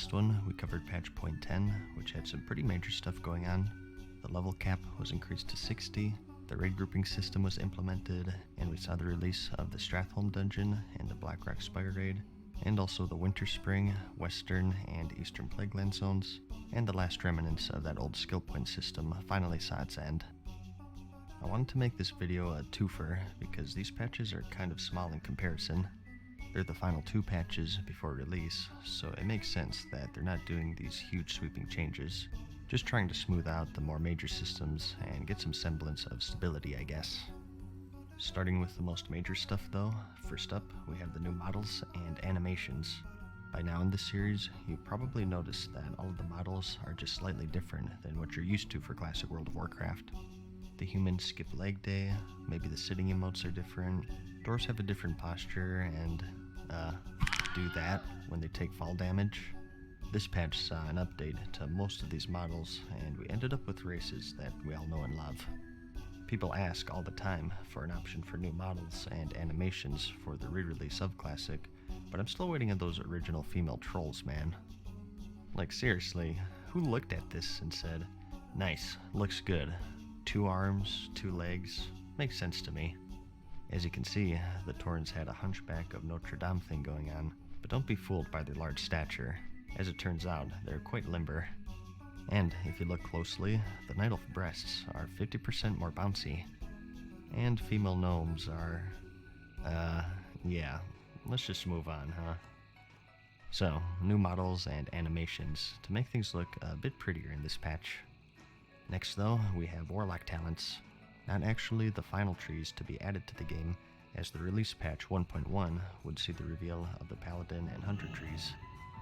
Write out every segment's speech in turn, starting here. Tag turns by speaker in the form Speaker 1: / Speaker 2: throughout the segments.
Speaker 1: last one, we covered patch 0.10, which had some pretty major stuff going on. The level cap was increased to 60, the raid grouping system was implemented, and we saw the release of the Stratholme dungeon and the Blackrock Spire raid, and also the Winter Spring, Western, and Eastern Plagueland zones, and the last remnants of that old skill point system finally saw its end. I wanted to make this video a twofer because these patches are kind of small in comparison. They're the final 2 patches before release, so it makes sense that they're not doing these huge sweeping changes, just trying to smooth out the more major systems and get some semblance of stability, I guess. Starting with the most major stuff though, first up we have the new models and animations. By now in this series, you've probably noticed that all of the models are just slightly different than what you're used to for classic World of Warcraft. The humans skip leg day, maybe the sitting emotes are different, dwarves have a different posture and, do that when they take fall damage. This patch saw an update to most of these models, and we ended up with races that we all know and love. People ask all the time for an option for new models and animations for the re-release of Classic, but I'm still waiting on those original female trolls, man. Like seriously, who looked at this and said, nice, looks good, 2 arms, 2 legs, makes sense to me. As you can see, the Taurens had a Hunchback of Notre Dame thing going on, but don't be fooled by their large stature. As it turns out, they're quite limber. And if you look closely, the Night Elf breasts are 50% more bouncy. And female gnomes are, yeah, let's just move on, huh? So, new models and animations to make things look a bit prettier in this patch. Next though, we have Warlock talents. Not actually the final trees to be added to the game, as the release patch 1.1 would see the reveal of the Paladin and Hunter trees.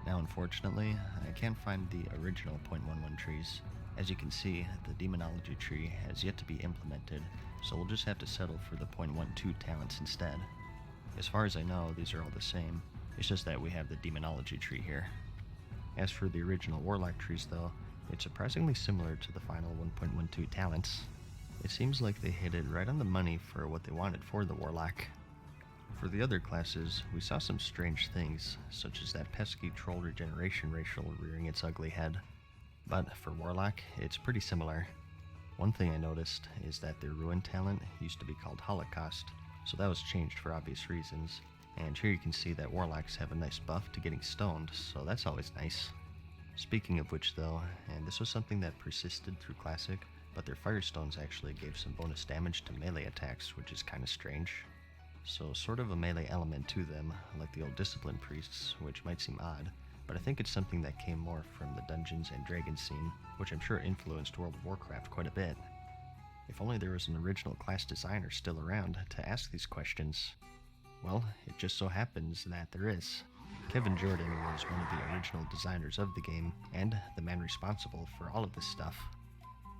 Speaker 1: Now unfortunately, I can't find the original 0.11 trees. As you can see, the Demonology tree has yet to be implemented, so we'll just have to settle for the 0.12 talents instead. As far as I know, these are all the same, it's just that we have the Demonology tree here. As for the original Warlock trees though, it's surprisingly similar to the final 1.12 talents. It seems like they hit it right on the money for what they wanted for the Warlock. For the other classes, we saw some strange things, such as that pesky troll regeneration racial rearing its ugly head. But for Warlock, it's pretty similar. One thing I noticed is that their Ruin talent used to be called Holocaust, so that was changed for obvious reasons. And here you can see that Warlocks have a nice buff to getting stoned, so that's always nice. Speaking of which though, and this was something that persisted through Classic, but their Firestones actually gave some bonus damage to melee attacks, which is kinda strange. So sort of a melee element to them, like the old Discipline Priests, which might seem odd, but I think it's something that came more from the Dungeons and Dragons scene, which I'm sure influenced World of Warcraft quite a bit. If only there was an original class designer still around to ask these questions. Well, it just so happens that there is. Kevin Jordan was one of the original designers of the game, and the man responsible for all of this stuff.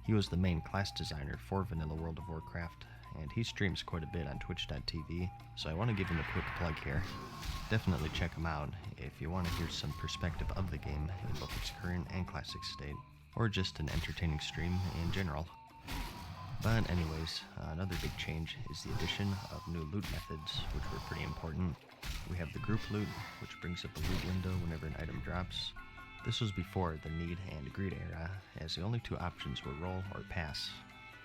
Speaker 1: He was the main class designer for Vanilla World of Warcraft, and he streams quite a bit on twitch.tv, so I want to give him a quick plug here. Definitely check him out if you want to hear some perspective of the game in both its current and classic state, or just an entertaining stream in general. But anyways, another big change is the addition of new loot methods, which were pretty important. We have the group loot, which brings up a loot window whenever an item drops. This was before the need and greed era, as the only 2 options were roll or pass.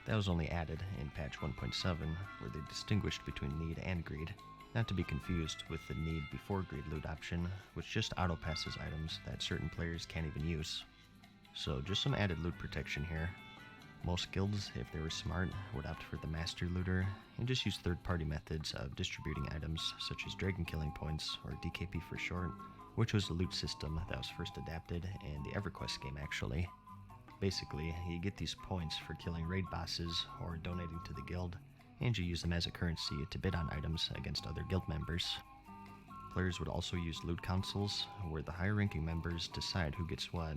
Speaker 1: That was only added in patch 1.7, where they distinguished between need and greed, not to be confused with the need before greed loot option, which just auto-passes items that certain players can't even use. So just some added loot protection here. Most guilds, if they were smart, would opt for the Master Looter, and just use third-party methods of distributing items, such as Dragon Killing Points, or DKP for short, which was a loot system that was first adapted in the EverQuest game actually. Basically, you get these points for killing raid bosses or donating to the guild, and you use them as a currency to bid on items against other guild members. Players would also use loot councils, where the higher ranking members decide who gets what,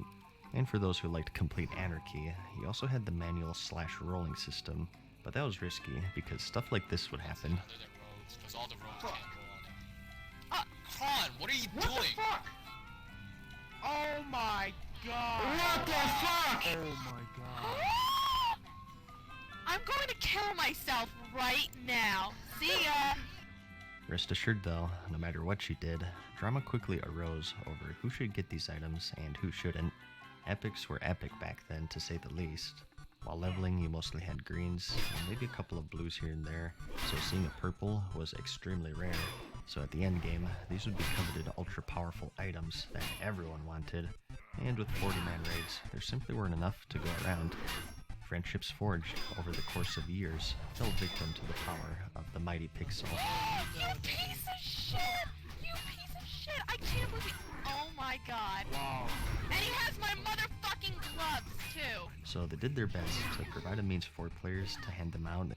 Speaker 1: and for those who liked complete anarchy, you also had the manual / rolling system, but that was risky because stuff like this would happen.
Speaker 2: Because all the roads can't go on it. Han, what are you doing?
Speaker 3: What the fuck? Oh my god!
Speaker 4: What the fuck?
Speaker 3: Oh my god.
Speaker 4: I'm going to kill myself right now. See ya!
Speaker 1: Rest assured though, no matter what you did, drama quickly arose over who should get these items and who shouldn't. Epics were epic back then, to say the least. While leveling, you mostly had greens, and maybe a couple of blues here and there, so seeing a purple was extremely rare. So at the end game, these would be coveted ultra powerful items that everyone wanted, and with 40-man raids, there simply weren't enough to go around. Friendships forged over the course of years fell victim to the power of the mighty pixel.
Speaker 4: You piece of shit! You piece of shit! I can't believe it. Oh my god.
Speaker 3: Whoa.
Speaker 4: And he has my motherfucking gloves, too.
Speaker 1: So they did their best to provide a means for players to hand them out.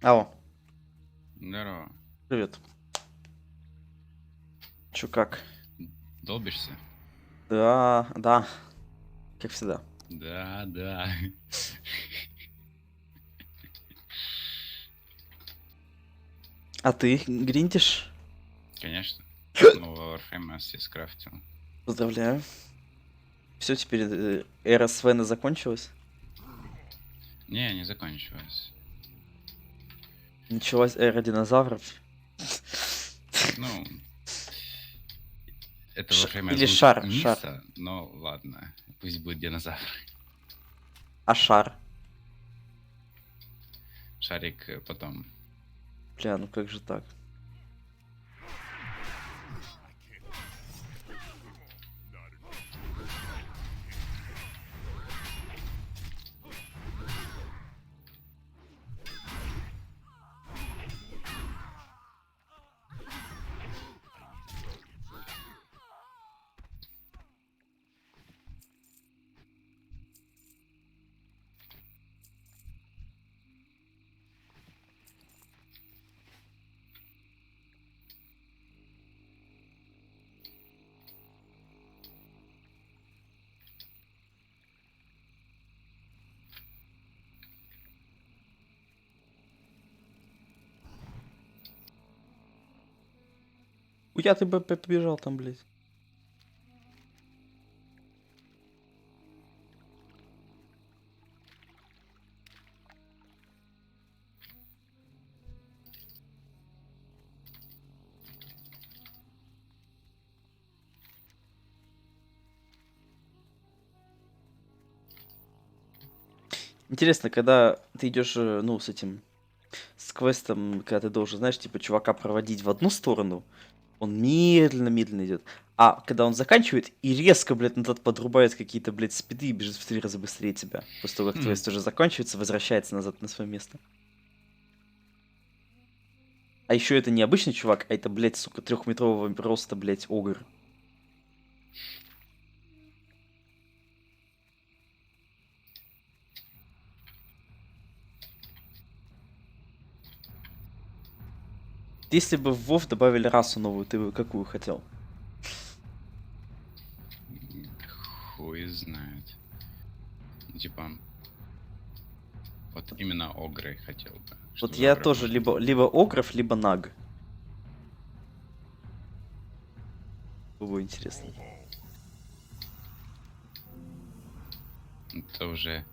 Speaker 5: Алло,
Speaker 6: Здорово.
Speaker 5: привет. Чё как?
Speaker 6: Долбишься?
Speaker 5: Да, да, как всегда.
Speaker 6: Да, да.
Speaker 5: А ты гриндишь?
Speaker 6: Конечно. Нового Warframe я скрафтил.
Speaker 5: Поздравляю. Все, теперь эра Свена закончилась.
Speaker 6: Не закончилось.
Speaker 5: Началась эра динозавров.
Speaker 6: Ну, это
Speaker 5: Ш-
Speaker 6: Warframe
Speaker 5: или
Speaker 6: звучит
Speaker 5: шар, шар.
Speaker 6: низко, но ладно. Пусть будет динозавр.
Speaker 5: А шар?
Speaker 6: Шарик потом.
Speaker 5: Бля, ну как же так? Я ты бы побежал там, блядь. Интересно, когда ты идешь, ну, с этим, с квестом, когда ты должен, знаешь, типа, чувака проводить в одну сторону, он медленно-медленно идет. А когда он заканчивает и резко, блядь, назад подрубает какие-то, блядь, спиды и бежит в 3 раза быстрее тебя. После того, как квест уже заканчивается, возвращается назад на свое место. А еще это не обычный чувак, а это, блядь, сука, 3-метрового роста, блядь, огр. Если бы в WoW добавили расу новую, ты бы какую хотел?
Speaker 6: Хуй знает. Ну, типа. Вот именно огры хотел бы.
Speaker 5: Вот
Speaker 6: чтобы
Speaker 5: я
Speaker 6: огров
Speaker 5: тоже
Speaker 6: можно было.
Speaker 5: либо огров, либо наг. Было интересно.
Speaker 6: Это уже.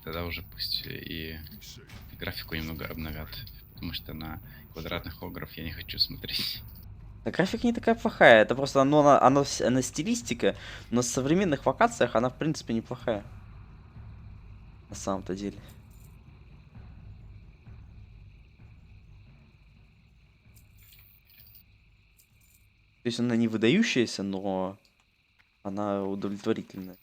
Speaker 6: Тогда уже пусть и графику немного обновят. Потому что на квадратных огров я не хочу смотреть.
Speaker 5: А графика не такая плохая, это просто она стилистика, но в современных локациях она в принципе неплохая. На самом-то деле. То есть она не выдающаяся, но она удовлетворительная.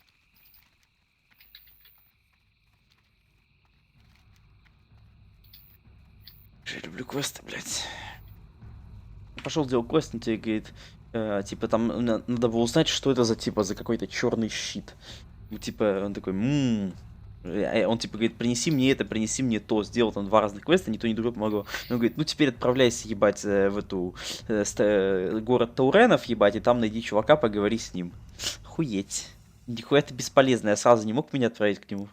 Speaker 5: Я люблю квесты, блядь. Пошел сделал квест, он тебе говорит, типа там надо было узнать, что это за типа за какой-то черный щит. Ну, типа он такой, он типа говорит, принеси мне то. Сделал там 2 разных квеста, ни то, ни другое помогло. Он говорит, ну теперь отправляйся ебать в эту город Тауренов ебать, и там найди чувака, поговори с ним. Охуеть. Нихуя ты бесполезный, я сразу не мог меня отправить к нему.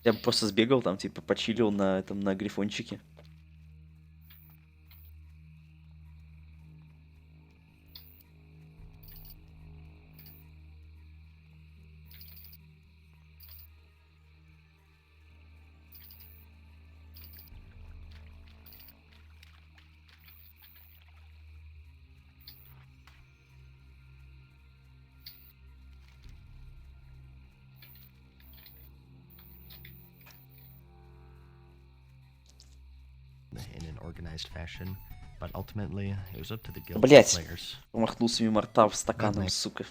Speaker 5: Я бы просто сбегал там, типа, почилил на этом на грифончике.
Speaker 1: in an organized fashion, but ultimately it was up to the guild
Speaker 5: Блять,
Speaker 1: players.
Speaker 5: промахнулся мимо рта в стаканом,
Speaker 1: Ладно.
Speaker 5: сука.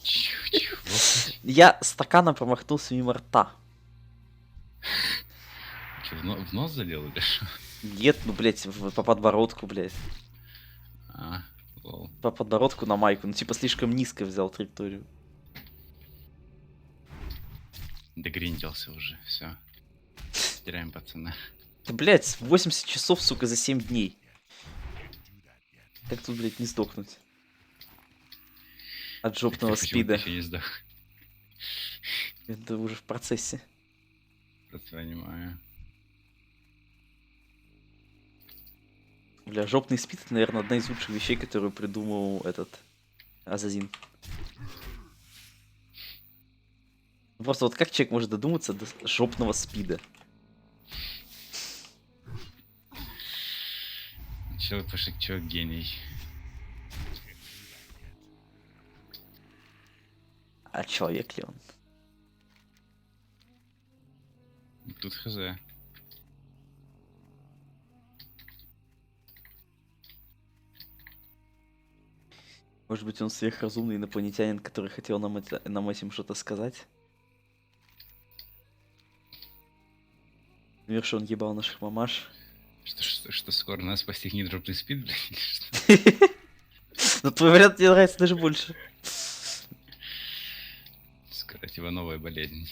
Speaker 6: Чего?
Speaker 5: Я стаканом промахнулся мимо рта.
Speaker 6: Че, в нос залил или что?
Speaker 5: Нет, ну, блять, по подбородку, блять.
Speaker 6: А, лол.
Speaker 5: По подбородку на майку. Ну, типа, слишком низко взял траекторию.
Speaker 6: Догриндился уже, все. Теряем пацана.
Speaker 5: Да, блядь, 80 часов, сука, за 7 дней. Как тут, блядь, не сдохнуть? От жопного
Speaker 6: Почему ты
Speaker 5: спида.
Speaker 6: еще не сдох?
Speaker 5: Это уже в процессе.
Speaker 6: Просто понимаю.
Speaker 5: Бля, жопный спид, это, наверное, одна из лучших вещей, которую придумал этот Азазин. Просто вот как человек может додуматься до жопного спида?
Speaker 6: Человек, человек гений.
Speaker 5: А человек ли он?
Speaker 6: Тут хз.
Speaker 5: Может быть, он сверхразумный инопланетянин, который хотел нам этим что-то сказать? Например, что он ебал наших мамаш.
Speaker 6: Что скоро нас постигнет жопный спид, блядь, или что?
Speaker 5: Но твой вариант мне нравится даже больше.
Speaker 6: Скоро типа новая болезнь.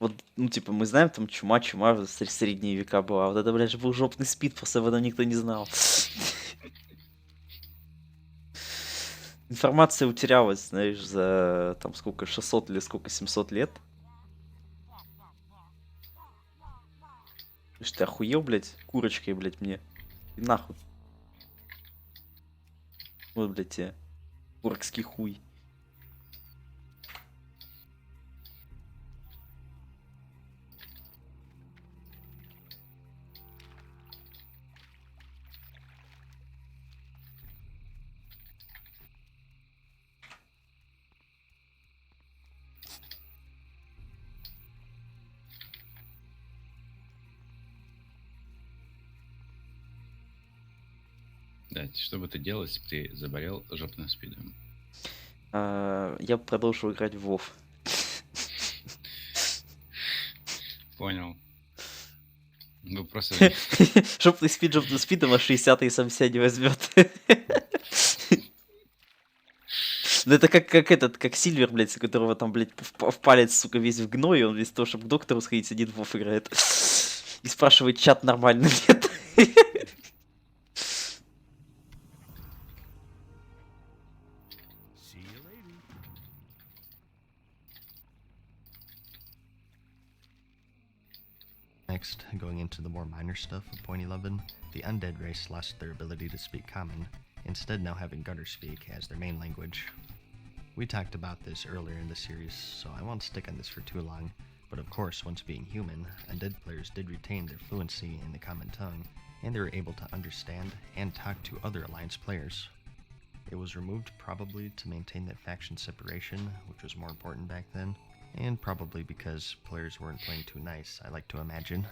Speaker 5: Вот, ну, типа, мы знаем, там чума в средние века была. А вот это, блядь, же был жопный спид, просто об этом никто не знал. Информация утерялась, знаешь, за там сколько, 600 или сколько, 700 лет. Ты что, охуел, блядь, курочкой, блядь, мне? И нахуй. Вот, блядь, тебе. Курокский хуй.
Speaker 6: Да, что бы ты делал, если бы ты заболел жопным спидом?
Speaker 5: Я продолжил играть в WoW.
Speaker 6: Понял. Ну просто...
Speaker 5: Жопный спид жопным спидом, а 60-й сам себя не возьмет. Ну это как Сильвер, блядь, у которого там, блядь, в палец, сука, весь в гной, и он вместо того, чтобы к доктору сходить, сидит в WoW играет. И спрашивает, чат нормально нет.
Speaker 1: Next, going into the more minor stuff of point 11, the undead race lost their ability to speak common, instead now having gutter speak as their main language. We talked about this earlier in the series, so I won't stick on this for too long, but of course, once being human, undead players did retain their fluency in the common tongue, and they were able to understand and talk to other Alliance players. It was removed probably to maintain that faction separation, which was more important back then, and probably because players weren't playing too nice, I like to imagine.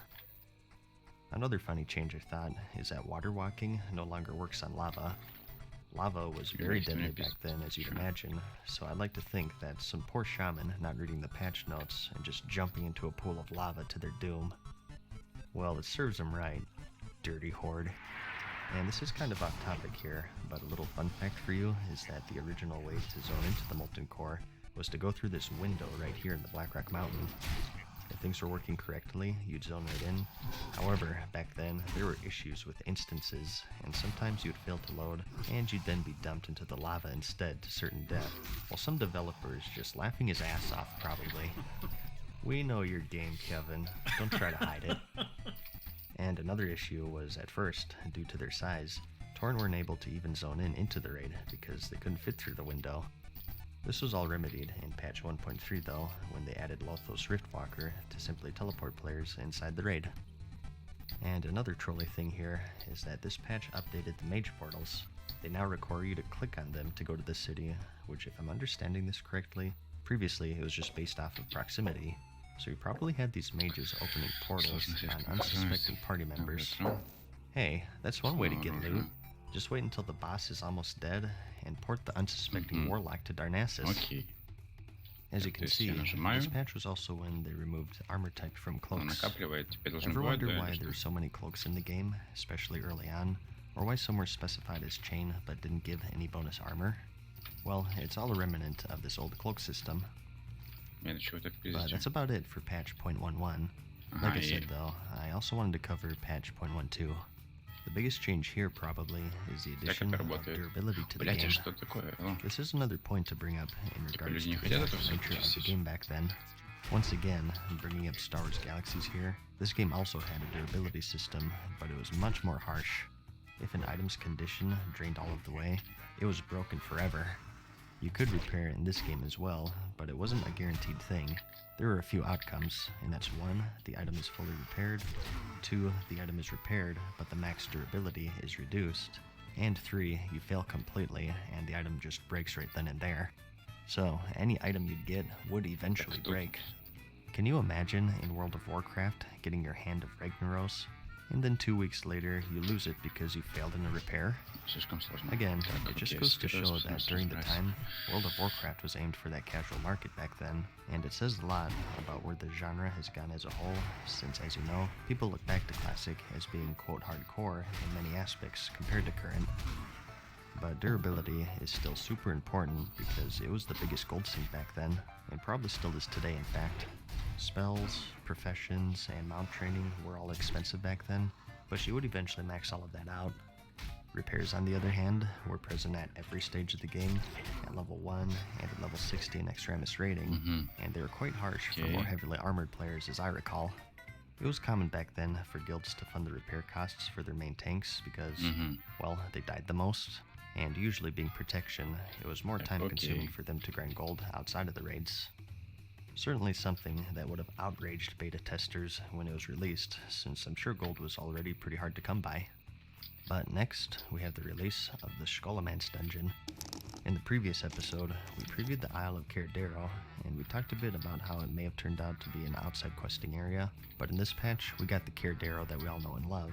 Speaker 1: Another funny change I thought is that water walking no longer works on lava. Lava was very deadly back then, as you'd imagine, so I'd like to think that some poor shaman not reading the patch notes and just jumping into a pool of lava to their doom. Well, it serves them right, dirty horde. And this is kind of off topic here, but a little fun fact for you is that the original way to zone into the Molten Core was to go through this window right here in the Blackrock Mountain. If things were working correctly, you'd zone right in. However, back then, there were issues with instances, and sometimes you'd fail to load, and you'd then be dumped into the lava instead to certain death, while some developers just laughing his ass off, probably. We know your game, Kevin. Don't try to hide it. And another issue was, at first, due to their size, Torn weren't able to even zone in into the raid because they couldn't fit through the window. This was all remedied in patch 1.3 though, when they added Lothos Riftwalker to simply teleport players inside the raid. And another trolly thing here is that this patch updated the mage portals. They now require you to click on them to go to the city, which if I'm understanding this correctly, previously it was just based off of proximity. So you probably had these mages opening portals on unsuspecting party members. Hey, that's one way to get loot. Just wait until the boss is almost dead and port the unsuspecting warlock to Darnassus.
Speaker 6: Окей.
Speaker 1: As you can see, this patch was also when they removed armor type from
Speaker 6: Он
Speaker 1: cloaks.
Speaker 6: накапливает, теперь должен
Speaker 1: Ever
Speaker 6: бывать,
Speaker 1: wonder
Speaker 6: да,
Speaker 1: why
Speaker 6: или
Speaker 1: there
Speaker 6: что?
Speaker 1: are so many cloaks in the game, especially early on, or why some were specified as chain but didn't give any bonus armor? Well, it's all a remnant of this old cloak system.
Speaker 6: Я начал так
Speaker 1: But
Speaker 6: пиздить.
Speaker 1: that's about it for patch .11. Like I said though, I also wanted to cover patch .12. The biggest change here probably is the addition
Speaker 6: это
Speaker 1: of
Speaker 6: работает?
Speaker 1: durability to the
Speaker 6: Блять, а
Speaker 1: game.
Speaker 6: что такое? О,
Speaker 1: This is another point to bring up in regards
Speaker 6: люди не
Speaker 1: to the
Speaker 6: хотят это
Speaker 1: casual
Speaker 6: всё
Speaker 1: nature of the
Speaker 6: чистить?
Speaker 1: game back then. Once again, bringing up Star Wars Galaxies here, this game also had a durability system, but it was much more harsh. If an item's condition drained all of the way, it was broken forever. You could repair it in this game as well, but it wasn't a guaranteed thing. There were a few outcomes, and that's 1, the item is fully repaired, 2, the item is repaired, but the max durability is reduced, and 3, you fail completely, and the item just breaks right then and there. So, any item you'd get would eventually
Speaker 6: Так, тут-
Speaker 1: break. Can you imagine in World of Warcraft getting your Hand of Ragnaros, and then 2 weeks later you lose it because you failed in a repair?
Speaker 6: слишком сложно.
Speaker 1: Again,
Speaker 6: Так,
Speaker 1: it just
Speaker 6: окей,
Speaker 1: goes to
Speaker 6: скидываю,
Speaker 1: show
Speaker 6: собственно,
Speaker 1: that during the
Speaker 6: собираюсь.
Speaker 1: time, World of Warcraft was aimed for that casual market back then, and it says a lot about where the genre has gone as a whole, since as you know, people look back to Classic as being quote hardcore in many aspects compared to current. But durability is still super important because it was the biggest gold sink back then, and probably still is today in fact. Spells, professions, and mount training were all expensive back then, but you would eventually max all of that out. Repairs, on the other hand, were present at every stage of the game, at level 1 and at level 60 in Extremis rating,
Speaker 6: Мгм.
Speaker 1: and they were quite harsh for
Speaker 6: Okay.
Speaker 1: more heavily armored players as I recall. It was common back then for guilds to fund the repair costs for their main tanks because,
Speaker 6: Мгм.
Speaker 1: well, they died the most, and usually being protection, it was more time consuming
Speaker 6: Okay.
Speaker 1: for them to grind gold outside of the raids. Certainly something that would have outraged beta testers when it was released, since I'm sure gold was already pretty hard to come by. But next, we have the release of the Skolamance dungeon. In the previous episode, we previewed the Isle of Caradero, and we talked a bit about how it may have turned out to be an outside questing area, but in this patch, we got the Caradero that we all know and love,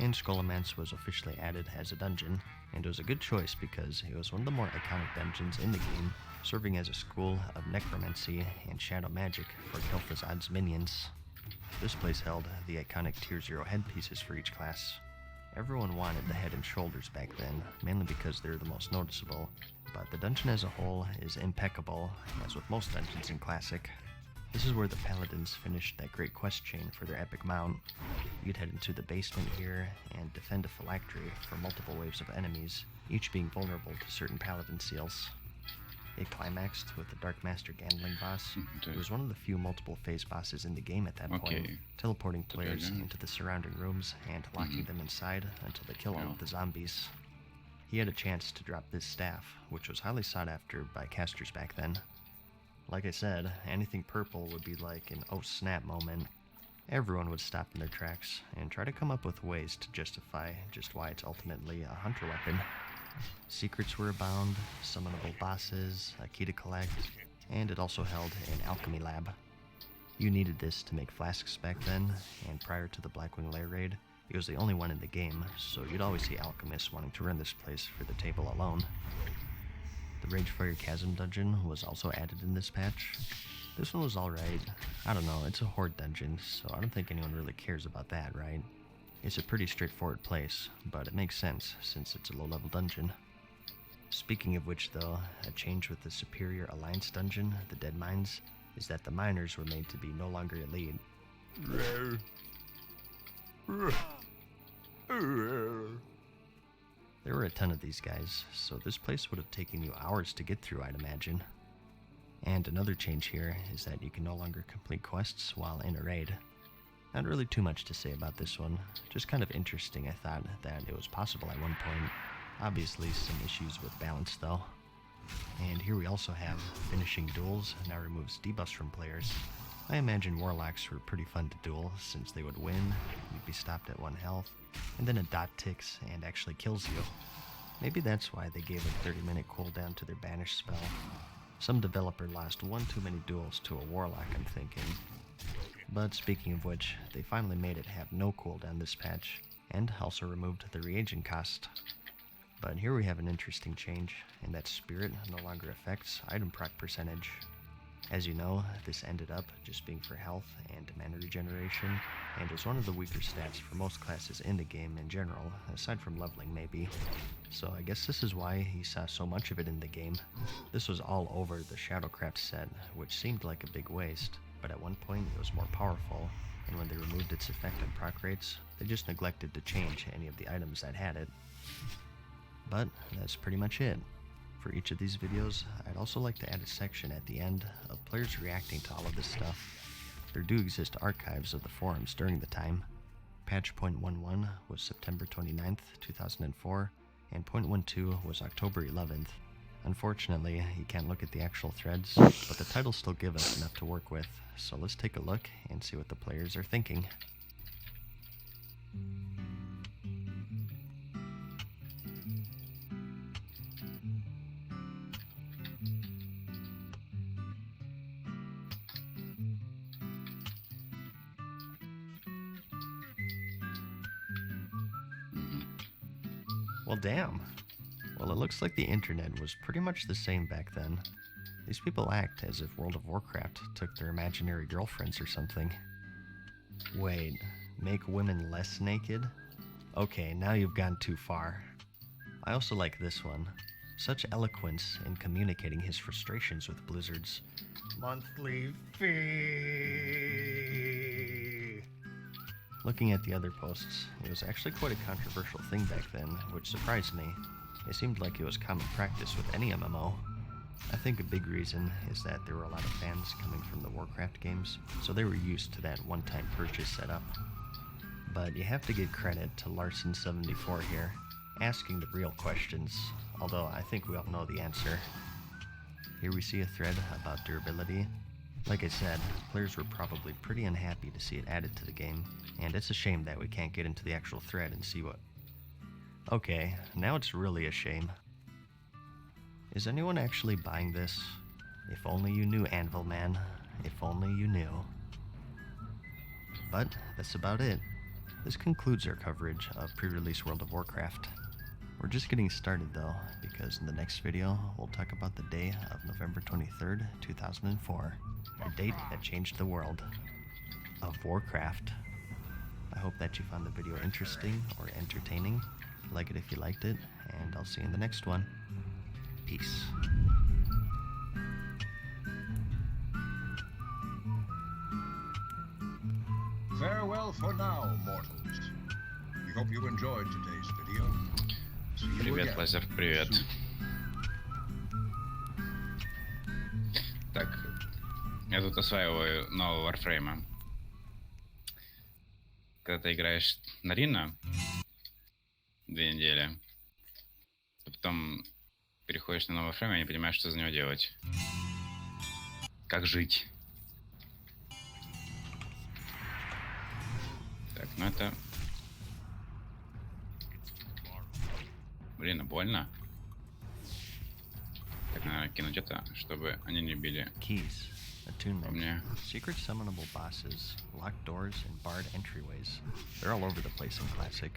Speaker 1: and Skolamance was officially added as a dungeon, and it was a good choice because it was one of the more iconic dungeons in the game, serving as a school of necromancy and shadow magic for Kel'Thuzad's minions. This place held the iconic Tier 0 headpieces for each class. Everyone wanted the head and shoulders back then, mainly because they're the most noticeable, but the dungeon as a whole is impeccable, as with most dungeons in Classic. This is where the paladins finished that great quest chain for their epic mount. You'd head into the basement here and defend a phylactery for multiple waves of enemies, each being vulnerable to certain paladin seals. It climaxed with the Dark Master Gambling boss, who was one of the few multiple phase bosses in the game at that point,
Speaker 6: Okay.
Speaker 1: teleporting players
Speaker 6: Total.
Speaker 1: into the surrounding rooms and locking them inside until they kill all
Speaker 6: Yeah.
Speaker 1: of the zombies. He had a chance to drop this staff, which was highly sought after by casters back then. Like I said, anything purple would be like an oh snap moment. Everyone would stop in their tracks and try to come up with ways to justify just why it's ultimately a hunter weapon. Secrets were abound, summonable bosses, a key to collect, and it also held an alchemy lab. You needed this to make flasks back then, and prior to the Blackwing Lair raid, it was the only one in the game, so you'd always see alchemists wanting to run this place for the table alone. The Ragefire Chasm dungeon was also added in this patch. This one was alright. I don't know, it's a horde dungeon, so I don't think anyone really cares about that, right? It's a pretty straightforward place, but it makes sense since it's a low-level dungeon. Speaking of which though, a change with the Superior Alliance dungeon, the Dead Mines, is that the miners were made to be no longer elite. There were a ton of these guys, so this place would have taken you hours to get through, I'd imagine. And another change here is that you can no longer complete quests while in a raid. Not really too much to say about this one, just kind of interesting I thought that it was possible at one point. Obviously some issues with balance though. And here we also have finishing duels now removes debuffs from players. I imagine warlocks were pretty fun to duel since they would win, you'd be stopped at 1 health, and then a dot ticks and actually kills you. Maybe that's why they gave a 30-minute cooldown to their banish spell. Some developer lost one too many duels to a warlock, I'm thinking. But speaking of which, they finally made it have no cooldown this patch, and also removed the reagent cost. But here we have an interesting change, in that Spirit no longer affects item proc percentage. As you know, this ended up just being for health and mana regeneration, and was one of the weaker stats for most classes in the game in general, aside from leveling maybe. So I guess this is why he saw so much of it in the game. This was all over the Shadowcraft set, which seemed like a big waste, but at one point it was more powerful, and when they removed its effect on proc rates, they just neglected to change any of the items that had it. But that's pretty much it. For each of these videos, I'd also like to add a section at the end of players reacting to all of this stuff. There do exist archives of the forums during the time. Patch .11 was September 29th, 2004, and .12 was October 11th. Unfortunately, you can't look at the actual threads, but the titles still give us enough to work with, so let's take a look and see what the players are thinking. Well, damn. Well, it looks like the internet was pretty much the same back then. These people act as if World of Warcraft took their imaginary girlfriends or something. Wait, make women less naked? Okay, now you've gone too far. I also like this one. Such eloquence in communicating his frustrations with Blizzard's monthly fee. Looking at the other posts, it was actually quite a controversial thing back then, which surprised me. It seemed like it was common practice with any MMO. I think a big reason is that there were a lot of fans coming from the Warcraft games, so they were used to that one-time purchase setup. But you have to give credit to Larson74 here, asking the real questions, although I think we all know the answer. Here we see a thread about durability. Like I said, players were probably pretty unhappy to see it added to the game, and it's a shame that we can't get into the actual thread and see what... Okay, now it's really a shame. Is anyone actually buying this? If only you knew, Anvil Man. If only you knew. But that's about it. This concludes our coverage of pre-release World of Warcraft. We're just getting started though, because in the next video, we'll talk about the day of November 23rd, 2004. A date that changed the world of Warcraft. I hope that you found the video interesting or entertaining. Like it if you liked it, and I'll see you in the next one. Peace.
Speaker 7: Farewell for now, mortals. We hope you enjoyed today's video. See you
Speaker 6: Привет,
Speaker 7: again
Speaker 6: Лазер, привет.
Speaker 7: soon.
Speaker 6: Так, я тут осваиваю нового Warframe. Когда ты играешь на Рина 2 недели, то потом переходишь на новый Warframe и не понимаешь, что за него делать. Как жить. Так, ну это... Блин, больно. Так, надо кинуть это, чтобы они не били
Speaker 1: Keys,
Speaker 6: по
Speaker 1: attunement,
Speaker 6: мне.
Speaker 1: secret summonable bosses, locked doors, and barred entryways. They're all over the place in Classic.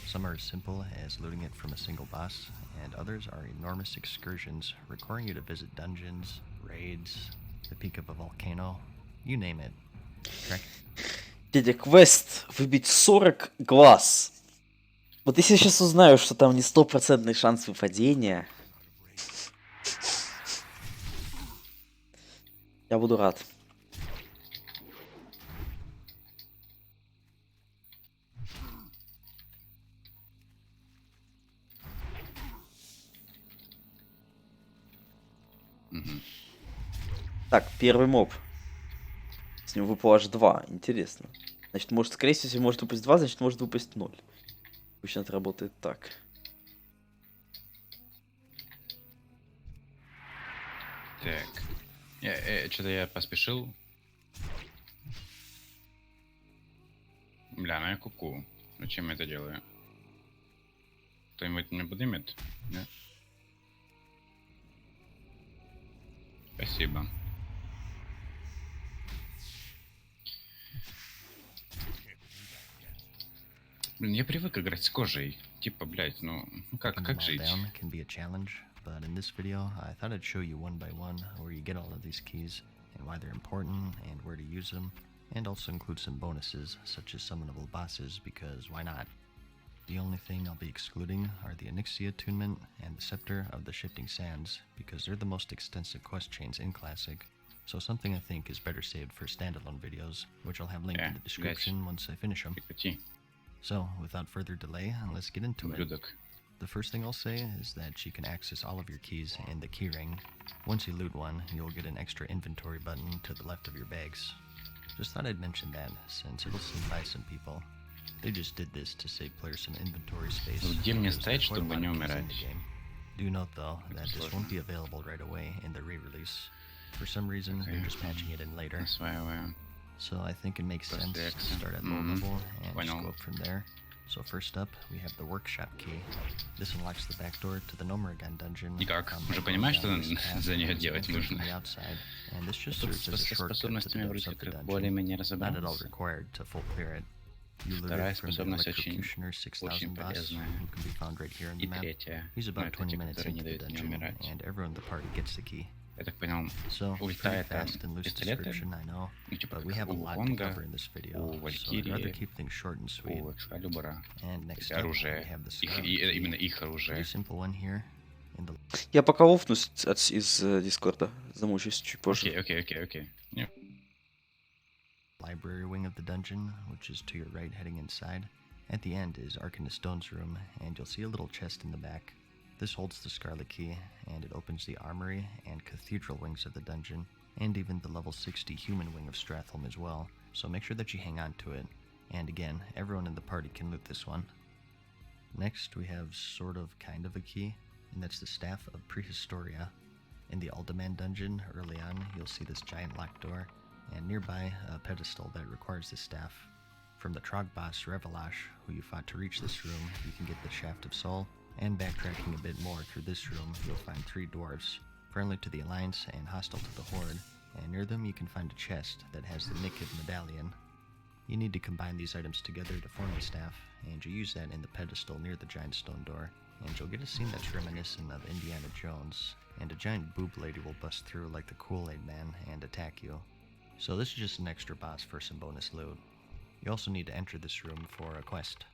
Speaker 1: Some are as simple as looting it from a single boss, and others are enormous excursions requiring you to visit dungeons, raids, the peak of a volcano, you name it.
Speaker 5: Дядя, квест выбить 40 глаз. Вот если я сейчас узнаю, что там не 100% шанс выпадения, я буду рад. Так, первый моб. С него выпало аж 2. Интересно. Значит, может, скорее всего, если может выпасть 2, значит, может выпасть 0. Обычно это работает так.
Speaker 6: Так. Что-то я поспешил. Бля, ну я куку. Зачем я это делаю? Кто-нибудь меня поднимет? Нет? Спасибо. Блин, я привык играть с кожей. Типа, блядь, ну как
Speaker 1: Taking them all
Speaker 6: жить?
Speaker 1: down can be a challenge, but in this video, I thought I'd show you one by one where you get all of these keys and why they're important and where to use them, and also include some bonuses such as summonable bosses because why not? The only thing I'll be excluding are the Onyxia attunement and the Scepter of the Shifting Sands because they're the most extensive quest chains in Classic, so something I think is better saved for standalone videos, which I'll have linked in the description once I finish them.
Speaker 6: Прекрати,
Speaker 1: So, without further delay, let's get into it.
Speaker 6: ублюдок.
Speaker 1: The first thing I'll say is that you can access all of your keys in the keyring. Once you loot one, you'll get an extra inventory button to the left of your bags. Just thought I'd mention that, since it'll seem by some people. They just did this to save players some inventory space.
Speaker 6: Где мне
Speaker 1: because
Speaker 6: стоять,
Speaker 1: there's quite a
Speaker 6: чтобы
Speaker 1: lot
Speaker 6: не
Speaker 1: of keys in
Speaker 6: умирать?
Speaker 1: the game. Do note though that this
Speaker 6: Сложно.
Speaker 1: won't be available right away in the re-release. For some reason, they're just patching it in later.
Speaker 6: Осваиваем.
Speaker 1: So I think it makes sense
Speaker 6: После
Speaker 1: to
Speaker 6: X.
Speaker 1: start at low
Speaker 6: Mhm.
Speaker 1: level and just
Speaker 6: Понял.
Speaker 1: go up from there. So first up, we have the workshop key. This unlocks the back door to the Nomuragan dungeon.
Speaker 6: Никак.
Speaker 1: from
Speaker 6: Уже
Speaker 1: the
Speaker 6: понимаешь, что
Speaker 1: down this path
Speaker 6: за неё
Speaker 1: and
Speaker 6: делать
Speaker 1: entering from
Speaker 6: нужно?
Speaker 1: the outside. And this just
Speaker 6: Тут
Speaker 1: serves as a
Speaker 6: со
Speaker 1: shortcut to the
Speaker 6: способностями
Speaker 1: depths
Speaker 6: вроде
Speaker 1: of the
Speaker 6: как
Speaker 1: dungeon.
Speaker 6: более-менее
Speaker 1: Not at all
Speaker 6: разобрался.
Speaker 1: required to full clear it. You loot
Speaker 6: Вторая
Speaker 1: it from the
Speaker 6: способность очень-
Speaker 1: Electrocutioner 6000
Speaker 6: очень
Speaker 1: boss,
Speaker 6: полезная.
Speaker 1: who can be found right here in the
Speaker 6: И
Speaker 1: map.
Speaker 6: третья.
Speaker 1: He's
Speaker 6: Ну,
Speaker 1: about
Speaker 6: это
Speaker 1: 20
Speaker 6: те,
Speaker 1: minutes
Speaker 6: которые не
Speaker 1: into the
Speaker 6: дают мне
Speaker 1: dungeon,
Speaker 6: умирать.
Speaker 1: and everyone in the party gets the key.
Speaker 6: Я так понял,
Speaker 1: So,
Speaker 6: ульта
Speaker 1: pretty
Speaker 6: это
Speaker 1: fast and loose
Speaker 6: пистолеты,
Speaker 1: description, I know,
Speaker 6: ну типа
Speaker 1: but we
Speaker 6: как
Speaker 1: have a
Speaker 6: у
Speaker 1: lot to
Speaker 6: Конга,
Speaker 1: cover in this video,
Speaker 6: у
Speaker 1: so I'd rather
Speaker 6: Валькирии,
Speaker 1: keep things short and sweet.
Speaker 6: у Экскалибура.
Speaker 1: And next
Speaker 6: Эти
Speaker 1: up, we
Speaker 6: оружие.
Speaker 1: have the
Speaker 6: Их,
Speaker 1: Scarlet
Speaker 6: и,
Speaker 1: Key.
Speaker 6: именно их
Speaker 1: Pretty
Speaker 6: оружие.
Speaker 1: simple one here. In the
Speaker 5: Я пока офнусь из Дискорда. Замучусь чуть позже.
Speaker 6: Окей. Не,
Speaker 1: library wing of the dungeon, which is to your right heading inside. At the end is Arcanist Stone's room, and you'll see a little chest in the back. This holds the Scarlet Key, and it opens the armory and cathedral wings of the dungeon, and even the level 60 human wing of Stratholme as well, so make sure that you hang on to it. And again, everyone in the party can loot this one. Next, we have kind of a key, and that's the Staff of Prehistoria. In the Alderman dungeon, early on, you'll see this giant locked door, and nearby a pedestal that requires this staff. From the Trog boss Revelash, who you fought to reach this room, you can get the Shaft of Soul, and backtracking a bit more through this room, you'll find 3 dwarves, friendly to the Alliance and hostile to the Horde, and near them you can find a chest that has the Nikid medallion. You need to combine these items together to form the staff, and you use that in the pedestal near the giant stone door, and you'll get a scene that's reminiscent of Indiana Jones, and a giant boob lady will bust through like the Kool-Aid Man and attack you. So this is just an extra boss for some bonus loot. You also need to enter this room for a quest.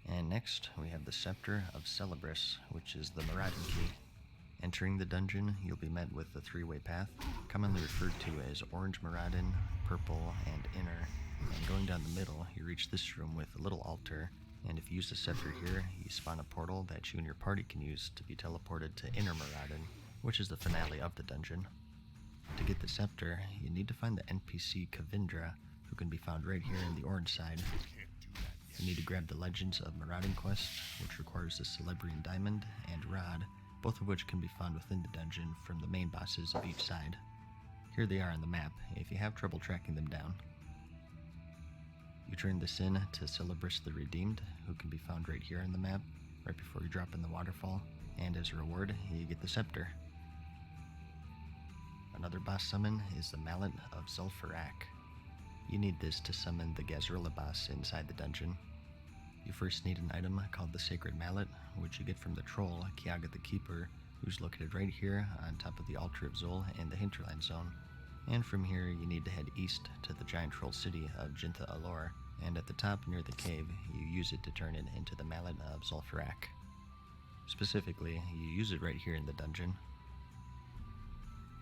Speaker 1: And next, we have the Scepter of Celebris, which is the Marauding Key. Entering the dungeon, you'll be met with the 3-way path, commonly referred to as Orange Maraudin, Purple, and Inner. And going down the middle, you reach this room with a little altar, and if you use the scepter here, you spawn a portal that you and your party can use to be teleported to Inner Maraudin, which is the finale of the dungeon. To get the scepter, you need to find the NPC Kavindra, who can be found right here in the orange side. You need to grab the Legends of Marauding quest, which requires the Celebrian Diamond and Rod, both of which can be found within the dungeon from the main bosses of each side. Here they are on the map, if you have trouble tracking them down. You turn this in to Celebris the Redeemed, who can be found right here on the map, right before you drop in the waterfall, and as a reward, you get the scepter. Another boss summon is the Mallet of Zul'Farrak. You need this to summon the Gazrilla boss inside the dungeon. You first need an item called the Sacred Mallet, which you get from the troll, Kiaga the Keeper, who's located right here on top of the Altar of Zul in the Hinterland Zone. And from here, you need to head east to the giant troll city of Jintha Alor, and at the top near the cave, you use it to turn it into the Mallet of Zul'Farrak. Specifically, you use it right here in the dungeon.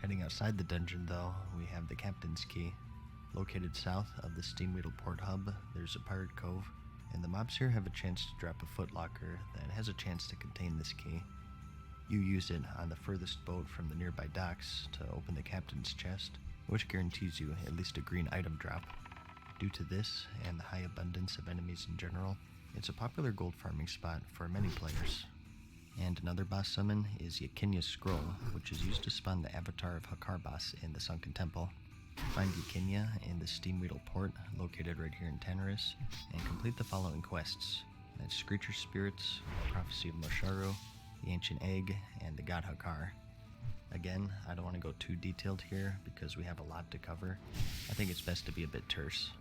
Speaker 1: Heading outside the dungeon, though, we have the Captain's Key. Located south of the Steamweedle Port Hub, there's a pirate cove, and the mobs here have a chance to drop a footlocker that has a chance to contain this key. You use it on the furthest boat from the nearby docks to open the captain's chest, which guarantees you at least a green item drop. Due to this, and the high abundance of enemies in general, it's a popular gold farming spot for many players. And another boss summon is Yakinya's Scroll, which is used to spawn the avatar of Hakar boss in the Sunken Temple. Find Yakinya in the Steamweedle Port, located right here in Tanaris, and complete the following quests. That's Screecher Spirits, Prophecy of Mosharu, the Ancient Egg, and the God Hakar. Again, I don't want to go too detailed here because we have a lot to cover. I think it's best to be a bit terse.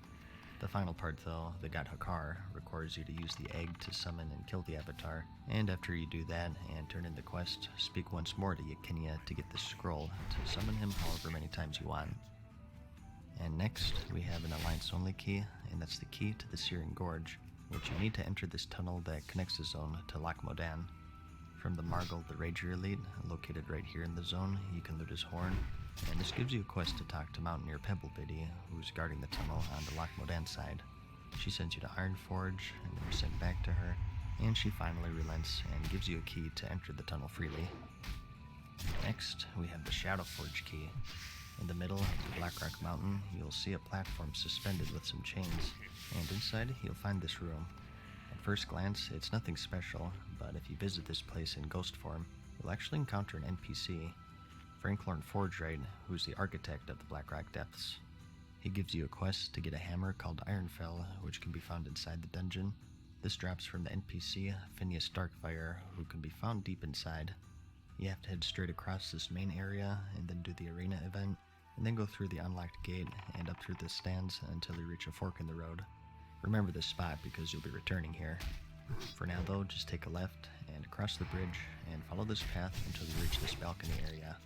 Speaker 1: The final part though, the God Hakar, requires you to use the egg to summon and kill the avatar, and after you do that and turn in the quest, speak once more to Yakinia to get the scroll to summon him however many times you want. And next, we have an Alliance-only key, and that's the key to the Searing Gorge, which you need to enter this tunnel that connects the zone to Lac Modan. From the Margul the Rager Elite, located right here in the zone, you can loot his horn, and this gives you a quest to talk to Mountaineer Pebblebiddy, who's guarding the tunnel on the Lac Modan side. She sends you to Ironforge, and then you're sent back to her, and she finally relents and gives you a key to enter the tunnel freely. Next, we have the Shadowforge key. In the middle of the Blackrock Mountain, you'll see a platform suspended with some chains, and inside you'll find this room. At first glance, it's nothing special, but if you visit this place in ghost form, you'll actually encounter an NPC, Franklorn Forgewright, who's the architect of the Blackrock Depths. He gives you a quest to get a hammer called Ironfell, which can be found inside the dungeon. This drops from the NPC, Phineas Darkfire, who can be found deep inside. You have to head straight across this main area, and then do the arena event, and then go through the unlocked gate and up through the stands until you reach a fork in the road. Remember this spot because you'll be returning here. For now though, just take a left and cross the bridge and follow this path until you reach this balcony area.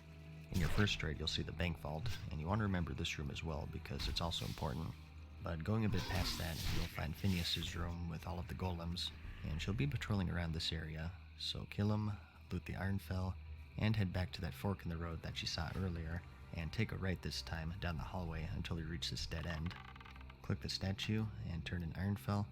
Speaker 1: In your first trade you'll see the bank vault, and you want to remember this room as well because it's also important. But going a bit past that, you'll find Phineas's room with all of the golems, and she'll be patrolling around this area, so kill him, loot the Ironfell, and head back to that fork in the road that you saw earlier, and take a right this time down the hallway until you reach this dead end. Click the statue and turn in Ironfell.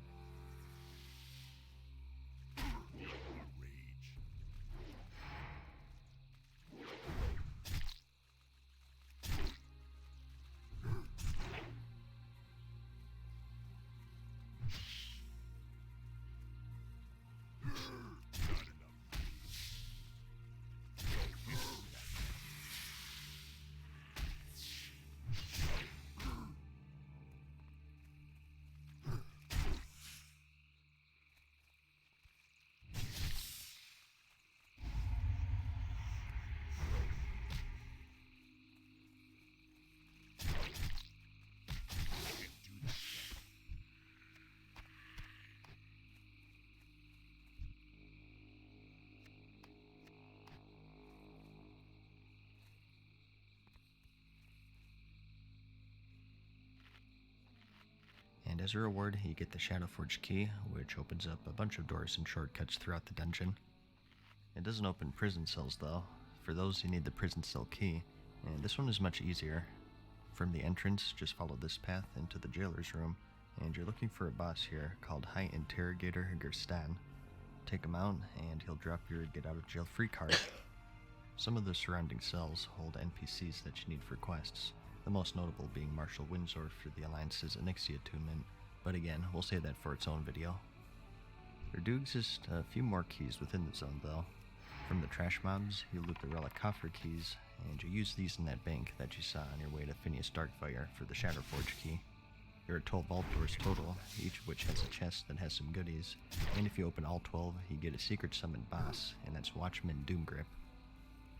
Speaker 1: And as a reward, you get the Shadowforge key, which opens up a bunch of doors and shortcuts throughout the dungeon. It doesn't open prison cells though. For those, you need the prison cell key, and this one is much easier. From the entrance, just follow this path into the jailer's room, and you're looking for a boss here called High Interrogator Gerstan. Take him out, and he'll drop your get out of jail free card. Some of the surrounding cells hold NPCs that you need for quests, the most notable being Marshal Windsor for the Alliance's Onyxia attunement, but again, we'll save that for its own video. There do exist a few more keys within the zone though. From the trash mobs, you loot the relic coffer keys, and you use these in that bank that you saw on your way to Phineas Darkfire for the Shadowforge key. There are 12 vault doors total, each of which has a chest that has some goodies, and if you open all 12, you get a secret summoned boss, and that's Watchman Doomgrip.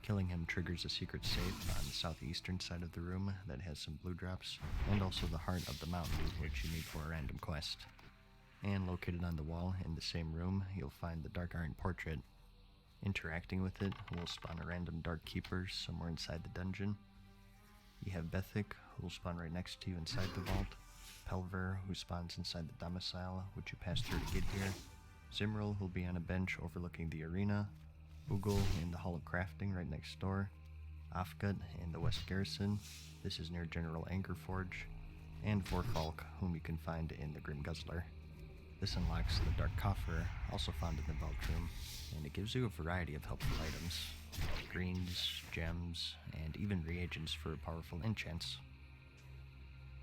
Speaker 1: Killing him triggers a secret safe on the southeastern side of the room that has some blue drops, and also the heart of the mountain, which you need for a random quest. And located on the wall in the same room, you'll find the Dark Iron Portrait. Interacting with it will spawn a random Dark Keeper somewhere inside the dungeon. You have Bethic, who will spawn right next to you inside the vault, Pelver, who spawns inside the domicile, which you pass through to get here, Zimril, who'll be on a bench overlooking the arena, Ugol in the Hall of Crafting right next door, Afgut in the West Garrison, this is near General Angerforge, and Vorfalk, whom you can find in the Grim Guzzler. This unlocks the Dark Coffer, also found in the Vault Room, and it gives you a variety of helpful items, greens, gems, and even reagents for powerful enchants.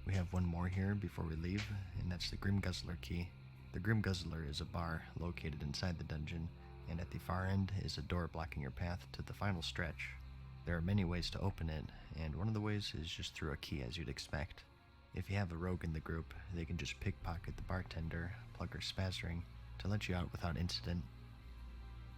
Speaker 1: We have one more here before we leave, and that's the Grim Guzzler key. The Grim Guzzler is a bar located inside the dungeon, and at the far end is a door blocking your path to the final stretch. There are many ways to open it, and one of the ways is just through a key as you'd expect. If you have a rogue in the group, they can just pickpocket the bartender, plug her spaz ring, to let you out without incident.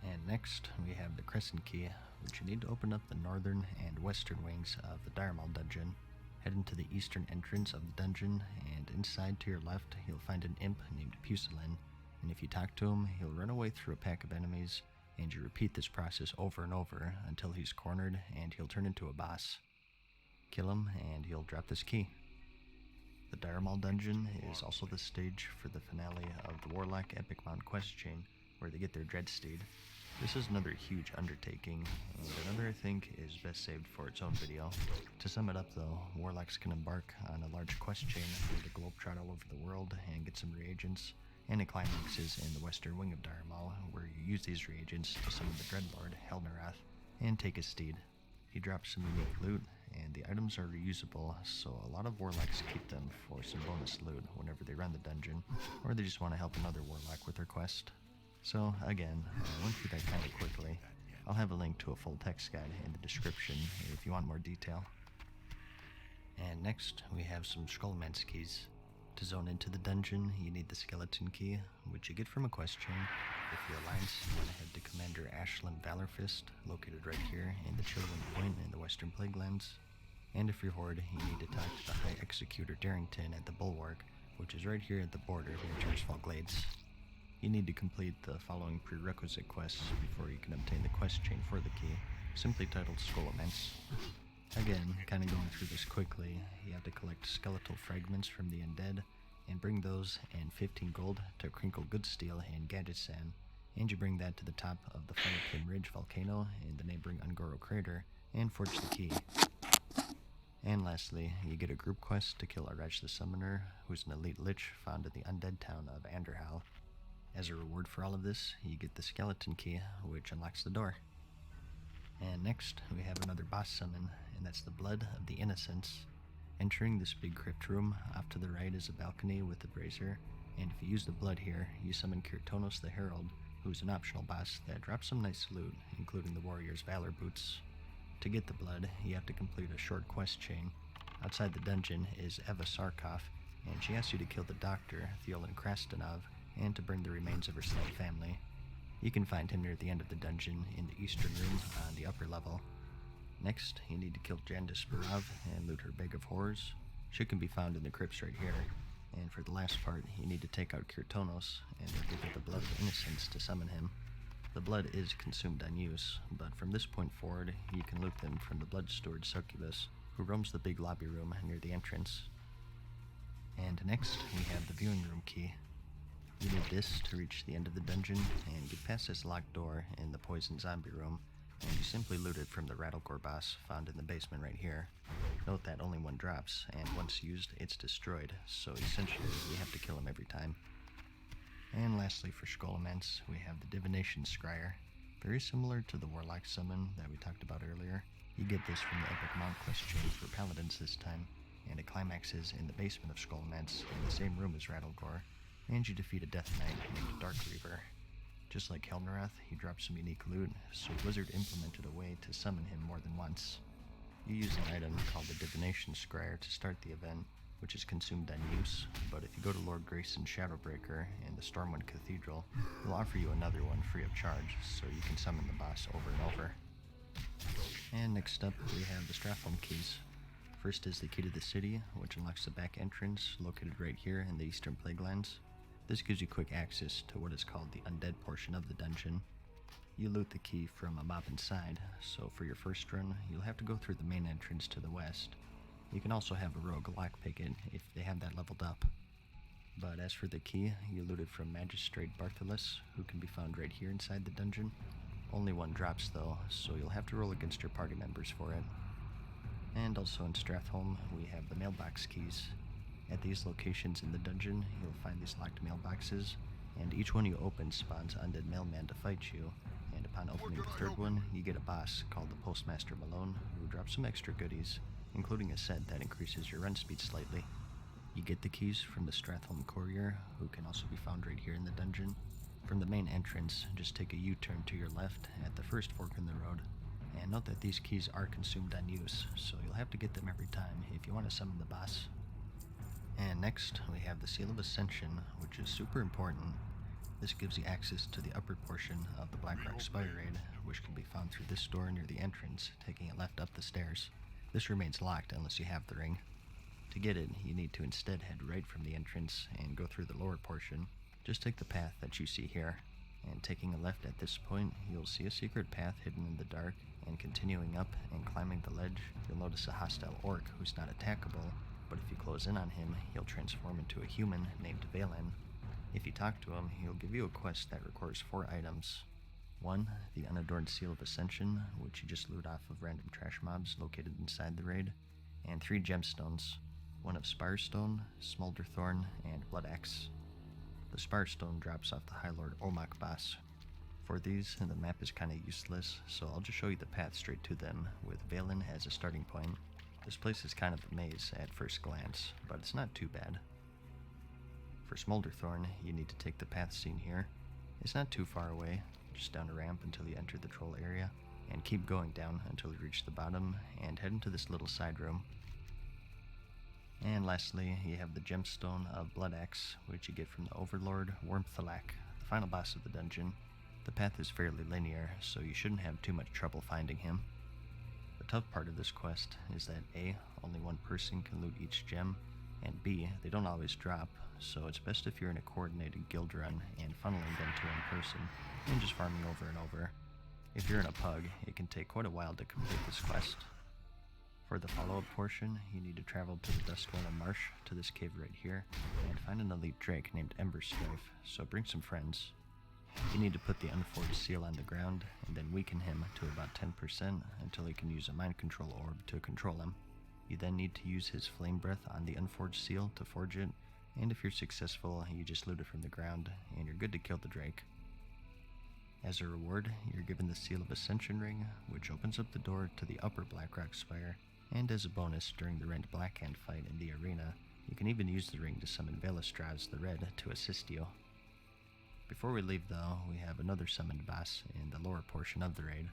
Speaker 1: And next, we have the Crescent key, which you need to open up the northern and western wings of the Diremal dungeon. Head into the eastern entrance of the dungeon, and inside to your left, you'll find an imp named Pusilin, and if you talk to him, he'll run away through a pack of enemies, and you repeat this process over and over until he's cornered and he'll turn into a boss. Kill him and he'll drop this key. The Diremal dungeon is also the stage for the finale of the Warlock Epic Mount quest chain, where they get their Dreadsteed. This is another huge undertaking, and another I think is best saved for its own video. To sum it up though, Warlocks can embark on a large quest chain where they globetrot all over the world and get some reagents, and it climaxes in the western wing of Diremal, where you use these reagents to summon the Dreadlord, Helnarath, and take his steed. He drops some unique loot, and the items are reusable, so a lot of Warlocks keep them for some bonus loot whenever they run the dungeon, or they just want to help another Warlock with their quest. So again, I went through that kind of quickly. I'll have a link to a full text guide in the description if you want more detail. And next, we have some Scrollman's keys. To zone into the dungeon, you need the skeleton key, which you get from a quest chain. If you're Alliance, you want to head to Commander Ashland Valorfist, located right here in the Chillwind Point in the Western Plaguelands. And if you're Horde, you need to talk to the High Executor Darrington at the Bulwark, which is right here at the border near Tearsfall Glades. You need to complete the following prerequisite quests before you can obtain the quest chain for the key, simply titled Scrollman's. Again, kind of going through this quickly, you have to collect skeletal fragments from the undead, and bring those and 15 gold to Crinkle Goodsteel and Gadgetzan, and you bring that to the top of the Fireflame Ridge volcano in the neighboring Ungoro crater, and forge the key. And lastly, you get a group quest to kill Araj the Summoner, who's an elite lich found in the undead town of Anderhal. As a reward for all of this, you get the skeleton key, which unlocks the door. And next, we have another boss summon, and that's the Blood of the Innocents. Entering this big crypt room, off to the right is a balcony with a brazier, and if you use the blood here, you summon Kirtonos the Herald, who's an optional boss that drops some nice loot, including the Warrior's Valor boots. To get the blood, you have to complete a short quest chain. Outside the dungeon is Eva Sarkov, and she asks you to kill the doctor, Theolan Krastanov, and to burn the remains of her slain family. You can find him near the end of the dungeon in the eastern room on the upper level. Next, you need to kill Jandis Barov and loot her bag of horrors. She can be found in the crypts right here. And for the last part, you need to take out Kirtonos and give her the Blood of Innocence to summon him. The blood is consumed on use, but from this point forward, you can loot them from the Blood Steward Succubus, who roams the big lobby room near the entrance. And next, we have the viewing room key. You need this to reach the end of the dungeon and get past this locked door in the poison zombie room, and you simply loot it from the Rattlegore boss found in the basement right here. Note that only one drops, and once used, it's destroyed, so essentially you have to kill him every time. And lastly, for Scrollman's, we have the Divination Scryer. Very similar to the Warlock summon that we talked about earlier. You get this from the Epic Mount quest chain for Paladins this time, and it climaxes in the basement of Scrollman's in the same room as Rattlegore, and you defeat a Death Knight named Dark Reaver. Just like Helnarath, he drops some unique loot, so Blizzard implemented a way to summon him more than once. You use an item called the Divination Scryer to start the event, which is consumed on use, but if you go to Lord Grayson Shadowbreaker in the Stormwind Cathedral, he'll offer you another one free of charge, so you can summon the boss over and over. And next up, we have the Stratholme keys. First is the key to the city, which unlocks the back entrance, located right here in the Eastern Plaguelands. This gives you quick access to what is called the undead portion of the dungeon. You loot the key from a mob inside, so for your first run, you'll have to go through the main entrance to the west. You can also have a rogue lockpick it if they have that leveled up. But as for the key, you loot it from Magistrate Bartholus, who can be found right here inside the dungeon. Only one drops though, so you'll have to roll against your party members for it. And also in Stratholme, we have the mailbox keys. At these locations in the dungeon, you'll find these locked mailboxes, and each one you open spawns undead mailman to fight you, and upon opening the third one, you get a boss called the Postmaster Malone, who drops some extra goodies, including a set that increases your run speed slightly. You get the keys from the Stratholme Courier, who can also be found right here in the dungeon. From the main entrance, just take a U-turn to your left at the first fork in the road, and note that these keys are consumed on use, so you'll have to get them every time if you want to summon the boss. And next, we have the Seal of Ascension, which is super important. This gives you access to the upper portion of the Blackrock Spire Raid, which can be found through this door near the entrance, taking it left up the stairs. This remains locked unless you have the ring. To get it, you need to instead head right from the entrance and go through the lower portion. Just take the path that you see here, and taking a left at this point, you'll see a secret path hidden in the dark, and continuing up and climbing the ledge, you'll notice a hostile orc who's not attackable, but if you close in on him, he'll transform into a human named Valen. If you talk to him, he'll give you a quest that requires 4 items. 1, the Unadorned Seal of Ascension, which you just loot off of random trash mobs located inside the raid, and 3 gemstones, 1 of Spirestone, Smolderthorn, and Blood Axe. The Spirestone drops off the High Lord Omak boss. For these, the map is kinda useless, so I'll just show you the path straight to them, with Valen as a starting point. This place is kind of a maze at first glance, but it's not too bad. For Smolderthorn, you need to take the path seen here. It's not too far away, just down a ramp until you enter the troll area, and keep going down until you reach the bottom, and head into this little side room. And lastly, you have the gemstone of Blood Axe, which you get from the Overlord Wormthalak, the final boss of the dungeon. The path is fairly linear, so you shouldn't have too much trouble finding him. The tough part of this quest is that A, only one person can loot each gem, and B, they don't always drop, so it's best if you're in a coordinated guild run and funneling them to one person, and just farming over and over. If you're in a pug, it can take quite a while to complete this quest. For the follow-up portion, you need to travel to the Dustwallow Marsh to this cave right here, and find an elite drake named Ember Strife, so bring some friends. You need to put the Unforged Seal on the ground, and then weaken him to about 10% until he can use a mind control orb to control him. You then need to use his Flame Breath on the Unforged Seal to forge it, and if you're successful, you just loot it from the ground, and you're good to kill the drake. As a reward, you're given the Seal of Ascension Ring, which opens up the door to the upper Blackrock Spire, and as a bonus during the Rend Blackhand fight in the arena, you can even use the ring to summon Velistraz the Red to assist you. Before we leave though, we have another summoned boss in the lower portion of the raid.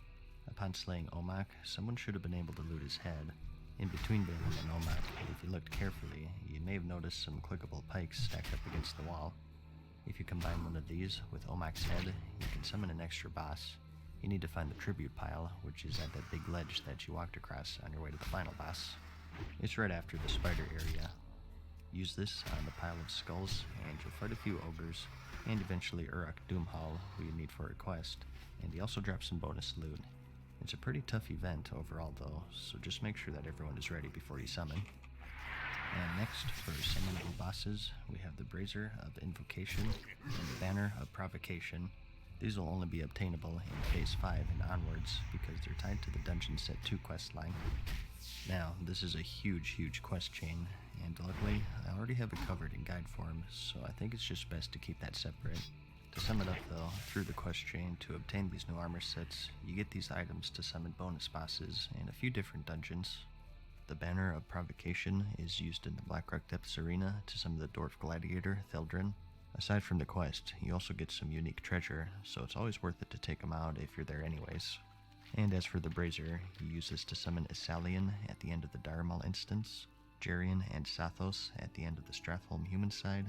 Speaker 1: Upon slaying Omak, someone should have been able to loot his head. In between Valen and Omak, if you looked carefully, you may have noticed some clickable pikes stacked up against the wall. If you combine one of these with Omak's head, you can summon an extra boss. You need to find the tribute pile, which is at that big ledge that you walked across on your way to the final boss. It's right after the spider area. Use this on the pile of skulls, and you'll fight a few ogres, and eventually Uruk Doomhall, who you need for a quest, and he also drops some bonus loot. It's a pretty tough event overall though, so just make sure that everyone is ready before you summon. And next, for summonable bosses, we have the Brazier of Invocation and the Banner of Provocation. These will only be obtainable in Phase 5 and onwards because they're tied to the Dungeon Set 2 questline. Now, this is a huge quest chain, and luckily, I already have it covered in guide form, so I think it's just best to keep that separate. To sum it up though, through the quest chain to obtain these new armor sets, you get these items to summon bonus bosses in a few different dungeons. The Banner of Provocation is used in the Blackrock Depths Arena to summon the Dwarf Gladiator, Theldrin. Aside from the quest, you also get some unique treasure, so it's always worth it to take them out if you're there anyways. And as for the Brazier, you use this to summon Isalian at the end of the Daramal instance, Jarian and Sathos at the end of the Strathholm human side,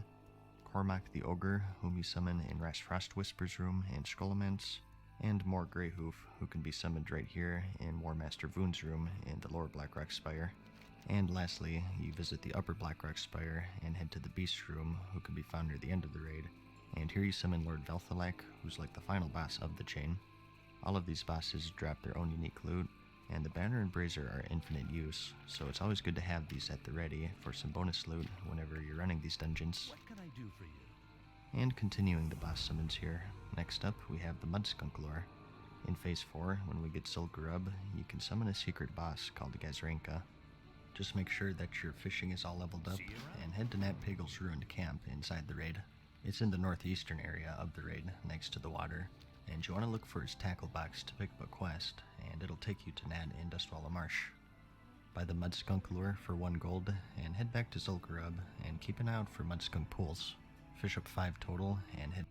Speaker 1: Cormac the Ogre, whom you summon in Ras Frost Whisper's room in Skullomance, and more Greyhoof, who can be summoned right here in War Master Voon's room in the lower Blackrock Spire. And lastly, you visit the upper Blackrock Spire and head to the Beast room, who can be found near the end of the raid, and here you summon Lord Velthalak, who's like the final boss of the chain. All of these bosses drop their own unique loot, and the Banner and Brazier are infinite use, so it's always good to have these at the ready for some bonus loot whenever you're running these dungeons.
Speaker 8: What can I do for you?
Speaker 1: And continuing the boss summons here, next up we have the Mudskunk lore. In Phase 4, when we get Zul'Gurub, you can summon a secret boss called Gazrenka. Just make sure that your fishing is all leveled up, and head to Nat Pagel's ruined camp inside the raid. It's in the northeastern area of the raid, next to the water, and you want to look for his tackle box to pick up a quest, and it'll take you to Nat in Dustwallow Marsh. Buy the Mudskunk lure for 1 gold, and head back to Zul'Gurub, and keep an eye out for Mudskunk pools. Fish up 5 total, and head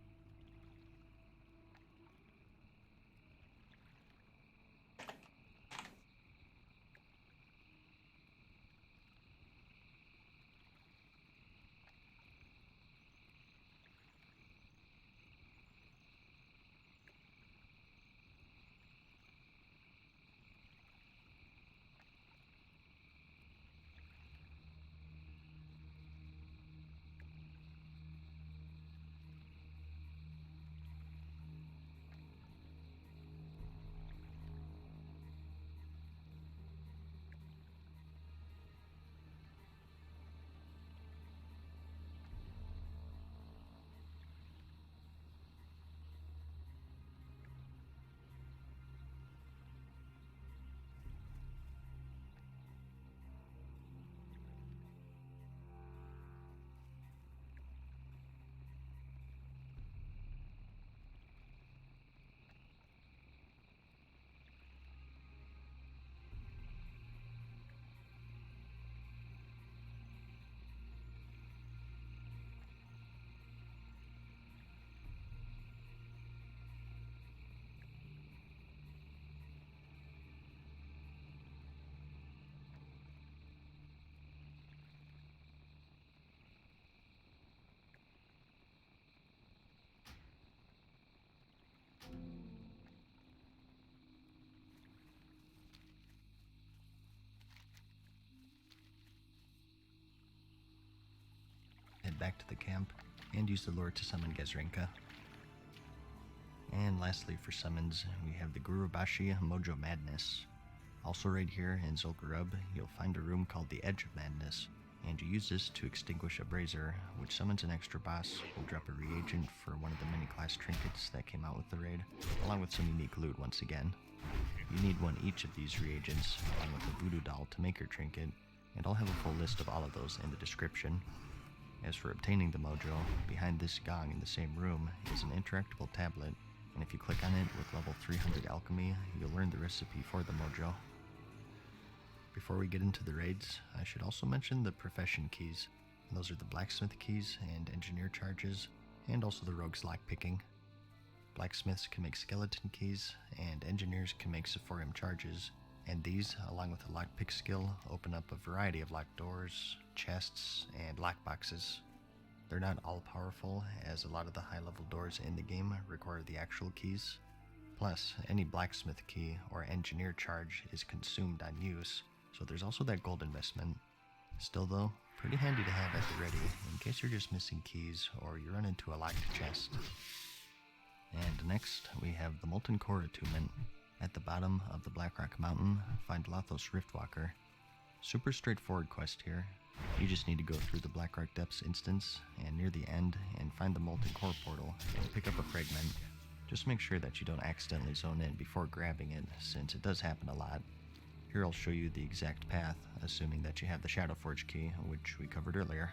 Speaker 1: head back to the camp and use the lure to summon Gezrenka. And lastly, for summons, we have the Gurubashi Mojo Madness. Also right here in Zul'Gurub, you'll find a room called the Edge of Madness, and you use this to extinguish a brazier, which summons an extra boss who will drop a reagent for one of the many class trinkets that came out with the raid, along with some unique loot once again. You need one each of these reagents, along with a voodoo doll to make your trinket, and I'll have a full list of all of those in the description. As for obtaining the mojo, behind this gong in the same room is an interactable tablet, and if you click on it with level 300 alchemy, you'll learn the recipe for the mojo. Before we get into the raids, I should also mention the profession keys. Those are the blacksmith keys and engineer charges, and also the rogue's lockpicking. Blacksmiths can make skeleton keys, and engineers can make Sephorium charges, and these, along with the lockpick skill, open up a variety of locked doors, chests, and lockboxes. They're not all powerful, as a lot of the high-level doors in the game require the actual keys. Plus, any blacksmith key or engineer charge is consumed on use, so there's also that gold investment. Still though, pretty handy to have at the ready, in case you're just missing keys or you run into a locked chest. And next, we have the Molten Core attunement. At the bottom of the Blackrock Mountain, find Lothos Riftwalker. Super straightforward quest here. You just need to go through the Blackrock Depths instance, and near the end, and find the Molten Core portal, and pick up a fragment. Just make sure that you don't accidentally zone in before grabbing it, since it does happen a lot. Here I'll show you the exact path, assuming that you have the Shadowforge key, which we covered earlier.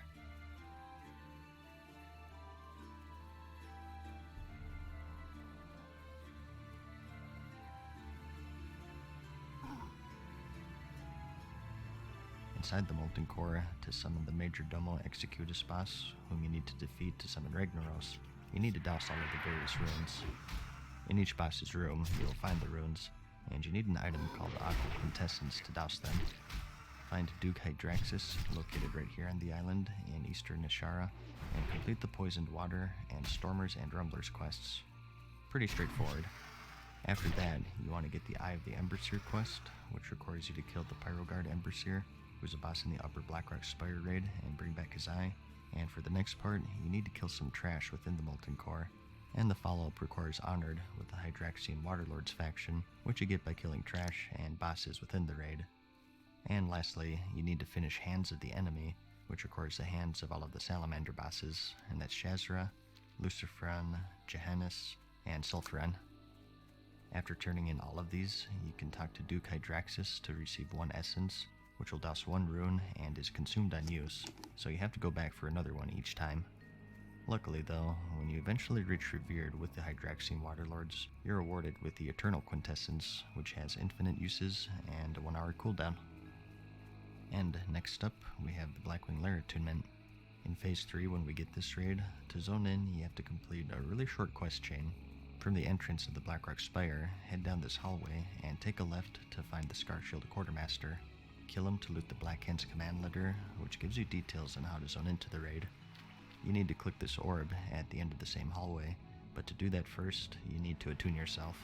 Speaker 1: Inside the Molten Core, to summon the Major Domo Executus boss, whom you need to defeat to summon Ragnaros, you need to douse all of the various runes. In each boss's room, you will find the runes, and you need an item called Aqua Quintessence to douse them. Find Duke Hydraxis, located right here on the island in eastern Nishara, and complete the Poisoned Water and Stormers and Rumblers quests. Pretty straightforward. After that, you want to get the Eye of the Emberseer quest, which requires you to kill the Pyroguard Emberseer, who's a boss in the Upper Blackrock Spire raid, and bring back his eye. And for the next part, you need to kill some trash within the Molten Core. And the follow-up requires Honored with the Hydraxian Waterlords faction, which you get by killing trash and bosses within the raid. And lastly, you need to finish Hands of the Enemy, which requires the hands of all of the Salamander bosses, and that's Shazra, Luciferan, Johannes, and Sulfuran. After turning in all of these, you can talk to Duke Hydraxis to receive one essence, which will douse one rune and is consumed on use, so you have to go back for another one each time. Luckily though, when you eventually reach Revered with the Hydraxian Waterlords, you're awarded with the Eternal Quintessence, which has infinite uses and a 1 hour cooldown. And next up, we have the Blackwing Lair attunement. In Phase 3, when we get this raid, to zone in, you have to complete a really short quest chain. From the entrance of the Blackrock Spire, head down this hallway and take a left to find the Scarshield Quartermaster. Kill him to loot the Black Hand's command letter, which gives you details on how to zone into the raid. You need to click this orb at the end of the same hallway, but to do that first, you need to attune yourself.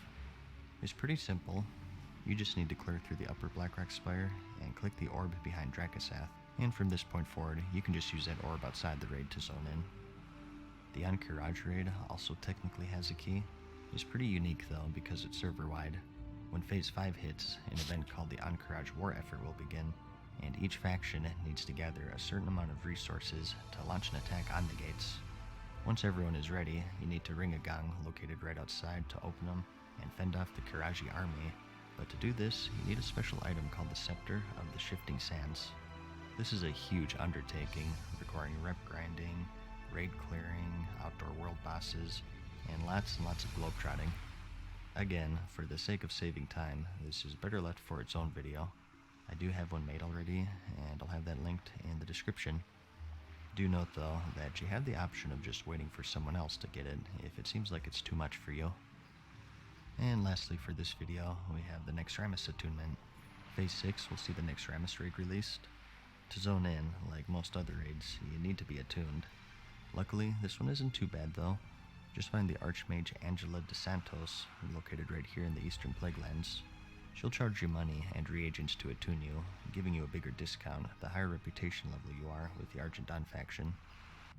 Speaker 1: It's pretty simple. You just need to clear through the Upper Blackrock Spire and click the orb behind Dracasath, and from this point forward, you can just use that orb outside the raid to zone in. The Ankh-Raj raid also technically has a key. It's pretty unique though because it's server-wide. When Phase 5 hits, an event called the Ankh-Raj War Effort will begin, and each faction needs to gather a certain amount of resources to launch an attack on the gates. Once everyone is ready, you need to ring a gong located right outside to open them and fend off the Kiraji army, but to do this, you need a special item called the Scepter of the Shifting Sands. This is a huge undertaking, requiring rep grinding, raid clearing, outdoor world bosses, and lots of globetrotting. Again, for the sake of saving time, this is better left for its own video. I do have one made already, and I'll have that linked in the description. Do note though, that you have the option of just waiting for someone else to get it, if it seems like it's too much for you. And lastly for this video, we have the Nexramas attunement. Phase 6 will see the Nexramas raid released. To zone in, like most other raids, you need to be attuned. Luckily, this one isn't too bad though. Just find the Archmage Angela de Santos, located right here in the Eastern Plaguelands. She'll charge you money and reagents to attune you, giving you a bigger discount the higher reputation level you are with the Argent Dawn faction.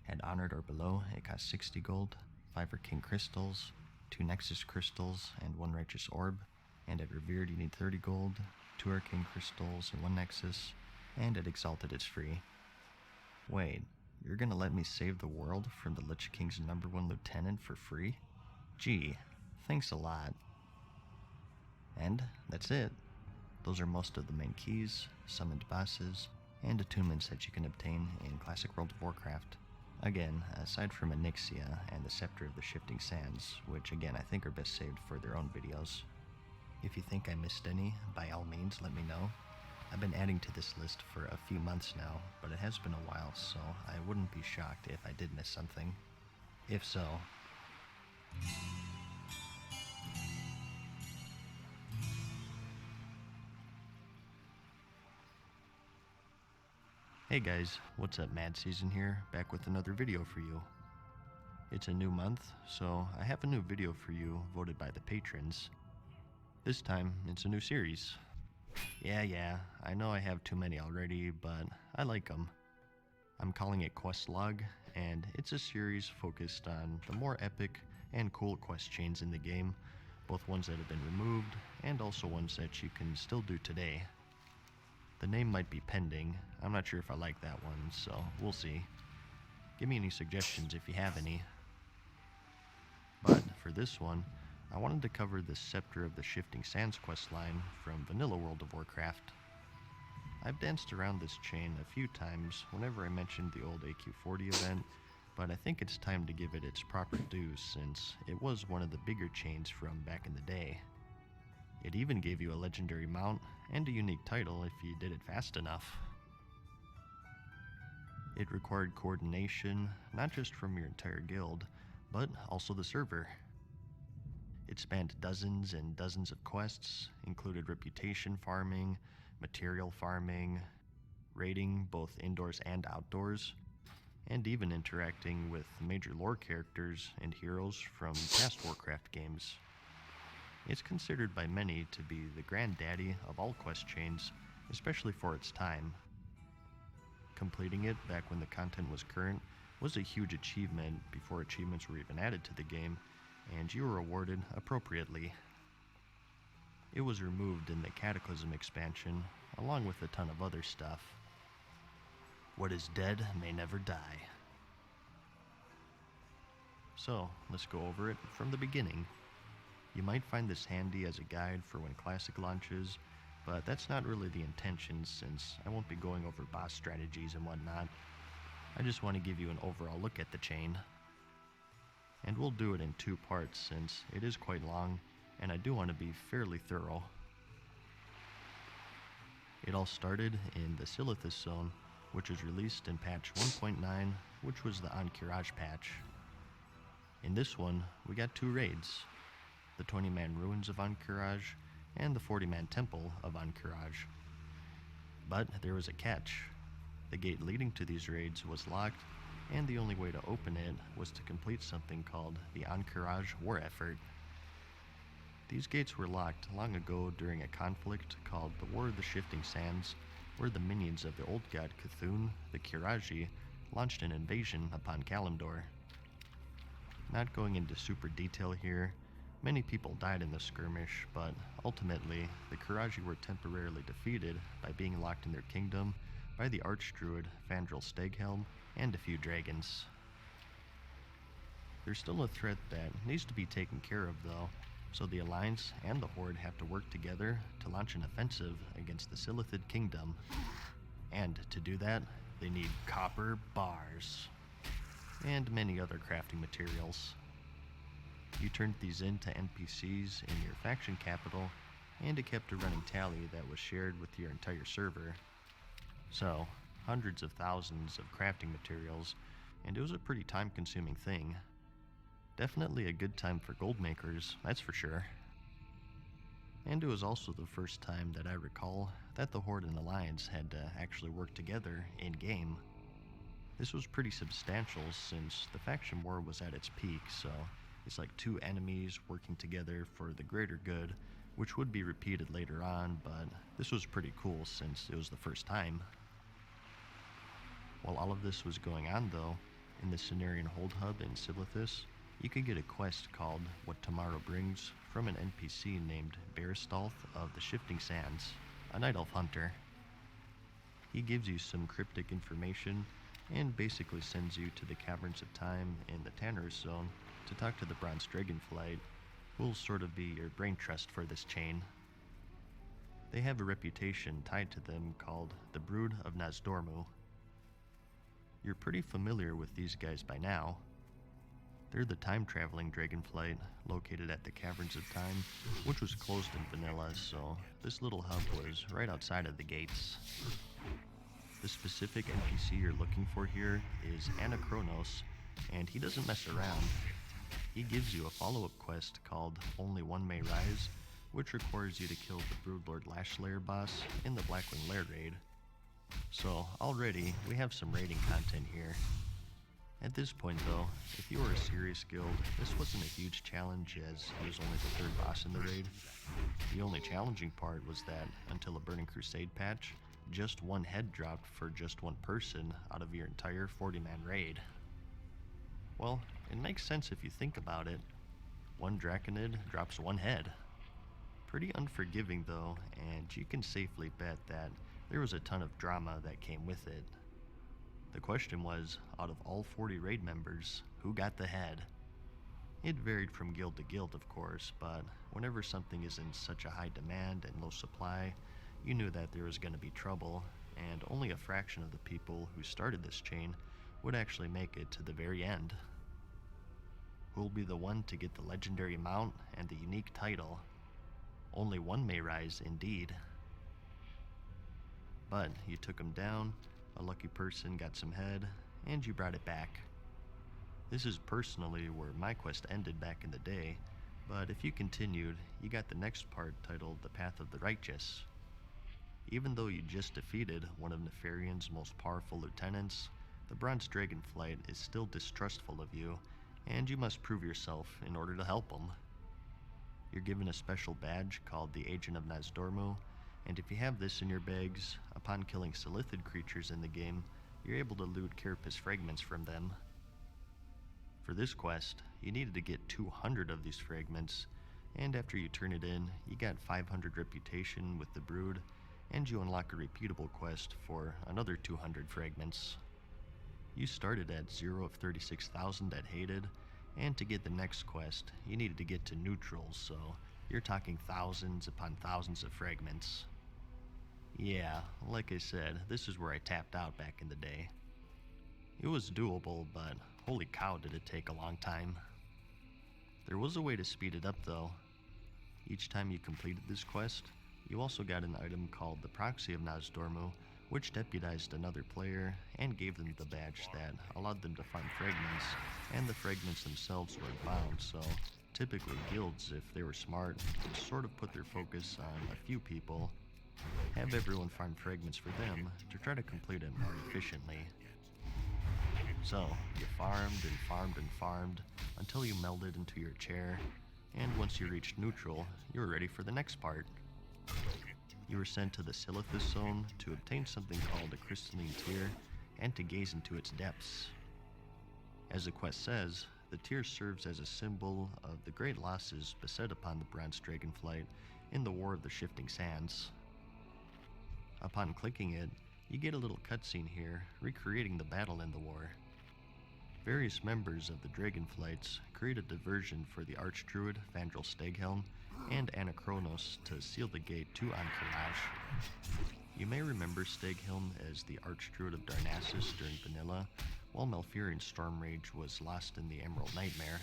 Speaker 1: At Honored or below, it costs 60 gold, 5 Arcane Crystals, 2 Nexus Crystals, and 1 Righteous Orb. And at Revered you need 30 gold, 2 Arcane Crystals, and 1 Nexus, and at Exalted it's free. Wait, you're gonna let me save the world from the Lich King's #1 lieutenant for free? Gee, thanks a lot. And that's it. Those are most of the main keys, summoned bosses, and attunements that you can obtain in Classic World of Warcraft. Again, aside from Onyxia and the Scepter of the Shifting Sands, which again I think are best saved for their own videos. If you think I missed any, by all means let me know. I've been adding to this list for a few months now, but it has been a while, so I wouldn't be shocked if I did miss something. If so, hey guys, what's up? Mad Season here, back with another video for you. It's a new month, so I have a new video for you voted by the patrons. This time, it's a new series. Yeah, I know I have too many already, but I like them. I'm calling it Quest Log, and it's a series focused on the more epic and cool quest chains in the game, both ones that have been removed, and also ones that you can still do today. The name might be pending. I'm not sure if I like that one, so we'll see. Give me any suggestions if you have any. But for this one, I wanted to cover the Scepter of the Shifting Sands questline from Vanilla World of Warcraft. I've danced around this chain a few times whenever I mentioned the old AQ40 event, but I think it's time to give it its proper due since it was one of the bigger chains from back in the day. It even gave you a legendary mount and a unique title if you did it fast enough. It required coordination, not just from your entire guild, but also the server. It spanned dozens and dozens of quests, included reputation farming, material farming, raiding both indoors and outdoors, and even interacting with major lore characters and heroes from past Warcraft games. It's considered by many to be the granddaddy of all quest chains, especially for its time. Completing it back when the content was current was a huge achievement before achievements were even added to the game, and you were awarded appropriately. It was removed in the Cataclysm expansion, along with a ton of other stuff. What is dead may never die. So, let's go over it from the beginning. You might find this handy as a guide for when Classic launches, but that's not really the intention since I won't be going over boss strategies and whatnot. I just want to give you an overall look at the chain. And we'll do it in 2 parts since it is quite long, and I do want to be fairly thorough. It all started in the Silithus Zone, which was released in patch 1.9, which was the Ahn'Qiraj patch. In this one, we got 2 raids, the 20-man Ruins of Ahn'Qiraj and the 40-man Temple of Ahn'Qiraj. But there was a catch. The gate leading to these raids was locked, and the only way to open it was to complete something called the Ahn'Qiraj War Effort. These gates were locked long ago during a conflict called the War of the Shifting Sands, where the minions of the old god Cthulhu, the Qiraji, launched an invasion upon Kalimdor. Not going into super detail here, many people died in the skirmish, but ultimately the Qiraji were temporarily defeated by being locked in their kingdom by the Archdruid Fandral Steghelm and a few dragons. There's still a threat that needs to be taken care of though, so the Alliance and the Horde have to work together to launch an offensive against the Silithid Kingdom. And to do that, they need copper bars and many other crafting materials. You turned these into NPCs in your faction capital, and it kept a running tally that was shared with your entire server. So, hundreds of thousands of crafting materials, and it was a pretty time-consuming thing. Definitely a good time for gold makers, that's for sure. And it was also the first time that I recall that the Horde and Alliance had to actually work together in-game. This was pretty substantial since the faction war was at its peak, so it's like 2 enemies working together for the greater good, which would be repeated later on, but this was pretty cool since it was the first time. While all of this was going on though, In the Cenarian Hold Hub in Silithus, you could get a quest called What Tomorrow Brings from an NPC named Bearstolth of the Shifting Sands, a Night Elf hunter. He gives you some cryptic information and basically sends you to the Caverns of Time in the Tannerus Zone to talk to the Bronze Dragonflight, who will sort of be your brain trust for this chain. They have a reputation tied to them called the Brood of Nazdormu. You're pretty familiar with these guys by now. They're the time-traveling dragonflight located at the Caverns of Time, which was closed in vanilla, so this little hub was right outside of the gates. The specific NPC you're looking for here is Anachronos, and he doesn't mess around. He gives you a follow-up quest called Only One May Rise, which requires you to kill the Broodlord Lashlayer boss in the Blackwing Lair raid. So already, we have some raiding content here. At this point though, if you were a serious guild, this wasn't a huge challenge as he was only the third boss in the raid. The only challenging part was that, until a Burning Crusade patch, just one head dropped for just one person out of your entire 40-man raid. Well, it makes sense if you think about it. One Draconid drops one head. Pretty unforgiving though, and you can safely bet that there was a ton of drama that came with it. The question was, out of all 40 raid members, who got the head? It varied from guild to guild, of course, but whenever something is in such a high demand and low supply, you knew that there was going to be trouble, and only a fraction of the people who started this chain would actually make it to the very end. Who'll be the one to get the legendary mount and the unique title? Only one may rise, indeed. But you took him down, a lucky person got some head, and you brought it back. This is personally where my quest ended back in the day, but if you continued, you got the next part titled The Path of the Righteous. Even though you just defeated one of Nefarian's most powerful lieutenants, the Bronze Dragonflight is still distrustful of you, and you must prove yourself in order to help him. You're given a special badge called the Agent of Nazdormu, and if you have this in your bags, upon killing Silithid creatures in the game, you're able to loot carapace fragments from them. For this quest, you needed to get 200 of these fragments, and after you turn it in, you got 500 reputation with the Brood, and you unlock a repeatable quest for another 200 fragments. You started at 0 of 36,000 at Hated, and to get the next quest, you needed to get to neutral, so you're talking thousands upon thousands of fragments. Yeah, like I said, this is where I tapped out back in the day. It was doable, but holy cow did it take a long time. There was a way to speed it up though. Each time you completed this quest, you also got an item called the Proxy of Nazdormu, which deputized another player and gave them the badge that allowed them to farm fragments, and the fragments themselves were bound, so typically guilds, if they were smart, would sort of put their focus on a few people, have everyone farm fragments for them to try to complete it more efficiently. So, you farmed and farmed and farmed until you melded into your chair, and once you reached neutral, you were ready for the next part. You were sent to the Silithus Zone to obtain something called a crystalline tear and to gaze into its depths. As the quest says, the tear serves as a symbol of the great losses beset upon the Bronze Dragonflight in the War of the Shifting Sands. Upon clicking it, you get a little cutscene here recreating the battle in the war. Various members of the Dragonflights create a diversion for the Archdruid Vandrel Steghelm and Anachronos to seal the gate to Ahn'Qiraj. You may remember Steghelm as the Archdruid of Darnassus during Vanilla, while Malfurion's Storm Rage was lost in the Emerald Nightmare.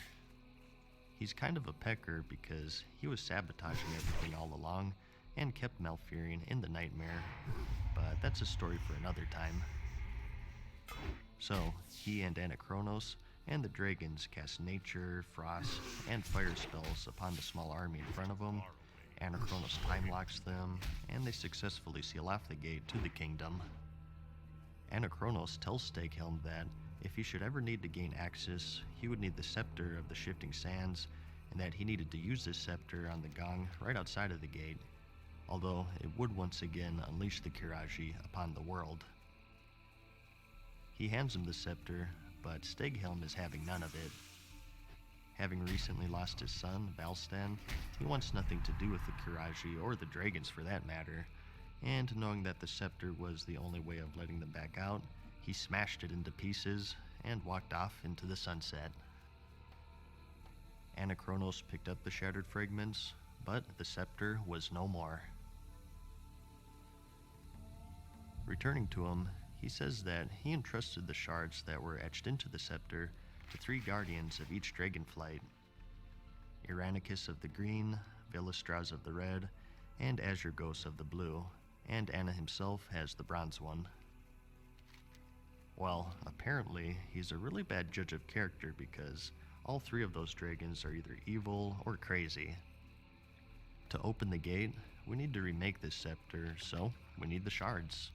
Speaker 1: He's kind of a pecker because he was sabotaging everything all along and kept Malfurion in the Nightmare, but that's a story for another time. So, he and Anachronos and the dragons cast nature, frost, and fire spells upon the small army in front of them. Anachronos time locks them, and they successfully seal off the gate to the kingdom. Anachronos tells Steghelm that if he should ever need to gain access, he would need the Scepter of the Shifting Sands, and that he needed to use this scepter on the gong right outside of the gate, although it would once again unleash the Kiraji upon the world. He hands him the scepter, but Steghelm is having none of it. Having recently lost his son, Valstan, he wants nothing to do with the Kiraji or the dragons for that matter, and knowing that the scepter was the only way of letting them back out, he smashed it into pieces and walked off into the sunset. Anachronos picked up the shattered fragments, but the scepter was no more. Returning to him, he says that he entrusted the shards that were etched into the scepter to 3 guardians of each dragonflight: Iranicus of the green, Villastraz of the red, and Azurgos of the blue, and Anna himself has the bronze one. Well, apparently, he's a really bad judge of character because all 3 of those dragons are either evil or crazy. To open the gate, we need to remake this scepter, so we need the shards.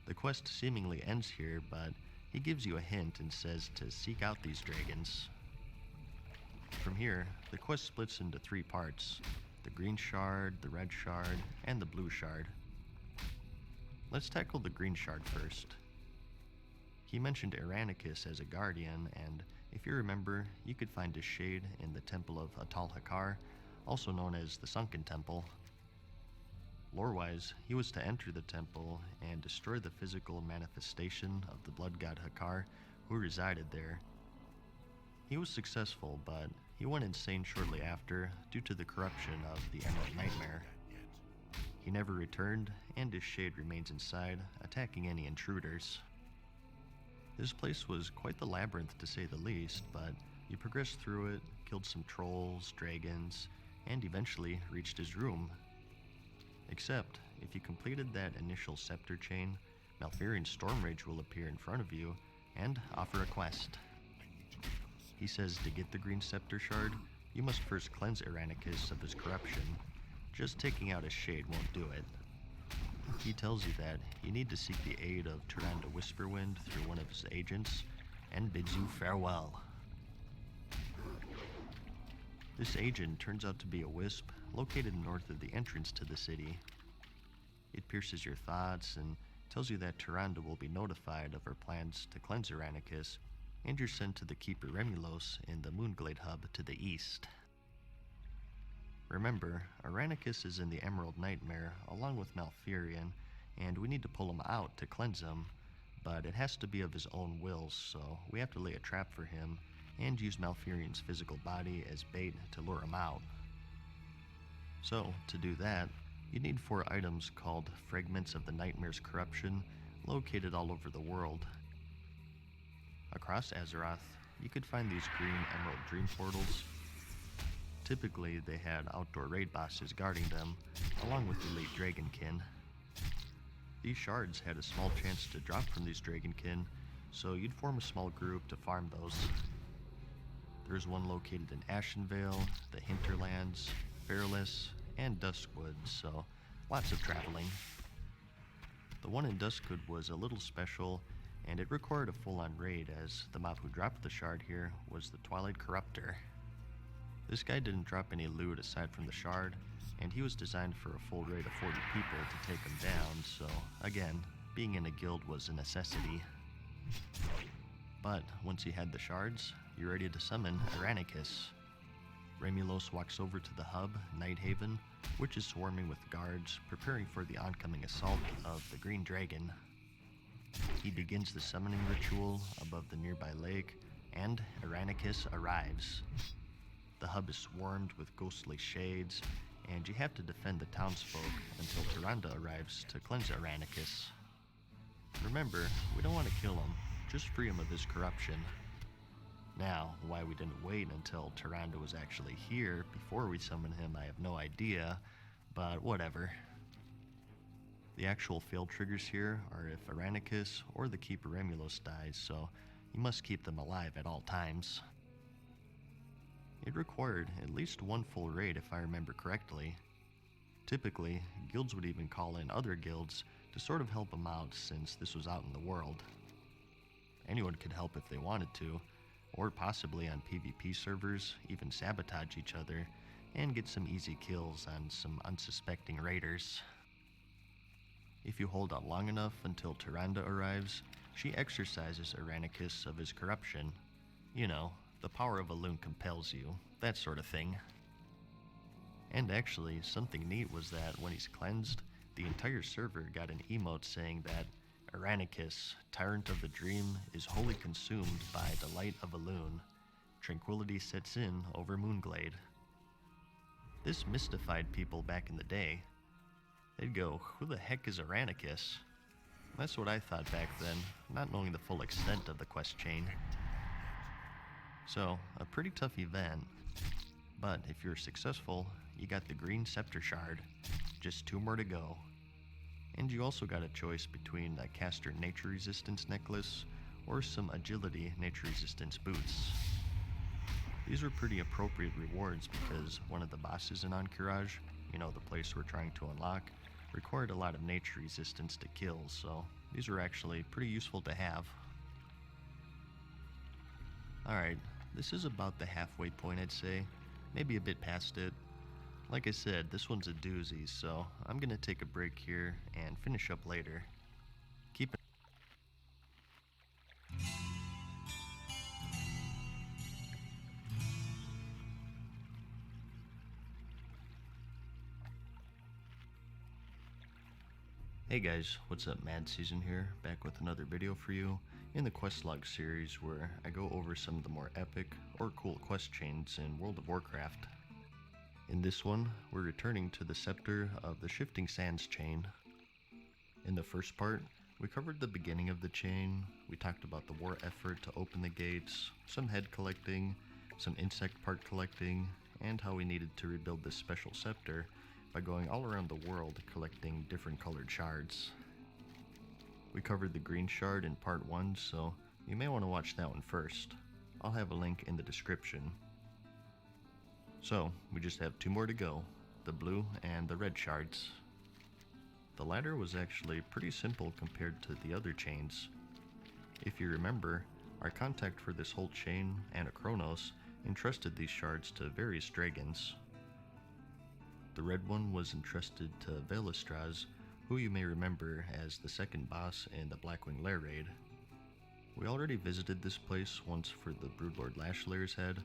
Speaker 1: The quest seemingly ends here, but he gives you a hint and says to seek out these dragons. From here, the quest splits into 3 parts: the green shard, the red shard, and the blue shard. Let's tackle the green shard first. He mentioned Iranicus as a guardian, and if you remember, you could find his shade in the Temple of Atal Hakar, also known as the Sunken Temple. Lore-wise, he was to enter the temple and destroy the physical manifestation of the blood god Hakar, who resided there. He was successful, but he went insane shortly after due to the corruption of the Emerald Nightmare. He never returned, and his shade remains inside, attacking any intruders. This place was quite the labyrinth to say the least, but you progressed through it, killed some trolls, dragons, and eventually reached his room. Except, if you completed that initial scepter chain, Malfurion's Stormrage will appear in front of you and offer a quest. He says to get the green scepter shard, you must first cleanse Iranicus of his corruption. Just taking out his shade won't do it. He tells you that you need to seek the aid of Tyrande Whisperwind through one of his agents, and bids you farewell. This agent turns out to be a wisp located north of the entrance to the city. It pierces your thoughts and tells you that Tyrande will be notified of her plans to cleanse Iranicus, and you're sent to the Keeper Remulos in the Moonglade hub to the east. Remember, Iranicus is in the Emerald Nightmare along with Malfurion, and we need to pull him out to cleanse him, but it has to be of his own will, so we have to lay a trap for him and use Malfurion's physical body as bait to lure him out. So, to do that, you need 4 items called Fragments of the Nightmare's Corruption, located all over the world. Across Azeroth, you could find these green emerald dream portals. Typically, they had outdoor raid bosses guarding them, along with elite dragonkin. These shards had a small chance to drop from these dragonkin, so you'd form a small group to farm those. There's one located in Ashenvale, the Hinterlands, Fairless, and Duskwood, so lots of traveling. The one in Duskwood was a little special, and it required a full-on raid as the mob who dropped the shard here was the Twilight Corruptor. This guy didn't drop any loot aside from the shard, and he was designed for a full raid of 40 people to take him down, so again, being in a guild was a necessity. But once you had the shards, you're ready to summon Iranicus. Remulos walks over to the hub, Nighthaven, which is swarming with guards, preparing for the oncoming assault of the Green Dragon. He begins the summoning ritual above the nearby lake, and Iranicus arrives. The hub is swarmed with ghostly shades, and you have to defend the townsfolk until Tyrande arrives to cleanse Iranicus. Remember, we don't want to kill him, just free him of his corruption. Now, why we didn't wait until Tyrande was actually here before we summoned him, I have no idea, but whatever. The actual fail triggers here are if Iranicus or the Keeper Remulos dies, so you must keep them alive at all times. It required at least one full raid if I remember correctly. Typically, guilds would even call in other guilds to sort of help them out since this was out in the world. Anyone could help if they wanted to, or possibly on PvP servers, even sabotage each other, and get some easy kills on some unsuspecting raiders. If you hold out long enough until Tyrande arrives, She exorcises Aranicus of his corruption. You know, the power of a loon compels you, that sort of thing. And actually, something neat was that when he's cleansed, the entire server got an emote saying that Aranicus, tyrant of the dream, is wholly consumed by the light of a loon. Tranquility sets in over Moonglade. This mystified people back in the day. They'd go, who the heck is Aranicus? That's what I thought back then, not knowing the full extent of the quest chain. So, a pretty tough event. But if you're successful, you got the green scepter shard. Just 2 more to go. And you also got a choice between a caster nature resistance necklace or some agility nature resistance boots. These were pretty appropriate rewards because one of the bosses in Encourage, you know, the place we're trying to unlock, required a lot of nature resistance to kill, so these were actually pretty useful to have. Alright, this is about the halfway point, I'd say. Maybe a bit past it. Like I said, this one's a doozy, so I'm gonna take a break here and finish up later. Keep it. Hey guys, what's up? Mad Season here, back with another video for you in the quest log series where I go over some of the more epic or cool quest chains in World of Warcraft. In this one, we're returning to the Scepter of the Shifting Sands chain. In the first part, we covered the beginning of the chain, we talked about the war effort to open the gates, some head collecting, some insect part collecting, and how we needed to rebuild this special scepter by going all around the world collecting different colored shards. We covered the green shard in part 1, so you may want to watch that one first. I'll have a link in the description. So, we just have 2 more to go, the blue and the red shards. The latter was actually pretty simple compared to the other chains. If you remember, our contact for this whole chain, Anachronos, entrusted these shards to various dragons. The red one was entrusted to Velistraz, who you may remember as the second boss in the Blackwing Lair raid. We already visited this place once for the Broodlord Lashlair's head,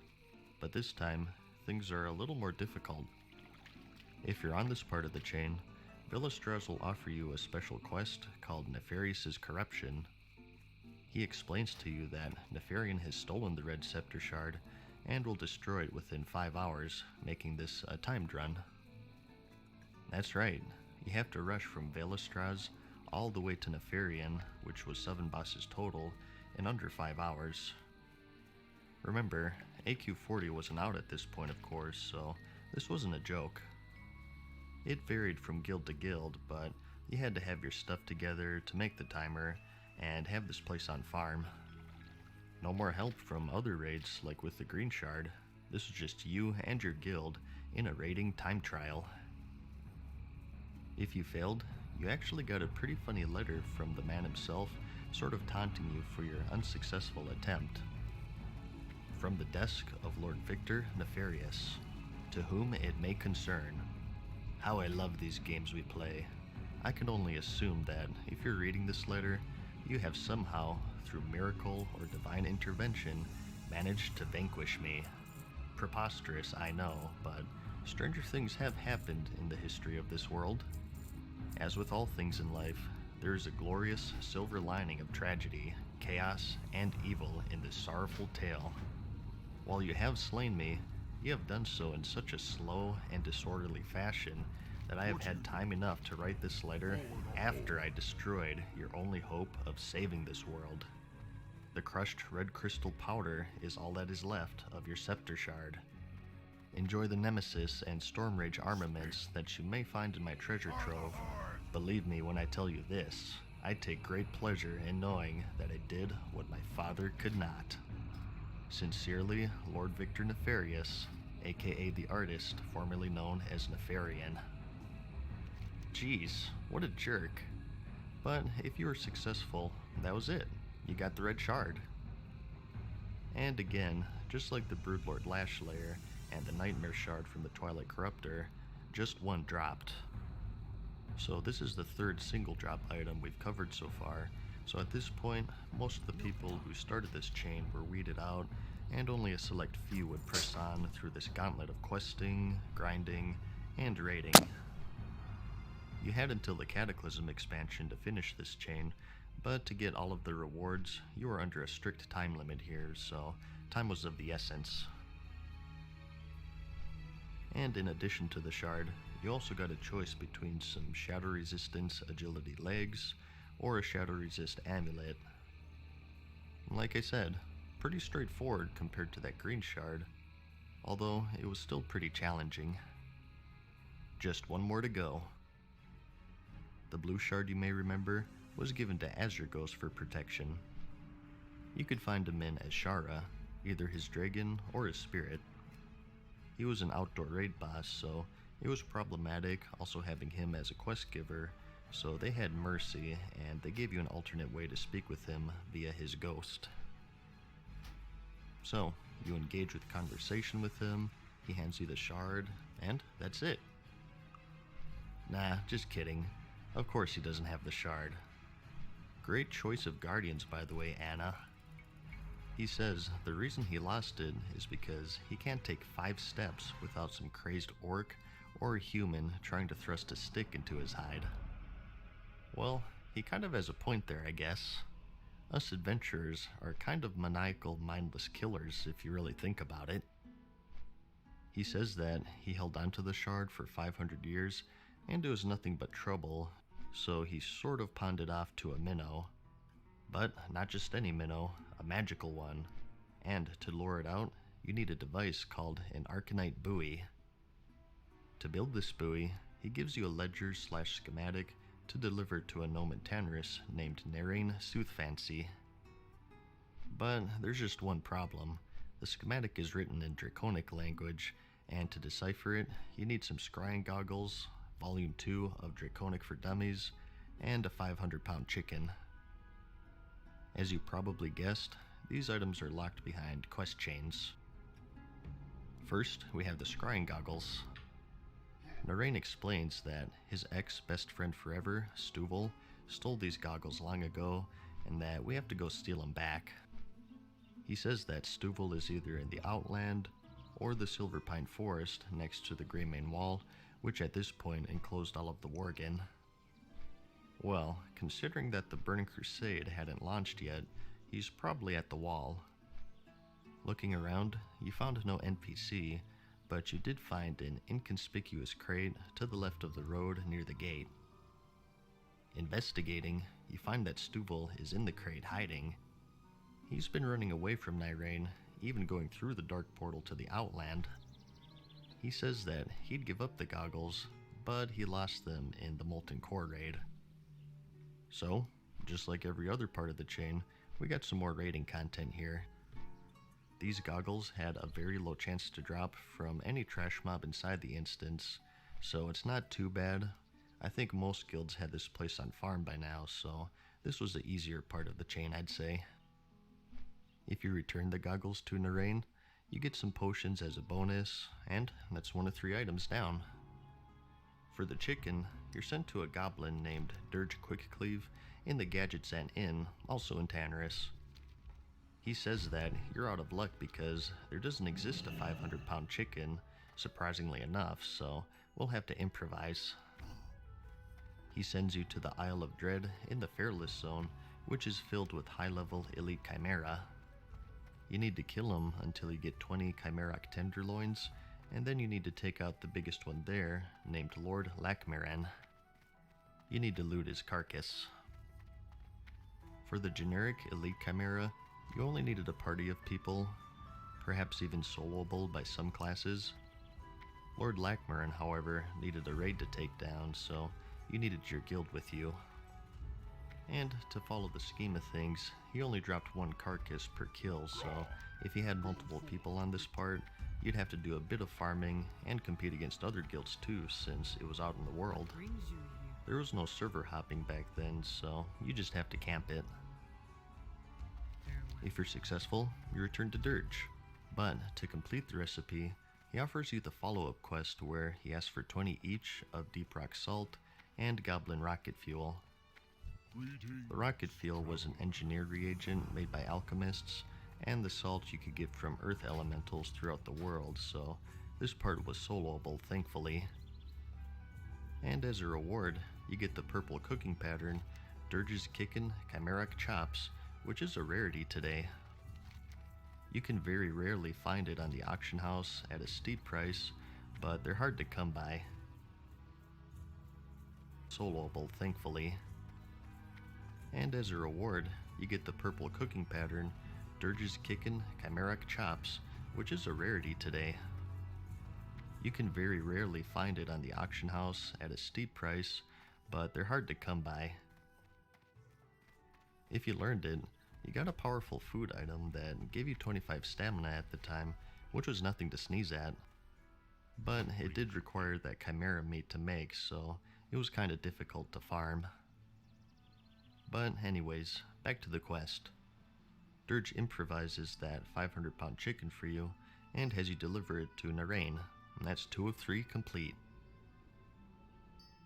Speaker 1: but this time, things are a little more difficult. If you're on this part of the chain, Velistraz will offer you a special quest called Nefarious' Corruption. He explains to you that Nefarian has stolen the red scepter shard and will destroy it within 5 hours, making this a timed run. That's right, you have to rush from Velistraz all the way to Nefarian, which was 7 bosses total, in under 5 hours. Remember, AQ40 wasn't out at this point of course, so this wasn't a joke. It varied from guild to guild, but you had to have your stuff together to make the timer, and have this place on farm. No more help from other raids like with the green shard, this was just you and your guild in a raiding time trial. If you failed, you actually got a pretty funny letter from the man himself, sort of taunting you for your unsuccessful attempt. From the desk of Lord Victor Nefarious, to whom it may concern. How I love these games we play. I can only assume that if you're reading this letter, you have somehow, through miracle or divine intervention, managed to vanquish me. Preposterous, I know, but stranger things have happened in the history of this world. As with all things in life, there is a glorious silver lining of tragedy, chaos, and evil in this sorrowful tale. While you have slain me, you have done so in such a slow and disorderly fashion that I have had time enough to write this letter after I destroyed your only hope of saving this world. The crushed red crystal powder is all that is left of your scepter shard. Enjoy the Nemesis and Stormrage armaments that you may find in my treasure trove. Believe me when I tell you this, I take great pleasure in knowing that I did what my father could not. Sincerely, Lord Victor Nefarious, aka the artist formerly known as Nefarian. Jeez, what a jerk. But if you were successful, that was it. You got the red shard. And again, just like the Broodlord Lashlair and the Nightmare Shard from the Twilight Corruptor, just one dropped. So this is the 3rd single drop item we've covered so far, So at this point, most of the people who started this chain were weeded out, and only a select few would press on through this gauntlet of questing, grinding, and raiding. You had until the Cataclysm expansion to finish this chain, but to get all of the rewards, you were under a strict time limit here, so time was of the essence. And in addition to the shard, you also got a choice between some shadow resistance agility legs, or a shadow resist amulet. Like I said, pretty straightforward compared to that green shard, although it was still pretty challenging. Just one more to go. The blue shard, you may remember, was given to Azure Ghost for protection. You could find him in Ashara, either his dragon or his spirit. He was an outdoor raid boss, so it was problematic also having him as a quest giver, so they had mercy and they gave you an alternate way to speak with him via his ghost. So, you engage with conversation with him, he hands you the shard, and that's it. Nah, just kidding. Of course he doesn't have the shard. Great choice of guardians, by the way, Anna. He says the reason he lost it is because he can't take 5 steps without some crazed orc or a human trying to thrust a stick into his hide. Well, he kind of has a point there, I guess. Us adventurers are kind of maniacal, mindless killers if you really think about it. He says that he held onto the shard for 500 years and it was nothing but trouble, so he sort of pawned it off to a minnow. But not just any minnow, a magical one. And to lure it out, you need a device called an Arcanite buoy. To build this buoy, he gives you a ledger/schematic to deliver to a gnome in Tanris named Narain Soothfancy. But there's just one problem. The schematic is written in Draconic language, and to decipher it, you need some scrying goggles, Volume 2 of Draconic for Dummies, and a 500-pound chicken. As you probably guessed, these items are locked behind quest chains. First, we have the scrying goggles. Narain explains that his ex-best friend forever, Stuvel, stole these goggles long ago, and that we have to go steal them back. He says that Stuvel is either in the Outland, or the Silver Pine Forest next to the Greymane Wall, which at this point enclosed all of the Worgen. Well, considering that the Burning Crusade hadn't launched yet, he's probably at the wall. Looking around, you found no NPC, but you did find an inconspicuous crate to the left of the road near the gate. Investigating, you find that Stuvel is in the crate hiding. He's been running away from Narain, even going through the dark portal to the Outland. He says that he'd give up the goggles, but he lost them in the Molten Core raid. So, just like every other part of the chain, we got some more raiding content here. These goggles had a very low chance to drop from any trash mob inside the instance, so it's not too bad. I think most guilds had this place on farm by now, so this was the easier part of the chain, I'd say. If you return the goggles to Narain, you get some potions as a bonus, and that's one of 3 items down. For the chicken, you're sent to a goblin named Dirge Quickcleave in the Gadgetzan Inn, also in Tanris. He says that you're out of luck because there doesn't exist a 500-pound chicken, surprisingly enough, so we'll have to improvise. He sends you to the Isle of Dread in the Fairless Zone, which is filled with high-level elite chimera. You need to kill him until you get 20 chimeric tenderloins, and then you need to take out the biggest one there, named Lord Lakmaran. You need to loot his carcass. For the generic elite chimera, you only needed a party of people, perhaps even soloable by some classes. Lord Lakmaran, however, needed a raid to take down, so you needed your guild with you. And to follow the scheme of things, he only dropped 1 carcass per kill, so if he had multiple people on this part, you'd have to do a bit of farming and compete against other guilds too, since it was out in the world. There was no server hopping back then, so you just have to camp it. If you're successful, you return to Dirge, but to complete the recipe, he offers you the follow-up quest where he asks for 20 each of Deep Rock Salt and Goblin Rocket Fuel. The rocket fuel was an engineered reagent made by alchemists, and the salt you could get from earth elementals throughout the world, so this part was soloable, thankfully. And as a reward, you get the purple cooking pattern, Dirge's Kickin' Chimeric Chops, which is a rarity today. You can very rarely find it on the auction house at a steep price, but they're hard to come by. Soloable, thankfully. And as a reward, you get the purple cooking pattern, Dirge's Kickin' Chimeric Chops, which is a rarity today. You can very rarely find it on the auction house at a steep price, but they're hard to come by. If you learned it, you got a powerful food item that gave you 25 stamina at the time, which was nothing to sneeze at. But it did require that chimera meat to make, so it was kinda difficult to farm. But anyways, back to the quest. Dirge improvises that 500-pound chicken for you, and has you deliver it to Narain, and that's 2 of 3 complete.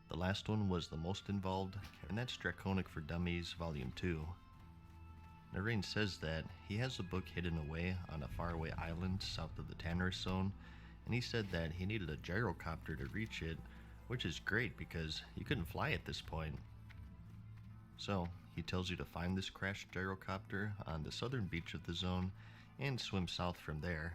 Speaker 1: The last one was the most involved, and that's Draconic for Dummies Volume 2. Narain says that he has a book hidden away on a faraway island south of the Tannerus Zone, and he said that he needed a gyrocopter to reach it, which is great because he couldn't fly at this point. So, he tells you to find this crashed gyrocopter on the southern beach of the zone and swim south from there.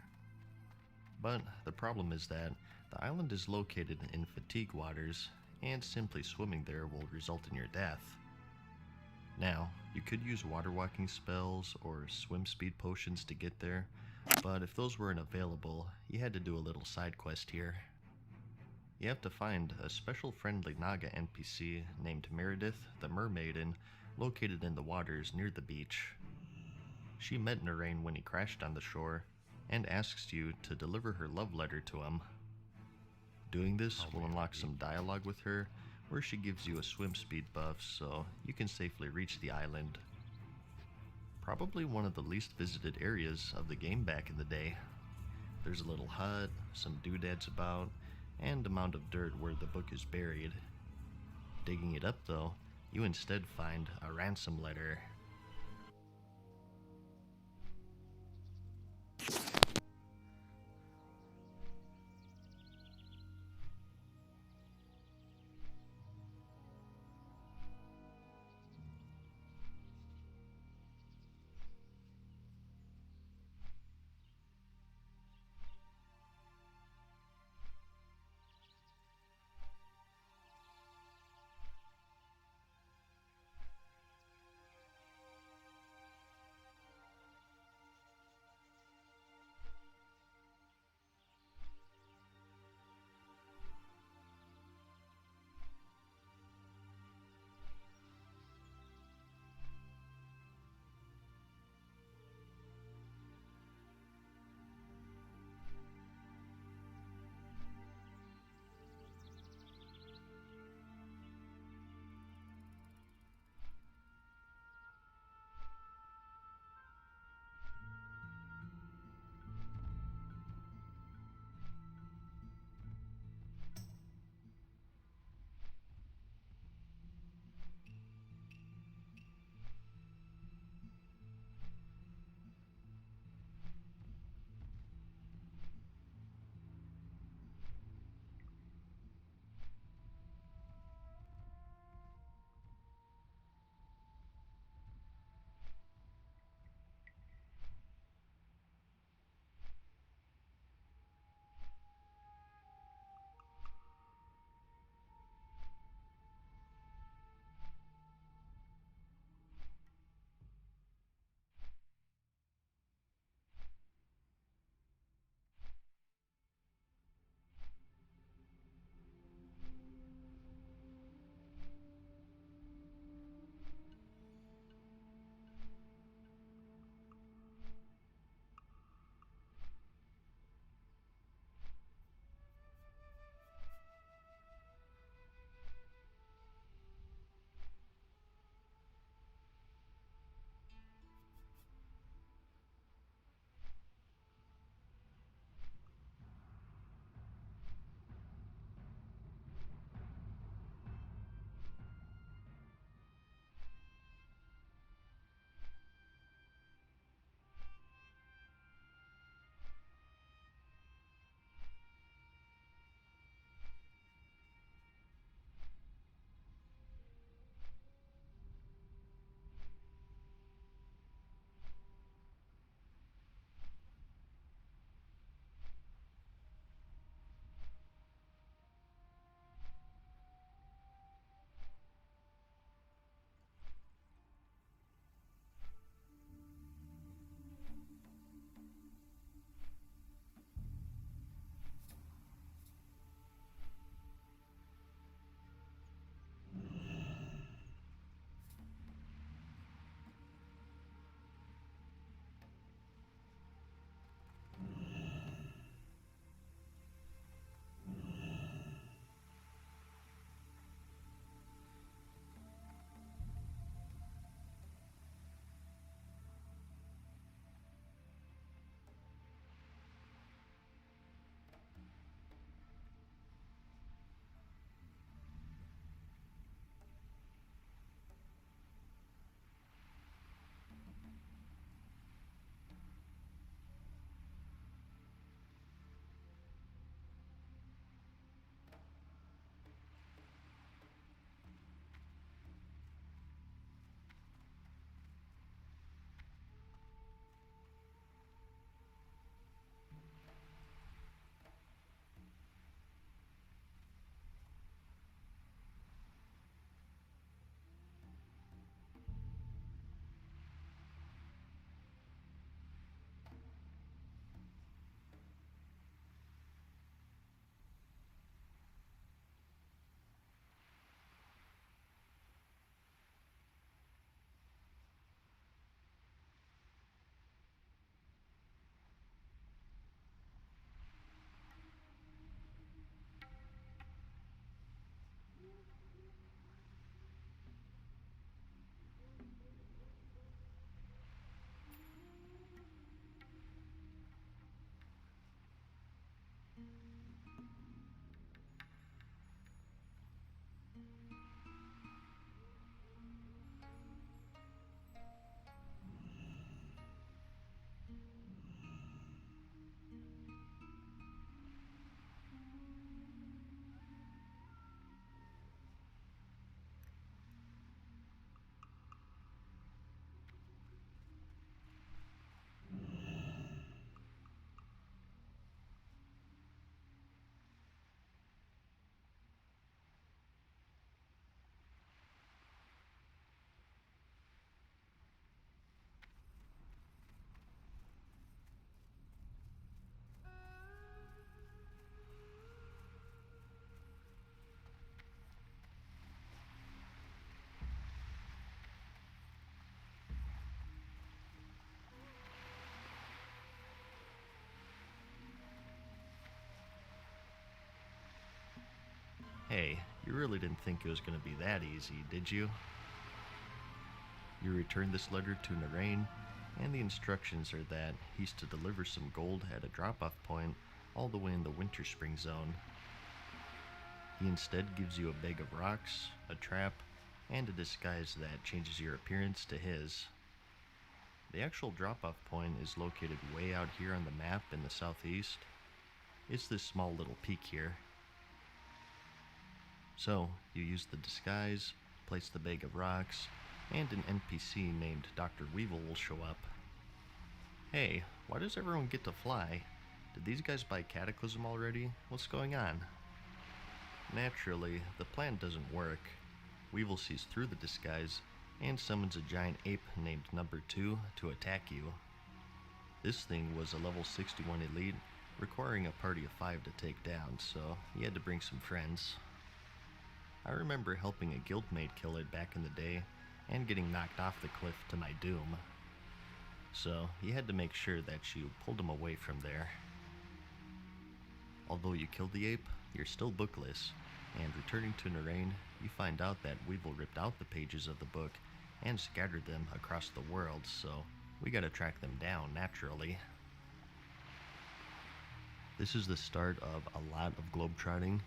Speaker 1: But the problem is that the island is located in fatigue waters, and simply swimming there will result in your death. Now, you could use water walking spells or swim speed potions to get there, but if those weren't available, you had to do a little side quest here. You have to find a special friendly Naga NPC named Meredith the Mermaiden, located in the waters near the beach. She met Narain when he crashed on the shore, and asks you to deliver her love letter to him. Doing this will unlock some dialogue with her, where she gives you a swim speed buff so you can safely reach the island. Probably one of the least visited areas of the game back in the day. There's a little hut, some doodads about, and a mound of dirt where the book is buried. Digging it up though, you instead find a ransom letter. Hey, you really didn't think it was going to be that easy, did you? You return this letter to Narain, and the instructions are that he's to deliver some gold at a drop-off point all the way in the Winter Spring Zone. He instead gives you a bag of rocks, a trap, and a disguise that changes your appearance to his. The actual drop-off point is located way out here on the map in the southeast. It's this small little peak here. So, you use the disguise, place the bag of rocks, and an NPC named Dr. Weevil will show up. Hey, why does everyone get to fly? Did these guys buy Cataclysm already? What's going on? Naturally, the plan doesn't work. Weevil sees through the disguise and summons a giant ape named Number 2 to attack you. This thing was a level 61 elite, requiring a party of 5 to take down, so he had to bring some friends. I remember helping a guildmate kill it back in the day, and getting knocked off the cliff to my doom. So, he had to make sure that you pulled him away from there. Although you killed the ape, you're still bookless, and returning to Narain, you find out that Weevil ripped out the pages of the book and scattered them across the world, so we gotta track them down, naturally. This is the start of a lot of globetrotting.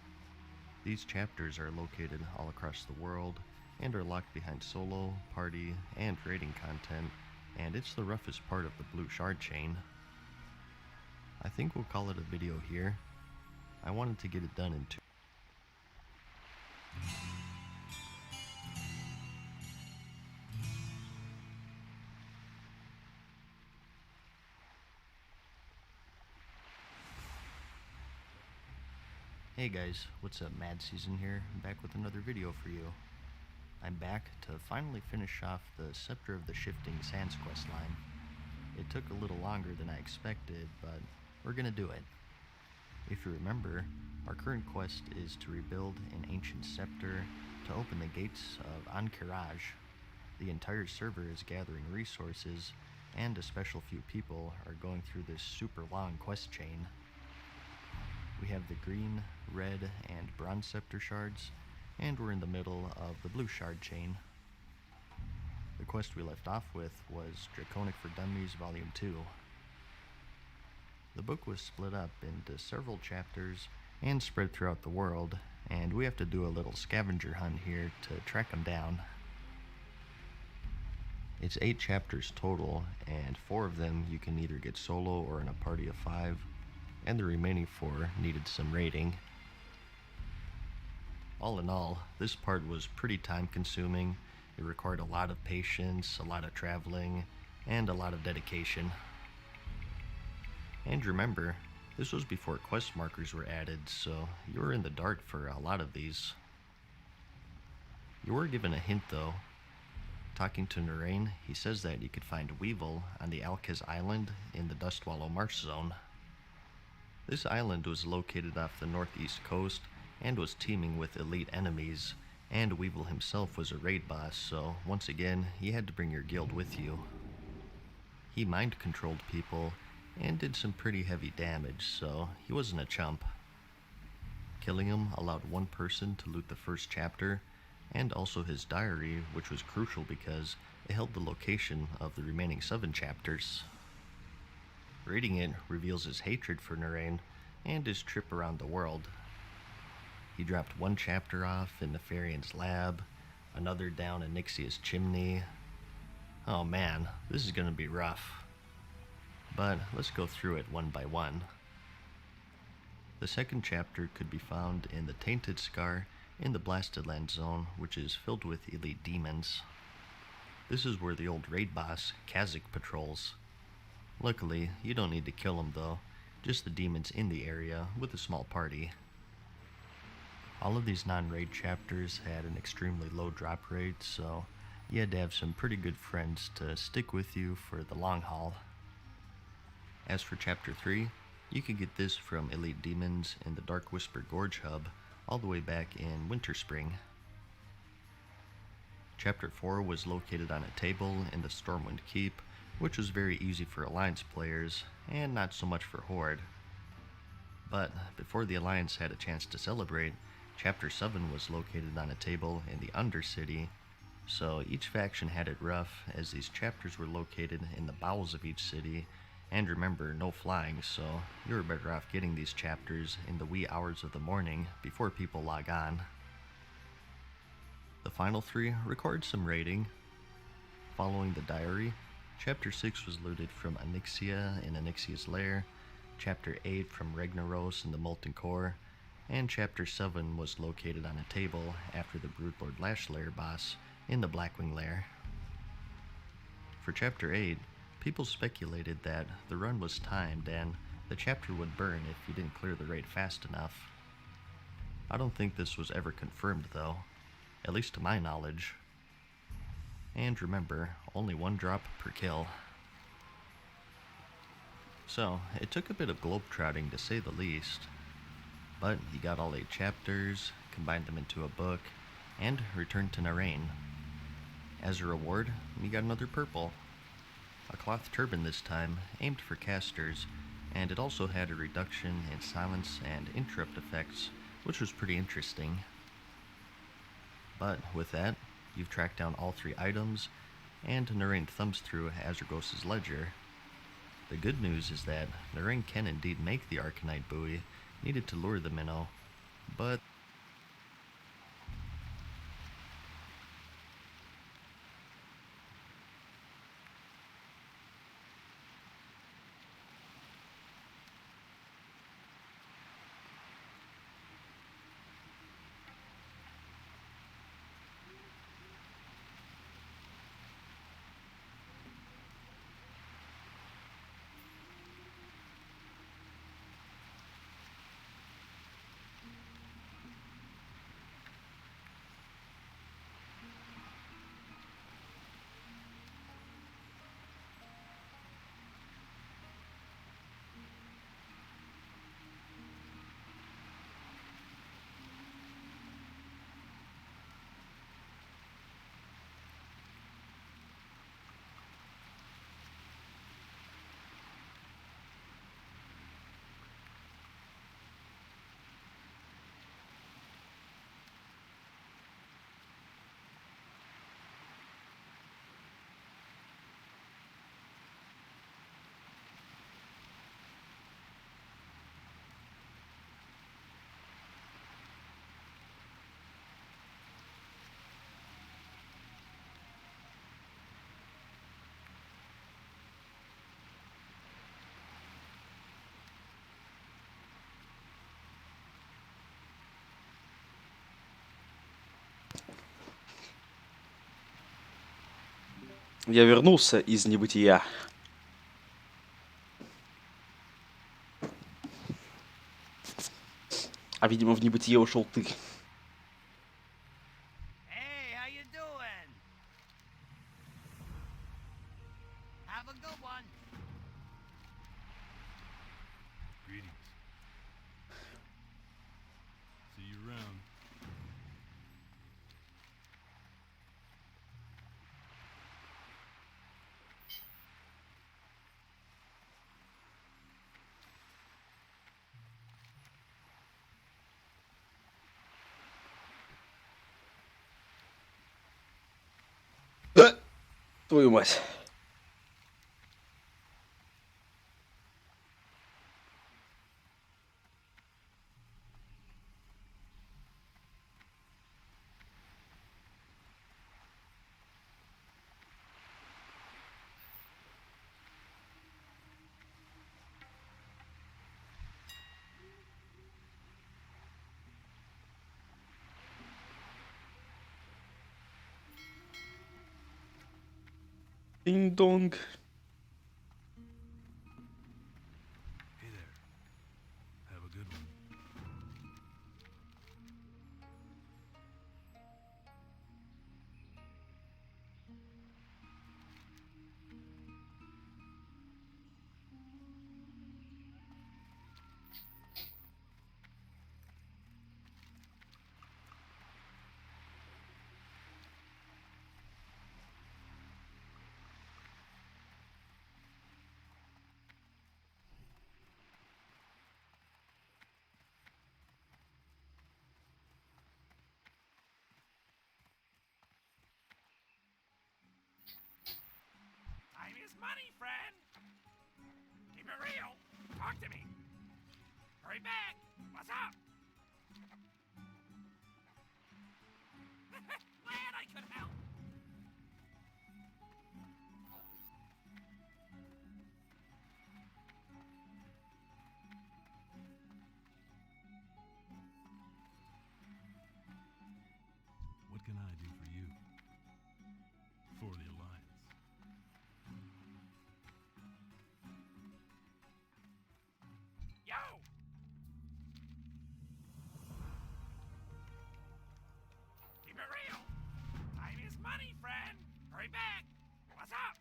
Speaker 1: These chapters are located all across the world and are locked behind solo, party, and raiding content, and it's the roughest part of the Blue Shard chain. I think we'll call it a video here. I wanted to get it done in 2. Hey guys, what's up? Mad Season here, back with another video for you. I'm back to finally finish off the Scepter of the Shifting Sands questline. It took a little longer than I expected, but we're gonna do it. If you remember, our current quest is to rebuild an ancient scepter to open the gates of Ankiraj. The entire server is gathering resources, and a special few people are going through this super long quest chain. We have the green, red, and bronze scepter shards, and we're in the middle of the blue shard chain. The quest we left off with was Draconic for Dummies Volume 2. The book was split up into several chapters and spread throughout the world, and we have to do a little scavenger hunt here to track them down. It's 8 chapters total, and 4 of them you can either get solo or in a party of 5, and the remaining 4 needed some raiding. All in all, this part was pretty time consuming. It required a lot of patience, a lot of traveling, and a lot of dedication. And remember, this was before quest markers were added, so you were in the dark for a lot of these. You were given a hint though. Talking to Narain, he says that you could find Weevil on the Alkaz Island in the Dustwallow Marsh Zone. This island was located off the northeast coast and was teeming with elite enemies, and Weevil himself was a raid boss, so once again, he had to bring your guild with you. He mind-controlled people and did some pretty heavy damage, so he wasn't a chump. Killing him allowed one person to loot the first chapter, and also his diary, which was crucial because it held the location of the remaining 7 chapters. Reading it reveals his hatred for Narain and his trip around the world. He dropped 1 chapter off in Nefarian's lab, another down in Nixia's chimney. Oh man, this is gonna be rough. But let's go through it one by one. The second chapter could be found in the Tainted Scar in the Blasted Land Zone, which is filled with elite demons. This is where the old raid boss, Kazakh, patrols. Luckily, you don't need to kill him though, just the demons in the area with a small party. All of these non-raid chapters had an extremely low drop rate, so you had to have some pretty good friends to stick with you for the long haul. As for chapter 3, you can get this from elite demons in the Dark Whisper Gorge hub all the way back in Winter Spring. Chapter 4 was located on a table in the Stormwind Keep, which was very easy for Alliance players, and not so much for Horde. But before the Alliance had a chance to celebrate, Chapter 7 was located on a table in the Undercity, so each faction had it rough as these chapters were located in the bowels of each city, and remember, no flying, so you were better off getting these chapters in the wee hours of the morning before people log on. The final 3 record some raiding. Following the diary, Chapter 6 was looted from Onyxia in Onyxia's lair, Chapter 8 from Ragnaros in the Molten Core, and Chapter 7 was located on a table after the Broodlord Lashlair boss in the Blackwing lair. For Chapter 8, people speculated that the run was timed and the chapter would burn if you didn't clear the raid fast enough. I don't think this was ever confirmed though, at least to my knowledge. And remember, only 1 drop per kill. So, it took a bit of globetrotting to say the least, but you got all 8 chapters, combined them into a book, and returned to Narain. As a reward, you got another purple. A cloth turban this time, aimed for casters, and it also had a reduction in silence and interrupt effects, which was pretty interesting. But with that, you've tracked down all 3 items, and Narain thumbs through Azergos' ledger. The good news is that Narain can indeed make the Arcanite buoy needed to lure the minnow, but
Speaker 5: Я вернулся из небытия. А видимо в небытие ушел ты.
Speaker 3: Hey, how you doing? Have a good one.
Speaker 8: Greetings. See you around.
Speaker 5: Твою мать. Динь-донг.
Speaker 8: Hey there. Have a good one.
Speaker 3: money, friend. Keep it real. Talk to me. Hurry back. What's up? Glad I could help.
Speaker 8: What can I do for you? For the Alliance.
Speaker 3: Yo! Keep it real. Time is money, friend. Hurry back. What's up?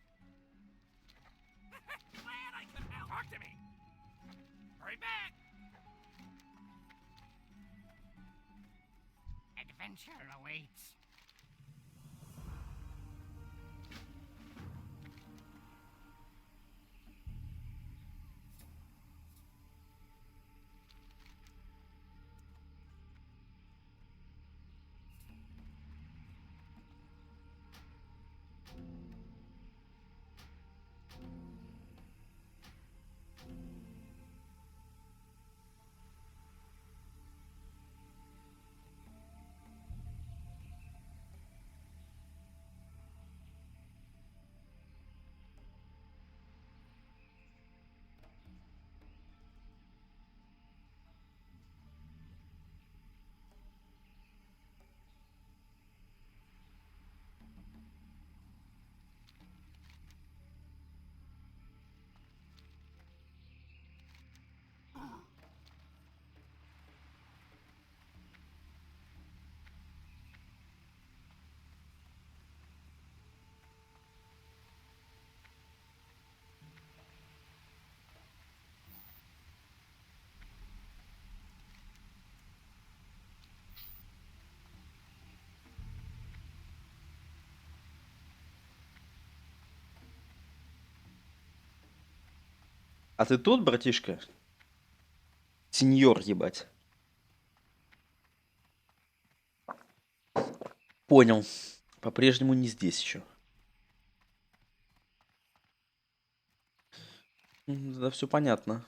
Speaker 3: Glad I could help. Talk to me. Hurry back. Adventure awaits.
Speaker 5: А ты тут, братишка? Сеньор, ебать. Понял. По-прежнему не здесь еще. Да, все понятно.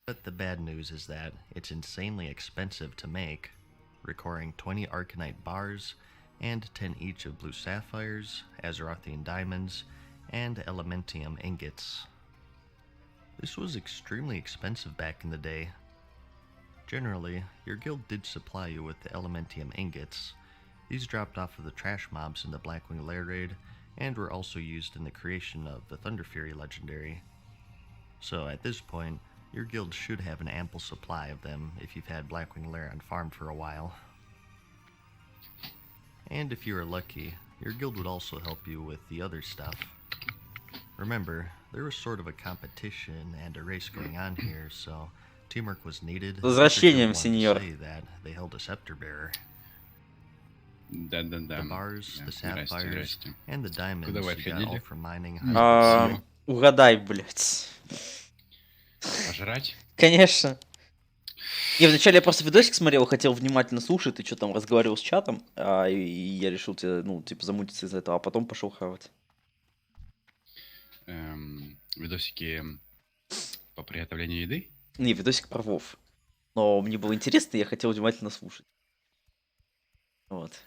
Speaker 1: But the bad news is that it's insanely expensive to make, requiring 20 Arcanite bars and 10 each of blue sapphires, Azerothian diamonds, and Elementium ingots. This was extremely expensive back in the day. Generally, your guild did supply you with the Elementium ingots. These dropped off of the trash mobs in the Blackwing Lair raid, and were also used in the creation of the Thunder Fury legendary. So at this point, your guild should have an ample supply of them if you've had Blackwing Lair on farm for a while. And if you are lucky, your guild would also help you with the other stuff. Remember, there was sort of a competition and a race going on here, so teamwork was needed.
Speaker 5: С возвращением,
Speaker 1: Wanted to
Speaker 5: сеньор.
Speaker 1: say that they held a scepter bearer.
Speaker 6: Да-да-да.
Speaker 1: The bars,
Speaker 6: Да,
Speaker 1: the
Speaker 6: здрасте,
Speaker 1: sapphires,
Speaker 6: здрасте.
Speaker 1: and the diamonds
Speaker 6: Куда вы
Speaker 1: you got all
Speaker 6: отходили?
Speaker 1: from mining.
Speaker 5: Угадай, блядь.
Speaker 6: Пожрать?
Speaker 5: Конечно. Не, вначале я просто видосик смотрел, хотел внимательно слушать, ты что там разговаривал с чатом, и я решил тебе, ну, типа, замутиться из этого, а потом пошел хавать.
Speaker 6: Видосики по приготовлению еды?
Speaker 5: Не, видосик про Вов. Но мне было интересно, и я хотел внимательно слушать. Вот.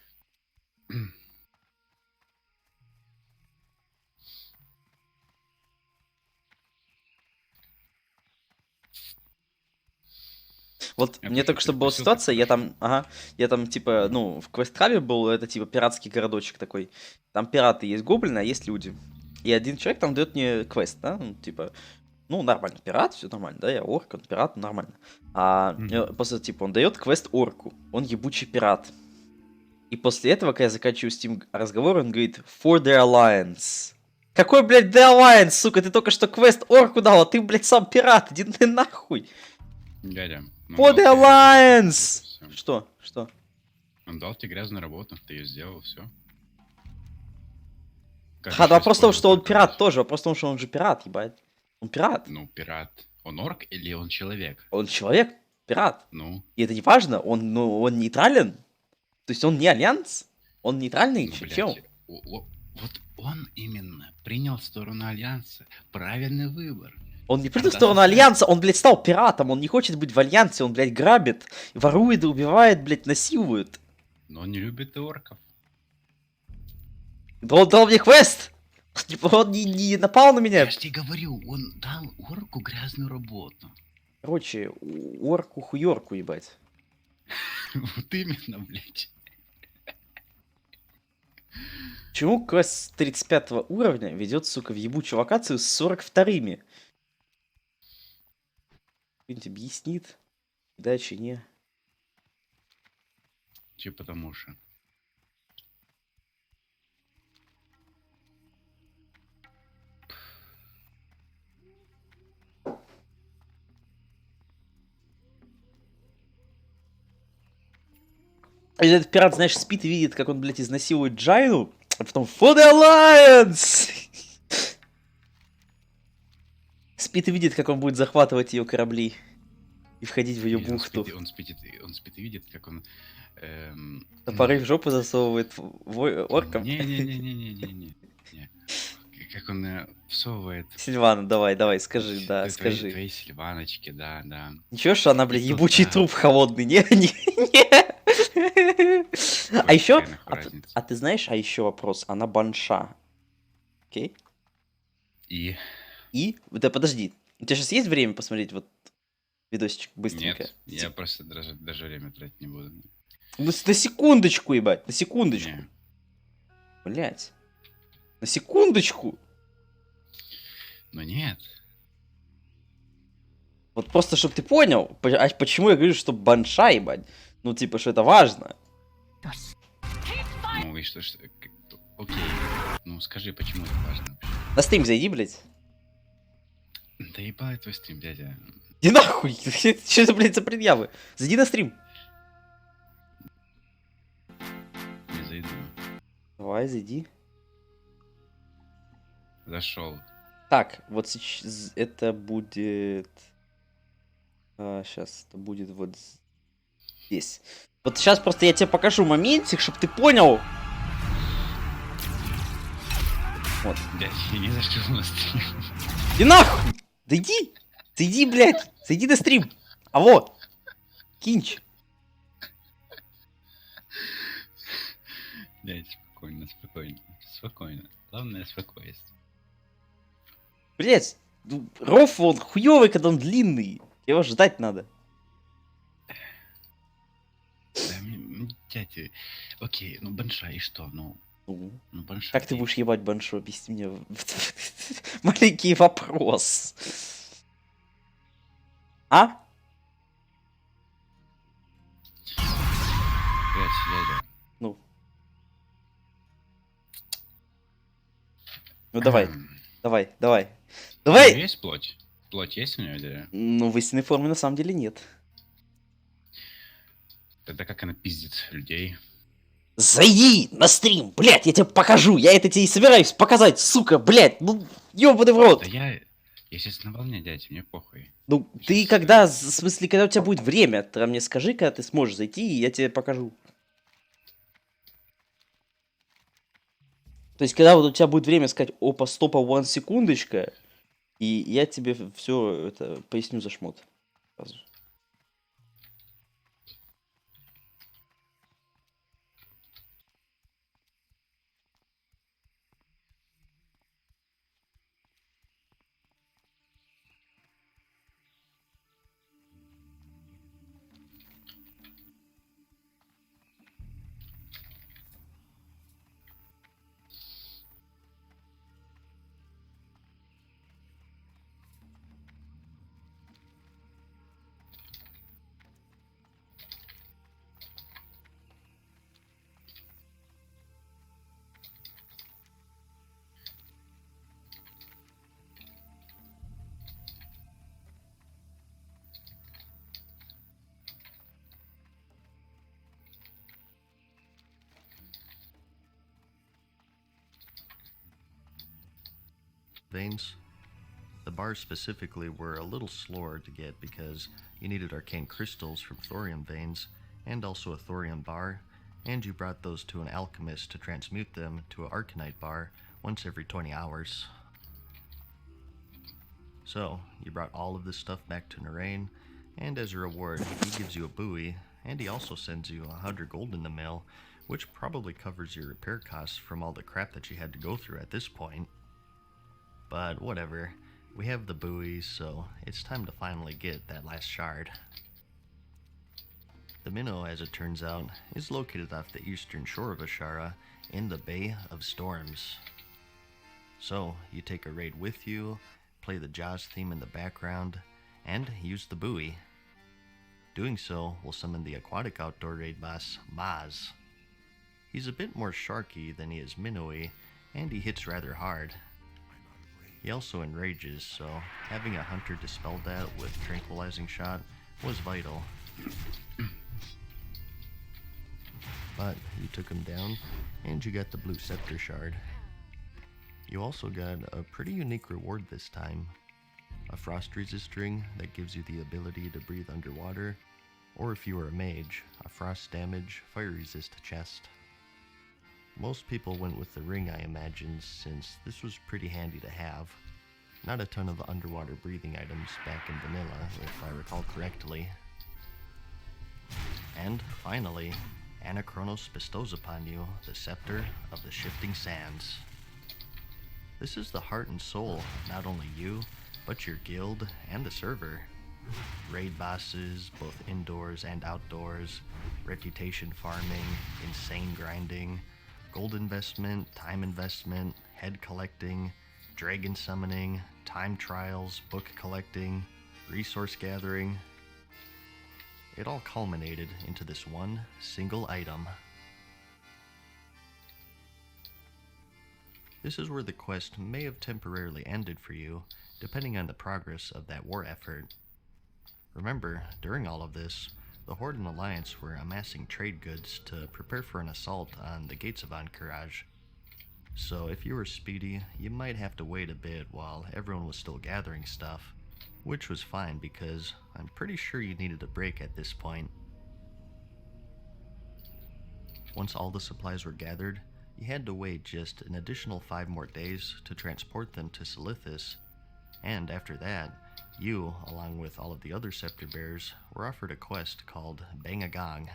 Speaker 5: Вот
Speaker 6: Я
Speaker 5: мне
Speaker 6: тоже
Speaker 5: только что была
Speaker 6: перекусил,
Speaker 5: ситуация, я
Speaker 6: так
Speaker 5: там, я там, типа, ну, в квест-хабе был, это, типа, пиратский городочек такой. Там пираты есть гоблины, а есть люди. И один человек там дает мне квест, да, ну, типа, Ну, нормально, пират, все нормально, да, я орк, он пират, нормально.
Speaker 6: Мгм.
Speaker 5: После, типа, он дает квест орку, он ебучий пират. И после этого, когда я заканчиваю с ним разговор, он говорит «For the Alliance». Какой, блядь, The Alliance, сука, ты только что квест орку дал, а ты, блядь, сам пират, иди ты нахуй.
Speaker 6: Дядя, он
Speaker 5: For
Speaker 6: дал
Speaker 5: the
Speaker 6: тебе грязную работу,
Speaker 5: Alliance!
Speaker 6: всё.
Speaker 5: Что?
Speaker 6: Он дал тебе грязную работу, ты ее сделал, все.
Speaker 5: Да, вопрос в том, что он пират тоже, вопрос в том, что он же пират, ебать. Он пират,
Speaker 6: Ну, пират. Он орк или он человек?
Speaker 5: он человек, пират.
Speaker 6: Ну,
Speaker 5: И это не важно, он нейтрален. То есть он не альянс, он нейтральный,
Speaker 6: ну,
Speaker 5: чем?
Speaker 6: блядь. Вот он именно принял сторону Альянса. Правильный выбор.
Speaker 5: Он не
Speaker 6: Теперь
Speaker 5: принял сторону
Speaker 6: достаточно-
Speaker 5: альянса, он, блядь, стал пиратом, он не хочет быть в альянсе, он, блядь, грабит, ворует, убивает, блядь, насилует.
Speaker 6: Но он не любит орков.
Speaker 5: Да он дал мне квест! Типа он не напал на меня.
Speaker 6: Я ж тебе говорю, он дал орку грязную работу.
Speaker 5: Короче, орку-хуёрку, ебать.
Speaker 6: Вот именно, блядь.
Speaker 5: Почему квест с 35 уровня ведет, сука, в ебучую локацию с 42-ми? Кто-нибудь объяснит? Дальше не.
Speaker 6: Че потому что?
Speaker 5: А этот пират, знаешь, спит и видит, как он, блядь, изнасилует Джайну, а потом For the Alliance! Спит и видит, как он будет захватывать ее корабли и входить в ее
Speaker 6: Или он
Speaker 5: бухту.
Speaker 6: он спит и видит, как он...
Speaker 5: Топоры в жопу засовывает оркам.
Speaker 6: Не-не-не-не-не-не-не. Как он всовывает...
Speaker 5: Сильвана, давай, скажи, да,
Speaker 6: твои-
Speaker 5: скажи.
Speaker 6: Твои сильваночки, да.
Speaker 5: Ничего, что она, блядь,
Speaker 6: И тут,
Speaker 5: ебучий
Speaker 6: да.
Speaker 5: труп холодный, не? А
Speaker 6: Ой,
Speaker 5: еще,
Speaker 6: какая нахуй разница.
Speaker 5: а ты знаешь, а еще вопрос, она банша, окей?
Speaker 6: И...
Speaker 5: И, да подожди, у тебя сейчас есть время посмотреть вот видосичек быстренько?
Speaker 6: Нет, я просто даже время тратить не буду.
Speaker 5: Ну, на секундочку, ебать, на секундочку.
Speaker 6: Не.
Speaker 5: Блять. На секундочку.
Speaker 6: Ну нет.
Speaker 5: Вот просто, чтобы ты понял, почему я говорю, что банша, ебать. Ну, типа, что это важно.
Speaker 6: Ну и что... Окей. Ну скажи, почему это важно вообще?
Speaker 5: На стрим зайди, блядь.
Speaker 6: Да ебать твой стрим, дядя.
Speaker 5: Иди нахуй. Что это, блядь, за предъявы? Зайди на стрим.
Speaker 6: Не зайду.
Speaker 5: Давай, зайди.
Speaker 6: Зашел.
Speaker 5: Так, вот сейчас это будет... сейчас, это будет вот здесь. Вот сейчас просто я тебе покажу моментик, чтобы ты понял. Вот.
Speaker 6: Дядя, я не зашел на стрим.
Speaker 5: Иди нахуй! Да иди! Зайди, блядь! Зайди на стрим! А вот! Кинч!
Speaker 6: Дядя, спокойно. Главное, спокойствие.
Speaker 5: Блядь! Ну, Роф, он хуёвый, когда он длинный. Его ждать надо.
Speaker 6: Да, дядя, окей, ну банша, и что? Ну банша.
Speaker 5: Как ты будешь ебать баншу? Объясни мне. Маленький вопрос. А?
Speaker 6: Дядя.
Speaker 5: Ну. Ну давай. Давай.
Speaker 6: У него
Speaker 5: Давай!
Speaker 6: есть плоть? Плоть есть у него, дядя?
Speaker 5: Ну, в истинной форме на самом деле нет.
Speaker 6: Тогда как она пиздит людей?
Speaker 5: Зайди на стрим, блядь, я тебе покажу. Я это тебе и собираюсь показать, сука, блядь. Ну, ёбаный в рот.
Speaker 6: Да я сейчас на волне, дядя, мне похуй.
Speaker 5: Ну, ты
Speaker 6: Сейчас,
Speaker 5: когда, в смысле, когда у тебя будет время, ты мне скажи, когда ты сможешь зайти, и я тебе покажу. То есть, когда вот у тебя будет время сказать, опа, стопа, 1 секундочка, и я тебе все это поясню за шмот. Сразу же.
Speaker 1: veins. The bars specifically were a little slower to get because you needed arcane crystals from thorium veins and also a thorium bar, and you brought those to an alchemist to transmute them to an arcanite bar once every 20 hours. So, you brought all of this stuff back to Narain, and as a reward, he gives you a buoy, and he also sends you 100 gold in the mail, which probably covers your repair costs from all the crap that you had to go through at this point. But whatever, we have the buoy, so it's time to finally get that last shard. The minnow, as it turns out, is located off the eastern shore of Ashara in the Bay of Storms. So, you take a raid with you, play the Jaws theme in the background, and use the buoy. Doing so will summon the aquatic outdoor raid boss, Maz. He's a bit more sharky than he is minnowy, and he hits rather hard. He also enrages, so having a hunter dispel that with Tranquilizing Shot was vital. But you took him down, and you got the blue scepter shard. You also got a pretty unique reward this time. A frost resist ring that gives you the ability to breathe underwater, or if you were a mage, a frost damage, fire resist chest. Most people went with the ring, I imagine, since this was pretty handy to have. Not a ton of underwater breathing items back in vanilla, if I recall correctly. And finally, Anachronos bestows upon you the Scepter of the Shifting Sands. This is the heart and soul of not only you, but your guild and the server. Raid bosses, both indoors and outdoors, reputation farming, insane grinding, gold investment, time investment, head collecting, dragon summoning, time trials, book collecting, resource gathering. It all culminated into this one single item. This is where the quest may have temporarily ended for you, depending on the progress of that war effort. Remember, during all of this, the Horde and Alliance were amassing trade goods to prepare for an assault on the gates of Ahn'Qiraj. So if you were speedy, you might have to wait a bit while everyone was still gathering stuff, which was fine because I'm pretty sure you needed a break at this point. Once all the supplies were gathered, you had to wait just an additional 5 more days to transport them to Silithus, and after that, you, along with all of the other scepter bearers, were offered a quest called Bang a Gong.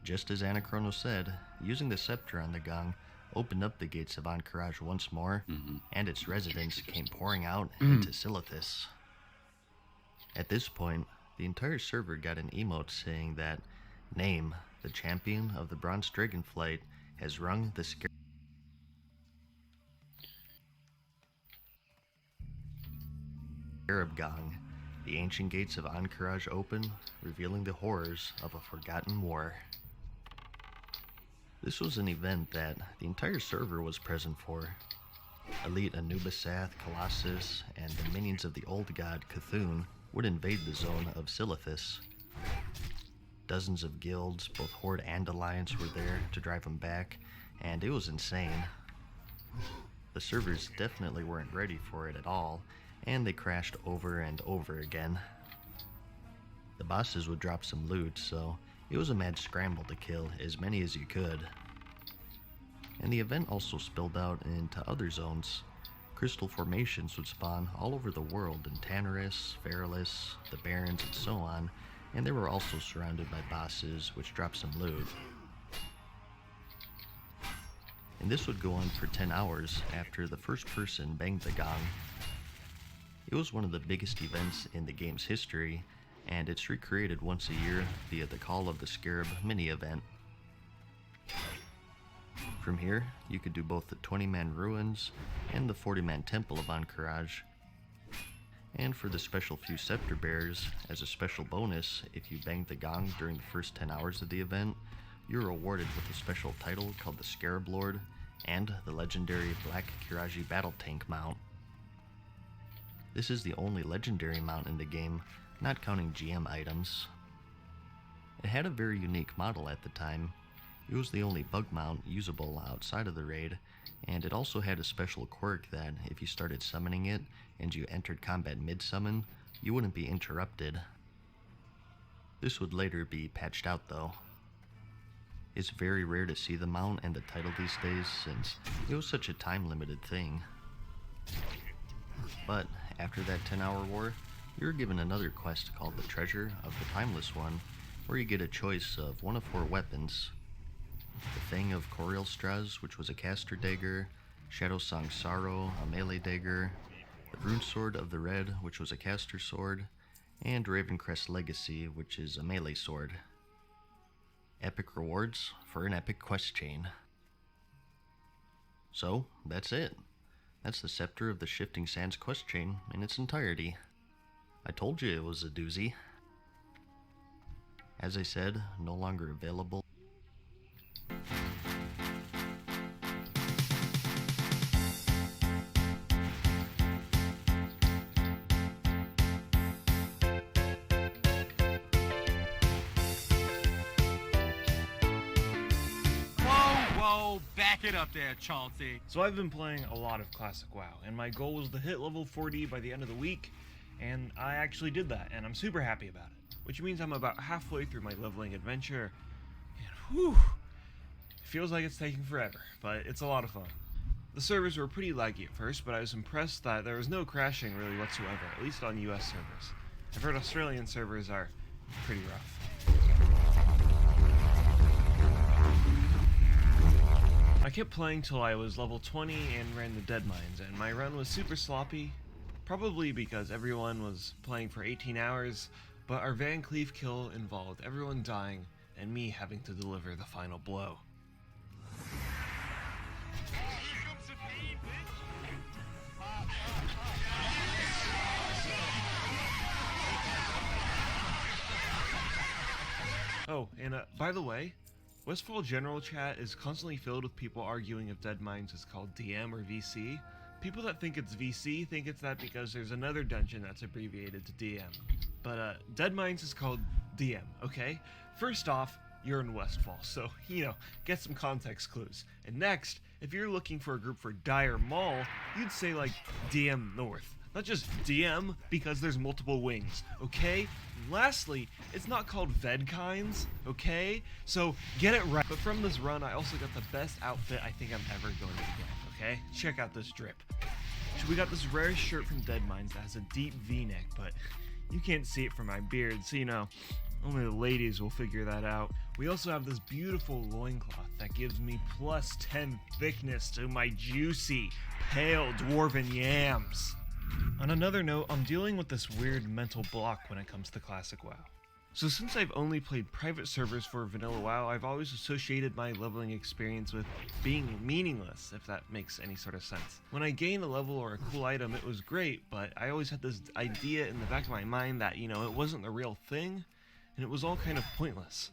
Speaker 1: Just as Anachronos said, using the scepter on the gong opened up the gates of Ahn'Qiraj once more, and its residents came pouring out into Silithus. At this point, the entire server got an emote saying that Name, the champion of the Bronze Dragonflight, has rung the Scarab Gong. The ancient gates of Ahn'Qiraj open, revealing the horrors of a forgotten war. This was an event that the entire server was present for. Elite Anubisath, Colossus, and the minions of the old god Cthulhu would invade the zone of Silithus. Dozens of guilds, both Horde and Alliance, were there to drive them back, and it was insane. The servers definitely weren't ready for it at all, and they crashed over and over again. The bosses would drop some loot, so it was a mad scramble to kill as many as you could. And the event also spilled out into other zones. Crystal formations would spawn all over the world in Tanaris, Feralis, the Barrens, and so on, and they were also surrounded by bosses which dropped some loot. And this would go on for 10 hours after the first person banged the gong. It was one of the biggest events in the game's history, and it's recreated once a year via the Call of the Scarab mini-event. From here, you could do both the 20-man ruins and the 40-man temple of Ahn'Qiraj. And for the special few scepter bearers, as a special bonus, if you banged the gong during the first 10 hours of the event, you're awarded with a special title called the Scarab Lord and the legendary Black Kiraji Battle Tank mount. This is the only legendary mount in the game, not counting GM items. It had a very unique model at the time. It was the only bug mount usable outside of the raid, and it also had a special quirk that if you started summoning it and you entered combat mid-summon, you wouldn't be interrupted. This would later be patched out though. It's very rare to see the mount and the title these days since it was such a time-limited thing. But after that 10-hour war, you're given another quest called the Treasure of the Timeless One, where you get a choice of one of 4 weapons. The Fang of Corielstraz, which was a caster dagger, Shadow Song Sorrow, a melee dagger, the Rune Sword of the Red, which was a caster sword, and Ravencrest Legacy, which is a melee sword. Epic rewards for an epic quest chain. So, that's it. That's the Scepter of the Shifting Sands quest chain in its entirety. I told you it was a doozy. As I said, no longer available.
Speaker 3: Whoa, back it up there, Chauncey.
Speaker 9: So I've been playing a lot of Classic WoW, and my goal was to hit level 40 by the end of the week, and I actually did that, and I'm super happy about it. Which means I'm about halfway through my leveling adventure, and whew, it feels like it's taking forever, but it's a lot of fun. The servers were pretty laggy at first, but I was impressed that there was no crashing really whatsoever, at least on US servers. I've heard Australian servers are pretty rough. I kept playing till I was level 20 and ran the Dead Mines, and my run was super sloppy, probably because everyone was playing for 18 hours, but our Van Cleef kill involved everyone dying and me having to deliver the final blow. Oh, and by the way, Westfall General Chat is constantly filled with people arguing if Dead Mines is called DM or VC. People that think it's VC think it's that because there's another dungeon that's abbreviated to DM. But Dead Mines is called DM, okay? First off, you're in Westfall, so, get some context clues. And next, if you're looking for a group for Dire Maul, you'd say like DM North. Not just DM, because there's multiple wings, okay? And lastly, it's not called Vedkines, okay? So, get it right. But from this run, I also got the best outfit I think I'm ever going to get, okay? Check out this drip. So we got this rare shirt from Dead Mines that has a deep V-neck, but you can't see it from my beard, so only the ladies will figure that out. We also have this beautiful loincloth that gives me plus 10 thickness to my juicy, pale dwarven yams. On another note, I'm dealing with this weird mental block when it comes to Classic WoW. So since I've only played private servers for Vanilla WoW, I've always associated my leveling experience with being meaningless, if that makes any sort of sense. When I gained a level or a cool item, it was great, but I always had this idea in the back of my mind that, it wasn't the real thing, and it was all kind of pointless.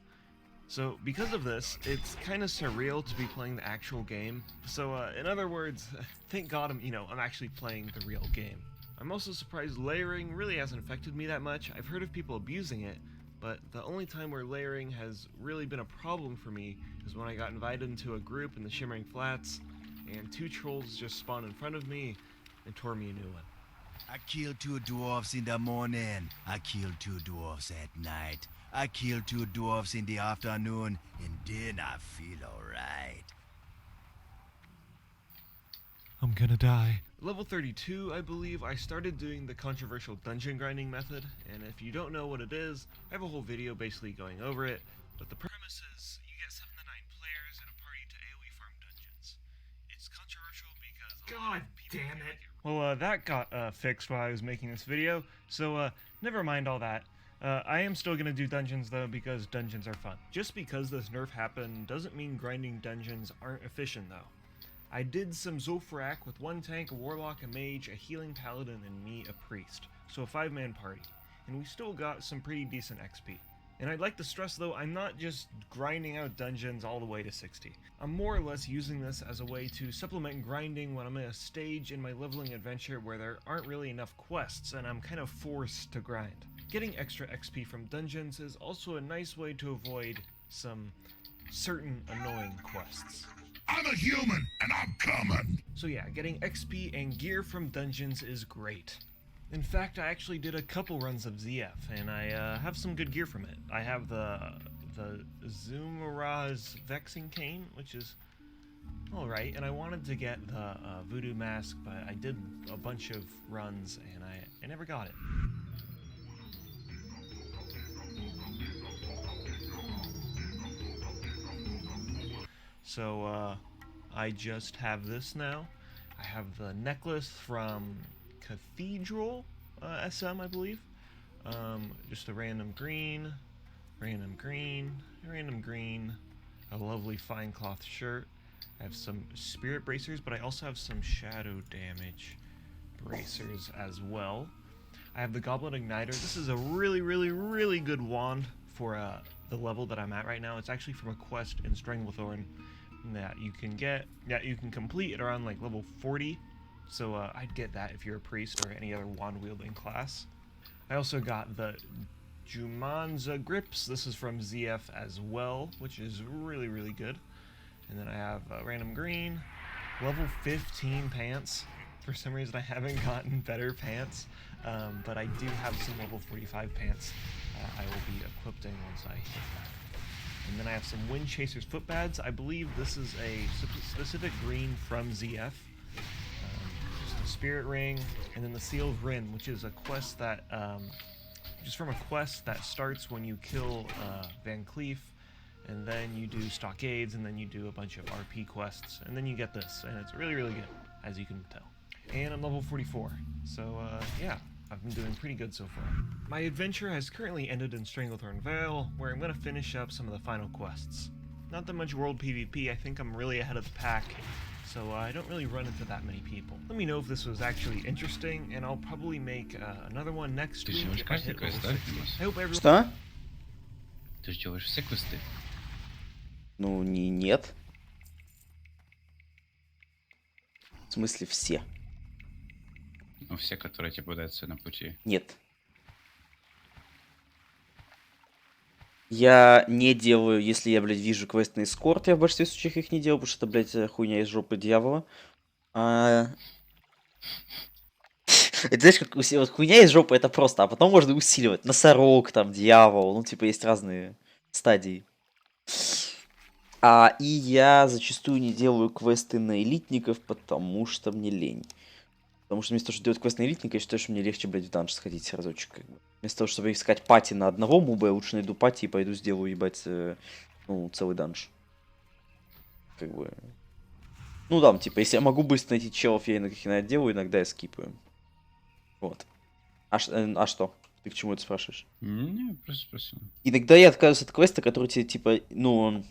Speaker 9: So because of this, it's kind of surreal to be playing the actual game. So in other words, thank God I'm actually playing the real game. I'm also surprised layering really hasn't affected me that much. I've heard of people abusing it, but the only time where layering has really been a problem for me is when I got invited into a group in the Shimmering Flats, and 2 trolls just spawned in front of me and tore me a new one.
Speaker 10: I killed 2 dwarfs in the morning. I killed 2 dwarfs at night. I killed 2 dwarfs in the afternoon, and then I feel alright.
Speaker 9: I'm gonna die. Level 32, I believe, I started doing the controversial dungeon grinding method, and if you don't know what it is, I have a whole video basically going over it, but the premise is you get 7 to 9 players in a party to AoE farm dungeons. It's controversial because
Speaker 3: God damn it.
Speaker 9: Well, that got fixed while I was making this video, so never mind all that. I am still gonna do dungeons though because dungeons are fun. Just because this nerf happened doesn't mean grinding dungeons aren't efficient though. I did some Zul'Farrak with 1 tank, a warlock, a mage, a healing paladin, and me, a priest. So a 5-man party. And we still got some pretty decent XP. And I'd like to stress though, I'm not just grinding out dungeons all the way to 60. I'm more or less using this as a way to supplement grinding when I'm in a stage in my leveling adventure where there aren't really enough quests and I'm kind of forced to grind. Getting extra XP from dungeons is also a nice way to avoid some certain annoying quests.
Speaker 10: I'm a human, and I'm coming.
Speaker 9: So yeah, getting XP and gear from dungeons is great. In fact, I actually did a couple runs of ZF, and I have some good gear from it. I have the Zumaraz Vexing Cane, which is alright, and I wanted to get the Voodoo Mask, but I did a bunch of runs, and I never got it. So, I just have this now. I have the necklace from Cathedral SM, I believe. Just a random green, random green, random green, a lovely fine cloth shirt. I have some spirit bracers, but I also have some shadow damage bracers as well. I have the Goblin Igniter. This is a really, really, really good wand for the level that I'm at right now. It's actually from a quest in Stranglethorn that you can get, that you can complete at around like level 40. So I'd get that if you're a priest or any other wand-wielding class. I also got the Jumanza Grips. This is from ZF as well, which is really, really good. And then I have random green, level 15 pants. For some reason I haven't gotten better pants, but I do have some level 45 pants I will be equipping once I hit that. And then I have some Wind Chasers footpads. I believe this is a specific green from ZF. Just a Spirit Ring, and then the Sealed Rin, which is a quest that, just from a quest that starts when you kill Van Cleef, and then you do Stockades, and then you do a bunch of RP quests, and then you get this, and it's really, really good, as you can tell. And I'm level 44, so yeah. I've been doing pretty good so far. My adventure has currently ended in Stranglethorn Vale, where I'm going to finish up some of the final quests. Not that much world PvP, I think I'm really ahead of the pack, so I don't really run into that many people. Let me know if this was actually interesting, and I'll probably make another one next week if I hit level 60. I hope everyone...
Speaker 5: Что?
Speaker 6: Ты же делаешь все квесты?
Speaker 5: Ну, нет. В смысле все?
Speaker 6: Ну, все, которые тебе попадаются на пути.
Speaker 5: Нет. Я не делаю, если я, блядь, вижу квест на эскорт, я в большинстве случаев их не делаю, потому что это, блядь, хуйня из жопы дьявола. Это знаешь, как вот хуйня из жопы, это просто, а потом можно усиливать. Носорог, там, дьявол, ну, типа, есть разные стадии. И я зачастую не делаю квесты на элитников, потому что мне лень. Потому что вместо того, чтобы делать квест на элитника, я считаю, что мне легче, блядь, в данж сходить разочек, как бы. Вместо того, чтобы искать пати на одного муба, я лучше найду пати и пойду сделаю, ебать, ну, целый данж. Как бы... Ну, да, типа, если я могу быстро найти челов, я иногда делаю, иногда я скипаю. Вот. А что? Ты к чему это спрашиваешь?
Speaker 6: Не, просто спросил.
Speaker 5: Иногда я отказываюсь от квеста, который тебе, типа, ну...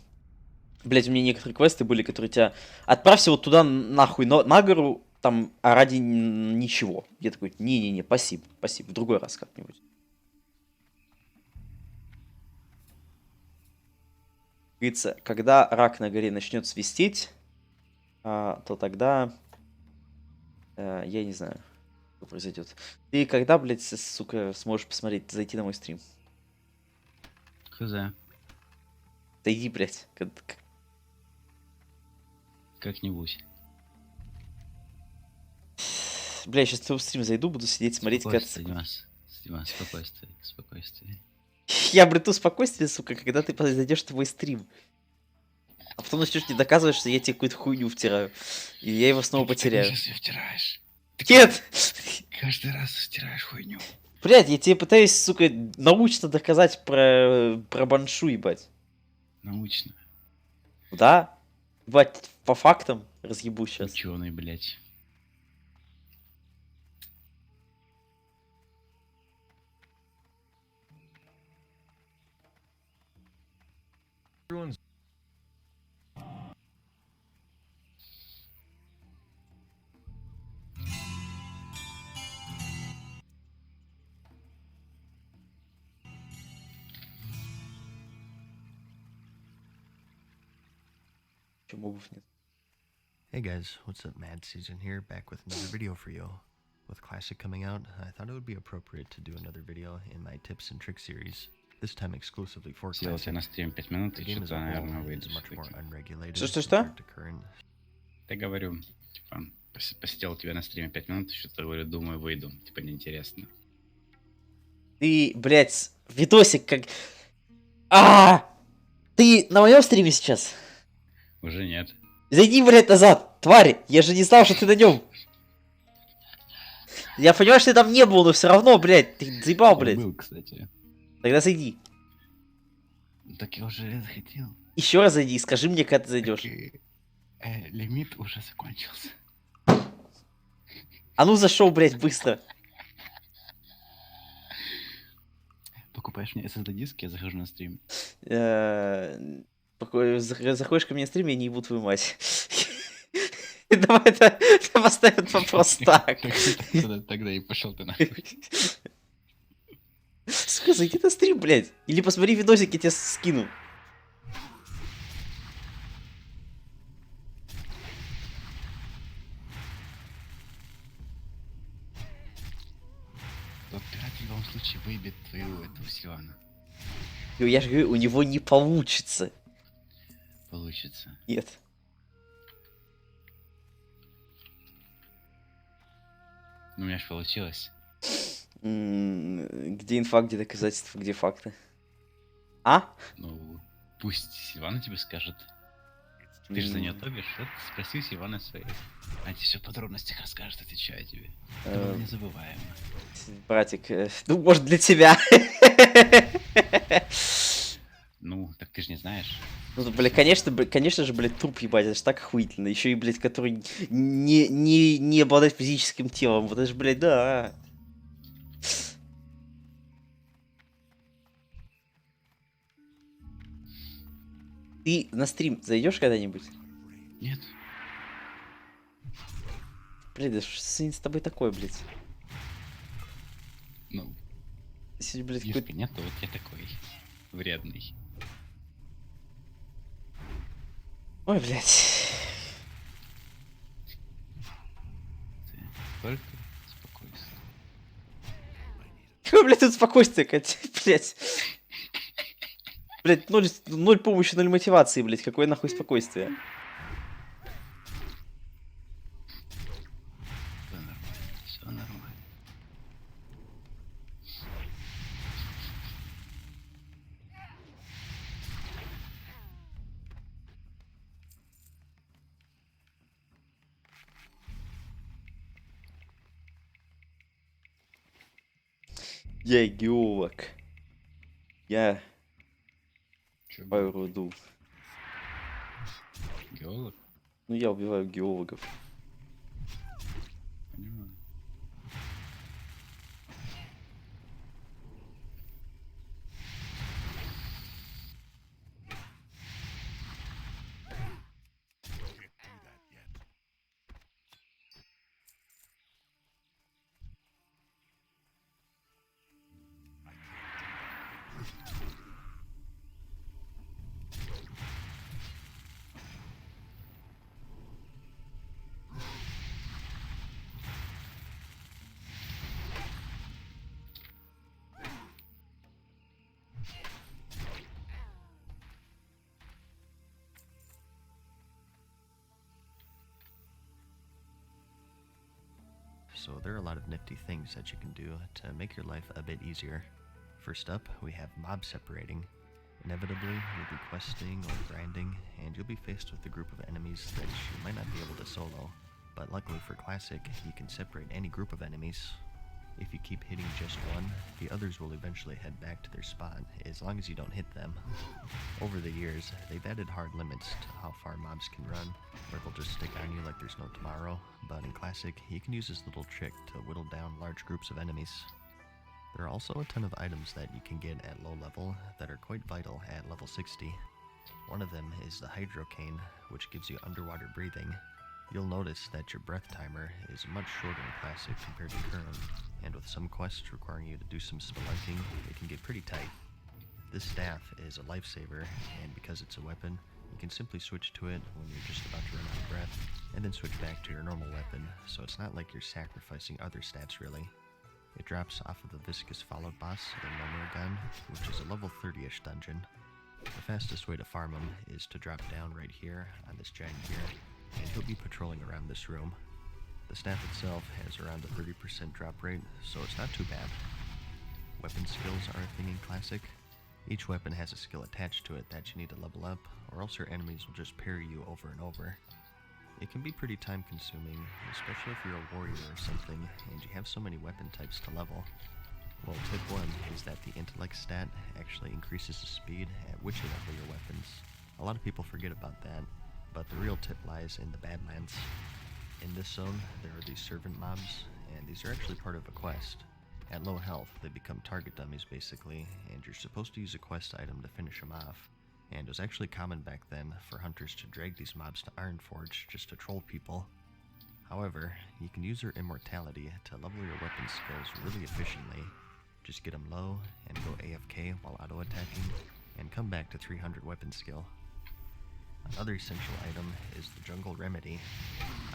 Speaker 5: Блядь, у меня некоторые квесты были, которые тебя... Отправься вот туда, нахуй, на гору, там, ради ничего. Я такой, не-не-не, спасибо, в другой раз как-нибудь. Говорится, когда рак на горе начнет свистеть, то тогда... я не знаю, что произойдет. Ты когда, блядь, сука, сможешь посмотреть, зайти на мой стрим?
Speaker 6: Хз.
Speaker 5: Да иди, блядь.
Speaker 6: Как-нибудь.
Speaker 5: Бля, сейчас в твой стрим зайду, буду сидеть, смотреть, как...
Speaker 6: Димас, спокойствие.
Speaker 5: Я обрету спокойствие, сука, когда ты зайдешь в твой стрим. А потом начнешь мне доказывать, что я тебе какую-то хуйню втираю. И я его снова потеряю.
Speaker 6: Ты сейчас втираешь.
Speaker 5: Нет!
Speaker 6: Каждый раз втираешь хуйню.
Speaker 5: Блядь, я тебе пытаюсь, сука, научно доказать про баншу, ебать.
Speaker 6: Научно.
Speaker 5: Да? Ебать, по фактам разъебу сейчас.
Speaker 6: Ученый, блядь.
Speaker 9: Everyone's...
Speaker 1: Hey guys, what's up? Mad Season here, back with another video for you. With Classic coming out, I thought it would be appropriate to do another video in my tips and tricks series. this time exclusively for
Speaker 6: Сидел себе на
Speaker 1: classic.
Speaker 6: стрим 5 минут
Speaker 1: The
Speaker 6: и
Speaker 1: game as
Speaker 6: что-то,
Speaker 1: a
Speaker 6: наверное,
Speaker 1: whole
Speaker 6: выйду
Speaker 1: is much more
Speaker 6: все-таки.
Speaker 1: unregulated
Speaker 5: Что-что-что?
Speaker 1: compared to current.
Speaker 6: Я говорю, типа, посидел тебя на стриме 5 минут, и что-то, говорю, думаю, выйду. Типа, неинтересно.
Speaker 5: Ты, блядь, видосик как... Ты на моем стриме сейчас?
Speaker 6: Уже нет.
Speaker 5: Зайди, блядь, назад, тварь! Я же не знал, что ты на нем. Я понимаю, что ты там не был, но все равно, блядь, ты заебал,
Speaker 6: Я
Speaker 5: блядь.
Speaker 6: был, кстати.
Speaker 5: Тогда зайди.
Speaker 6: Так я уже захотел.
Speaker 5: Еще раз зайди и скажи мне, когда ты зайдешь.
Speaker 6: Лимит уже закончился.
Speaker 5: А ну зашел, блядь, быстро.
Speaker 6: Покупаешь мне SSD-диск, я захожу на стрим.
Speaker 5: Заходишь ко мне на стрим, я не ебу твою мать. Давай это поставим вопрос так.
Speaker 6: Тогда и пошел ты нахуй.
Speaker 5: Сука, зайди на стрим, блядь. Или посмотри видосик, я тебе скину.
Speaker 6: Тот пират в любом случае выбит твою эту Силана.
Speaker 5: Я же говорю, у него не получится.
Speaker 6: Получится.
Speaker 5: Нет.
Speaker 6: Ну, у меня же получилось.
Speaker 5: Где инфа, где доказательства, где факты? А?
Speaker 6: Ну, пусть Сильвана тебе скажет. Ты же за нее топишь, вот спроси у Сильваны своей. Она тебе все в подробностях расскажет, отвечаю тебе. Это было незабываемо.
Speaker 5: Братик, ну, может, для тебя.
Speaker 6: Ну, так ты же не знаешь.
Speaker 5: Ну, блядь, конечно же, блядь, труп ебать, это ж так охуительно. Еще и, блядь, который не обладает физическим телом. Вот это ж, блядь, да. Ты на стрим зайдешь когда-нибудь?
Speaker 6: Нет.
Speaker 5: Блядь, да что с тобой такое, блядь?
Speaker 6: Ну,
Speaker 5: Если, блядь,
Speaker 6: если
Speaker 5: какой-то...
Speaker 6: нет, то вот я такой вредный.
Speaker 5: Ой, блядь.
Speaker 6: Ты только спокойствие.
Speaker 5: Какое, блядь, тут спокойствие, Катя, блядь. Блядь, ноль помощи, ноль мотивации, блядь, какое нахуй спокойствие.
Speaker 6: Все нормально, все нормально.
Speaker 5: Я геолог. Я
Speaker 6: Чё,
Speaker 5: убиваю руду.
Speaker 6: геолог?
Speaker 5: Ну, я убиваю геологов.
Speaker 6: Понимаю.
Speaker 1: So there are a lot of nifty things that you can do to make your life a bit easier. First up, we have mob separating. Inevitably, you'll be questing or grinding, and you'll be faced with a group of enemies that you might not be able to solo. But luckily for Classic, you can separate any group of enemies. If you keep hitting just one, the others will eventually head back to their spawn, as long as you don't hit them. Over the years, they've added hard limits to how far mobs can run, where they'll just stick on you like there's no tomorrow, but in Classic, you can use this little trick to whittle down large groups of enemies. There are also a ton of items that you can get at low level that are quite vital at level 60. One of them is the Hydro Cane, which gives you underwater breathing. You'll notice that your breath timer is much shorter in Classic compared to current, and with some quests requiring you to do some spelunking, it can get pretty tight. This staff is a lifesaver, and because it's a weapon, you can simply switch to it when you're just about to run out of breath, and then switch back to your normal weapon, so it's not like you're sacrificing other stats really. It drops off of the Viscous Follow boss, the Normal Gun, which is a level 30-ish dungeon. The fastest way to farm him is to drop down right here on this giant gear, and he'll be patrolling around this room. The staff itself has around a 30% drop rate, so it's not too bad. Weapon skills are a thing in Classic. Each weapon has a skill attached to it that you need to level up, or else your enemies will just parry you over and over. It can be pretty time consuming, especially if you're a warrior or something and you have so many weapon types to level. Well, tip 1 is that the intellect stat actually increases the speed at which you level your weapons. A lot of people forget about that, but the real tip lies in the Badlands. In this zone, there are these servant mobs, and these are actually part of a quest. At low health, they become target dummies basically, and you're supposed to use a quest item to finish them off. And it was actually common back then for hunters to drag these mobs to Ironforge just to troll people. However, you can use your immortality to level your weapon skills really efficiently. Just get them low and go AFK while auto-attacking, and come back to 300 weapon skill. Another essential item is the Jungle Remedy.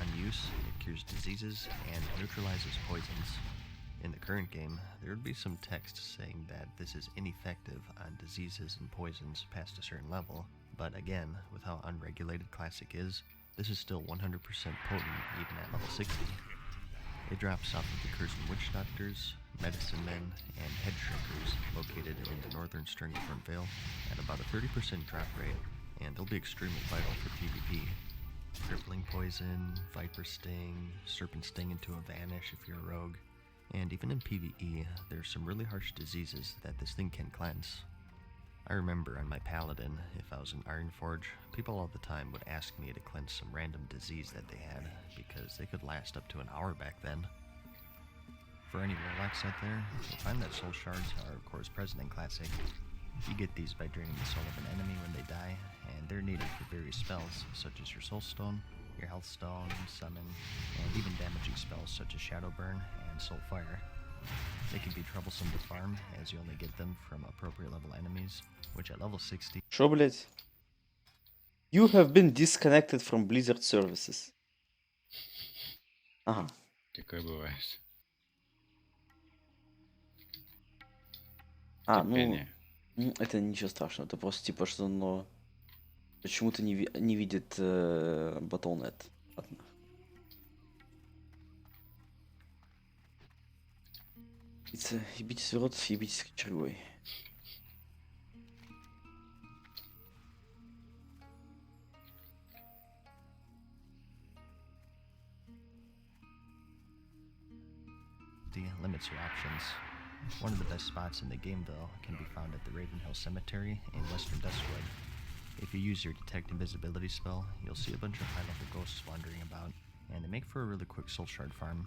Speaker 1: On use, it cures diseases and neutralizes poisons. In the current game, there would be some text saying that this is ineffective on diseases and poisons past a certain level, but again, with how unregulated Classic is, this is still 100% potent even at level 60. It drops off of the Cursed Witch Doctors, Medicine Men, and Head Shrinkers located in the northern Stranglethorn Vale at about a 30% drop rate, and they'll be extremely vital for PvP. Crippling Poison, Viper Sting, Serpent Sting into a Vanish if you're a rogue, and even in PvE, there's some really harsh diseases that this thing can cleanse. I remember on my Paladin, if I was in Ironforge, people all the time would ask me to cleanse some random disease that they had, because they could last up to an hour back then. For any warlocks out there, you'll find that soul shards are of course present in Classic. You get these by draining the soul of an enemy when they die, and they're needed for various spells, such as your Soul Stone, your Health Stone, Summon, and even damaging spells such as Shadow Burn and Soul Fire. They can be troublesome to farm, as you only get them from appropriate level enemies, which at level 60...
Speaker 5: Шо, блять? You have been disconnected from Blizzard services. Ага.
Speaker 6: Такое бывает.
Speaker 5: Ну, это ничего страшного. Это просто типа, что оно почему-то не видит Battle.net. Ладно. Ебитесь в рот, ебитесь кочергой.
Speaker 1: limits your options. One of the best spots in the game, though, can be found at the Ravenhill Cemetery in Western Duskwood. If you use your Detect Invisibility spell, you'll see a bunch of high-level ghosts wandering about, and they make for a really quick soul shard farm.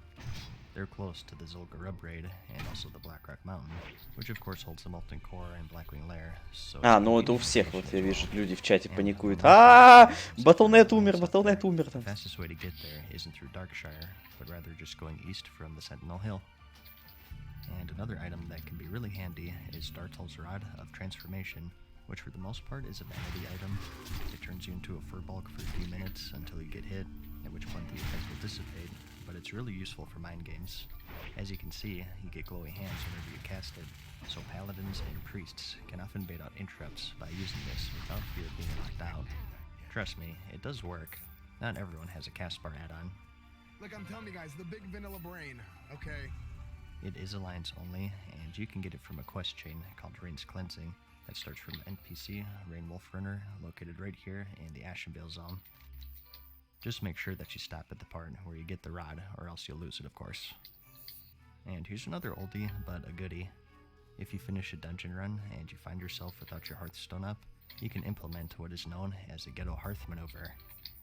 Speaker 1: They're close to the Zul'Gurub raid, and also the Blackrock Mountain, which of course holds the Molten Core and Blackwing Lair, so...
Speaker 5: ну это у всех, вот я вижу, люди в чате паникуют. Battle.net умер, Battle.net умер там.
Speaker 1: The fastest way to get there isn't through Darkshire, but rather just going east from the Sentinel Hill. And another item that can be really handy is Dartel's Rod of Transformation, which for the most part is a vanity item. It turns you into a furbolg for a few minutes until you get hit, at which point the effect will dissipate, but it's really useful for mind games. As you can see, you get glowy hands whenever you cast it, so paladins and priests can often bait out interrupts by using this without fear of being knocked out. Trust me, it does work. Not everyone has a cast bar add-on.
Speaker 11: Look, I'm telling you guys, the big vanilla brain, okay?
Speaker 1: It is Alliance only, and you can get it from a quest chain called Rain's Cleansing that starts from the NPC Rain Wolfrunner, located right here in the Ashenvale zone. Just make sure that you stop at the part where you get the rod, or else you'll lose it, of course. And here's another oldie, but a goodie. If you finish a dungeon run and you find yourself without your Hearthstone up, you can implement what is known as a Ghetto Hearth maneuver.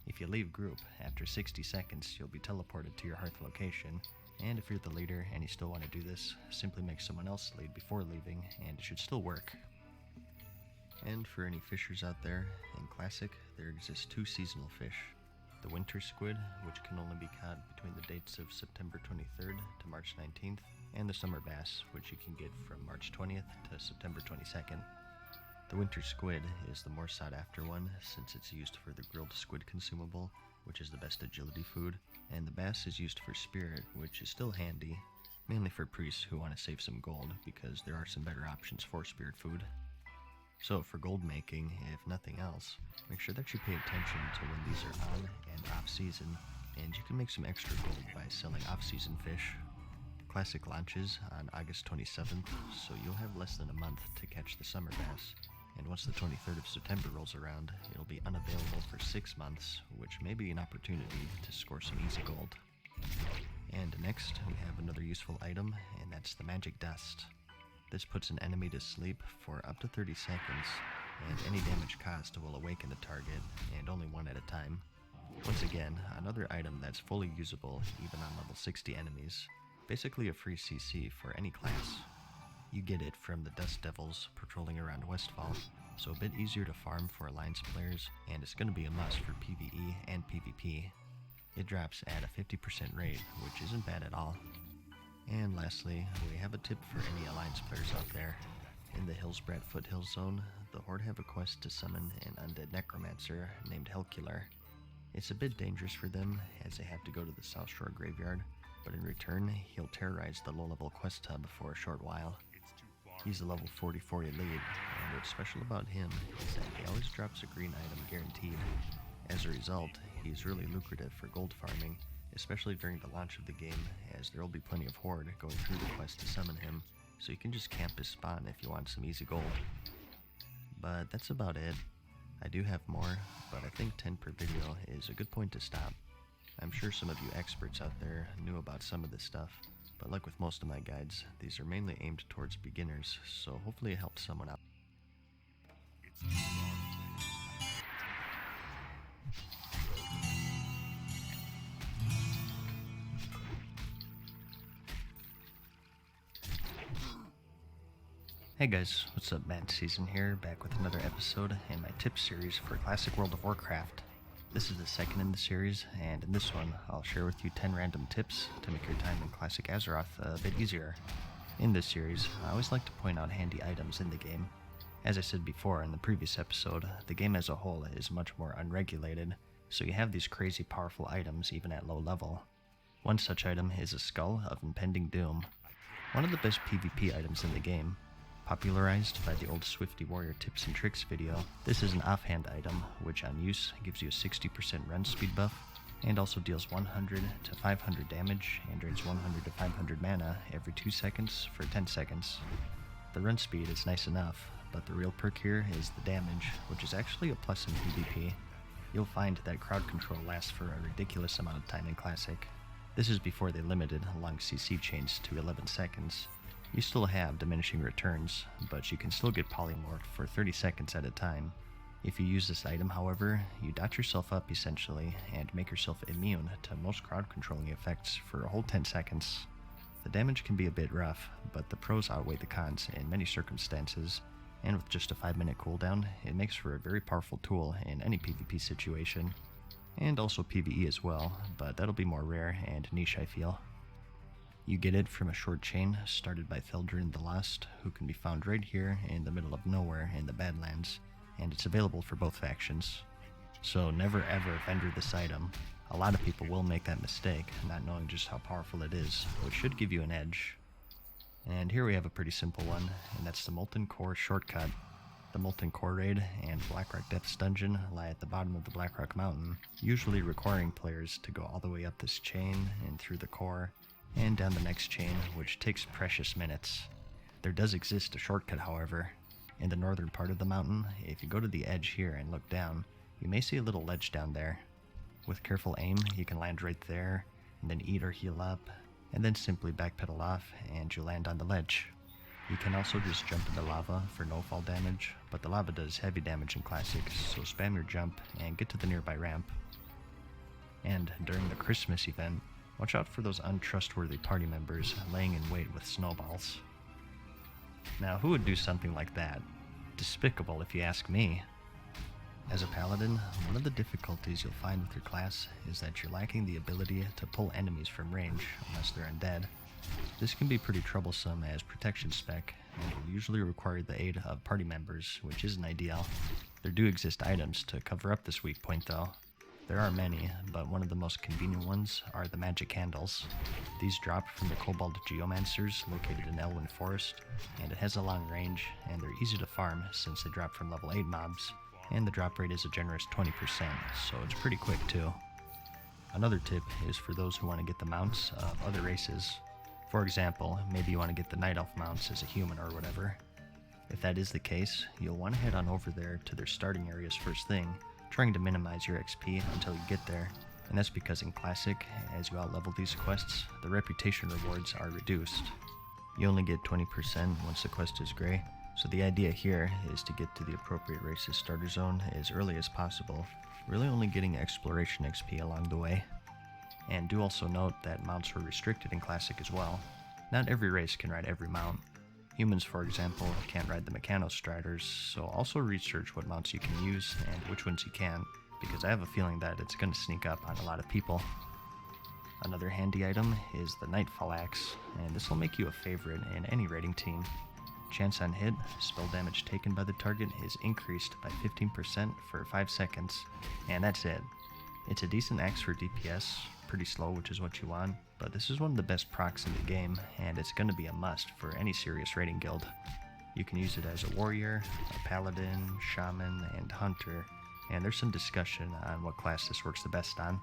Speaker 1: If you leave group, after 60 seconds you'll be teleported to your Hearth location, and if you're the leader and you still want to do this, simply make someone else lead before leaving, and it should still work. And for any fishers out there, in Classic, there exist two seasonal fish. The winter squid, which can only be caught between the dates of September 23rd to March 19th, and the summer bass, which you can get from March 20th to September 22nd. The winter squid is the more sought after one, since it's used for the grilled squid consumable, which is the best agility food, and the bass is used for spirit, which is still handy. mainly for priests who want to save some gold because there are some better options for spirit food. So for gold making, if nothing else, make sure that you pay attention to when these are on and off season, and you can make some extra gold by selling off-season fish. Classic launches on August 27th, so you'll have less than a month to catch the summer bass. And once the 23rd of September rolls around, it'll be unavailable for 6 months, which may be an opportunity to score some easy gold. And next, we have another useful item, and that's the magic dust. This puts an enemy to sleep for up to 30 seconds, and any damage caused will awaken the target, and only one at a time. Once again, another item that's fully usable even on level 60 enemies. Basically a free CC for any class. You get it from the Dust Devils patrolling around Westfall, so a bit easier to farm for Alliance players, and it's going to be a must for PvE and PvP. It drops at a 50% rate, which isn't bad at all. And lastly, we have a tip for any Alliance players out there. In the Hillsbrat Foothills Zone, the Horde have a quest to summon an undead necromancer named Hellkiller. It's a bit dangerous for them, as they have to go to the South Shore Graveyard, but in return, he'll terrorize the low-level quest hub for a short while. He's a level 44 elite, and what's special about him is that he always drops a green item guaranteed. As a result, he's really lucrative for gold farming, especially during the launch of the game, as there will be plenty of Horde going through the quest to summon him, so you can just camp his spawn if you want some easy gold. But that's about it. I do have more, but I think 10 per video is a good point to stop. I'm sure some of you experts out there knew about some of this stuff, but like with most of my guides, these are mainly aimed towards beginners, so hopefully it helps someone out. Hey guys, what's up? Matt Season here, back with another episode in my tips series for Classic World of Warcraft. This is the second in the series, and in this one, I'll share with you 10 random tips to make your time in Classic Azeroth a bit easier. In this series, I always like to point out handy items in the game. As I said before in the previous episode, the game as a whole is much more unregulated, so you have these crazy powerful items even at low level. One such item is a Skull of Impending Doom, one of the best PvP items in the game. Popularized by the old Swifty Warrior tips and tricks video, this is an offhand item, which on use gives you a 60% run speed buff, and also deals 100 to 500 damage and drains 100 to 500 mana every 2 seconds for 10 seconds. The run speed is nice enough, but the real perk here is the damage, which is actually a plus in PvP. You'll find that crowd control lasts for a ridiculous amount of time in Classic. This is before they limited long CC chains to 11 seconds. You still have diminishing returns, but you can still get polymorphed for 30 seconds at a time. If you use this item, however, you dot yourself up essentially, and make yourself immune to most crowd controlling effects for a whole 10 seconds. The damage can be a bit rough, but the pros outweigh the cons in many circumstances, and with just a 5-minute cooldown, it makes for a very powerful tool in any PvP situation. And also PvE as well, but that'll be more rare and niche, I feel. You get it from a short chain started by Feldrin the Lost, who can be found right here in the middle of nowhere in the Badlands, and it's available for both factions. So never ever vendor this item. A lot of people will make that mistake, not knowing just how powerful it is, which should give you an edge. And here we have a pretty simple one, and that's the Molten Core shortcut. The Molten Core Raid and Blackrock Depths Dungeon lie at the bottom of the Blackrock Mountain, usually requiring players to go all the way up this chain and through the core, and down the next chain, which takes precious minutes. There does exist a shortcut, however. In the northern part of the mountain, if you go to the edge here and look down, you may see a little ledge down there. With careful aim, you can land right there, and then eat or heal up, and then simply backpedal off, and you land on the ledge. You can also just jump in the lava for no fall damage, but the lava does heavy damage in Classic, so spam your jump and get to the nearby ramp. And during the Christmas event, watch out for those untrustworthy party members laying in wait with snowballs. Now, who would do something like that? Despicable, if you ask me. As a paladin, one of the difficulties you'll find with your class is that you're lacking the ability to pull enemies from range unless they're undead. This can be pretty troublesome as protection spec, and will usually require the aid of party members, which isn't ideal. There do exist items to cover up this weak point though. There are many, but one of the most convenient ones are the magic candles. These drop from the Kobold Geomancers located in Elwyn Forest, and it has a long range, and they're easy to farm since they drop from level 8 mobs, and the drop rate is a generous 20%, so it's pretty quick too. Another tip is for those who want to get the mounts of other races. For example, maybe you want to get the Night Elf mounts as a human or whatever. If that is the case, you'll want to head on over there to their starting areas first thing, trying to minimize your XP until you get there, and that's because in Classic, as you outlevel these quests, the reputation rewards are reduced. You only get 20% once the quest is gray, so the idea here is to get to the appropriate race's starter zone as early as possible, really only getting exploration XP along the way. And do also note that mounts were restricted in Classic as well. Not every race can ride every mount. Humans, for example, can't ride the Mechanostriders, so also research what mounts you can use and which ones you can, because I have a feeling that it's going to sneak up on a lot of people. Another handy item is the Nightfall Axe, and this will make you a favorite in any raiding team. Chance on hit, spell damage taken by the target is increased by 15% for 5 seconds, and that's it. It's a decent axe for DPS, pretty slow, which is what you want, but this is one of the best procs in the game, and it's going to be a must for any serious raiding guild. You can use it as a warrior, a paladin, shaman, and hunter, and there's some discussion on what class this works the best on.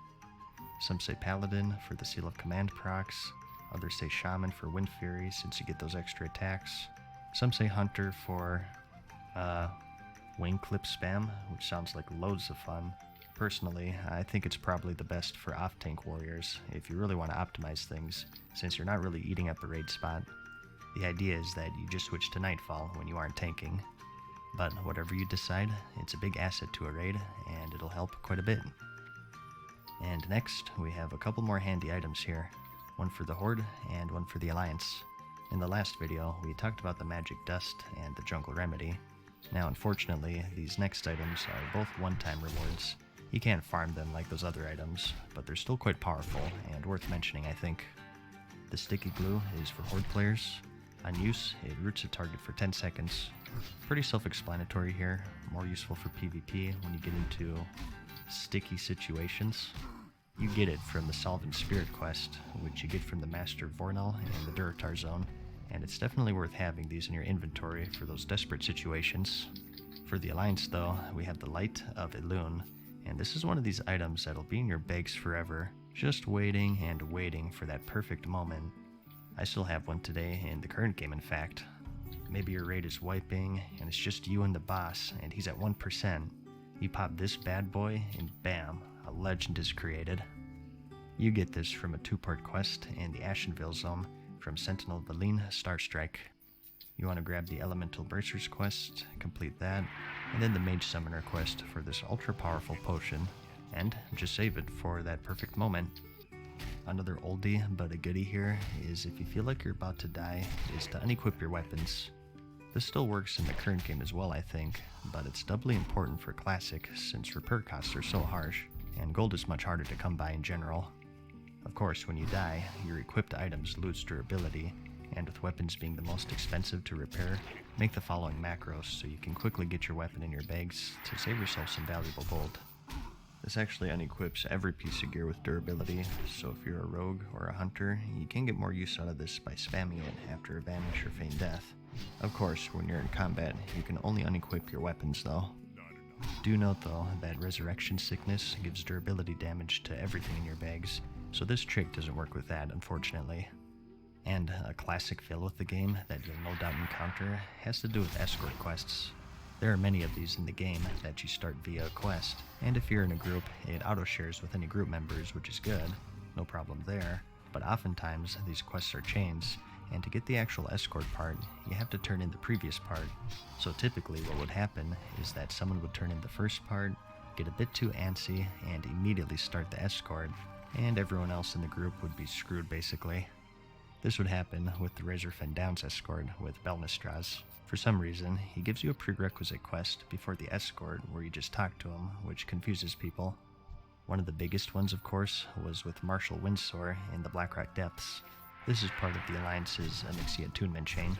Speaker 1: Some say paladin for the Seal of Command procs, others say shaman for Wind Fury since you get those extra attacks. Some say hunter for wing clip spam, which sounds like loads of fun. Personally, I think it's probably the best for off-tank warriors if you really want to optimize things, since you're not really eating up a raid spot. The idea is that you just switch to Nightfall when you aren't tanking. But whatever you decide, it's a big asset to a raid, and it'll help quite a bit. And next, we have a couple more handy items here, one for the Horde and one for the Alliance. In the last video, we talked about the Magic Dust and the Jungle Remedy. Now unfortunately, these next items are both one-time rewards. You can't farm them like those other items, but they're still quite powerful and worth mentioning, I think. The Sticky Glue is for Horde players. On use, it roots a target for 10 seconds. Pretty self-explanatory here, more useful for PvP when you get into sticky situations. You get it from the Solvent Spirit quest, which you get from the Master Vornal in the Duratar zone, and it's definitely worth having these in your inventory for those desperate situations. For the Alliance though, we have the Light of Elune, and this is one of these items that'll be in your bags forever, just waiting and waiting for that perfect moment. I still have one today in the current game, in fact. Maybe your raid is wiping, and it's just you and the boss, and he's at 1%. You pop this bad boy, and bam, a legend is created. You get this from a 2-part quest in the Ashenville zone from Sentinel Valine Starstrike. You want to grab the Elemental Bracers quest, complete that, and then the Mage Summoner quest for this ultra powerful potion, and just save it for that perfect moment. Another oldie but a goodie here is if you feel like you're about to die, is to unequip your weapons. This still works in the current game as well, I think, but it's doubly important for Classic since repair costs are so harsh, and gold is much harder to come by in general. Of course, when you die, your equipped items lose durability, and with weapons being the most expensive to repair, make the following macros so you can quickly get your weapon in your bags to save yourself some valuable gold. This actually unequips every piece of gear with durability, so if you're a rogue or a hunter, you can get more use out of this by spamming it after a vanish or feign death. Of course, when you're in combat, you can only unequip your weapons though. Do note though that Resurrection Sickness gives durability damage to everything in your bags, so this trick doesn't work with that, unfortunately. And a classic fail with the game that you'll no doubt encounter has to do with escort quests. There are many of these in the game that you start via a quest, and if you're in a group, it auto-shares with any group members, which is good, no problem there, but oftentimes these quests are chains, and to get the actual escort part, you have to turn in the previous part. So typically what would happen is that someone would turn in the first part, get a bit too antsy, and immediately start the escort, and everyone else in the group would be screwed basically. This would happen with the Razor Fen Downs escort with Belnistraz. For some reason, he gives you a prerequisite quest before the escort where you just talk to him, which confuses people. One of the biggest ones, of course, was with Marshal Windsor in the Blackrock Depths. This is part of the Alliance's Onyxia attunement chain.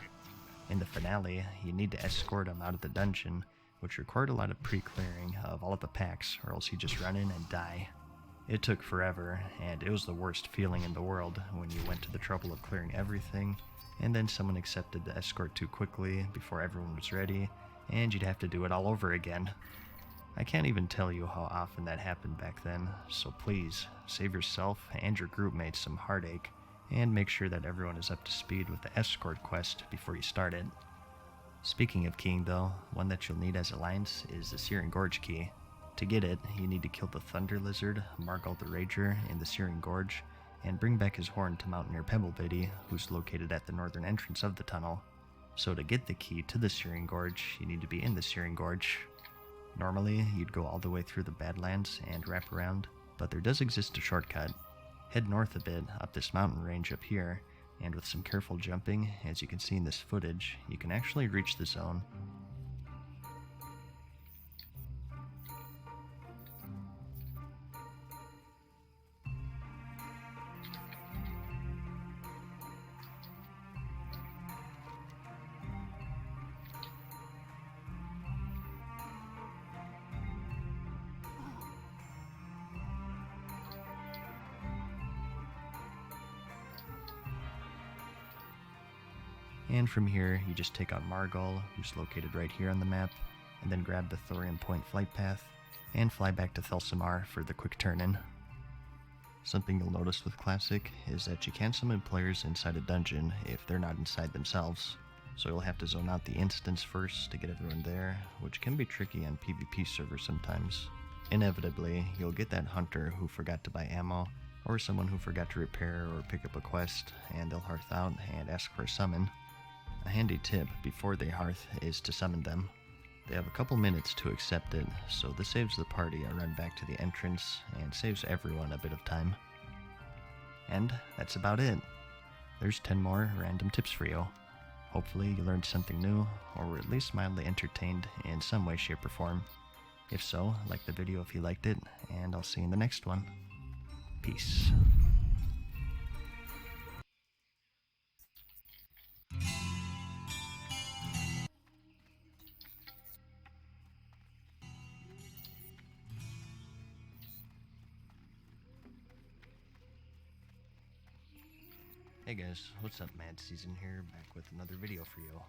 Speaker 1: In the finale, you need to escort him out of the dungeon, which required a lot of pre-clearing of all of the packs, or else you just run in and die. It took forever, and it was the worst feeling in the world when you went to the trouble of clearing everything, and then someone accepted the escort too quickly before everyone was ready, and you'd have to do it all over again. I can't even tell you how often that happened back then, so please, save yourself and your group mates some heartache, and make sure that everyone is up to speed with the escort quest before you start it. Speaking of keying though, one that you'll need as Alliance is the Searing Gorge key. To get it, you need to kill the Thunder Lizard, Margal the Rager, in the Searing Gorge, and bring back his horn to Mountaineer Pebblebitty, who's located at the northern entrance of the tunnel. So to get the key to the Searing Gorge, you need to be in the Searing Gorge. Normally, you'd go all the way through the Badlands and wrap around, but there does exist a shortcut. Head north a bit, up this mountain range up here, and with some careful jumping, as you can see in this footage, you can actually reach the zone. And from here, you just take out Margal, who's located right here on the map, and then grab the Thorium Point flight path, and fly back to Thelsamar for the quick turn-in. Something you'll notice with Classic is that you can't summon players inside a dungeon if they're not inside themselves, so you'll have to zone out the instance first to get everyone there, which can be tricky on PvP servers sometimes. Inevitably, you'll get that hunter who forgot to buy ammo, or someone who forgot to repair or pick up a quest, and they'll hearth out and ask for a summon. A handy tip before they hearth is to summon them. They have a couple minutes to accept it, so this saves the party a run back to the entrance and saves everyone a bit of time. And that's about it. There's 10 more random tips for you. Hopefully you learned something new, or were at least mildly entertained in some way, shape, or form. If so, like the video if you liked it, and I'll see you in the next one. Peace. Hey guys, what's up? Mad Season here, back with another video for you.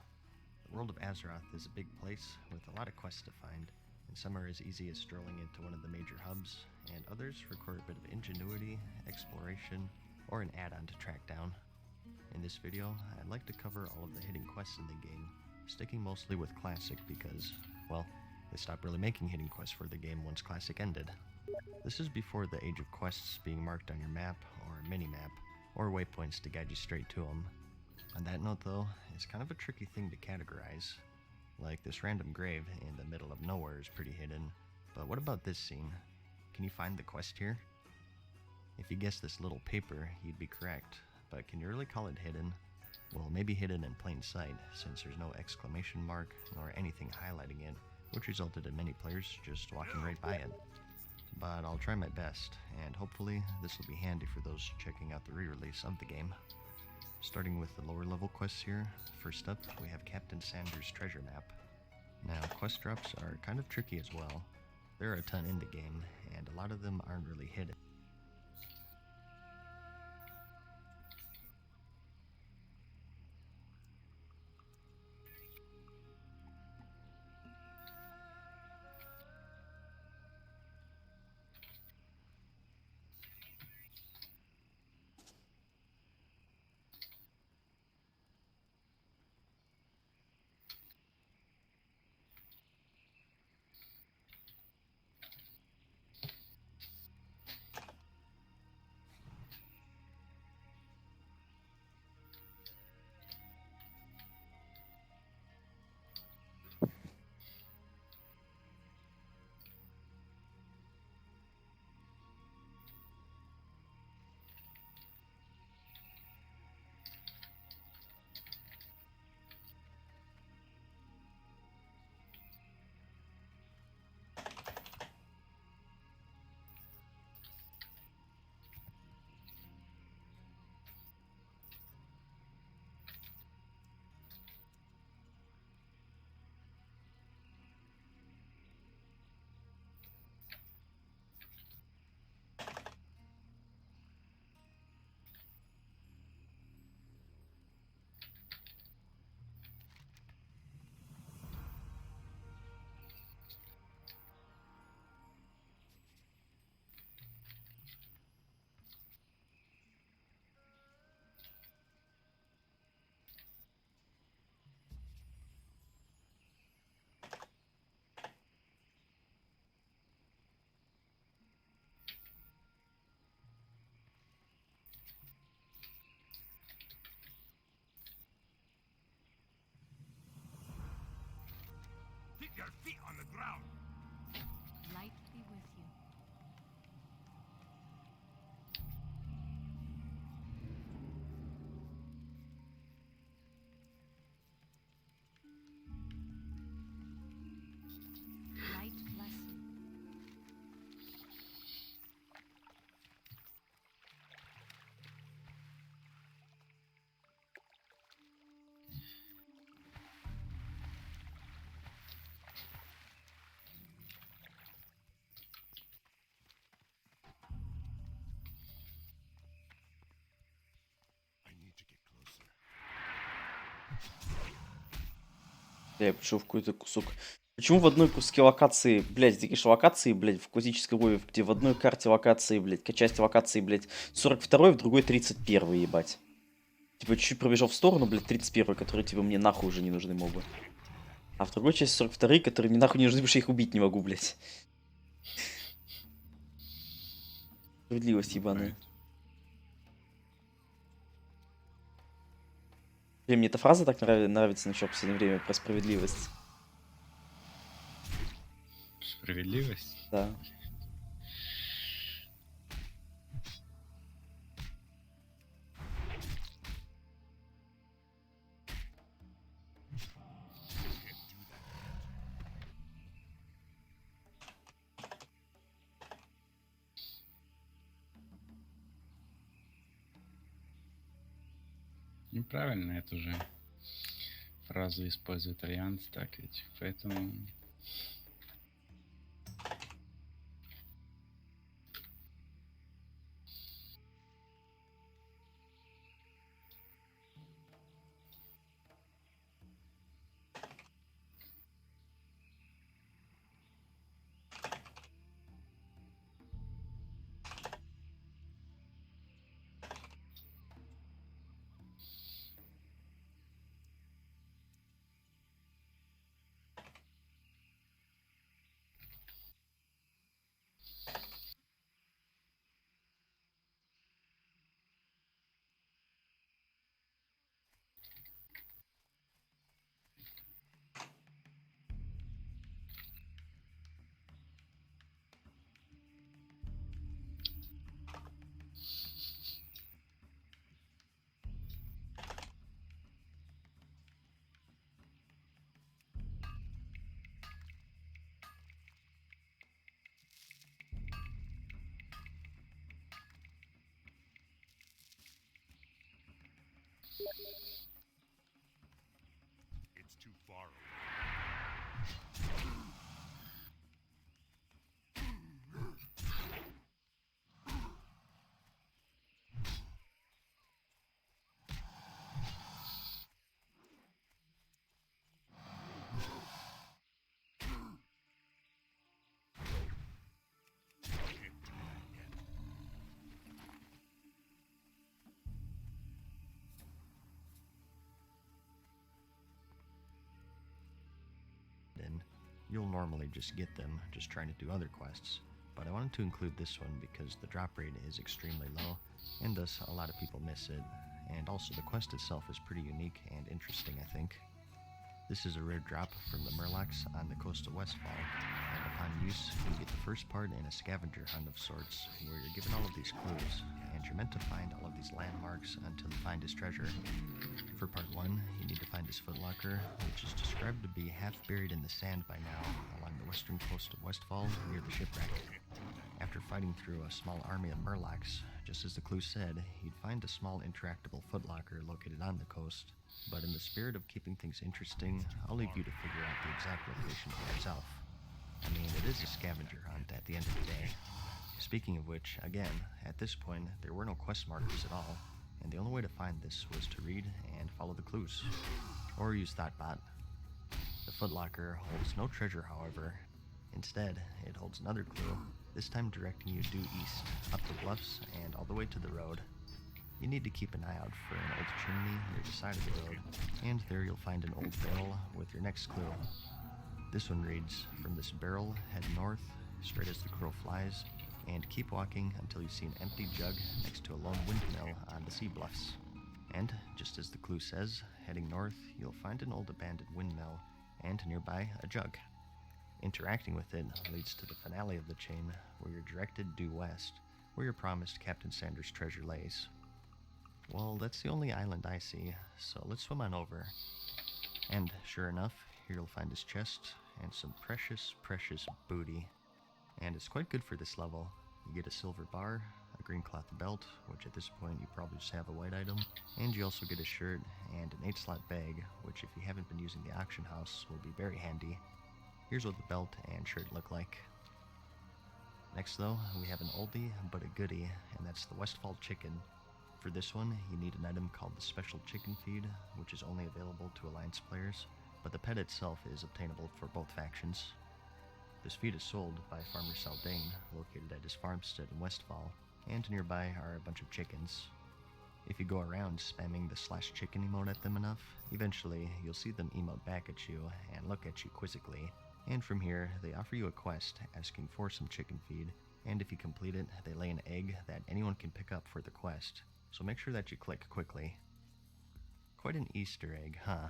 Speaker 1: The world of Azeroth is a big place with a lot of quests to find, and some are as easy as strolling into one of the major hubs, and others require a bit of ingenuity, exploration, or an add-on to track down. In this video, I'd like to cover all of the hidden quests in the game, sticking mostly with Classic because, well, they stopped really making hidden quests for the game once Classic ended. This is before the age of quests being marked on your map or mini-map, or waypoints to guide you straight to them. On that note though, it's kind of a tricky thing to categorize. Like this random grave in the middle of nowhere is pretty hidden, but what about this scene? Can you find the quest here? If you guessed this little paper, you'd be correct, but can you really call it hidden? Well, maybe hidden in plain sight, since there's no exclamation mark nor anything highlighting it, which resulted in many players just walking right by it. But I'll try my best, and hopefully this will be handy for those checking out the re-release of the game. Starting with the lower level quests here, first up we have Captain Sanders' treasure map. Now quest drops are kind of tricky as well. There are a ton in the game, and a lot of them aren't really hidden.
Speaker 3: your feet on the ground.
Speaker 12: Light be with you. Light bless you.
Speaker 8: I need to get closer.
Speaker 5: Я пришел в какой-то кусок. Почему в одной куске локации, блядь, такие же локации, блядь, в классической WoW, где в одной карте локации, блядь, части локации, блядь, 42-й, в другой 31-й, ебать. Типа, чуть-чуть пробежал в сторону, блядь, 31-й, которые, типа, мне нахуй уже не нужны мобы. А в другой части 42-й, которые мне нахуй не нужны, потому что я их убить не могу, блядь. Справедливость ебаная. Блин, мне эта фраза так нравится начала в последнее время, про справедливость.
Speaker 6: Справедливость?
Speaker 5: Да.
Speaker 6: Неправильно эту же фразу используют альянс, так ведь, поэтому...
Speaker 8: It's too far away.
Speaker 1: And you'll normally just get them just trying to do other quests. But I wanted to include this one because the drop rate is extremely low, and thus a lot of people miss it. And also the quest itself is pretty unique and interesting, I think. This is a rare drop from the Murlocs on the coast of Westfall, and upon use, you get the first part in a scavenger hunt of sorts, where you're given all of these clues, and you're meant to find all of these landmarks until you find his treasure. For part 1, you need to find his footlocker, which is described to be half buried in the sand by now, along the western coast of Westfall, near the shipwreck. After fighting through a small army of Murlocs, just as the clue said, you'd find a small interactable footlocker located on the coast. But in the spirit of keeping things interesting, I'll leave you to figure out the exact location for yourself. I mean, it is a scavenger hunt at the end of the day. Speaking of which, again, at this point, there were no quest markers at all, and the only way to find this was to read and follow the clues. Or use Thoughtbot. The footlocker holds no treasure, however. Instead, it holds another clue, this time directing you due east, up the bluffs, and all the way to the road. You need to keep an eye out for an old chimney near the side of the road, and there you'll find an old barrel with your next clue. This one reads, from this barrel, head north, straight as the crow flies, and keep walking until you see an empty jug next to a lone windmill on the sea bluffs. And, just as the clue says, heading north, you'll find an old abandoned windmill, and nearby, a jug. Interacting with it leads to the finale of the chain, where you're directed due west, where you're promised Captain Sanders' treasure lays. Well, that's the only island I see, so let's swim on over. And sure enough, here you'll find his chest and some precious, precious booty. And it's quite good for this level. You get a silver bar, a green cloth belt, which at this point you probably just have a white item, and you also get a shirt and an 8-slot bag, which if you haven't been using the auction house will be very handy. Here's what the belt and shirt look like. Next though, we have an oldie but a goodie, and that's the Westfall chicken. For this one, you need an item called the Special Chicken Feed, which is only available to Alliance players, but the pet itself is obtainable for both factions. This feed is sold by Farmer Saldane, located at his farmstead in Westfall, and nearby are a bunch of chickens. If you go around spamming the /chicken emote at them enough, eventually you'll see them emote back at you and look at you quizzically. And from here, they offer you a quest asking for some chicken feed, and if you complete it, they lay an egg that anyone can pick up for the quest, so make sure that you click quickly. Quite an Easter egg, huh?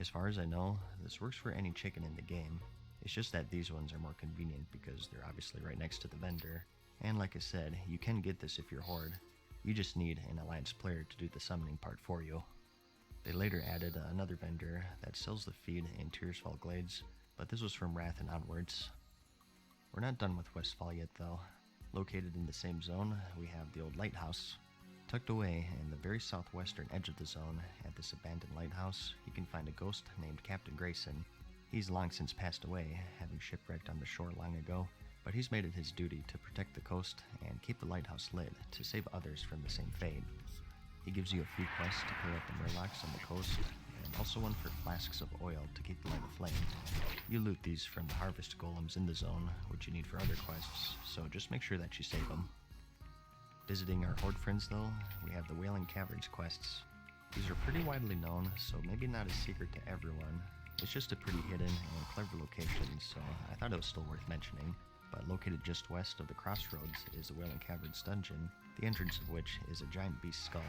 Speaker 1: As far as I know, this works for any chicken in the game. It's just that these ones are more convenient because they're obviously right next to the vendor, and like I said, you can get this if you're Horde. You just need an Alliance player to do the summoning part for you. They later added another vendor that sells the feed in Tearsfall Glades, but this was from Wrath and onwards. We're not done with Westfall yet though. Located in the same zone, we have the old lighthouse. Tucked away in the very southwestern edge of the zone, at this abandoned lighthouse, you can find a ghost named Captain Grayson. He's long since passed away, having shipwrecked on the shore long ago, but he's made it his duty to protect the coast and keep the lighthouse lit to save others from the same fate. He gives you a few quests to clear up the murlocs on the coast, and also one for flasks of oil to keep the light aflame. You loot these from the harvest golems in the zone, which you need for other quests, so just make sure that you save them. Visiting our Horde friends though, we have the Wailing Caverns quests. These are pretty widely known, so maybe not a secret to everyone. It's just a pretty hidden and clever location, so I thought it was still worth mentioning. But located just west of the crossroads is the Wailing Caverns dungeon, the entrance of which is a giant beast skull.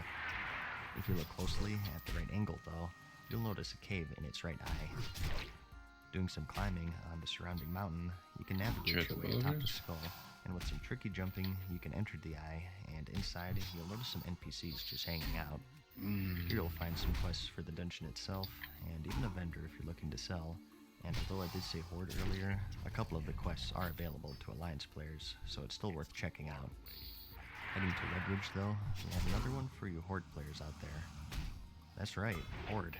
Speaker 1: If you look closely at the right angle though, you'll notice a cave in its right eye. Doing some climbing on the surrounding mountain, you can navigate your way atop the skull, and with some tricky jumping, you can enter the eye, and inside you'll notice some NPCs just hanging out. Here you'll find some quests for the dungeon itself, and even a vendor if you're looking to sell. And although I did say Horde earlier, a couple of the quests are available to Alliance players, so it's still worth checking out. Heading to Redridge though, we have another one for you Horde players out there. That's right, Horde.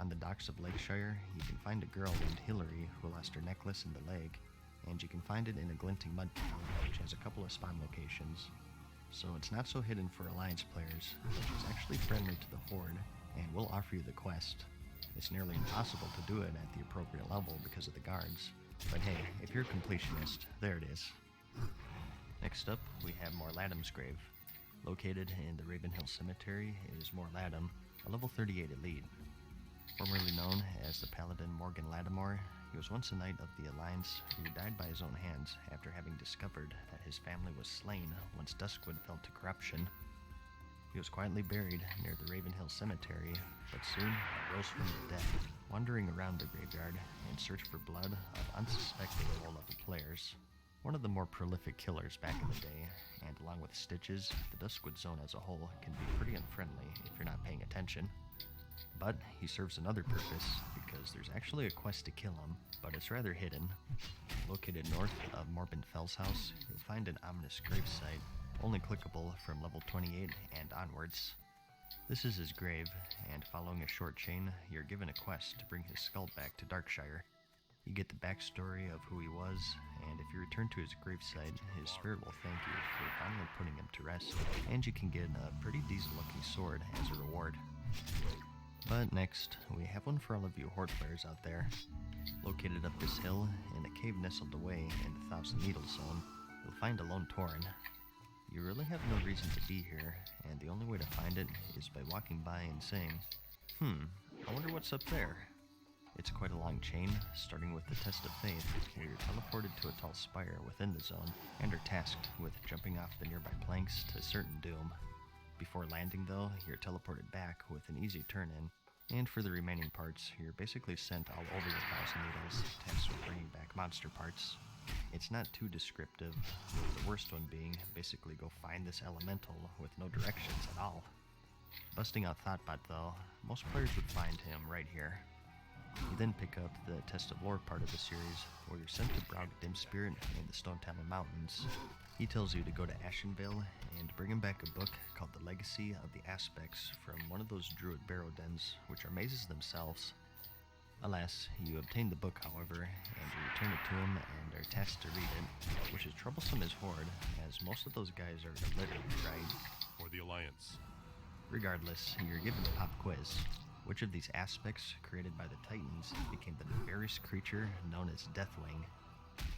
Speaker 1: On the docks of Lakeshire, you can find a girl named Hillary who lost her necklace in the lake, and you can find it in a glinting mud town, which has a couple of spawn locations. So it's not so hidden for Alliance players, which is actually friendly to the Horde, and will offer you the quest. It's nearly impossible to do it at the appropriate level because of the guards, but hey, if you're a completionist, there it is. Next up, we have Morladam's grave. Located in the Ravenhill Cemetery is Morladam, a level 38 elite. Formerly known as the Paladin Morgan Lattimore, he was once a knight of the Alliance who died by his own hands after having discovered that his family was slain once Duskwood fell to corruption. He was quietly buried near the Ravenhill Cemetery, but soon rose from the dead, wandering around the graveyard in search for blood of unsuspecting low-level players. One of the more prolific killers back in the day, and along with Stitches, the Duskwood zone as a whole can be pretty unfriendly if you're not paying attention. But he serves another purpose, because there's actually a quest to kill him, but it's rather hidden. Located north of Morbin Fell's house, you'll find an ominous gravesite, only clickable from level 28 and onwards. This is his grave, and following a short chain, you're given a quest to bring his skull back to Darkshire. You get the backstory of who he was, and if you return to his gravesite, his spirit will thank you for finally putting him to rest, and you can get a pretty decent looking sword as a reward. But next, we have one for all of you Horde players out there. Located up this hill, in a cave nestled away in the Thousand Needles zone, you'll find a lone Tauren. You really have no reason to be here, and the only way to find it is by walking by and saying, I wonder what's up there. It's quite a long chain, starting with the Test of Faith, where you're teleported to a tall spire within the zone, and are tasked with jumping off the nearby planks to certain doom. Before landing though, you're teleported back with an easy turn-in, And for the remaining parts, you're basically sent all over the Thousand Needles, tasked with bringing back monster parts. It's not too descriptive, with the worst one being basically go find this elemental with no directions at all. Busting out Thoughtbot though, most players would find him right here. You then pick up the Test of Lore part of the series, where you're sent to Braug Dim Spirit in the Stone Talon Mountains. He tells you to go to Ashenvale and bring him back a book called The Legacy of the Aspects from one of those druid barrow dens, which are mazes themselves. Alas, you obtain the book, however, and you return it to him and are tasked to read it, which is troublesome as Horde, as most of those guys are illiterate, right?
Speaker 8: For the Alliance.
Speaker 1: Regardless, you're given a pop quiz. Which of these aspects, created by the Titans, became the nefarious creature known as Deathwing?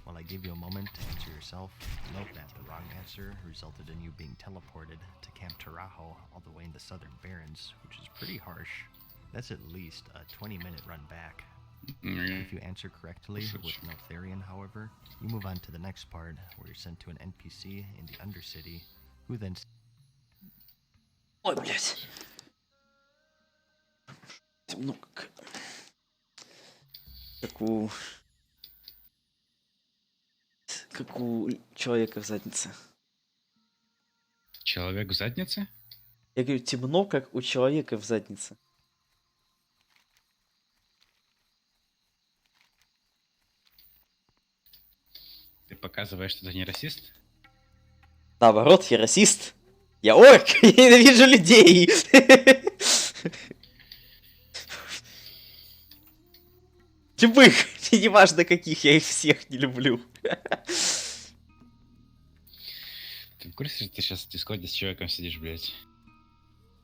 Speaker 1: While I give you a moment to answer yourself, note that the wrong answer resulted in you being teleported to Camp Tarajo all the way in the Southern Barrens, which is pretty harsh. That's at least a 20-minute run back. If you answer correctly with no Therian, however, you move on to the next part, where you're sent to an NPC in the Undercity, who then...
Speaker 5: Ой, блядь. Темно как у человека в заднице.
Speaker 6: Человек в заднице?
Speaker 5: Я говорю, темно, как у человека в заднице.
Speaker 6: Ты показываешь, что ты не расист?
Speaker 5: Наоборот, я расист. Я орк, я ненавижу людей. Любых, неважно каких, я их всех не люблю.
Speaker 6: Ты в курсе, что ты сейчас в Дискорде с человеком сидишь, блядь?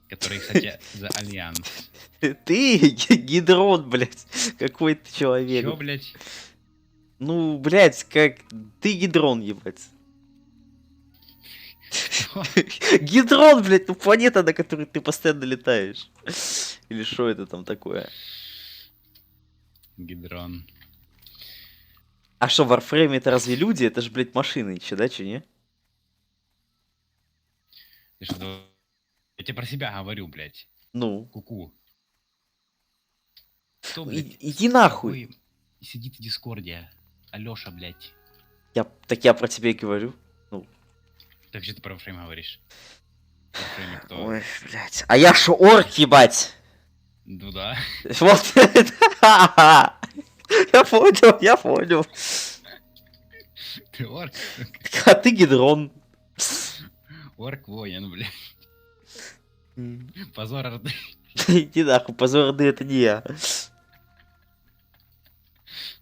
Speaker 6: Который, кстати, за Альянс.
Speaker 5: Ты гидрон, блядь. Какой ты человек.
Speaker 6: Чё, блядь?
Speaker 5: Ну, блядь, как... Ты гидрон, ебать. Гидрон, блядь, ну планета, на которой ты постоянно летаешь. Или что это там такое?
Speaker 6: Гидрон.
Speaker 5: А что, в Warframe это разве люди? Это же, блядь, машины еще, да, че, не?
Speaker 6: Ты что, я тебе про себя говорю, блядь.
Speaker 5: Ну?
Speaker 6: Ку-ку. Кто, блядь,
Speaker 5: Иди нахуй.
Speaker 6: сидит в Дискорде? Алёша, блядь.
Speaker 5: Так я про тебя и говорю. Ну.
Speaker 6: Так же ты про Warframe говоришь. Warframe кто?
Speaker 5: Ой, блядь. А я шо, орк, ебать?
Speaker 6: Ну да.
Speaker 5: Вот. Я понял.
Speaker 6: Ты орк?
Speaker 5: А ты гидрон.
Speaker 6: Орк воин, блядь. Позор Орды.
Speaker 5: Иди нахуй, позор Орды, это не я.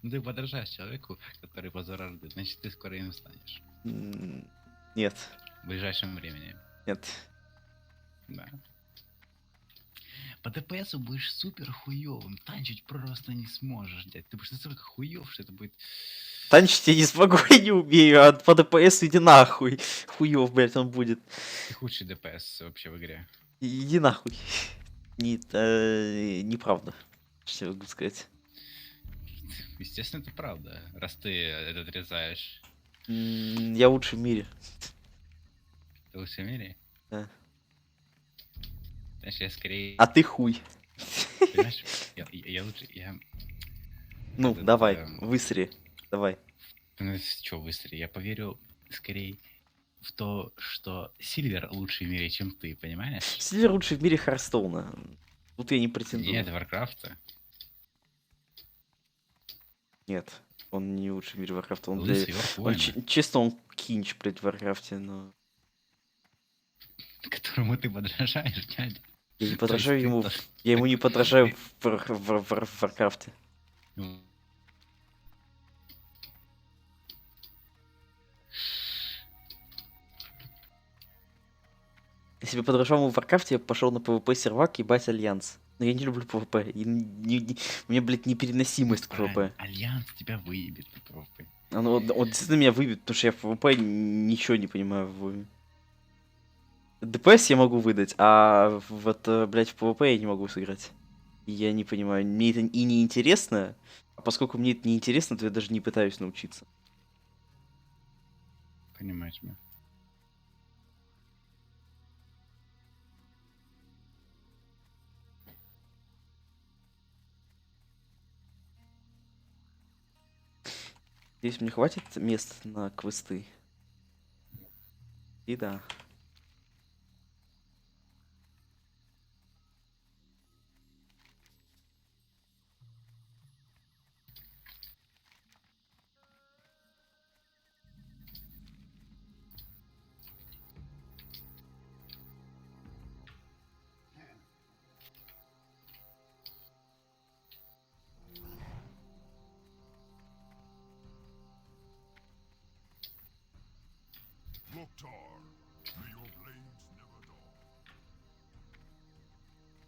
Speaker 6: Ну ты подражаешь человеку, который позор Орды, значит ты скоро им станешь.
Speaker 5: Нет.
Speaker 6: В ближайшем времени.
Speaker 5: Нет.
Speaker 6: Да. По ДПСу будешь супер хуёвым, танчить просто не сможешь, дядь. Ты будешь настолько хуёв, что это будет...
Speaker 5: Танчить я не смогу, я не умею, а по ДПС иди нахуй. Хуёв, блядь, он будет.
Speaker 6: Ты худший ДПС вообще в игре.
Speaker 5: Иди нахуй. Неправда. Что я могу сказать?
Speaker 6: Естественно, это правда, раз ты это отрезаешь.
Speaker 5: Я лучший в мире.
Speaker 6: Ты лучший в мире?
Speaker 5: Да.
Speaker 6: Знаешь, я скорее...
Speaker 5: А ты хуй.
Speaker 6: Понимаешь, я лучше...
Speaker 5: Ну, давай, высри. Давай.
Speaker 6: Ну, чё высри? Я поверю скорее в то, что Сильвер лучший в мире, чем ты, понимаешь?
Speaker 5: Сильвер лучший в мире Харстоуна. Тут я не претендую.
Speaker 6: Нет, Варкрафта.
Speaker 5: Нет, он не лучший в мире Варкрафта. Он,
Speaker 6: Лысый
Speaker 5: он честно, он кинч, блядь, в Варкрафте, но...
Speaker 6: Которому ты подражаешь, дядя.
Speaker 5: Я не подражаю ему, я ему не подражаю в Варкрафте. Если бы подражал ему в Варкрафте, я бы пошел на PvP сервак ебать Альянс. Но я не люблю PvP. У меня, блядь, непереносимость к PvP.
Speaker 6: Альянс тебя выебет на PvP.
Speaker 5: Он действительно меня выебет, потому что я в PvP ничего не понимаю. ДПС я могу выдать, а вот, блядь, в PvP я не могу сыграть. Я не понимаю. Мне это и не интересно, а поскольку мне это не интересно, то я даже не пытаюсь научиться.
Speaker 6: Понимаю тебя.
Speaker 5: Здесь мне хватит мест на квесты? И да.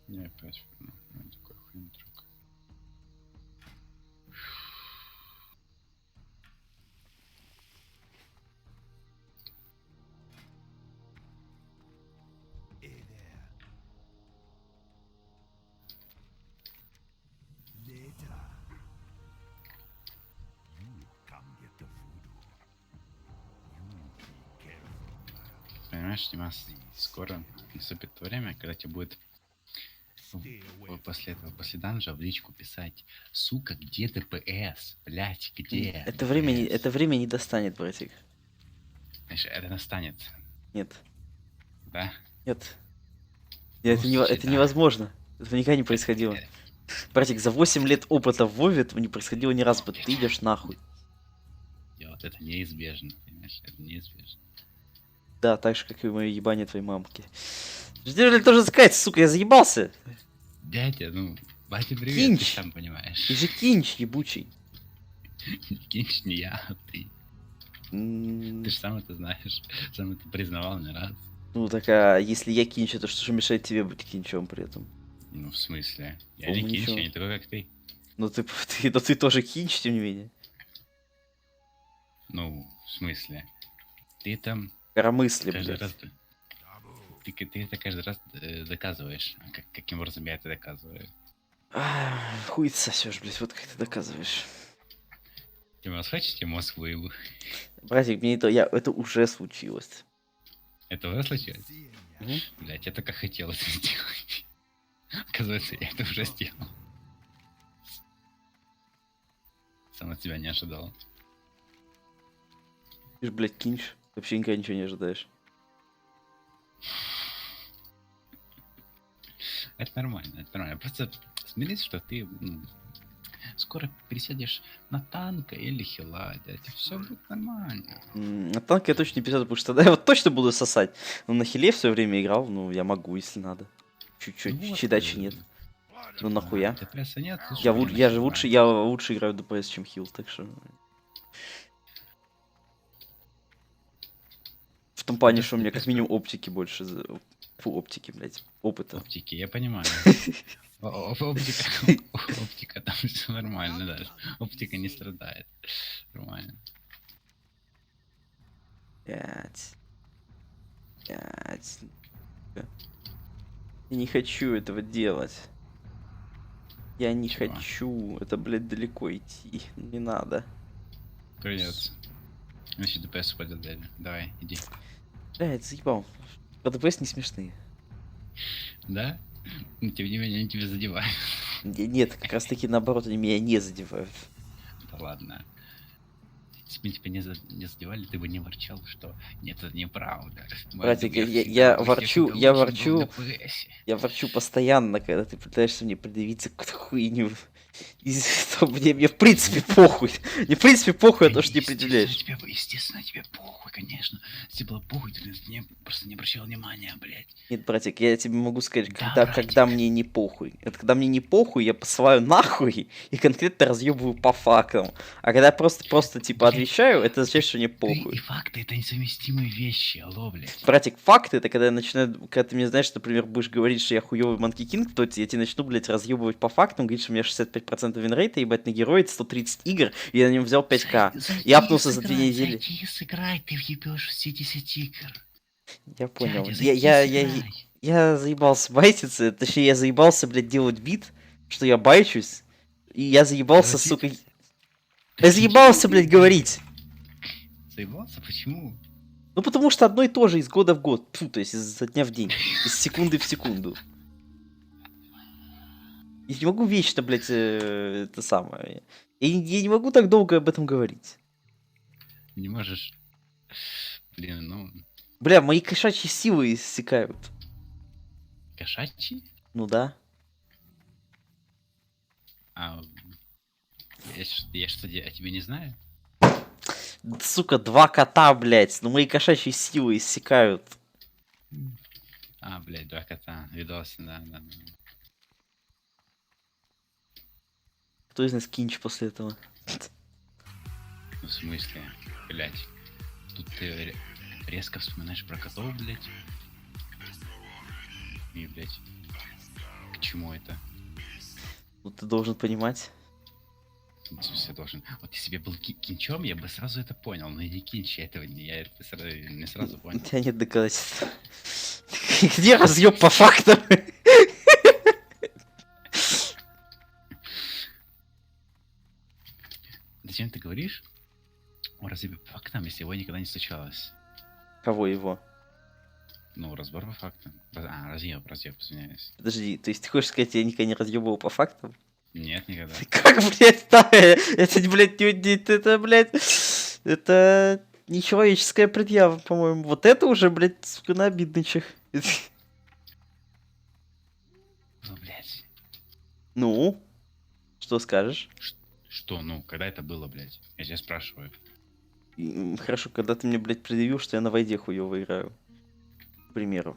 Speaker 6: Не, опять. Ну, такой хуйня трюк.
Speaker 10: Hey there. Later. You come get the voodoo. You be careful.
Speaker 6: Понимаешь, Димас, скоро наступит то время, когда тебе будет после этого, после данжа в личку писать: сука, где ДПС? Блять, где?
Speaker 5: Это время не достанет, братик.
Speaker 6: Знаешь, это настанет.
Speaker 5: Нет.
Speaker 6: Да?
Speaker 5: Нет.
Speaker 6: Ну,
Speaker 5: Это невозможно. Это никогда не происходило. Братик, за 8 лет опыта в Вове этого не происходило ни разу. Ты идешь нахуй.
Speaker 6: И вот это неизбежно, понимаешь? Это неизбежно.
Speaker 5: Да, так же, как и мое ебание твоей мамки. Что ты тоже сказать, сука, я заебался.
Speaker 6: Дядя, ну, батя, привет,
Speaker 5: Кинч.
Speaker 6: ты сам понимаешь.
Speaker 5: Ты же кинч ебучий.
Speaker 6: Кинч не я, а ты. Ты же сам это знаешь. Сам это признавал не раз.
Speaker 5: Ну так, а если я кинчу, то что же мешает тебе быть кинчом при этом?
Speaker 6: Ну, в смысле? Я не кинч, я не такой, как ты.
Speaker 5: Ну ты тоже кинч, тем не менее.
Speaker 6: Ну, в смысле? Ты там...
Speaker 5: Коромысли,
Speaker 6: каждый
Speaker 5: блядь.
Speaker 6: раз... Ты это каждый раз доказываешь. А каким образом я это доказываю?
Speaker 5: Хуй ты сосешь, блядь, вот как ты доказываешь.
Speaker 6: Ты вас хочете мозг выебу?
Speaker 5: Братик, мне это уже случилось.
Speaker 6: Это уже случилось? Блять, я только хотел это сделать. Оказывается, я это уже сделал. Сам от тебя не ожидал.
Speaker 5: Ты ж, блядь, кинч. Вообще никогда ничего не ожидаешь.
Speaker 6: Это нормально, это нормально. Просто смирись, что ты скоро пересядешь на танка или хила, дядь, и все будет нормально.
Speaker 5: На танке я точно не пересяду, потому что тогда я вот точно буду сосать. Но на хиле все время играл, ну я могу, если надо. Чуть-чуть,
Speaker 6: Ну вот,
Speaker 5: чидачи нет. Ну нахуя?
Speaker 6: ДПС нет,
Speaker 5: Я же лучше играю в ДПС, чем хил, так что... В том плане, что у меня как минимум оптики больше. Фу, оптики, блядь. Опыта.
Speaker 6: Оптики, я понимаю. Оптика, там все нормально, да. Оптика не страдает. Нормально.
Speaker 5: 5. Я не хочу этого делать. Я не хочу. Это, блядь, далеко идти. Не надо.
Speaker 6: Придется. Значит, ДПС упадет, дядя. Давай, иди.
Speaker 5: Блядь, заебал. ДПС не смешные.
Speaker 6: Да? Но тем не менее, они тебя задевают.
Speaker 5: Нет, как раз таки наоборот, они меня не задевают.
Speaker 6: Да ладно. Если бы тебя не задевали, ты бы не ворчал, что нет, это неправда.
Speaker 5: Братик, я ворчу постоянно, когда ты пытаешься мне предъявить за какую-то хуйню. Мне в принципе похуй. Мне в принципе похуй, а то, что не предъявляешь.
Speaker 6: Естественно, тебе похуй, конечно. Если было похуй, ты просто не обращал внимания, блядь.
Speaker 5: Нет, братик, я тебе могу сказать, когда мне не похуй. Это когда мне не похуй, я посылаю нахуй и конкретно разъебываю по фактам. А когда просто типа отвечаю, это означает, что мне похуй.
Speaker 6: И факты — это несовместимые вещи, алло, блядь.
Speaker 5: Братик, факты — это когда я начинаю, когда ты мне, знаешь, например, будешь говорить, что я хуёвый Манки Кинг, то я тебе начну, блядь, разъебывать по фактам, говорить, что у меня 65% винрейта, ебать, на героя 130 игр, и я на нем взял 5к. И апнулся за 2 недели.
Speaker 6: Зайди сыграй, ты въебешь все 10 игр.
Speaker 5: Я понял.
Speaker 6: Дядя,
Speaker 5: я заебался байтиться, точнее, я заебался, блядь, делать бит, что я байчусь, и я заебался, сука... Я заебался, блядь, говорить.
Speaker 6: Заебался? Почему?
Speaker 5: Ну, потому что одно и то же из года в год. Фу, то есть изо дня в день. Из секунды в секунду. Я не могу вечно, блядь, это самое. Я не могу так долго об этом говорить.
Speaker 6: Не можешь. Блин, ну...
Speaker 5: Бля, мои кошачьи силы иссякают.
Speaker 6: Кошачий?
Speaker 5: Ну да.
Speaker 6: А... Я что, о тебе не знаю?
Speaker 5: Сука, 2 кота, блядь. Ну мои кошачьи силы иссякают.
Speaker 6: А, блядь, 2 кота. Видосы, да.
Speaker 5: Кто из нас кинч после этого?
Speaker 6: Ну, в смысле? Блядь. Тут ты резко вспоминаешь про котов, блядь. И, блядь. К чему это?
Speaker 5: Ну ты должен понимать.
Speaker 6: В смысле, я должен... Вот если бы я был кинчом, я бы сразу это понял. Но я не кинч, я этого не... Я это не сразу
Speaker 5: У
Speaker 6: понял.
Speaker 5: тебя нет доказательств. Где разъеб по фактам?
Speaker 6: Зачем ты говоришь? О, разъебе по фактам, если его никогда не случалось.
Speaker 5: Кого его?
Speaker 6: Ну, разбор по фактам. Разъеб, извиняюсь.
Speaker 5: Подожди, то есть ты хочешь сказать, я никогда не разъебывал по фактам?
Speaker 6: Нет, никогда.
Speaker 5: Как, блядь, да? Это, блядь, это, блядь, это нечеловеческая предъява, по-моему. Вот это уже, блядь, сука, на обидничах.
Speaker 6: Ну, блядь.
Speaker 5: Ну? Что скажешь?
Speaker 6: Что, ну, когда это было, блядь? Я тебя спрашиваю.
Speaker 5: Хорошо, когда ты мне, блядь, предъявил, что я на войде хуёво играю. К примеру.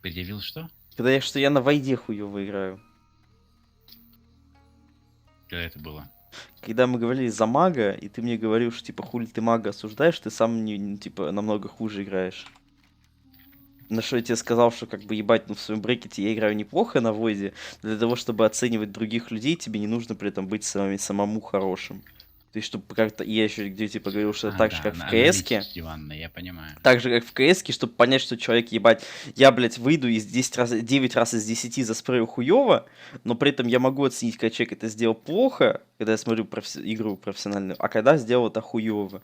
Speaker 6: Предъявил что?
Speaker 5: Что я на войде хуёво играю.
Speaker 6: Когда это было?
Speaker 5: Когда мы говорили за мага, и ты мне говорил, что типа хули ты мага осуждаешь, ты сам типа намного хуже играешь. На что я тебе сказал, что как бы ебать, ну в своем брекете я играю неплохо на войде. Для того, чтобы оценивать других людей, тебе не нужно при этом быть самому хорошим. То есть, чтобы как-то... Я еще где типа говорил, что так же, как в КС-ке.
Speaker 6: Я понимаю.
Speaker 5: Так же, как в КС-ке, чтобы понять, что человек, ебать, я, блядь, выйду из 9 раз из 10 заспрею хуёво, но при этом я могу оценить, когда человек это сделал плохо, когда я смотрю игру профессиональную, а когда сделал это хуёво.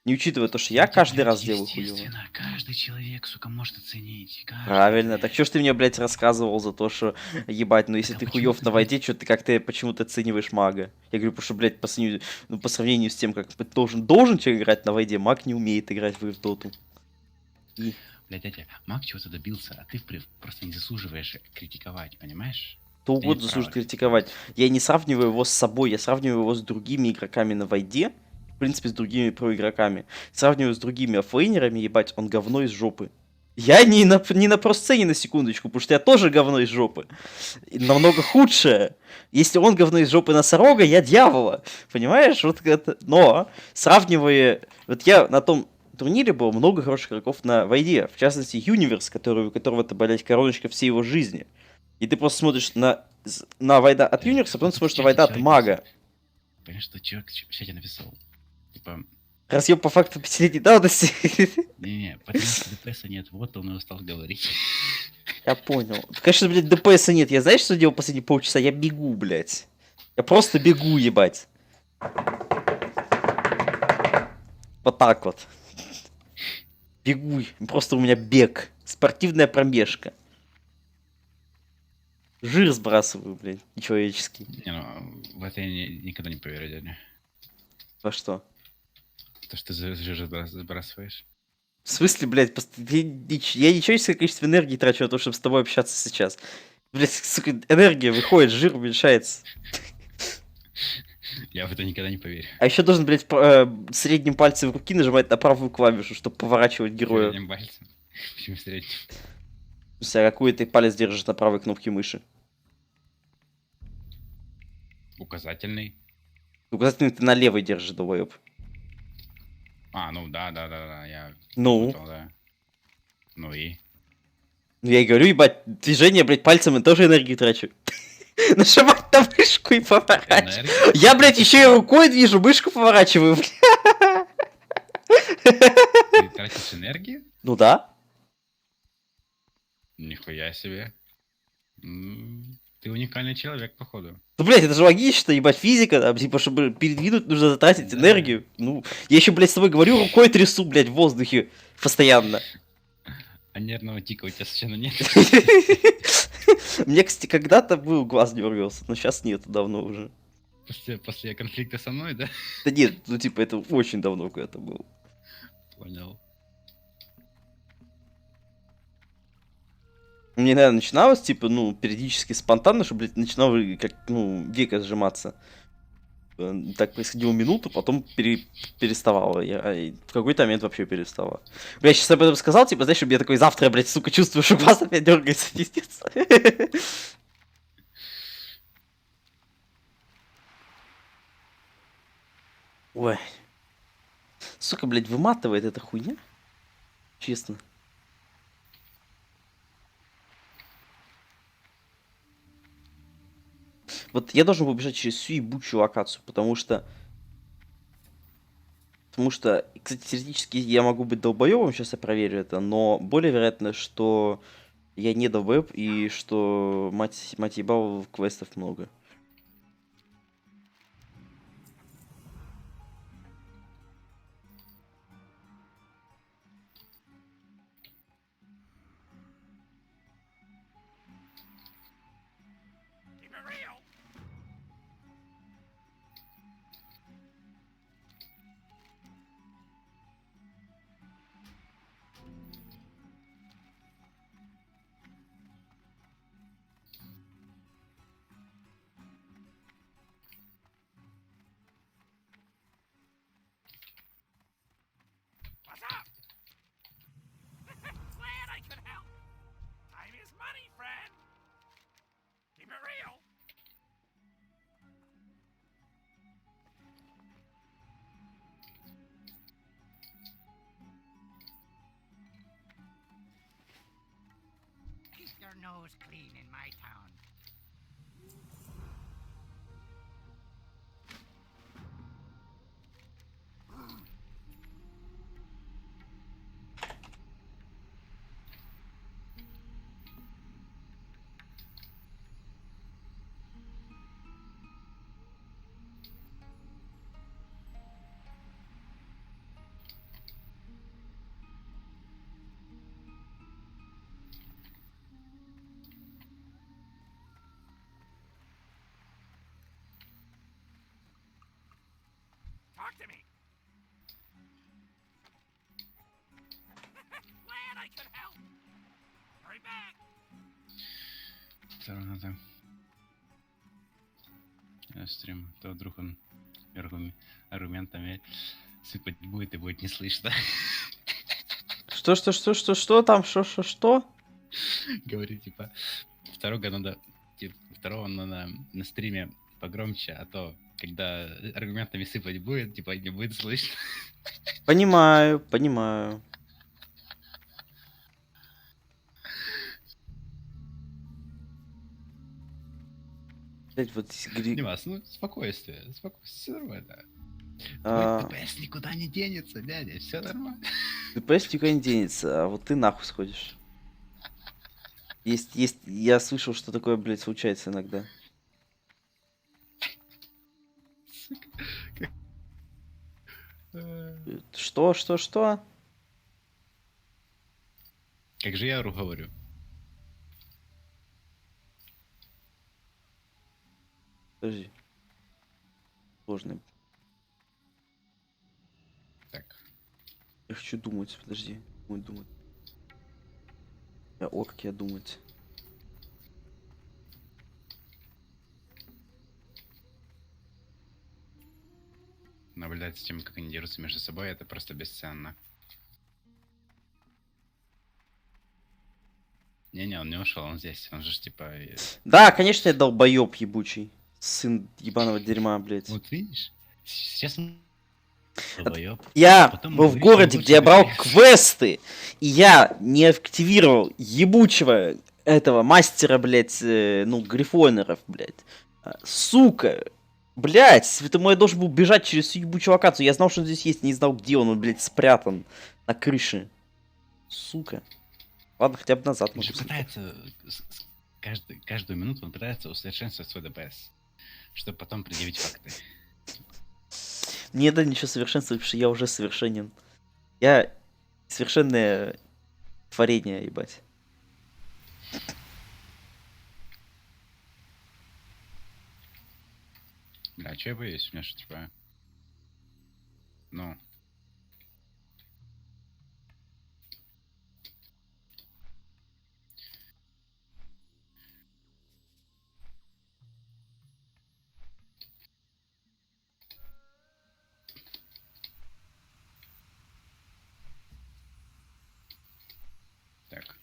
Speaker 5: Не учитывая то, что я каждый раз делаю хуёво.
Speaker 6: Каждый человек, сука, может оценить.
Speaker 5: Правильно. Так что ж ты мне, блядь, рассказывал за то, что, ебать, ну если ты хуёв на войде, что ты как-то почему-то оцениваешь мага? Я говорю, потому что, блядь, по сравнению с тем, как должен человек играть на войде, маг не умеет играть в доту.
Speaker 6: Блядь, дядя, маг чего-то добился, а ты просто не заслуживаешь критиковать, понимаешь?
Speaker 5: Кто угодно заслуживает критиковать. Я не сравниваю его с собой, я сравниваю его с другими игроками на войде, в принципе, с другими проигроками. Сравниваю с другими оффлейнерами, ебать, он говно из жопы. Я не на просцене, на секундочку, потому что я тоже говно из жопы. И намного худшее. Если он говно из жопы носорога, я дьявола. Понимаешь? Вот это... Но, сравнивая... Вот я на том турнире было много хороших игроков на войде. В частности, Юниверс, у которого-то, блядь, короночка всей его жизни. И ты просто смотришь на вайда от Юниверса, а потом смотришь на вайда от мага.
Speaker 6: Понимаешь, что человек в чате написал? Типа...
Speaker 5: Разъем по факту 5-летней давности.
Speaker 6: Не-не, потому что ДПС нет, вот он и устал говорить.
Speaker 5: Я понял. Конечно, блядь, ДПС нет. Я знаешь, что делал последние полчаса? Я бегу, блядь. Я просто бегу, ебать. Вот так вот. Бегу. Просто у меня бег. Спортивная пробежка. Жир сбрасываю, блядь, нечеловеческий.
Speaker 6: Не, ну, в это я никогда не поверю, дядя.
Speaker 5: Во что?
Speaker 6: То, что ты жир сбрасываешь.
Speaker 5: В смысле, блядь, я нечеловеческое количество энергии трачу на то, чтобы с тобой общаться сейчас. Блядь, сука, энергия выходит, жир уменьшается.
Speaker 6: Я в это никогда не поверю.
Speaker 5: А еще должен, блядь, средним пальцем руки нажимать на правую клавишу, чтобы поворачивать героя.
Speaker 6: Средним пальцем? Почему средним?
Speaker 5: То есть, а какой ты палец держишь на правой кнопке мыши?
Speaker 6: Указательный.
Speaker 5: Указательный ты на левой держишь, долбоёб.
Speaker 6: А, ну да, я...
Speaker 5: Ну?
Speaker 6: Путал, да. Ну и?
Speaker 5: Ну я и говорю, ебать, движение, блядь, пальцем и тоже энергию трачу. Нажимать на мышку и поворачивать. Я, блядь, еще и рукой движу, мышку поворачиваю, блядь.
Speaker 6: Ты тратишь энергию?
Speaker 5: Ну да.
Speaker 6: Нихуя себе. Ты уникальный человек, походу.
Speaker 5: Ну, блядь, это же логично, ебать, физика, там, типа, чтобы передвинуть, нужно затратить энергию. Ну, я еще, блядь, с тобой говорю, рукой трясу, блядь, в воздухе постоянно.
Speaker 6: А нервного тика у тебя совершенно нет?
Speaker 5: Мне, кстати, когда-то был глаз дергался, но сейчас нету давно уже.
Speaker 6: После конфликта со мной, да?
Speaker 5: Да нет, ну типа это очень давно когда-то было.
Speaker 6: Понял.
Speaker 5: Мне, наверное, начиналось, типа, ну, периодически спонтанно, что, блядь, начинало, как, ну, века сжиматься. Так происходило минуту, потом переставало. В какой-то момент вообще перестало. Я сейчас об этом сказал, типа, знаешь, я такой завтра, блядь, сука, чувствую, что глаз опять дергается, пиздец. Ой. Сука, блядь, выматывает эта хуйня. Честно. Вот я должен был бежать через всю ебучую локацию, потому что... Потому что, кстати, теоретически я могу быть долбоебом, сейчас я проверю это, но более вероятно, что я не долбоеб и что, мать ебал, квестов много.
Speaker 3: Keep it real. What's up? Glad I could help. Time is money, friend. Keep it real.
Speaker 13: Keep your nose clean in my town.
Speaker 3: Talk to me. Glad I could help. Hurry back.
Speaker 6: Все равно надо... Стрим, то вдруг он аргументами сыпать будет и будет не слышно.
Speaker 5: Что там, что?
Speaker 6: Говорю, типа, второго надо на стриме погромче, а то, когда аргументами сыпать будет, типа, не будет слышно.
Speaker 5: Понимаю. Блять, вот здесь
Speaker 6: Димас, ну, спокойствие, все нормально. ДПС никуда не денется, дядя, все нормально.
Speaker 5: ДПС никуда не денется, а вот ты нахуй сходишь. Есть, я слышал, что такое, блядь, случается иногда. Что?
Speaker 6: Как же я ору говорю?
Speaker 5: Подожди. Сложно.
Speaker 6: Так.
Speaker 5: Я хочу думать, подожди. Думать. Как я думать.
Speaker 6: Наблюдать за тем, как они дерутся между собой, это просто бесценно. Не-не, он не ушел, он здесь. Он же типа...
Speaker 5: Да, конечно, я долбоеб ебучий. Сын ебаного дерьма, блядь.
Speaker 6: Вот видишь? Сейчас он долбоеб.
Speaker 5: Я был в городе, где я брал квесты, и я не активировал ебучего этого мастера, блядь, грифонеров, блядь. Сука. Блядь, это я должен был бежать через всю ебучую локацию. Я знал, что он здесь есть, не знал, где он, блядь, спрятан на крыше. Сука. Ладно, хотя бы назад.
Speaker 6: Он же пытается, каждую минуту он пытается усовершенствовать свой ДПС, чтобы потом предъявить факты.
Speaker 5: Не надо ничего совершенствовать, потому что я уже совершенен. Я совершенное творение, ебать.
Speaker 6: Бля, чё я боюсь? У меня что, типа... Ну... Так.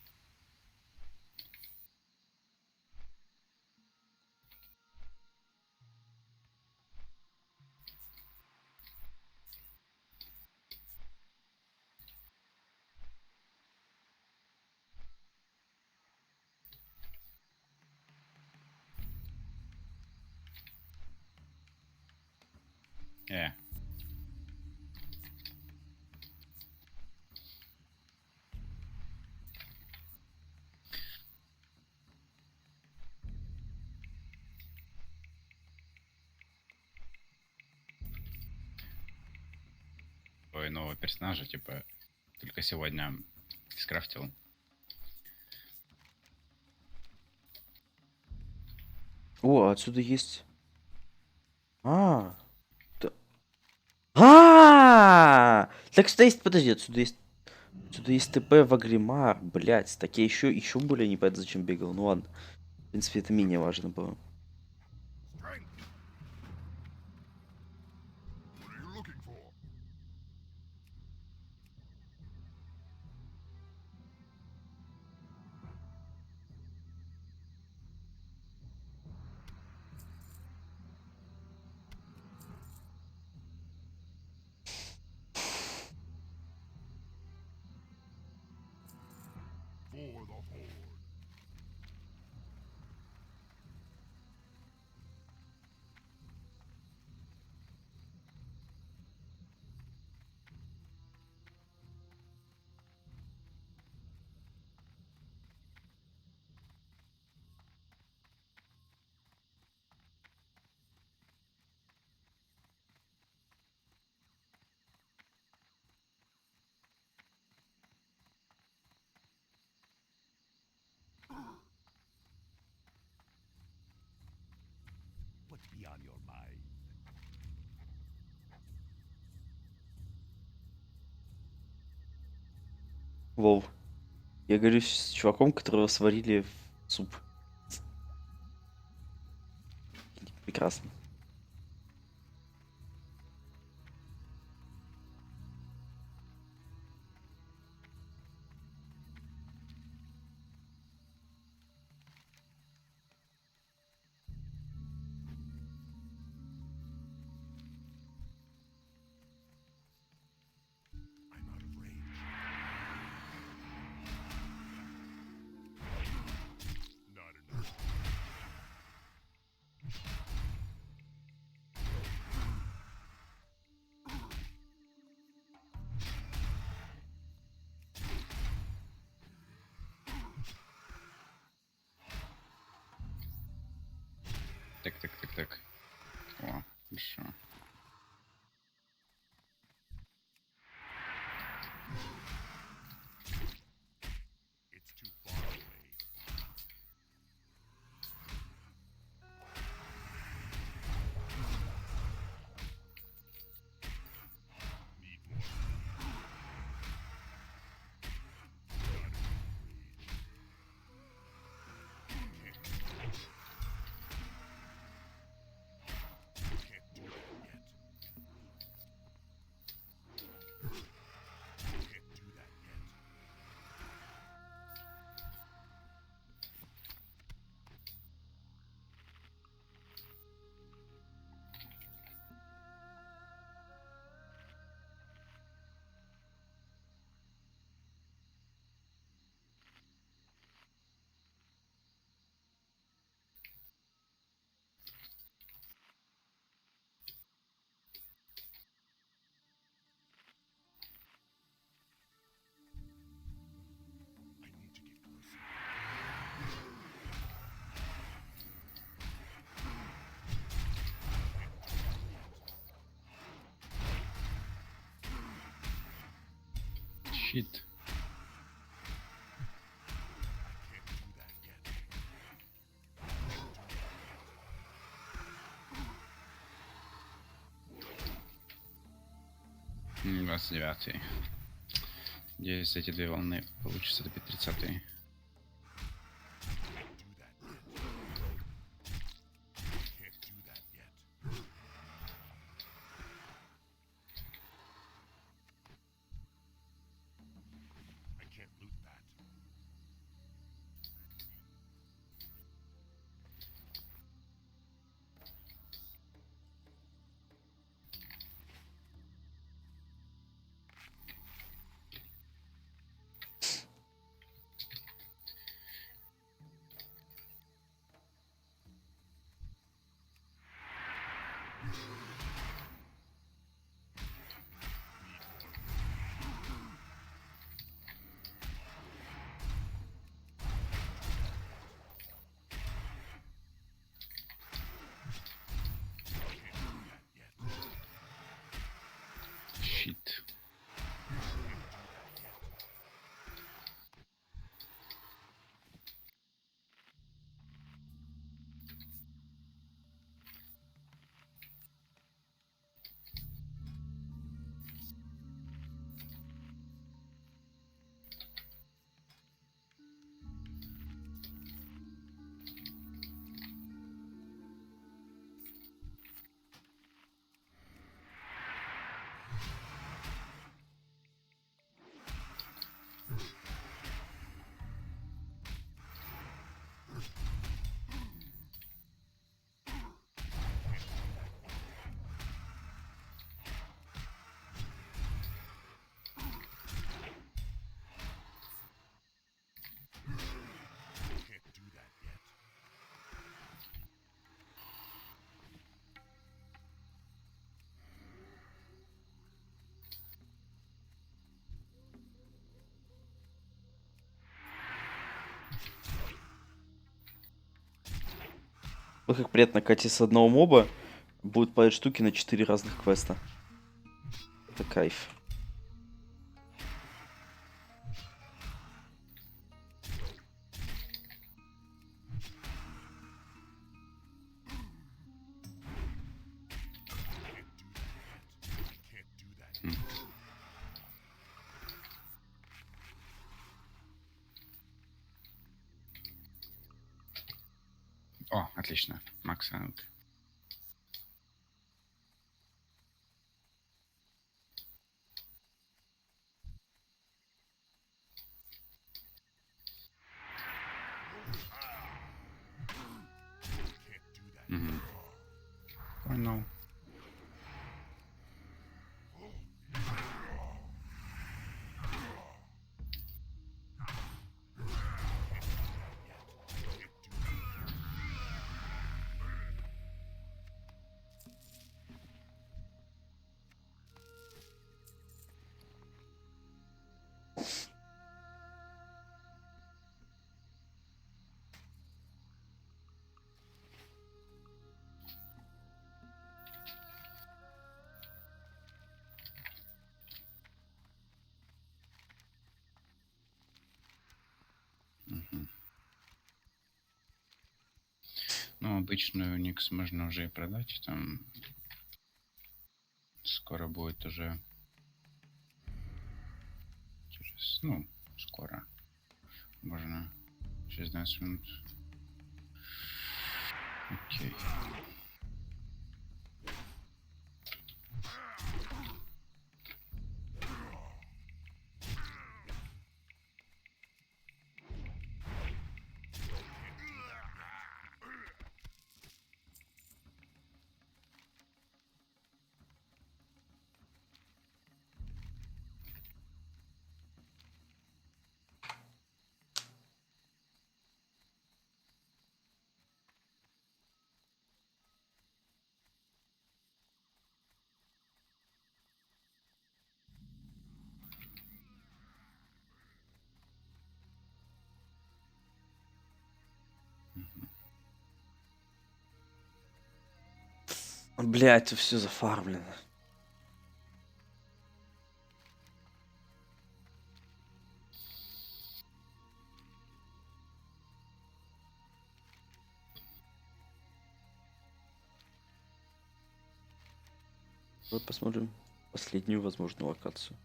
Speaker 6: Ой, нового персонажа, типа, только сегодня скрафтил.
Speaker 5: О, отсюда есть... Так сюда есть... Подожди, отсюда есть... Отсюда есть ТП в Агримар, блять. Так я еще более не понятно, зачем бегал. Ну ладно. В принципе, это менее важно было.
Speaker 7: What are you looking for? For the Horde.
Speaker 8: What's beyond your mind?
Speaker 5: Вов. Я говорю с чуваком, которого сварили в суп. Прекрасно.
Speaker 8: I'm out of range.
Speaker 7: Not enough.
Speaker 6: Так. О, хорошо.
Speaker 8: It's too far away.
Speaker 7: Need more.
Speaker 8: Can't do that yet. Can't do that yet.
Speaker 7: I need to get closer.
Speaker 6: Щит.
Speaker 7: Can't do that yet.
Speaker 6: 29-й. Надеюсь, эти две волны получится добить 30-й. Щит.
Speaker 5: Ой, как приятно, Катя, с одного моба будет падать штуки на 4 разных квеста. Это кайф.
Speaker 6: О, отлично. Макс Ранг. Понял. Ну, обычную Никс можно уже и продать. Там скоро будет уже... Ну, скоро. Можно. Через 12 минут. Окей.
Speaker 5: Блять, все зафармлено. Вот посмотрим. Последнюю возможную локацию.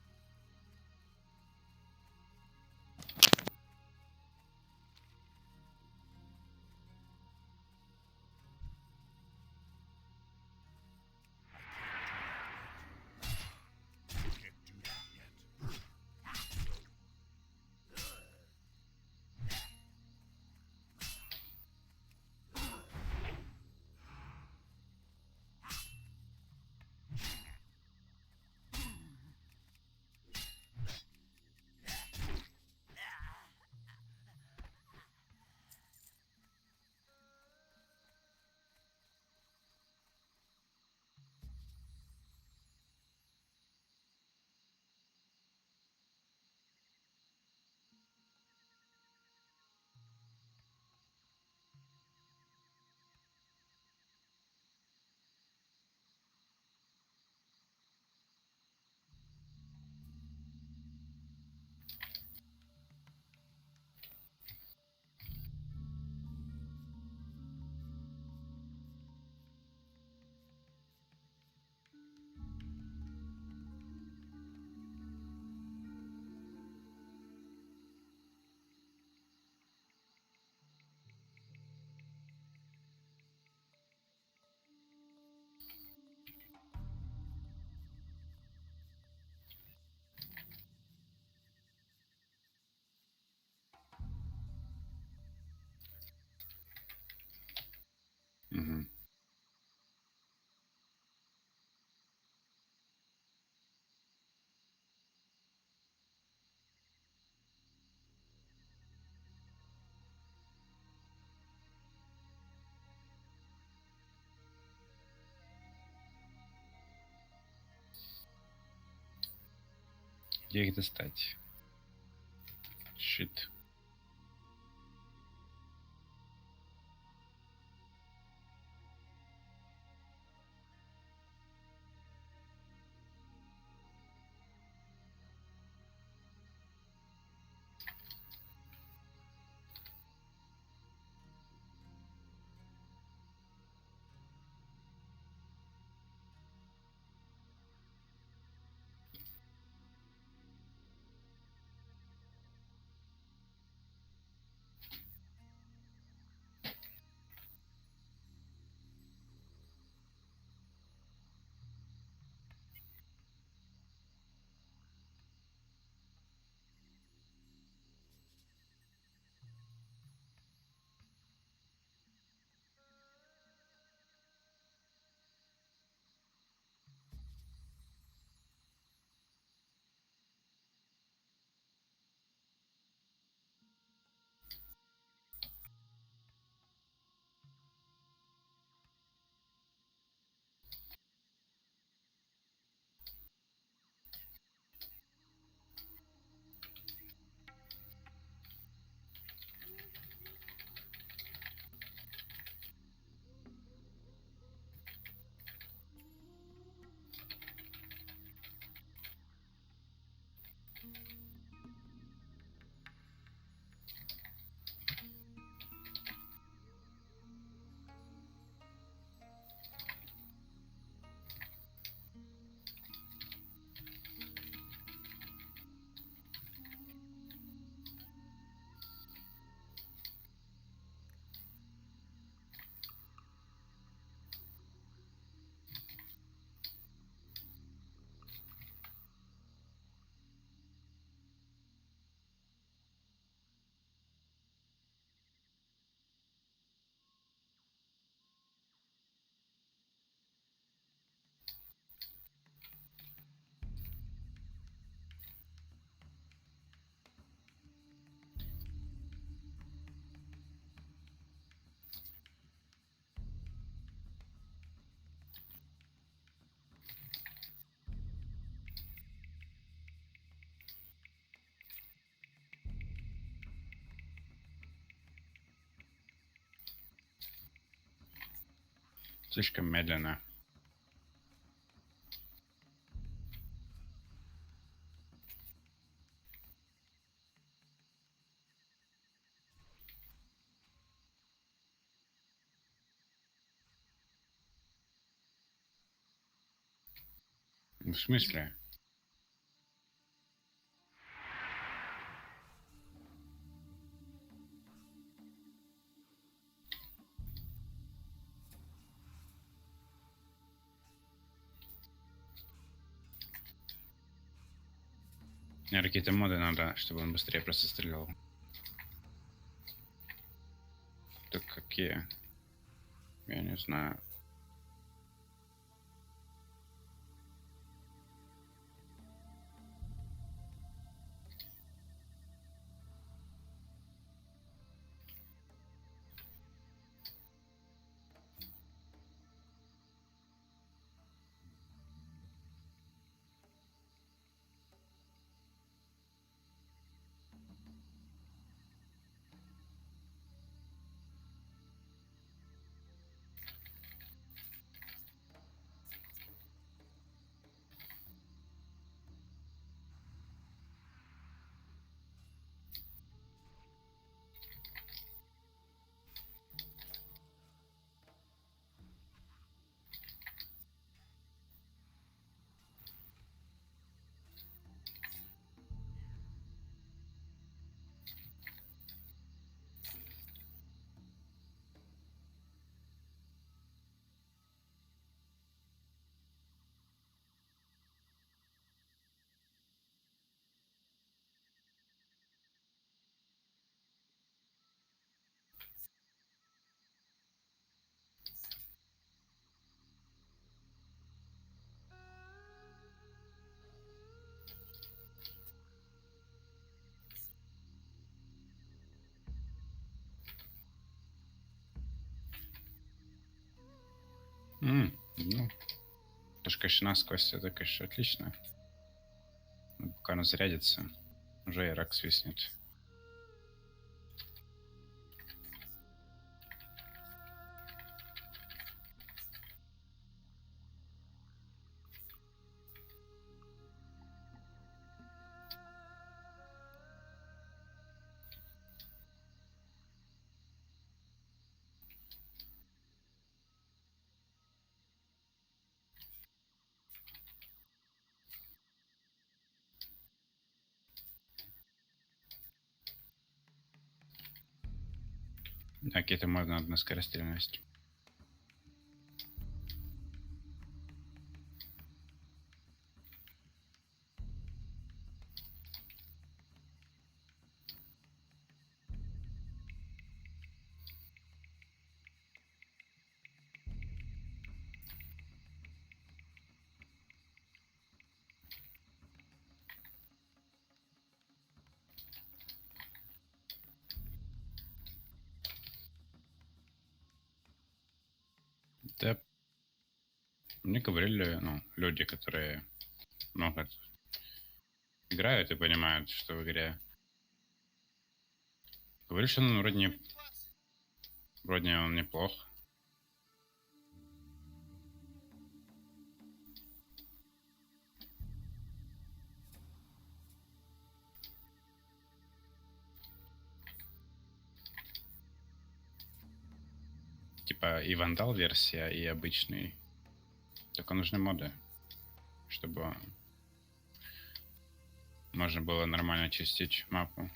Speaker 6: Угу. Где их достать? Щит. Слишком медленно. В смысле? Мне какие-то моды надо, чтобы он быстрее просто стрелял. Так какие? Я не знаю. Ну, пушка насквозь, это, конечно, отлично. Но пока она зарядится, уже и рак свистнет. Да, какие-то моды надо на скорострельность. Да, мне говорили, ну, люди, которые много играют и понимают, что в игре. Говоришь, что он вроде он неплох. Типа и вандал версия, и обычный. Только нужны моды, чтобы можно было нормально чистить мапу.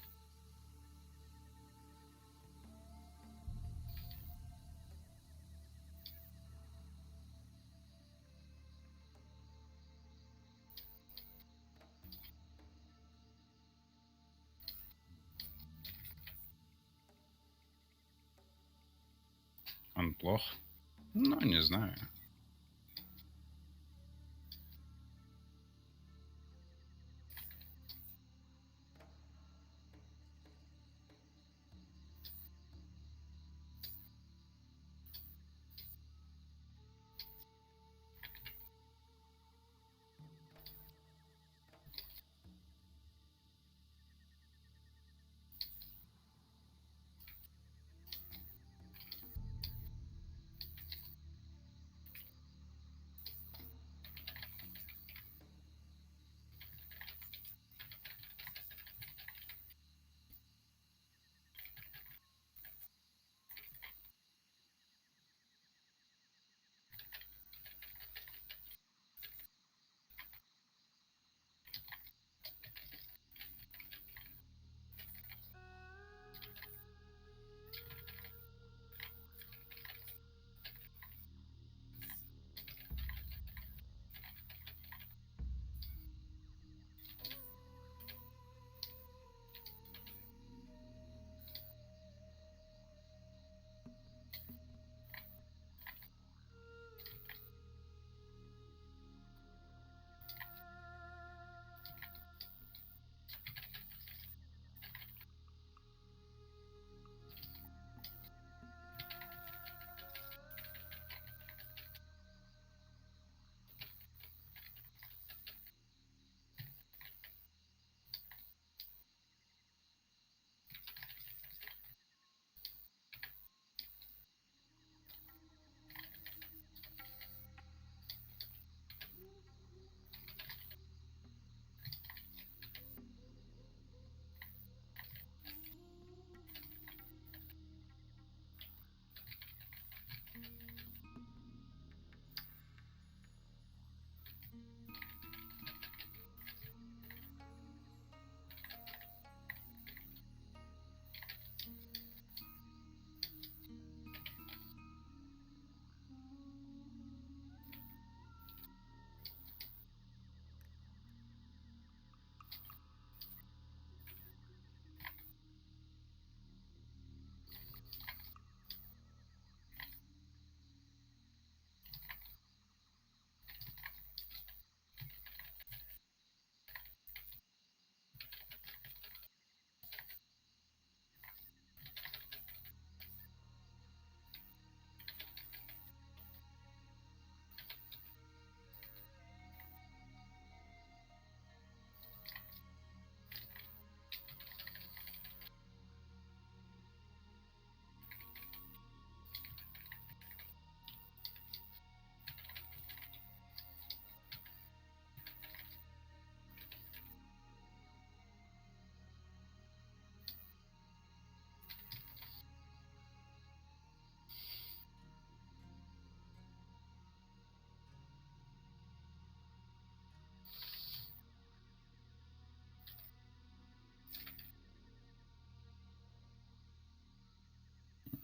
Speaker 6: Он плох? Ну, не знаю.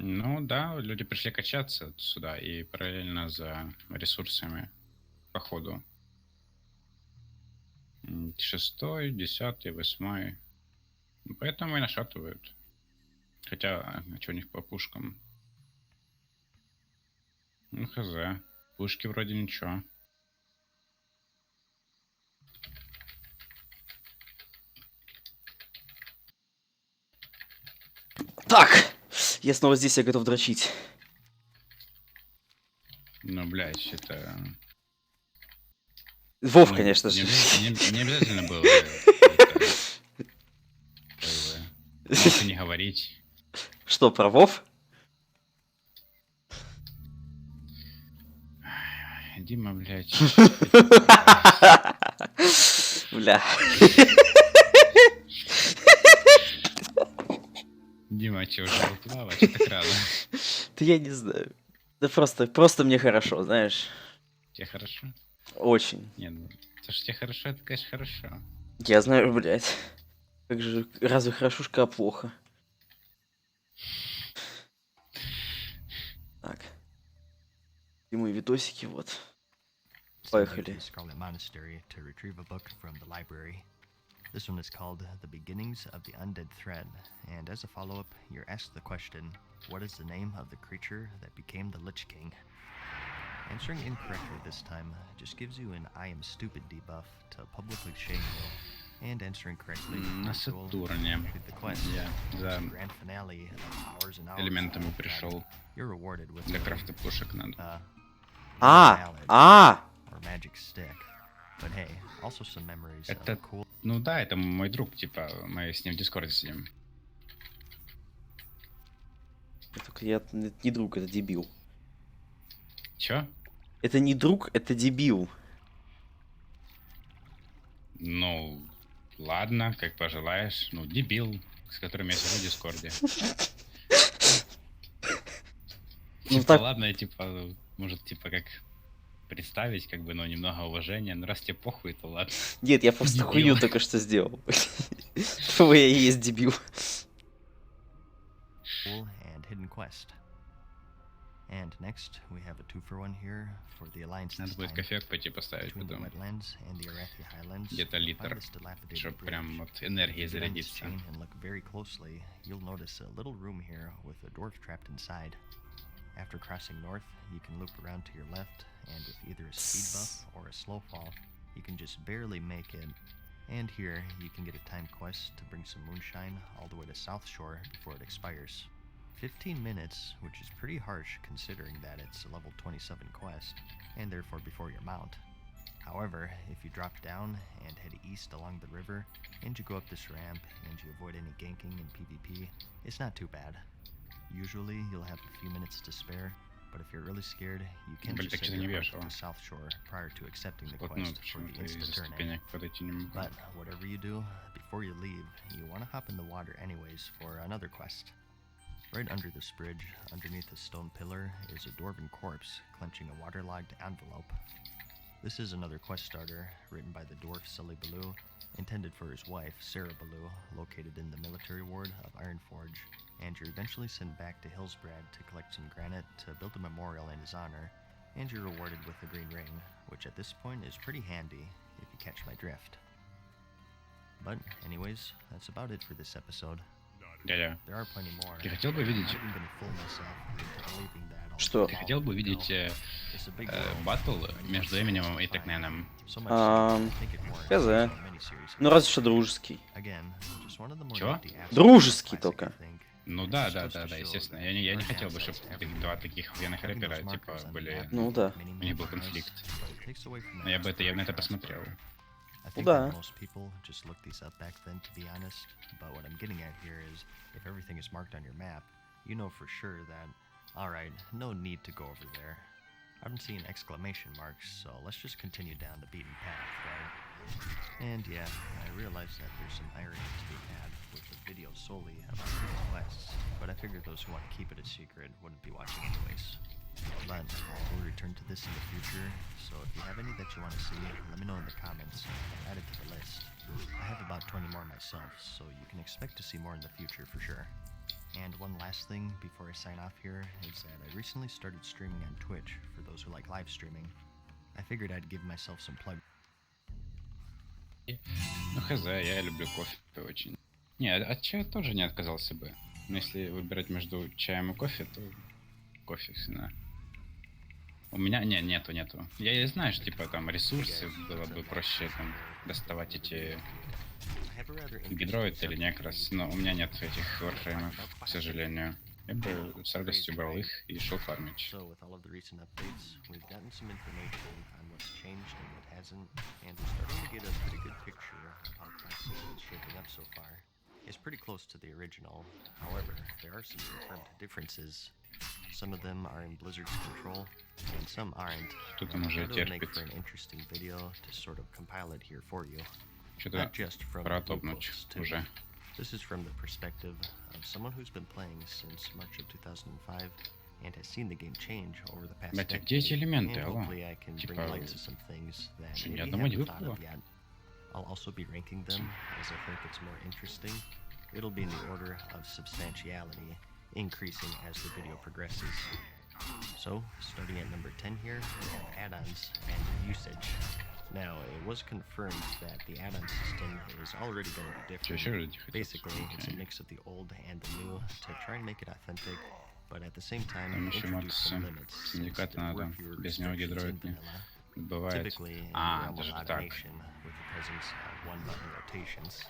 Speaker 6: Ну да, люди пришли качаться сюда и параллельно за ресурсами по ходу. 6-й, 10-й, 8-й. Поэтому и нашатывают. Хотя, что у них по пушкам? Ну, хз. Пушки вроде ничего.
Speaker 5: Так! Я снова здесь, я готов дрочить.
Speaker 6: Ну, блядь, это...
Speaker 5: Вов,
Speaker 6: Ну,
Speaker 5: конечно же.
Speaker 6: Не обязательно было это, мог и не говорить.
Speaker 5: Что, про Вов?
Speaker 6: Дима, блядь.
Speaker 5: Бля.
Speaker 6: Дима, че, уже плавать? Что так рано?
Speaker 5: Да я не знаю. Да просто мне хорошо, знаешь.
Speaker 6: Тебе хорошо?
Speaker 5: Очень.
Speaker 6: Не, ну, то, что тебе хорошо, это, конечно, хорошо.
Speaker 5: Я знаю, блядь. Как же, разве хорошо, когда плохо? Так. И мои видосики, вот. Поехали.
Speaker 1: Scarlet Monastery to retrieve a book from the library. This one is called The Beginnings of the Undead Thread, and as a follow-up, you're asked the question, what is the name of the creature that became the Lich King? Answering incorrectly this time just gives you an I am stupid debuff to publicly shame you, and answering correctly
Speaker 6: На Сатурне я за
Speaker 1: grand finale of hours and hours
Speaker 6: элементами пришел.
Speaker 1: you're rewarded with
Speaker 6: Для крафта пушек надо.
Speaker 1: or magic stick. But hey, also some memories of
Speaker 6: Это,
Speaker 1: cool.
Speaker 6: ну да, это мой друг, типа, мы с ним в Дискорде сидим.
Speaker 5: Только я не друг, это дебил.
Speaker 6: Чё?
Speaker 5: Это не друг, это дебил.
Speaker 6: Ну, ладно, как пожелаешь. Ну, дебил, с которым я сижу в Дискорде.
Speaker 5: Ну
Speaker 6: Типа,
Speaker 5: так...
Speaker 6: ладно, типа, может, типа, как представить, как бы, но немного уважения. Ну, раз тебе похуй, то ладно.
Speaker 5: Нет, я просто
Speaker 6: Дебил.
Speaker 5: хуйню только что сделал. Твой я и есть дебил.
Speaker 1: And hidden quest. And next, we have a 2-for-1 here for the Alliance.
Speaker 6: Надо будет кофеек пойти поставить
Speaker 1: Between the
Speaker 6: потом.
Speaker 1: wetlands and the Arathi Highlands,
Speaker 6: Где-то
Speaker 1: you'll
Speaker 6: литр,
Speaker 1: find this dilapidated
Speaker 6: чтоб
Speaker 1: bridge.
Speaker 6: прям от энергии
Speaker 1: If you bend this
Speaker 6: зарядиться.
Speaker 1: chain and look very closely, you'll notice a little room here with a dwarf trapped inside. After crossing north, you can loop around to your left, and with either a speed buff or a slow fall, you can just barely make it. And here, you can get a timed quest to bring some moonshine all the way to South Shore before it expires. 15 minutes, which is pretty harsh considering that it's a level 27 quest, and therefore before your mount. However, if you drop down and head east along the river, and you go up this ramp, and you avoid any ganking in PvP, it's not too bad. Usually, you'll have a few minutes to spare, but if you're really scared, you can
Speaker 6: Блин,
Speaker 1: just
Speaker 6: так
Speaker 1: set
Speaker 6: что-то не
Speaker 1: your
Speaker 6: вешало.
Speaker 1: heart to South Shore prior to accepting the
Speaker 6: Вот, ну,
Speaker 1: quest for the
Speaker 6: почему-то из-за
Speaker 1: insta turn in.
Speaker 6: ступенек подойти не могу.
Speaker 1: But whatever you do, before you leave, you want to hop in the water anyways for another quest. Right under this bridge, underneath a stone pillar, is a dwarven corpse clenching a waterlogged envelope. This is another quest starter, written by the dwarf Sully Baloo, intended for his wife, Sarah Baloo, located in the military ward of Ironforge, and you're eventually sent back to Hillsbrad to collect some granite to build a memorial in his honor, and you're rewarded with a green ring, which at this point is pretty handy, if you catch my drift. But anyways, that's about it for this episode.
Speaker 6: Дядя,
Speaker 1: There are plenty more.
Speaker 6: ты хотел бы видеть...
Speaker 1: I'm gonna fool myself into believing that all
Speaker 5: Что?
Speaker 6: Ты хотел бы видеть
Speaker 1: It's a big world.
Speaker 6: батл между Эминемом и Текненом?
Speaker 1: So much so, I think it warrants
Speaker 5: Хз.
Speaker 1: a miniseries.
Speaker 5: Ну разве что дружеский.
Speaker 1: Again, just one of the more
Speaker 6: Чего?
Speaker 1: nifty aspects of
Speaker 5: Дружеский
Speaker 1: classic,
Speaker 5: только.
Speaker 1: I think.
Speaker 6: Ну да, естественно. Я не хотел бы, чтобы два таких военных
Speaker 1: Having
Speaker 6: рэпера,
Speaker 1: those
Speaker 6: типа,
Speaker 1: markers on the
Speaker 6: были...
Speaker 1: map
Speaker 5: Ну да.
Speaker 1: many
Speaker 6: У них был
Speaker 1: more
Speaker 6: конфликт.
Speaker 1: but it takes away from
Speaker 6: Но я
Speaker 1: that
Speaker 6: на это
Speaker 1: aspect.
Speaker 6: посмотрел.
Speaker 1: I think
Speaker 5: Да.
Speaker 1: that most people just looked these up back then, to be honest. But what I'm getting at here is, if everything is marked on your map, you know for sure that, alright, no need to go over there. I don't see an exclamation marks, so let's just continue down the beaten path, right? And yeah, I realize that there's some irony to be had with a video solely about these quests, but I figured those who want to keep it a secret wouldn't be watching anyways. But we'll return to this in the future, so if you have any that you want to see, let me know in the comments, and I'll add it to the list. I have about 20 more myself, so you can expect to see more in the future for sure. And one last thing before I sign off here is that I recently started streaming on Twitch for those who like live streaming. I figured I'd give myself some plug.
Speaker 6: Ну хз, я люблю кофе очень. Не, от чая тоже не отказался бы. Но если выбирать между чаем и кофе, то кофе всегда. У меня нету. Я знаю, что типа там ресурсы было бы проще там доставать эти гидроид или некрас, но у меня нет этих варфреймов, к сожалению. Я бы с радостью брал их и шел фармить.
Speaker 1: So with all of the recent updates, we've gotten some information on what's changed and what hasn't, and we're starting to get a pretty good picture of how Classic is shaping up so far. It's pretty close to the original, however, there are some confirmed differences. Some of them are in Blizzard's control, and some aren't.
Speaker 6: Кто-то уже
Speaker 1: It would make
Speaker 6: терпит.
Speaker 1: for an interesting video to sort of compile it here for you.
Speaker 6: Что-то
Speaker 1: Not just from
Speaker 6: пора
Speaker 1: the
Speaker 6: топнуть
Speaker 1: books, too.
Speaker 6: уже.
Speaker 1: This is from the perspective of someone who's been playing since March of 2005 and has seen the game change over the past
Speaker 6: Блять, а
Speaker 1: decade,
Speaker 6: где эти элементы,
Speaker 1: and
Speaker 6: алло?
Speaker 1: hopefully I can bring
Speaker 6: Типа,
Speaker 1: light to some things that
Speaker 6: что, ни
Speaker 1: maybe you
Speaker 6: одного не
Speaker 1: haven't thought
Speaker 6: выпало?
Speaker 1: of yet. I'll also be ranking them as I think it's more interesting. It'll be in the order of substantiality, increasing as the video progresses. So, starting at number 10 here, we have add-ons and usage. Now, it was confirmed that the add-on system is already going to be different. Basically, it's a mix of the old and the new to try and make it authentic, but at the same time,
Speaker 6: Там еще
Speaker 1: introduce some
Speaker 6: Макс
Speaker 1: limits. since
Speaker 6: синдиката
Speaker 1: there were
Speaker 6: надо.
Speaker 1: fewer
Speaker 6: Без него
Speaker 1: restrictions in
Speaker 6: гидроид не
Speaker 1: vanilla.
Speaker 6: бывает.
Speaker 1: Typically, in the
Speaker 6: А,
Speaker 1: realm of
Speaker 6: даже так.
Speaker 1: automation, with the presence of one-button rotations.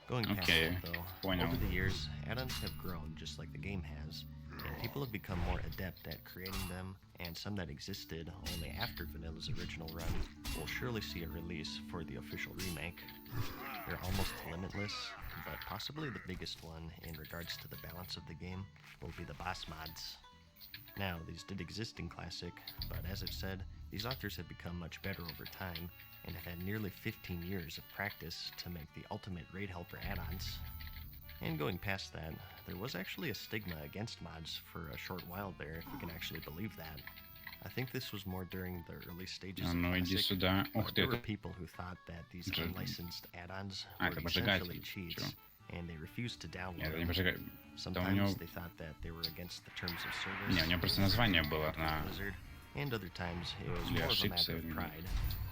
Speaker 1: Going past
Speaker 6: Okay,
Speaker 1: that, though,
Speaker 6: понял.
Speaker 1: over the years, add-ons have grown just like the game has, and people have become more adept at creating them, and some that existed only after Vanilla's original run will surely see a release for the official remake. They're almost limitless, but possibly the biggest one in regards to the balance of the game will be the boss mods. Now, these did exist in Classic, but as I've said, these authors have become much better over time, and have had nearly 15 years of practice to make the ultimate raid helper add-ons. And going past that, there was actually a stigma against mods for a short while there, if you can actually believe that. I think this was more during the early stages
Speaker 6: А
Speaker 1: of
Speaker 6: ну иди
Speaker 1: Classic,
Speaker 6: сюда. Ух
Speaker 1: but
Speaker 6: ты,
Speaker 1: there were
Speaker 6: это...
Speaker 1: people who thought that these
Speaker 6: Это-
Speaker 1: unlicensed add-ons
Speaker 6: А,
Speaker 1: were
Speaker 6: это
Speaker 1: essentially
Speaker 6: пожигатель.
Speaker 1: cheats,
Speaker 6: Чё?
Speaker 1: and they refused to download
Speaker 6: Нет, это не
Speaker 1: them.
Speaker 6: пожигатель. Там у
Speaker 1: Sometimes
Speaker 6: него...
Speaker 1: they thought that they were against the terms of service.
Speaker 6: Не, у него просто название было на...
Speaker 1: Blizzard, and other times it was
Speaker 6: Или
Speaker 1: more of a
Speaker 6: ошибся,
Speaker 1: matter of
Speaker 6: или
Speaker 1: pride.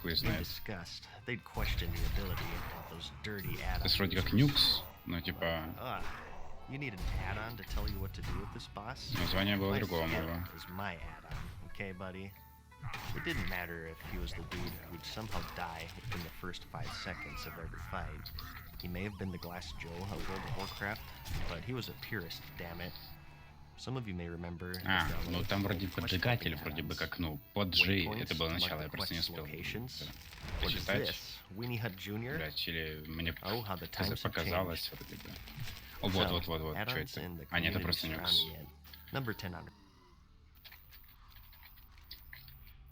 Speaker 6: хуй
Speaker 1: In
Speaker 6: знает.
Speaker 1: disgust, they'd question the ability of those dirty
Speaker 6: Это
Speaker 1: add-ons.
Speaker 6: ж вроде как нюкс, но типа...
Speaker 1: You need an add-on to tell you what to do with this boss?
Speaker 6: Название было
Speaker 1: My
Speaker 6: другого
Speaker 1: skill
Speaker 6: моего.
Speaker 1: is my add-on, okay, buddy? It didn't matter if he was the dude who'd somehow die within the first 5 seconds of every fight. He may have been the Glass Joe of World of Warcraft, but he was a purist, damn it. Some of you may remember...
Speaker 6: А, ну там вроде поджигатель, вроде бы как, ну, поджи, это было начало, я просто не успел
Speaker 1: What is
Speaker 6: почитать.
Speaker 1: this? Weenie Hut Jr.?
Speaker 6: Блять, или мне
Speaker 1: Oh, how the times have
Speaker 6: показалось,
Speaker 1: changed.
Speaker 6: вроде бы. О, вот,
Speaker 1: So,
Speaker 6: что
Speaker 1: add-ons
Speaker 6: это?
Speaker 1: in the
Speaker 6: А, нет, это
Speaker 1: community
Speaker 6: просто нюкс.
Speaker 1: surrounding it. Number 10 on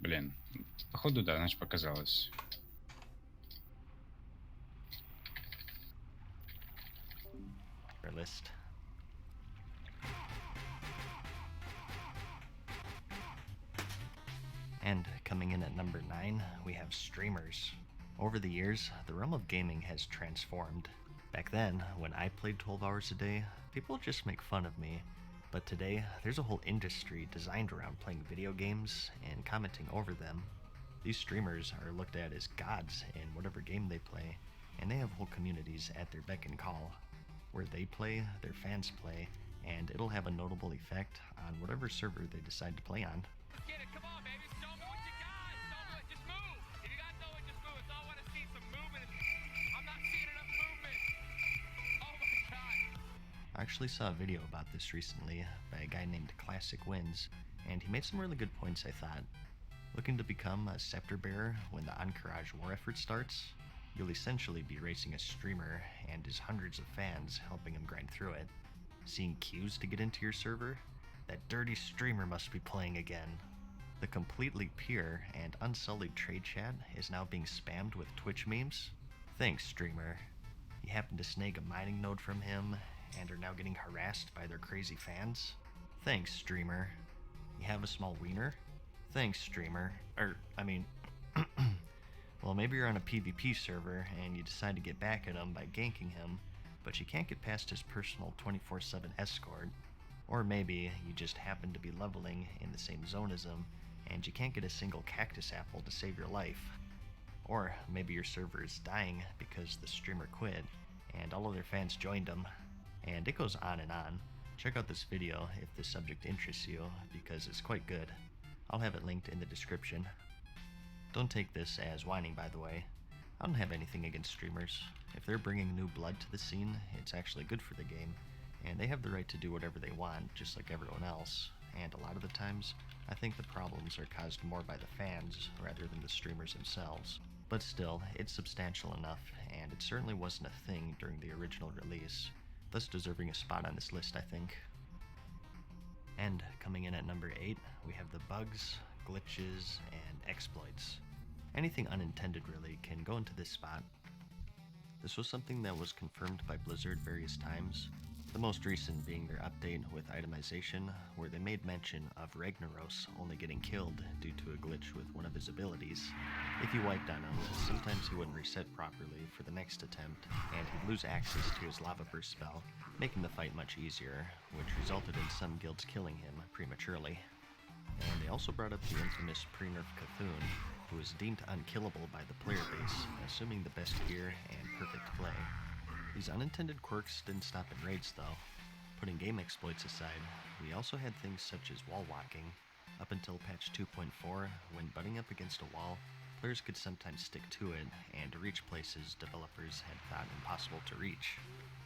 Speaker 6: Блин, походу, да, значит показалось.
Speaker 1: our list. And coming in at number 9, we have streamers. Over the years, the realm of gaming has transformed. Back then, when I played 12 hours a day, people just make fun of me. But today, there's a whole industry designed around playing video games and commenting over them. These streamers are looked at as gods in whatever game they play, and they have whole communities at their beck and call. Where they play, their fans play, and it'll have a notable effect on whatever server they decide to play on.
Speaker 3: Get it, come on, baby. Show me what you got. Show me it. Just move. If you got to know it, just move. So I want to see some movement. I'm not seeing enough movement. Oh my god.
Speaker 1: I actually saw a video about this recently by a guy named Classic Wins, and he made some really good points, I thought. Looking to become a scepter bearer when the Encourage war effort starts? You'll essentially be racing a streamer and his hundreds of fans helping him grind through it. Seeing queues to get into your server? That dirty streamer must be playing again. The completely pure and unsullied trade chat is now being spammed with Twitch memes? Thanks, streamer. You happened to snag a mining node from him and are now getting harassed by their crazy fans? Thanks, streamer. You have a small wiener? Thanks, streamer. Well, maybe you're on a PvP server and you decide to get back at him by ganking him, but you can't get past his personal 24/7 escort. Or maybe you just happen to be leveling in the same zone as him, and you can't get a single cactus apple to save your life. Or maybe your server is dying because the streamer quit, and all of their fans joined him. And it goes on and on. Check out this video if this subject interests you, because it's quite good. I'll have it linked in the description. Don't take this as whining, by the way. I don't have anything against streamers. If they're bringing new blood to the scene, it's actually good for the game, and they have the right to do whatever they want, just like everyone else. And a lot of the times, I think the problems are caused more by the fans rather than the streamers themselves. But still, it's substantial enough, and it certainly wasn't a thing during the original release, thus deserving a spot on this list, I think. And coming in at number 8, we have the bugs, glitches, and exploits. Anything unintended really can go into this spot. This was something that was confirmed by Blizzard various times, the most recent being their update with itemization, where they made mention of Ragnaros only getting killed due to a glitch with one of his abilities. If you wiped on him, sometimes he wouldn't reset properly for the next attempt, and he'd lose access to his Lava Burst spell, making the fight much easier, which resulted in some guilds killing him prematurely. And they also brought up the infamous pre-nerf Cthulhu, who was deemed unkillable by the player base, assuming the best gear and perfect play. These unintended quirks didn't stop in raids though. Putting game exploits aside, we also had things such as wall walking. Up until patch 2.4, when butting up against a wall, players could sometimes stick to it and reach places developers had thought impossible to reach.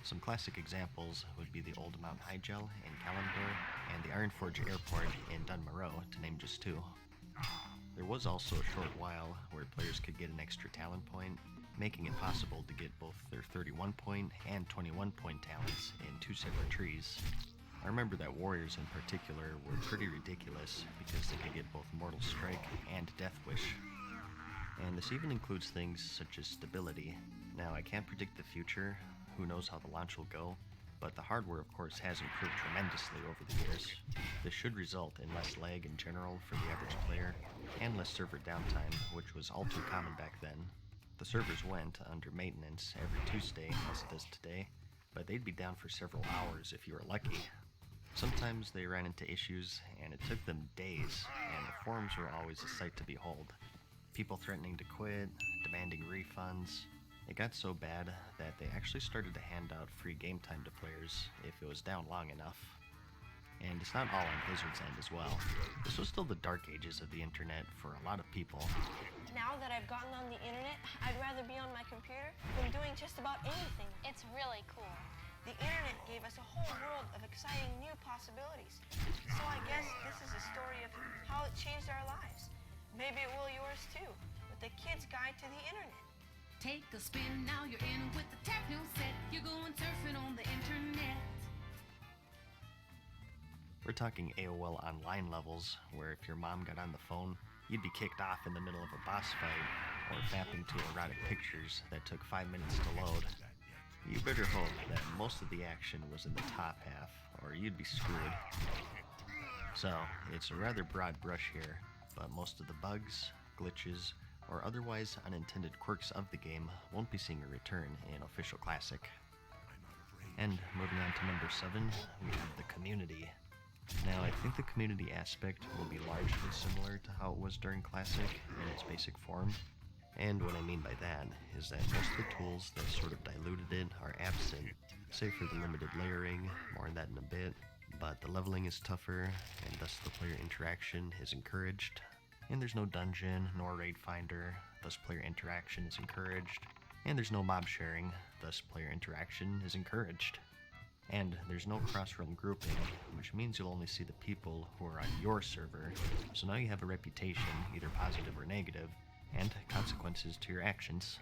Speaker 1: Some classic examples would be the old Mount Hyjal in Kalimdor and the Ironforge Airport in Dunmoreau, to name just two. There was also a short while where players could get an extra talent point, making it possible to get both their 31 point and 21 point talents in two separate trees. I remember that warriors in particular were pretty ridiculous because they could get both Mortal Strike and Death Wish. And this even includes things such as stability. Now, I can't predict the future, who knows how the launch will go, but the hardware of course has improved tremendously over the years. This should result in less lag in general for the average player, and less server downtime, which was all too common back then. The servers went under maintenance every Tuesday, as it does today, but they'd be down for several hours if you were lucky. Sometimes they ran into issues, and it took them days, and the forums were always a sight to behold. People threatening to quit, demanding refunds. It got so bad that they actually started to hand out free game time to players if it was down long enough. And it's not all on Blizzard's end as well. This was still the dark ages of the internet for a lot of people.
Speaker 14: Now that I've gotten on the internet, I'd rather be on my computer than doing just about anything.
Speaker 15: It's really cool.
Speaker 14: The internet gave us a whole world of exciting new possibilities. So I guess this is a story of how it changed our lives. Maybe it will yours too, with the Kid's Guide to the Internet.
Speaker 16: Take a spin, now you're in with the techno set. You're going surfing on the internet.
Speaker 1: We're talking AOL Online levels, where if your mom got on the phone, you'd be kicked off in the middle of a boss fight, or fapping to erotic pictures that took 5 minutes to load. You better hope that most of the action was in the top half, or you'd be screwed. So, it's a rather broad brush here, but most of the bugs, glitches, or otherwise unintended quirks of the game won't be seeing a return in Official Classic. And moving on to number 7, we have the community. Now, I think the community aspect will be largely similar to how it was during Classic in its basic form. And what I mean by that is that most of the tools that sort of diluted it are absent, save for the limited layering, more on that in a bit, but the leveling is tougher, and thus the player interaction is encouraged. And there's no dungeon nor raid finder, thus player interaction is encouraged. And there's no mob sharing, thus player interaction is encouraged. And there's no cross-realm grouping, which means you'll only see the people who are on your server, so now you have a reputation, either positive or negative, and consequences to your actions.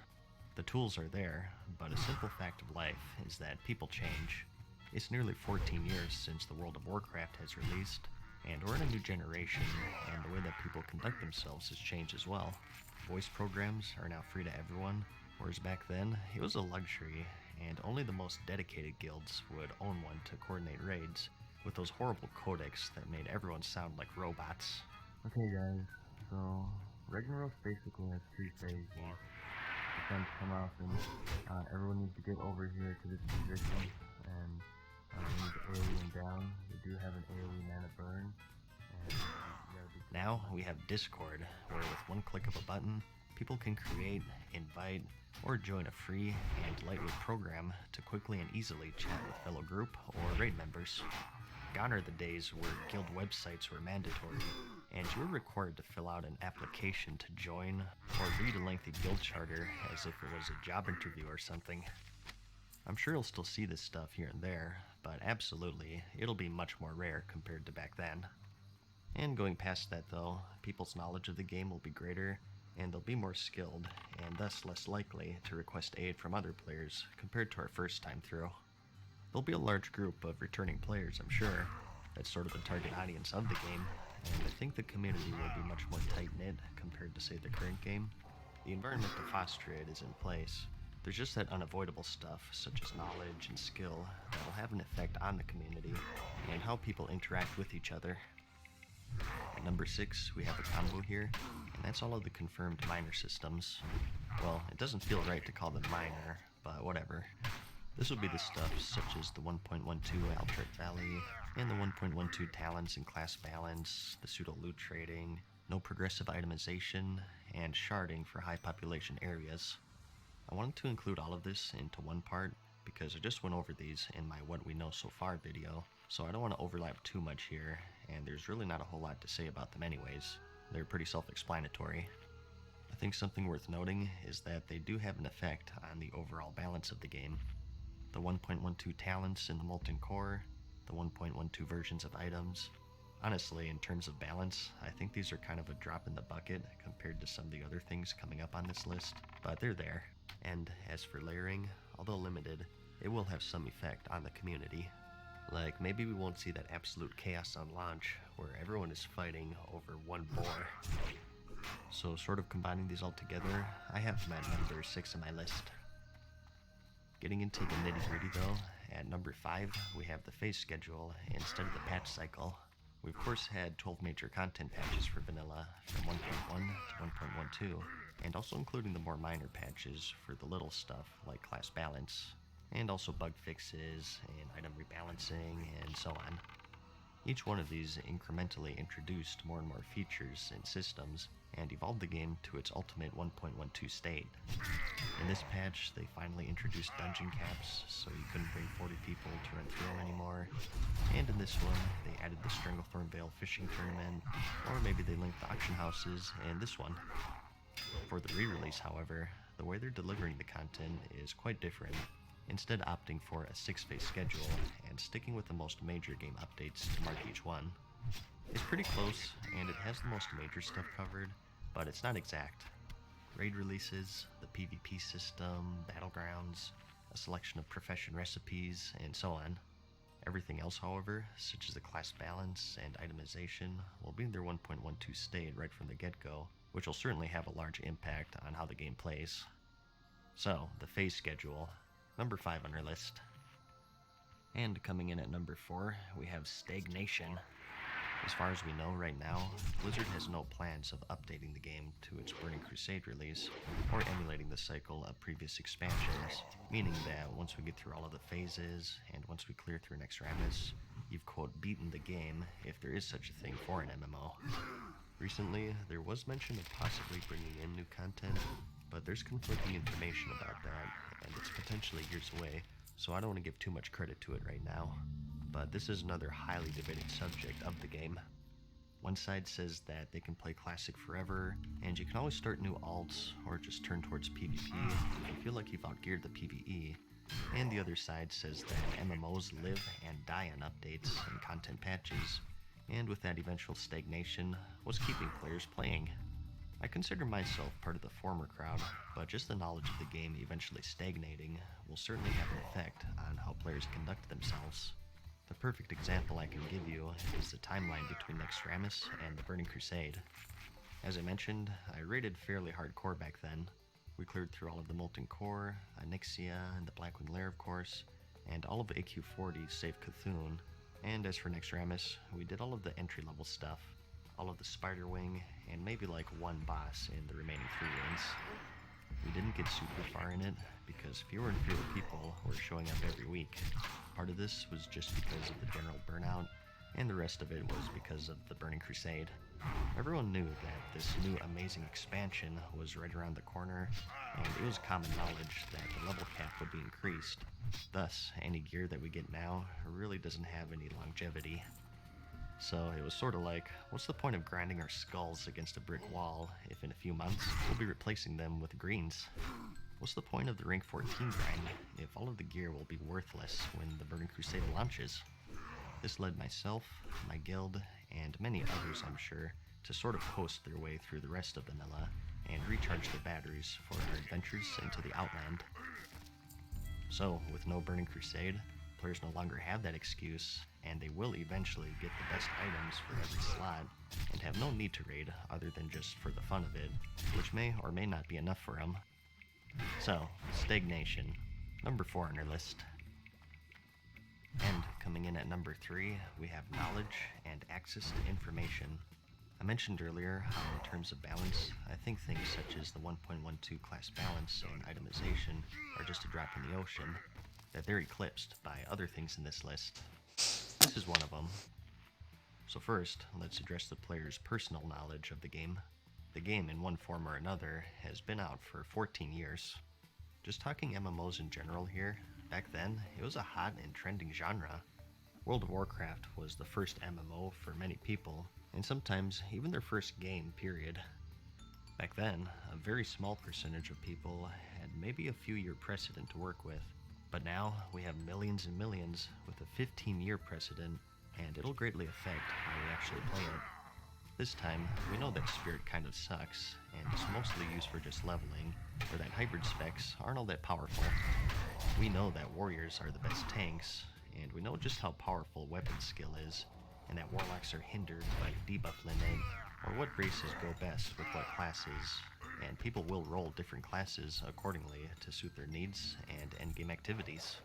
Speaker 1: The tools are there, but a simple fact of life is that people change. It's nearly 14 years since the World of Warcraft has released, and we're in a new generation, and the way that people conduct themselves has changed as well. Voice programs are now free to everyone, whereas back then, it was a luxury, and only the most dedicated guilds would own one to coordinate raids, with those horrible codecs that made everyone sound like robots. Okay guys, so Ragnaros basically has 3 phases. The guns come up, and everyone needs to get over here to this position, and we need to AoE them down. We do have an AoE mana burn. Now we have Discord, where with one click of a button, people can create, invite, or join a free and lightweight program to quickly and easily chat with fellow group or raid members. Gone are the days where guild websites were mandatory, and you were required to fill out an application to join or read a lengthy guild charter as if it was a job interview or something. I'm sure you'll still see this stuff here and there, but absolutely, it'll be much more rare compared to back then. And going past that though, people's knowledge of the game will be greater, and they'll be more skilled, and thus less likely to request aid from other players compared to our first time through. There'll be a large group of returning players, I'm sure. That's sort of the target audience of the game, and I think the community will be much more tight-knit compared to, say, the current game. The environment to foster it is in place. There's just that unavoidable stuff, such as knowledge and skill, that will have an effect on the community and how people interact with each other. At number 6, we have a combo here, and that's all of the confirmed minor systems. Well, it doesn't feel right to call them minor, but whatever. This will be the stuff such as the 1.12 Altrit Valley, and the 1.12 talents and class balance, the pseudo-loot trading, no progressive itemization, and sharding for high population areas. I wanted to include all of this into one part, because I just went over these in my What We Know So Far video, so I don't want to overlap too much here, and there's really not a whole lot to say about them anyways. They're pretty self-explanatory. I think something worth noting is that they do have an effect on the overall balance of the game. The 1.12 talents in the Molten Core, the 1.12 versions of items. Honestly, in terms of balance, I think these are kind of a drop in the bucket compared to some of the other things coming up on this list, but they're there. And as for layering, although limited, it will have some effect on the community. Like, maybe we won't see that absolute chaos on launch, where everyone is fighting over one boar. So sort of combining these all together, I have them at number 6 on my list. Getting into the nitty-gritty though, at number 5 we have the phase schedule instead of the patch cycle. We of course had 12 major content patches for vanilla from 1.1 to 1.12, and also including the more minor patches for the little stuff like class balance, and also bug fixes and item rebalancing and so on. Each one of these incrementally introduced more and more features and systems and evolved the game to its ultimate 1.12 state. In this patch, they finally introduced dungeon caps, so you couldn't bring 40 people to run through them anymore. And in this one, they added the Stranglethorn Vale fishing tournament, or maybe they linked the auction houses in this one. For the re-release, however, the way they're delivering the content is quite different, instead opting for a 6-phase schedule and sticking with the most major game updates to mark each one. It's pretty close, and it has the most major stuff covered, but it's not exact. Raid releases, the PvP system, battlegrounds, a selection of profession recipes, and so on. Everything else, however, such as the class balance and itemization, will be in their 1.12 state right from the get-go, which will certainly have a large impact on how the game plays. So, the phase schedule, number 5 on our list. And coming in at number 4, we have Stagnation. As far as we know right now, Blizzard has no plans of updating the game to its Burning Crusade release, or emulating the cycle of previous expansions, meaning that once we get through all of the phases, and once we clear through Naxxramas, you've quote beaten the game, if there is such a thing for an MMO. Recently, there was mention of possibly bringing in new content, but there's conflicting information about that, and it's potentially years away, so I don't want to give too much credit to it right now. But this is another highly debated subject of the game. One side says that they can play Classic forever, and you can always start new alts, or just turn towards PvP if you feel like you've outgeared the PvE. And the other side says that MMOs live and die on updates and content patches, and with that eventual stagnation, what's keeping players playing? I consider myself part of the former crowd, but just the knowledge of the game eventually stagnating will certainly have an effect on how players conduct themselves. The perfect example I can give you is the timeline between Naxxramas and the Burning Crusade. As I mentioned, I raided fairly hardcore back then. We cleared through all of the Molten Core, Onyxia, and the Blackwing Lair of course, and all of AQ40 save Cthulhu. And as for Naxxramas, we did all of the entry-level stuff, all of the Spiderwing, and maybe like one boss in the remaining 3 rooms. we didn't get super far in it because fewer and fewer people were showing up every week. Part of this was just because of the general burnout, and the rest of it was because of the Burning Crusade. Everyone knew that this new amazing expansion was right around the corner, and it was common knowledge that the level cap would be increased. Thus, any gear that we get now really doesn't have any longevity. So it was sort of like, what's the point of grinding our skulls against a brick wall if in a few months we'll be replacing them with greens? What's the point of the rank 14 grind if all of the gear will be worthless when the Burning Crusade launches? This led myself, my guild, and many others I'm sure, to sort of coast their way through the rest of vanilla and recharge their batteries for our adventures into the Outland. So, with no Burning Crusade, players no longer have that excuse, and they will eventually get the best items for every slot, and have no need to raid other than just for the fun of it, which may or may not be enough for them. So, stagnation, number 4 on our list. And coming in at number 3, we have knowledge and access to information. I mentioned earlier how in terms of balance, I think things such as the 1.12 class balance and itemization are just a drop in the ocean, that they're eclipsed by other things in this list. This is one of them. So first, let's address the player's personal knowledge of the game. The game, in one form or another, has been out for 14 years. Just talking MMOs in general here, back then, it was a hot and trending genre. World of Warcraft was the first MMO for many people, and sometimes even their first game, period. Back then, a very small percentage of people had maybe a few-year precedent to work with, but now we have millions and millions with a 15-year precedent, and it'll greatly affect how we actually play it. This time, we know that Spirit kind of sucks, and is mostly used for just leveling, or that hybrid specs aren't all that powerful. We know that warriors are the best tanks, and we know just how powerful weapon skill is, and that warlocks are hindered by debuff limit, or what races go best with what classes, and people will roll different classes accordingly to suit their needs and endgame activities.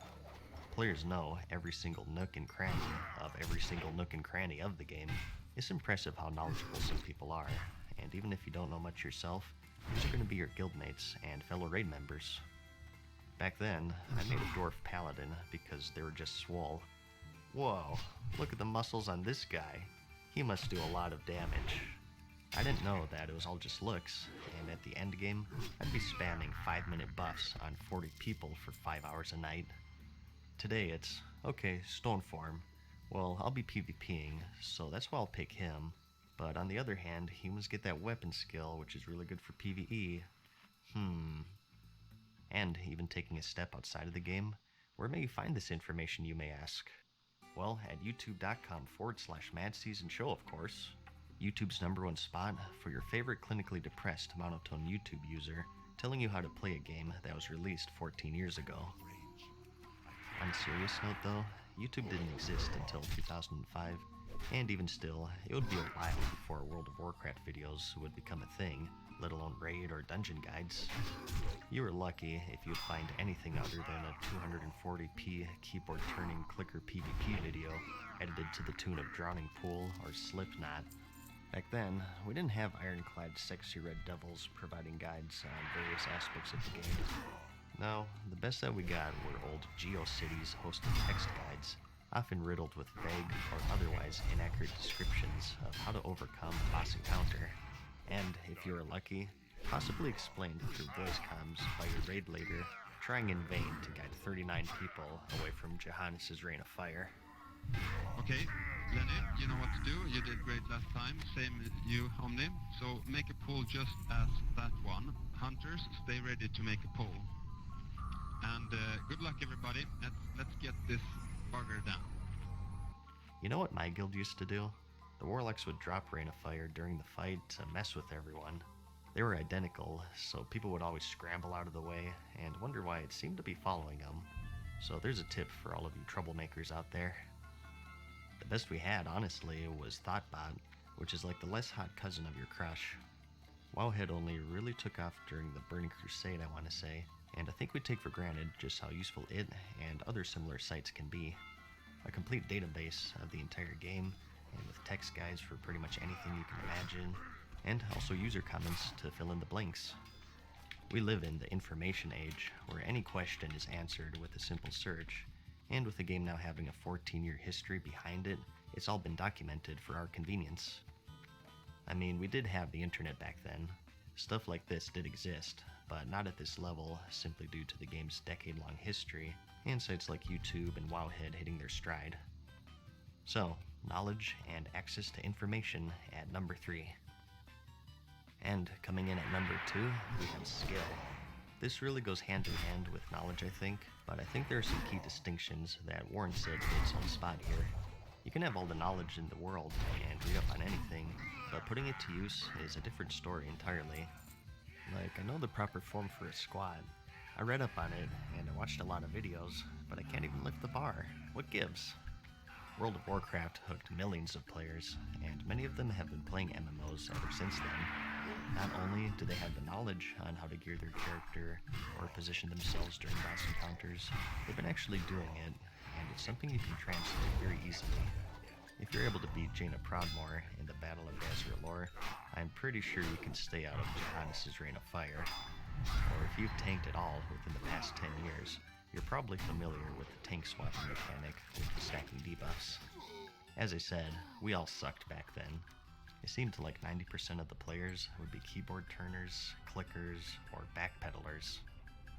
Speaker 1: Players know every single nook and cranny of every single nook and cranny of the game. It's impressive how knowledgeable some people are, and even if you don't know much yourself, these are going to be your guildmates and fellow raid members. Back then, I made a dwarf paladin because they were just swole. Whoa, look at the muscles on this guy. He must do a lot of damage. I didn't know that it was all just looks, and at the end game, I'd be spamming 5-minute buffs on 40 people for 5 hours a night. Today it's, okay, stone form. Well, I'll be PvPing, so that's why I'll pick him. But on the other hand, humans get that weapon skill, which is really good for PvE. And even taking a step outside of the game, where may you find this information, you may ask? Well, at youtube.com/madseasonshow, of course. YouTube's #1 spot for your favorite clinically depressed monotone YouTube user telling you how to play a game that was released 14 years ago. On a serious note though, YouTube didn't exist until 2005, and even still, it would be a while before World of Warcraft videos would become a thing, let alone raid or dungeon guides. You were lucky if you'd find anything other than a 240p keyboard turning clicker PvP video edited to the tune of Drowning Pool or Slipknot. Back then, we didn't have ironclad sexy red devils providing guides on various aspects of the game. No, the best that we got were old GeoCities hosted text guides, often riddled with vague or otherwise inaccurate descriptions of how to overcome a boss encounter, and if you were lucky, possibly explained through voice comms by your raid leader, trying in vain to guide 39 people away from Johannes' Reign of Fire.
Speaker 15: Okay, Lenny, you know what to do. You did great last time. Same as you, Omni. So make a poll just as that one. Hunters, stay ready to make a poll. And good luck, everybody. Let's get this bugger down.
Speaker 1: You know what my guild used to do? The warlocks would drop Rain of Fire during the fight to mess with everyone. They were identical, so people would always scramble out of the way and wonder why it seemed to be following them. So there's a tip for all of you troublemakers out there. The best we had, honestly, was Thoughtbot, which is like the less hot cousin of your crush. Wowhead only really took off during the Burning Crusade, I want to say, and I think we take for granted just how useful it and other similar sites can be. A complete database of the entire game, and with text guides for pretty much anything you can imagine, and also user comments to fill in the blanks. We live in the information age, where any question is answered with a simple search, and with the game now having a 14-year history behind it, it's all been documented for our convenience. I mean, we did have the internet back then. Stuff like this did exist, but not at this level simply due to the game's decade-long history and sites like YouTube and Wowhead hitting their stride. So, knowledge and access to information at number 3. And coming in at number 2, we have skill. This really goes hand in hand with knowledge, I think, but I think there are some key distinctions that warrant it its own spot here. You can have all the knowledge in the world and read up on anything, but putting it to use is a different story entirely. Like, I know the proper form for a squad. I read up on it, and I watched a lot of videos, but I can't even lift the bar. What gives? World of Warcraft hooked millions of players, and many of them have been playing MMOs ever since then. Not only do they have the knowledge on how to gear their character or position themselves during boss encounters, they've been actually doing it, and it's something you can translate very easily. If you're able to beat Jaina Proudmoore in the Battle of Azrael, I'm pretty sure you can stay out of Johannes' Rain of Fire. Or if you've tanked at all within the past 10 years, you're probably familiar with the tank swapping mechanic with the stacking debuffs. As I said, we all sucked back then. It seemed like 90% of the players would be keyboard turners, clickers, or backpedalers.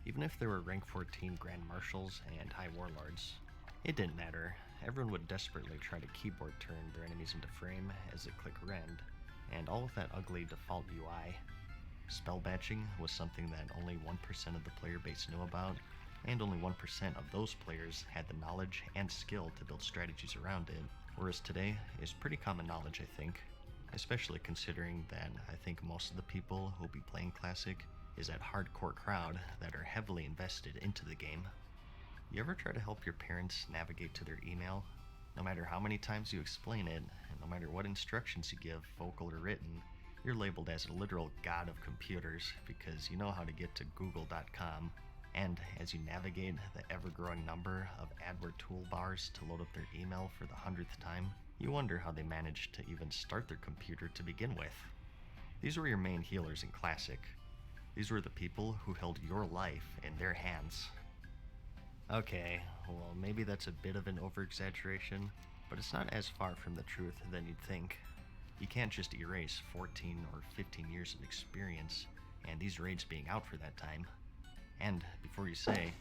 Speaker 1: Even if there were rank 14 Grand Marshals and High Warlords, it didn't matter. Everyone would desperately try to keyboard turn their enemies into frame as they click rend, and all with that ugly default UI. Spell batching was something that only 1% of the player base knew about, and only 1% of those players had the knowledge and skill to build strategies around it, whereas today is pretty common knowledge, I think, especially considering that I think most of the people who'll be playing Classic is that hardcore crowd that are heavily invested into the game. You ever try to help your parents navigate to their email? No matter how many times you explain it, and no matter what instructions you give, vocal or written, you're labeled as a literal god of computers because you know how to get to google.com, and as you navigate the ever-growing number of AdWord toolbars to load up their email for the 100th time, you wonder how they managed to even start their computer to begin with. These were your main healers in Classic. These were the people who held your life in their hands. Okay, well maybe that's a bit of an over-exaggeration, but it's not as far from the truth than you'd think. You can't just erase 14 or 15 years of experience and these raids being out for that time. And before you say,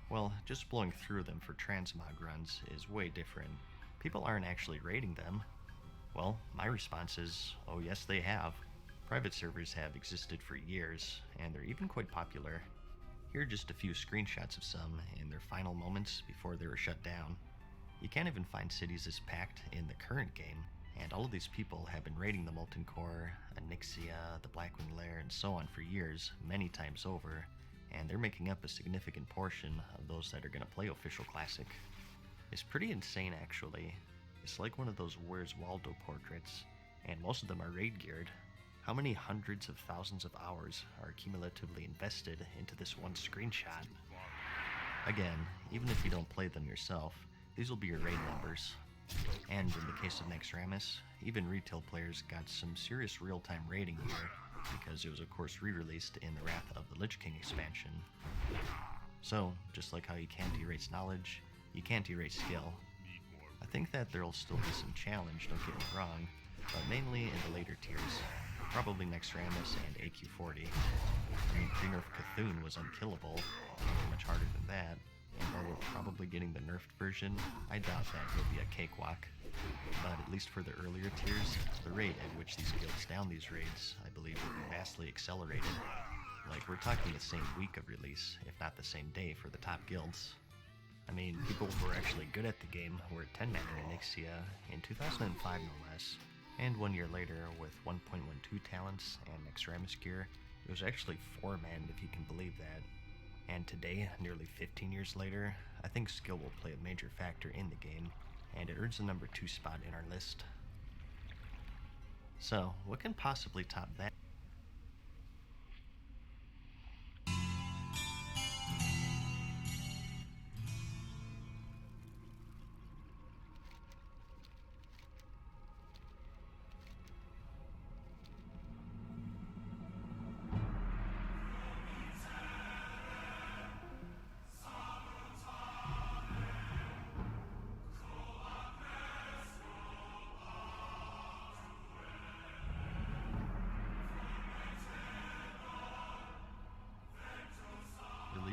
Speaker 1: well, just blowing through them for transmog runs is way different. People aren't actually raiding them. Well, my response is, oh yes they have. Private servers have existed for years, and they're even quite popular. Here are just a few screenshots of some in their final moments before they were shut down. You can't even find cities as packed in the current game, and all of these people have been raiding the Molten Core, Onyxia, the Blackwing Lair, and so on for years, many times over, and they're making up a significant portion of those that are going to play Official Classic. It's pretty insane, actually. It's like one of those Where's Waldo portraits, and most of them are raid geared. How many hundreds of thousands of hours are cumulatively invested into this one screenshot? Again, even if you don't play them yourself, these will be your raid numbers. And in the case of Naxxramas, even retail players got some serious real-time raiding here, because it was of course re-released in the Wrath of the Lich King expansion. So, just like how you can't erase knowledge, you can't erase skill. I think that there'll still be some challenge, don't get me wrong, but mainly in the later tiers. Probably Naxxramas and AQ40. I mean, pre-nerf Cthulhu was unkillable, can't get much harder than that, and while we're probably getting the nerfed version, I doubt that will be a cakewalk. But at least for the earlier tiers, the rate at which these guilds down these raids, I believe, will be vastly accelerated. Like, we're talking the same week of release, if not the same day for the top guilds. I mean, people who were actually good at the game were 10-manning Onyxia in 2005 no less. And 1 year later, with 1.12 talents and Naxxramas gear, it was actually 4-man, if you can believe that. And today, nearly 15 years later, I think skill will play a major factor in the game, and it earns the number 2 spot in our list. So, what can possibly top that?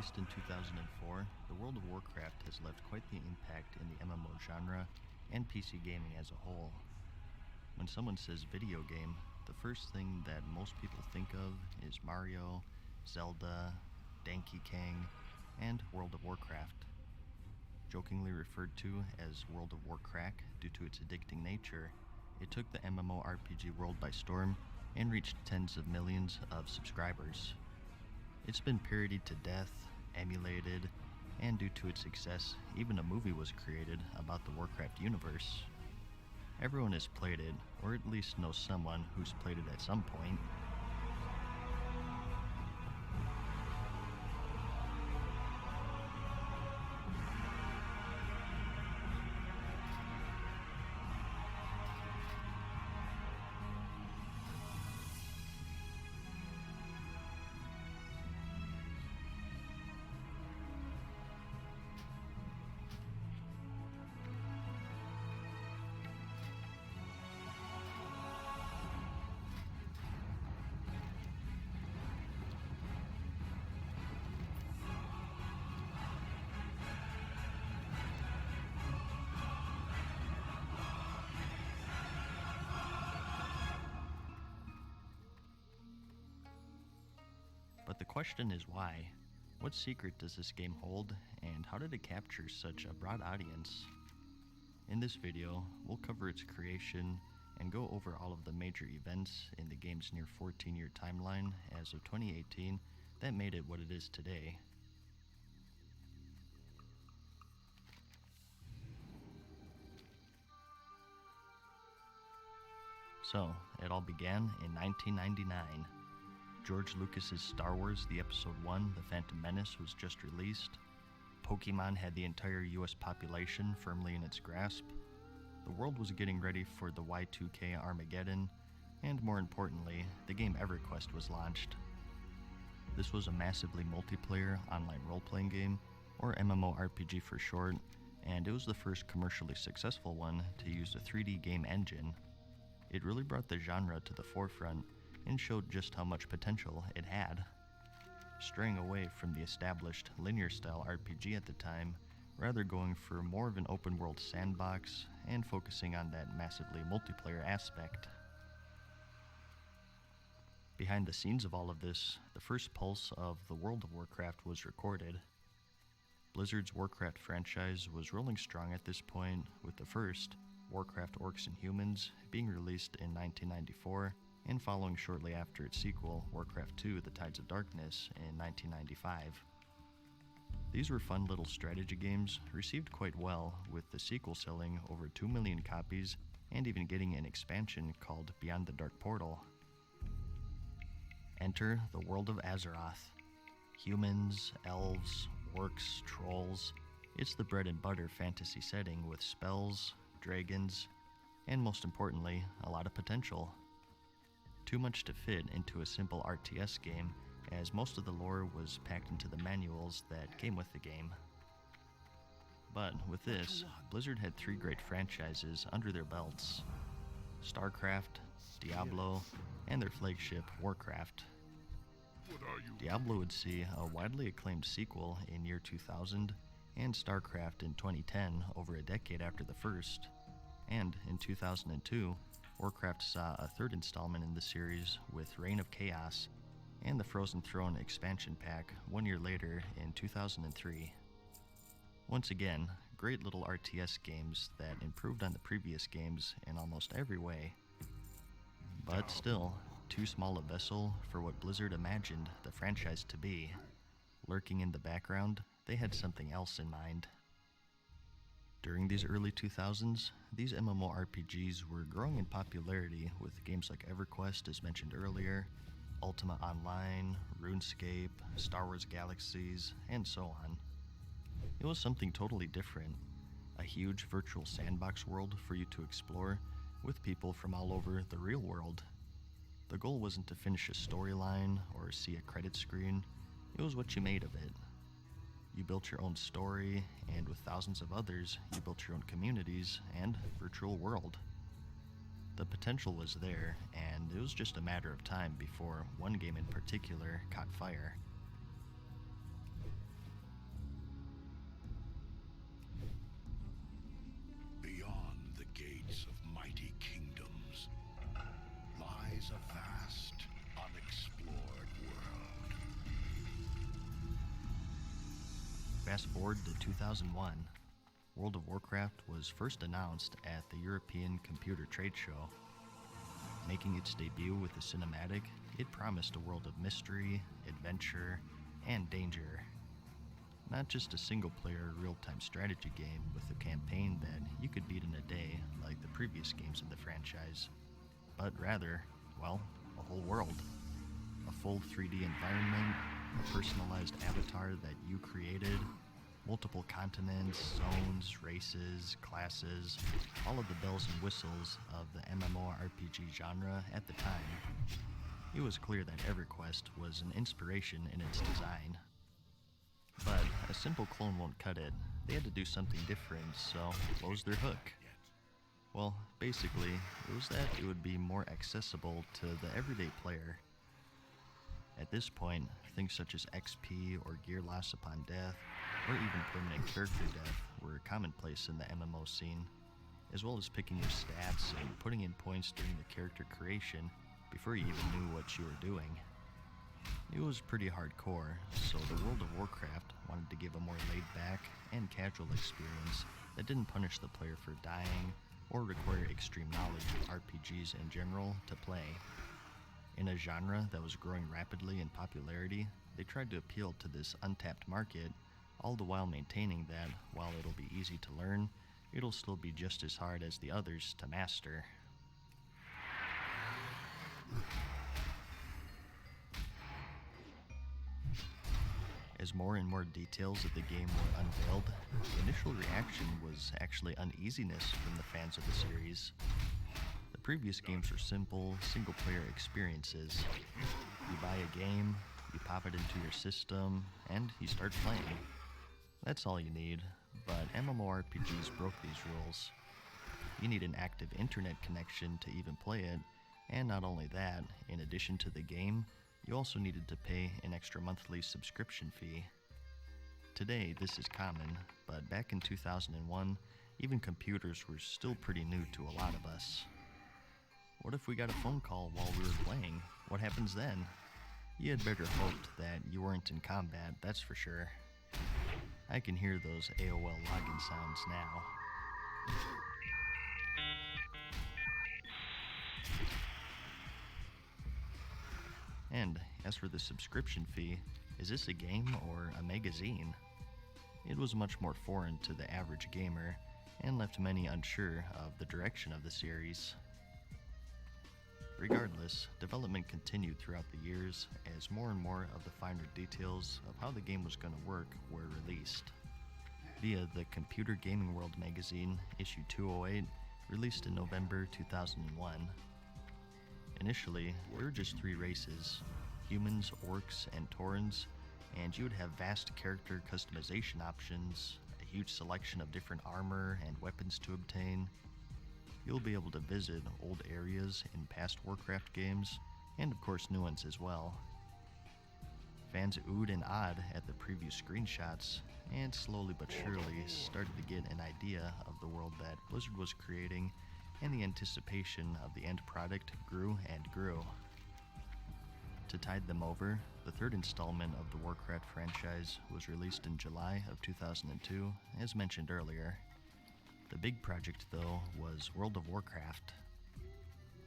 Speaker 1: Released in 2004, the World of Warcraft has left quite the impact in the MMO genre and PC gaming as a whole. When someone says video game, the first thing that most people think of is Mario, Zelda, Donkey Kong, and World of Warcraft. Jokingly referred to as World of Warcrack due to its addicting nature, it took the MMORPG world by storm and reached tens of millions of subscribers. It's been parodied to death, emulated, and due to its success, even a movie was created about the Warcraft universe. Everyone has played it, or at least knows someone who's played it at some point. But the question is why? What secret does this game hold, and how did it capture such a broad audience? In this video, we'll cover its creation and go over all of the major events in the game's near 14-year timeline as of 2018 that made it what it is today. So, it all began in 1999. George Lucas's Star Wars The Episode 1, The Phantom Menace, was just released. Pokemon had the entire US population firmly in its grasp. The world was getting ready for the Y2K Armageddon, and more importantly, the game EverQuest was launched. This was a massively multiplayer online role-playing game, or MMORPG for short, and it was the first commercially successful one to use a 3D game engine. It really brought the genre to the forefront and showed just how much potential it had. Straying away from the established linear-style RPG at the time, rather going for more of an open-world sandbox and focusing on that massively multiplayer aspect. Behind the scenes of all of this, the first pulse of the World of Warcraft was recorded. Blizzard's Warcraft franchise was rolling strong at this point, with the first, Warcraft Orcs and Humans, being released in 1994, and following shortly after its sequel, Warcraft 2: The Tides of Darkness, in 1995. These were fun little strategy games, received quite well, with the sequel selling over 2 million copies, and even getting an expansion called Beyond the Dark Portal. Enter the world of Azeroth. Humans, elves, orcs, trolls. It's the bread and butter fantasy setting with spells, dragons, and most importantly, a lot of potential. Too much to fit into a simple RTS game, as most of the lore was packed into the manuals that came with the game. But with this, Blizzard had 3 great franchises under their belts: StarCraft, Diablo, and their flagship, Warcraft. Diablo would see a widely acclaimed sequel in year 2000, and StarCraft in 2010, over a decade after the first. And in 2002, Warcraft saw a 3rd installment in the series with Reign of Chaos, and the Frozen Throne expansion pack 1 year later in 2003. Once again, great little RTS games that improved on the previous games in almost every way. But still, too small a vessel for what Blizzard imagined the franchise to be. Lurking in the background, they had something else in mind. During these early 2000s, these MMORPGs were growing in popularity with games like EverQuest, as mentioned earlier, Ultima Online, RuneScape, Star Wars Galaxies, and so on. It was something totally different, a huge virtual sandbox world for you to explore with people from all over the real world. The goal wasn't to finish a storyline or see a credit screen, it was what you made of it. You built your own story, and with thousands of others, you built your own communities and virtual world. The potential was there, and it was just a matter of time before one game in particular caught fire.
Speaker 8: mighty kingdoms lies a vast, unexplored world.
Speaker 1: Fast forward to 2001. World of Warcraft was first announced at the European Computer Trade Show. Making its debut with a cinematic, it promised a world of mystery, adventure, and danger. Not just a single-player real-time strategy game with a campaign that you could beat in a day like the previous games in the franchise, but rather, well, a whole world. A full 3D environment, a personalized avatar that you created, multiple continents, zones, races, classes, all of the bells and whistles of the MMORPG genre at the time. It was clear that EverQuest was an inspiration in its design. But a simple clone won't cut it. They had to do something different, so what was their hook? Well, basically, it was that it would be more accessible to the everyday player. At this point, things such as XP or gear loss upon death, or even permanent character death were commonplace in the MMO scene, as well as picking your stats and putting in points during the character creation before you even knew what you were doing. It was pretty hardcore, so the World of Warcraft wanted to give a more laid-back and casual experience that didn't punish the player for dying or require extreme knowledge of RPGs in general to play. In a genre that was growing rapidly in popularity, they tried to appeal to this untapped market, all the while maintaining that, while it'll be easy to learn, it'll still be just as hard as the others to master. As more and more details of the game were unveiled, the initial reaction was actually uneasiness from the fans of the series. The previous games were simple, single-player experiences. You buy a game, you pop it into your system, and you start playing. That's all you need, but MMORPGs broke these rules. You need an active internet connection to even play it, and not only that, in addition to the game, you also needed to pay an extra monthly subscription fee. Today, this is common, but back in 2001, even computers were still pretty new to a lot of us. What if we got a phone call while we were playing? What happens then? You had better hoped that you weren't in combat, that's for sure. I can hear those AOL login sounds now. And as for the subscription fee, is this a game or a magazine? It was much more foreign to the average gamer and left many unsure of the direction of the series. Regardless, development continued throughout the years as more and more of the finer details of how the game was going to work were released. Via the Computer Gaming World magazine, issue 208, released in November 2001. Initially, there were just 3 races: humans, orcs, and taurens, and you would have vast character customization options, a huge selection of different armor and weapons to obtain. You'll be able to visit old areas in past Warcraft games, and of course new ones as well. Fans oohed and awed at the preview screenshots, and slowly but surely started to get an idea of the world that Blizzard was creating, and the anticipation of the end product grew and grew. To tide them over, the 3rd installment of the Warcraft franchise was released in July of 2002, as mentioned earlier. The big project, though, was World of Warcraft.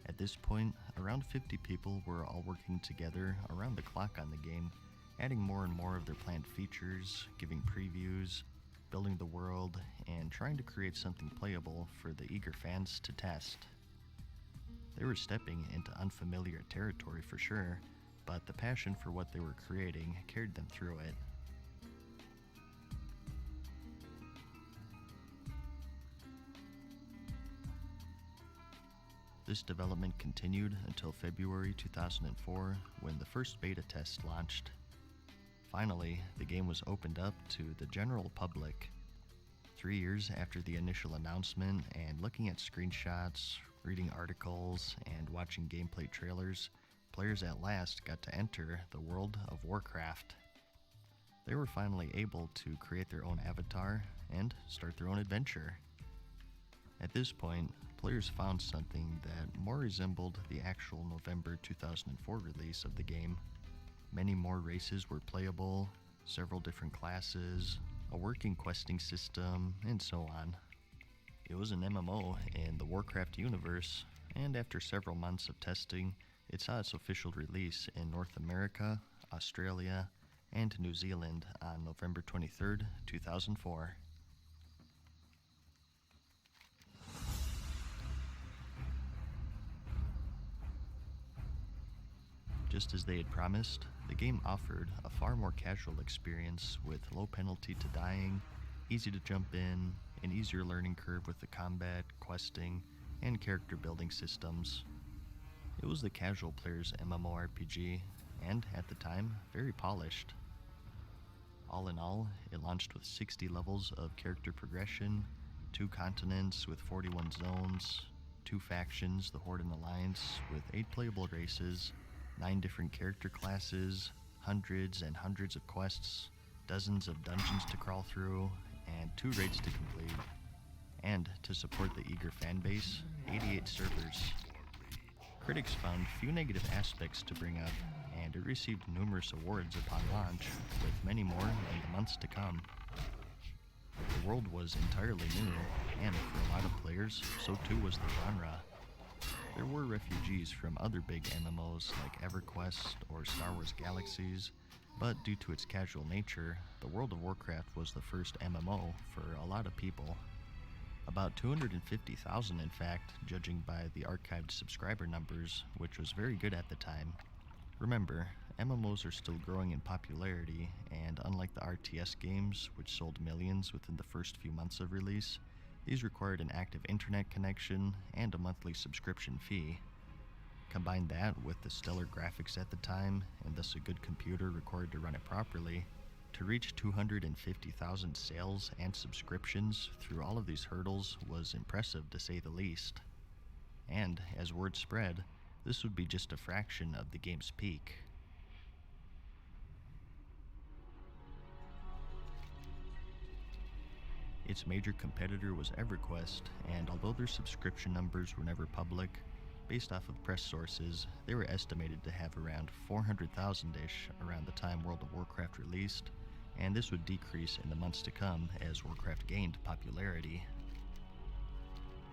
Speaker 1: At this point, around 50 people were all working together around the clock on the game, adding more and more of their planned features, giving previews, building the world, and trying to create something playable for the eager fans to test. They were stepping into unfamiliar territory for sure, but the passion for what they were creating carried them through it. This development continued until February 2004, when the first beta test launched. Finally, the game was opened up to the general public. 3 years after the initial announcement, and looking at screenshots, reading articles, and watching gameplay trailers, players at last got to enter the World of Warcraft. They were finally able to create their own avatar and start their own adventure. At this point, players found something that more resembled the actual November 2004 release of the game. Many more races were playable, several different classes, a working questing system, and so on. It was an MMO in the Warcraft universe, and after several months of testing, it saw its official release in North America, Australia, and New Zealand on November 23rd, 2004. Just as they had promised, the game offered a far more casual experience with low penalty to dying, easy to jump in, an easier learning curve with the combat, questing, and character building systems. It was the casual player's MMORPG, and at the time, very polished. All in all, it launched with 60 levels of character progression, 2 continents with 41 zones, 2 factions, the Horde and Alliance, with 8 playable races, 9 different character classes, hundreds and hundreds of quests, dozens of dungeons to crawl through, and 2 raids to complete. And to support the eager fanbase, 88 servers. Critics found few negative aspects to bring up, and it received numerous awards upon launch, with many more in the months to come. The world was entirely new, and for a lot of players, so too was the genre. There were refugees from other big MMOs like EverQuest or Star Wars Galaxies, but due to its casual nature, the World of Warcraft was the first MMO for a lot of people. About 250,000 in fact, judging by the archived subscriber numbers, which was very good at the time. Remember, MMOs are still growing in popularity, and unlike the RTS games, which sold millions within the first few months of release, these required an active internet connection and a monthly subscription fee. Combine that with the stellar graphics at the time, and thus a good computer required to run it properly, to reach 250,000 sales and subscriptions through all of these hurdles was impressive to say the least. And, as word spread, this would be just a fraction of the game's peak. Its major competitor was EverQuest, and although their subscription numbers were never public, based off of press sources, they were estimated to have around 400,000-ish around the time World of Warcraft released, and this would decrease in the months to come as Warcraft gained popularity.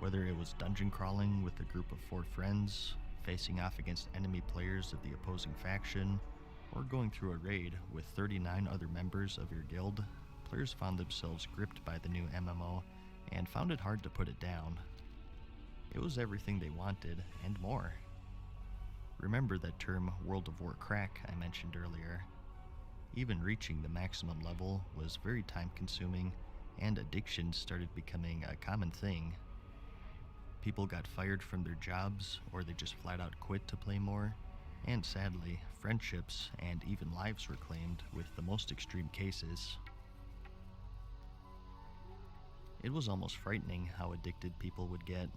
Speaker 1: Whether it was dungeon crawling with a group of 4 friends, facing off against enemy players of the opposing faction, or going through a raid with 39 other members of your guild, players found themselves gripped by the new MMO and found it hard to put it down. It was everything they wanted, and more. Remember that term World of War crack I mentioned earlier. Even reaching the maximum level was very time-consuming, and addictions started becoming a common thing. People got fired from their jobs, or they just flat out quit to play more, and sadly, friendships and even lives were claimed with the most extreme cases. It was almost frightening how addicted people would get.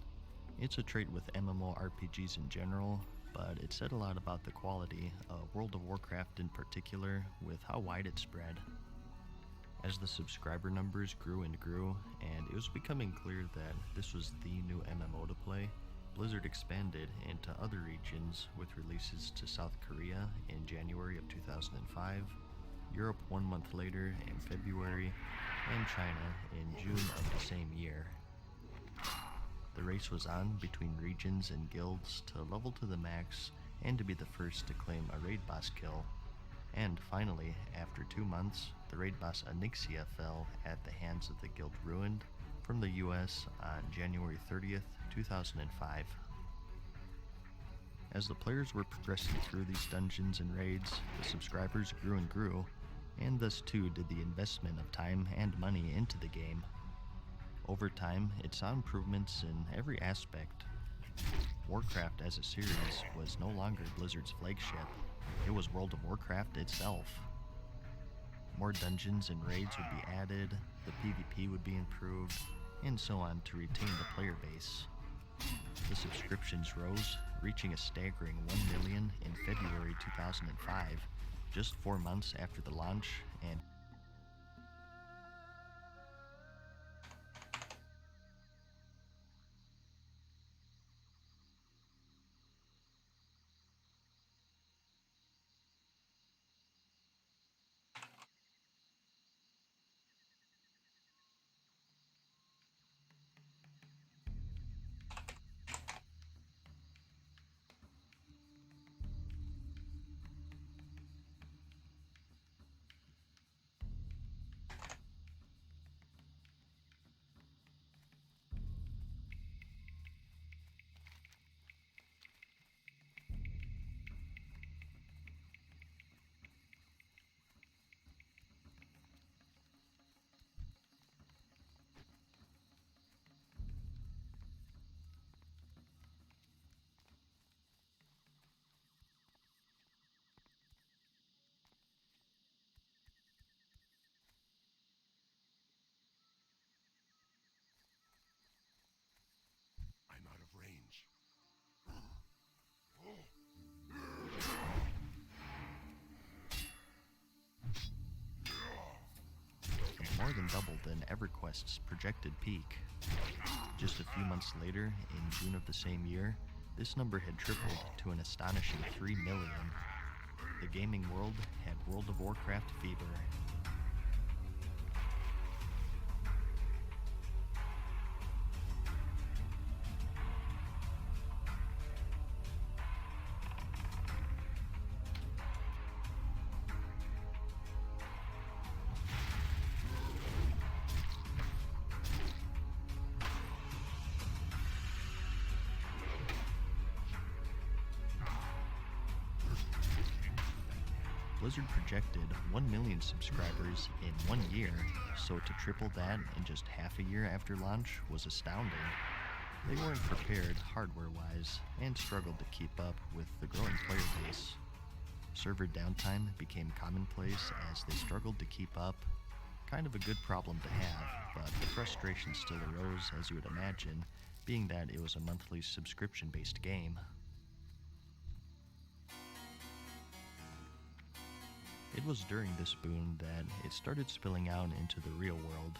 Speaker 1: It's a trait with MMORPGs in general, but it said a lot about the quality of World of Warcraft in particular with how wide it spread. As the subscriber numbers grew and grew, and it was becoming clear that this was the new MMO to play, Blizzard expanded into other regions with releases to South Korea in January of 2005, Europe 1 month later in February, and China in June of the same year. The race was on between regions and guilds to level to the max and to be the first to claim a raid boss kill. And finally, after 2 months, the raid boss Onyxia fell at the hands of the guild Ruined from the US on January 30th, 2005. As the players were progressing through these dungeons and raids, the subscribers grew and grew, and thus too did the investment of time and money into the game. Over time, it saw improvements in every aspect. Warcraft as a series was no longer Blizzard's flagship, it was World of Warcraft itself. More dungeons and raids would be added, the PvP would be improved, and so on to retain the player base. The subscriptions rose, reaching a staggering 1 million in February 2005, just 4 months after the launch, and doubled than EverQuest's projected peak. Just a few months later, in June of the same year, this number had tripled to an astonishing 3 million. The gaming world had World of Warcraft fever. Blizzard projected 1 million subscribers in 1 year, so to triple that in just half a year after launch was astounding. They weren't prepared hardware-wise and struggled to keep up with the growing player base. Server downtime became commonplace as they struggled to keep up. Kind of a good problem to have, but the frustration still arose, as you would imagine, being that it was a monthly subscription-based game. It was during this boom that it started spilling out into the real world.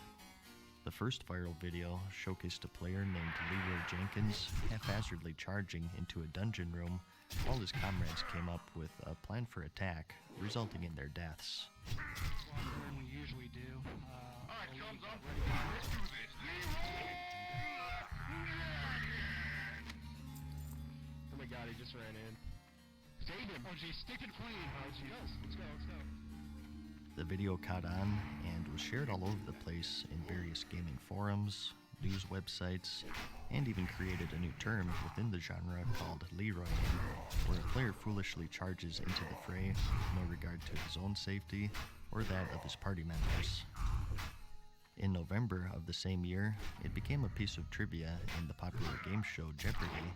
Speaker 1: The first viral video showcased a player named Leroy Jenkins haphazardly charging into a dungeon room while his comrades came up with a plan for attack, resulting in their deaths.
Speaker 3: We usually do.
Speaker 7: Alright, thumbs up. Let's do this.
Speaker 3: Oh my god, he just ran in. Save him! Oh geez, stick it clean! Oh geez. Let's go.
Speaker 1: The video caught on and was shared all over the place in various gaming forums, news websites, and even created a new term within the genre called Leroying, where a player foolishly charges into the fray with no regard to his own safety or that of his party members. In November of the same year, it became a piece of trivia in the popular game show Jeopardy!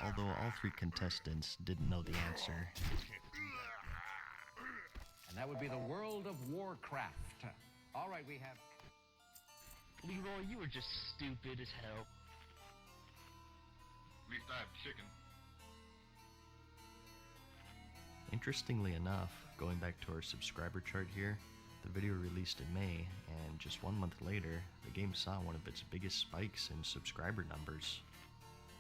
Speaker 1: Although all 3 contestants didn't know the answer.
Speaker 17: And that would be the World of Warcraft. All right, we have...
Speaker 3: Leroy, you were just stupid as hell.
Speaker 7: At least I have chicken.
Speaker 1: Interestingly enough, going back to our subscriber chart here, the video released in May, and just 1 month later, the game saw one of its biggest spikes in subscriber numbers.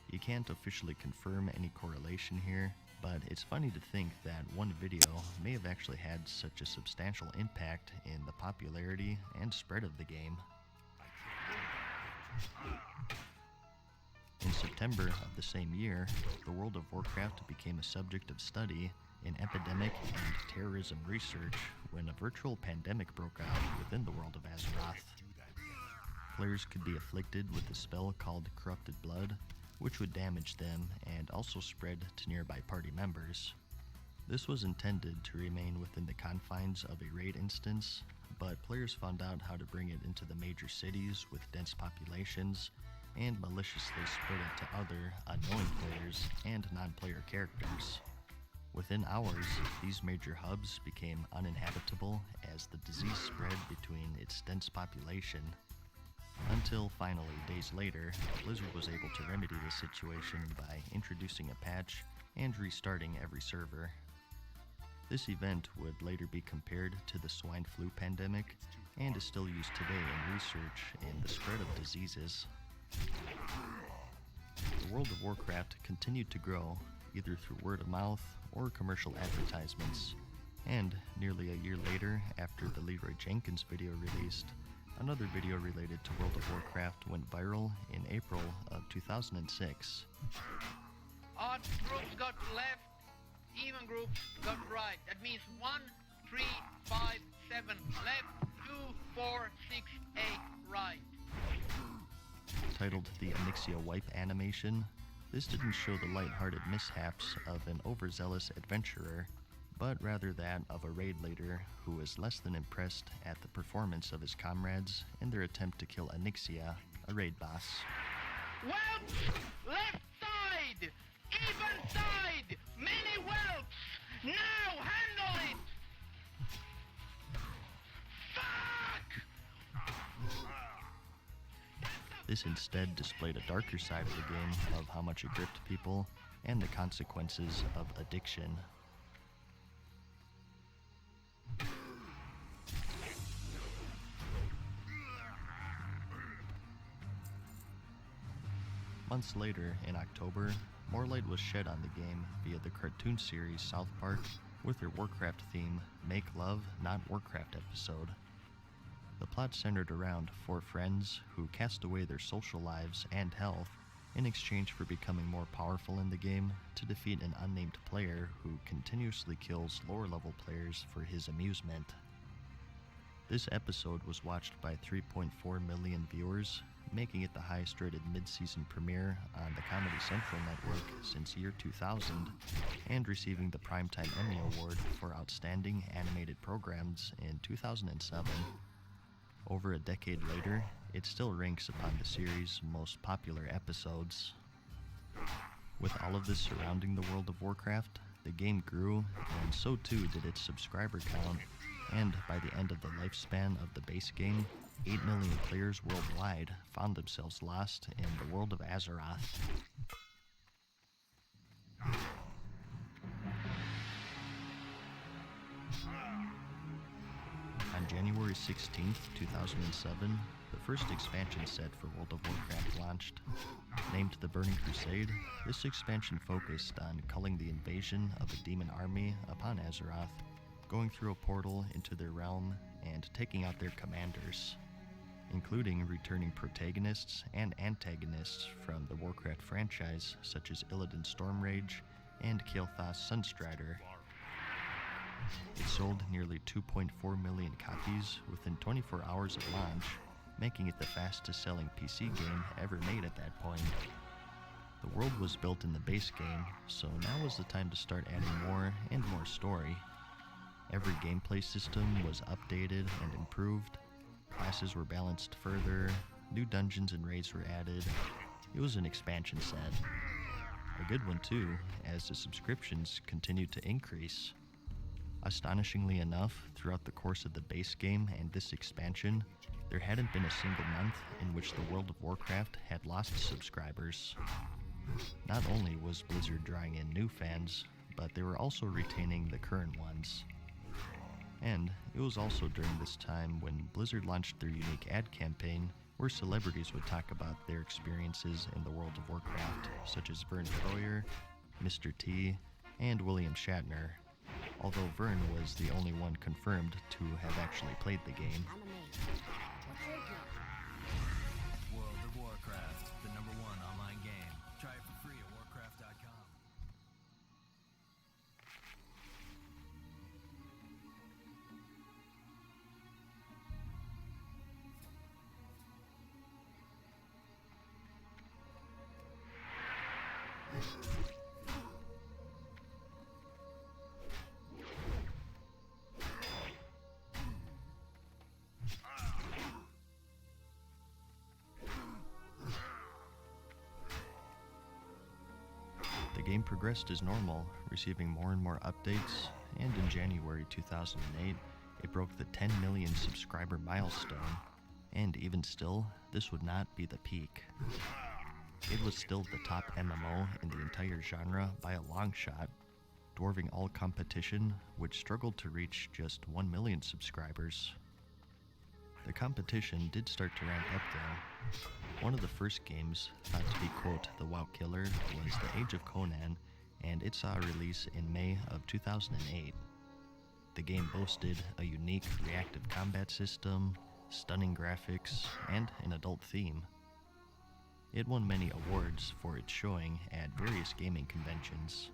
Speaker 1: You can't officially confirm any correlation here, but it's funny to think that one video may have actually had such a substantial impact in the popularity and spread of the game. In September of the same year, the World of Warcraft became a subject of study in epidemic and terrorism research when a virtual pandemic broke out within the world of Azeroth. Players could be afflicted with a spell called Corrupted Blood, which would damage them and also spread to nearby party members. This was intended to remain within the confines of a raid instance, but players found out how to bring it into the major cities with dense populations and maliciously spread it to other unknowing players and non-player characters. Within hours, these major hubs became uninhabitable as the disease spread between its dense population. Until finally, days later, Blizzard was able to remedy the situation by introducing a patch and restarting every server. This event would later be compared to the swine flu pandemic and is still used today in research in the spread of diseases. The World of Warcraft continued to grow, either through word of mouth or commercial advertisements, and nearly a year later, after the Leroy Jenkins video released, another video related to World of Warcraft went viral in April of 2006.
Speaker 3: Odd groups got left, even groups got right. That means 1, 3, 5, 7 left, 2, 4, 6, 8 right.
Speaker 1: Titled the Onyxia Wipe animation, this didn't show the lighthearted mishaps of an overzealous adventurer, but rather that of a raid leader who was less than impressed at the performance of his comrades in their attempt to kill Onyxia, a raid boss.
Speaker 3: Whelps! Left side! Even side! Many whelps! Now handle it! Fuck!
Speaker 1: This instead displayed a darker side of the game of how much it gripped people and the consequences of addiction. Months later, in October, more light was shed on the game via the cartoon series South Park with their Warcraft theme, Make Love, Not Warcraft episode. The plot centered around 4 friends who cast away their social lives and health in exchange for becoming more powerful in the game to defeat an unnamed player who continuously kills lower-level players for his amusement. This episode was watched by 3.4 million viewers, making it the highest-rated mid-season premiere on the Comedy Central network since year 2000, and receiving the Primetime Emmy Award for Outstanding Animated Programs in 2007. Over a decade later, it still ranks upon the series' most popular episodes. With all of this surrounding the World of Warcraft, the game grew, and so too did its subscriber count, and by the end of the lifespan of the base game, 8 million players worldwide found themselves lost in the world of Azeroth. On January 16th, 2007, the first expansion set for World of Warcraft launched. Named the Burning Crusade, this expansion focused on culling the invasion of a demon army upon Azeroth, going through a portal into their realm and taking out their commanders, including returning protagonists and antagonists from the Warcraft franchise such as Illidan Stormrage and Kael'thas Sunstrider. It sold nearly 2.4 million copies within 24 hours of launch, making it the fastest selling PC game ever made at that point. The world was built in the base game, so now was the time to start adding more and more story. Every gameplay system was updated and improved, classes were balanced further, new dungeons and raids were added. It was an expansion set. A good one too, as the subscriptions continued to increase. Astonishingly enough, throughout the course of the base game and this expansion, there hadn't been a single month in which the World of Warcraft had lost subscribers. Not only was Blizzard drawing in new fans, but they were also retaining the current ones. And it was also during this time when Blizzard launched their unique ad campaign where celebrities would talk about their experiences in the World of Warcraft, such as Vern Troyer, Mr. T, and William Shatner, although Vern was the only one confirmed to have actually played the game.
Speaker 10: World of Warcraft, the #1 online game. Try it for free at warcraft.com.
Speaker 1: The game progressed as normal, receiving more and more updates, and in January 2008, it broke the 10 million subscriber milestone, and even still, this would not be the peak. It was still the top MMO in the entire genre by a long shot, dwarfing all competition, which struggled to reach just 1 million subscribers. The competition did start to ramp up though. One of the first games, thought to be, quote, the WoW killer, was The Age of Conan, and it saw a release in May of 2008. The game boasted a unique reactive combat system, stunning graphics, and an adult theme. It won many awards for its showing at various gaming conventions.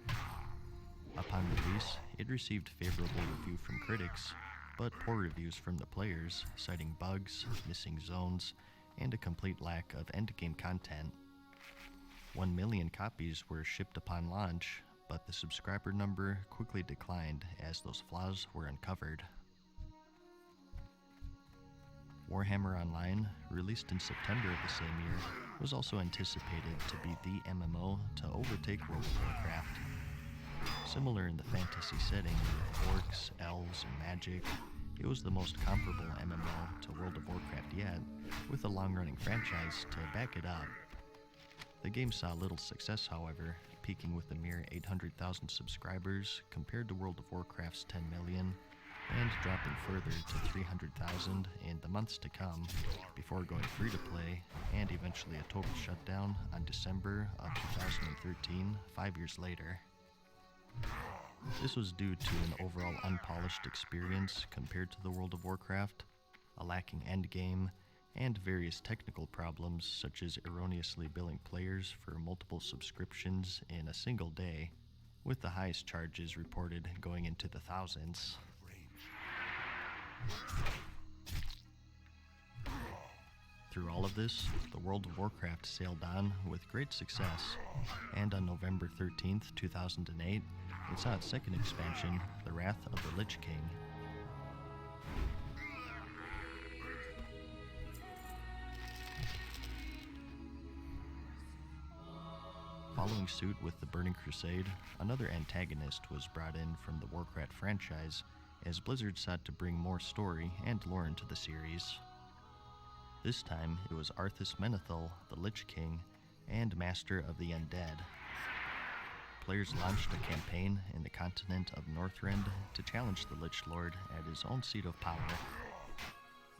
Speaker 1: Upon release, it received favorable review from critics, but poor reviews from the players, citing bugs, missing zones, and a complete lack of endgame content. 1 million copies were shipped upon launch, but the subscriber number quickly declined as those flaws were uncovered. Warhammer Online, released in September of the same year, was also anticipated to be the MMO to overtake World of Warcraft. Similar in the fantasy setting with orcs, elves, and magic, it was the most comparable MMO to World of Warcraft yet, with a long-running franchise to back it up. The game saw little success, however, peaking with a mere 800,000 subscribers compared to World of Warcraft's 10 million, and dropping further to 300,000 in the months to come, before going free to play and eventually a total shutdown on December of 2013, 5 years later. This was due to an overall unpolished experience compared to the World of Warcraft, a lacking endgame, and various technical problems such as erroneously billing players for multiple subscriptions in a single day, with the highest charges reported going into the thousands. Through all of this, the World of Warcraft sailed on with great success, and on November 13th, 2008, it saw its second expansion, The Wrath of the Lich King. Following suit with the Burning Crusade, another antagonist was brought in from the Warcraft franchise, as Blizzard sought to bring more story and lore into the series. This time, it was Arthas Menethil, the Lich King, and Master of the Undead. Players launched a campaign in the continent of Northrend to challenge the Lich Lord at his own seat of power.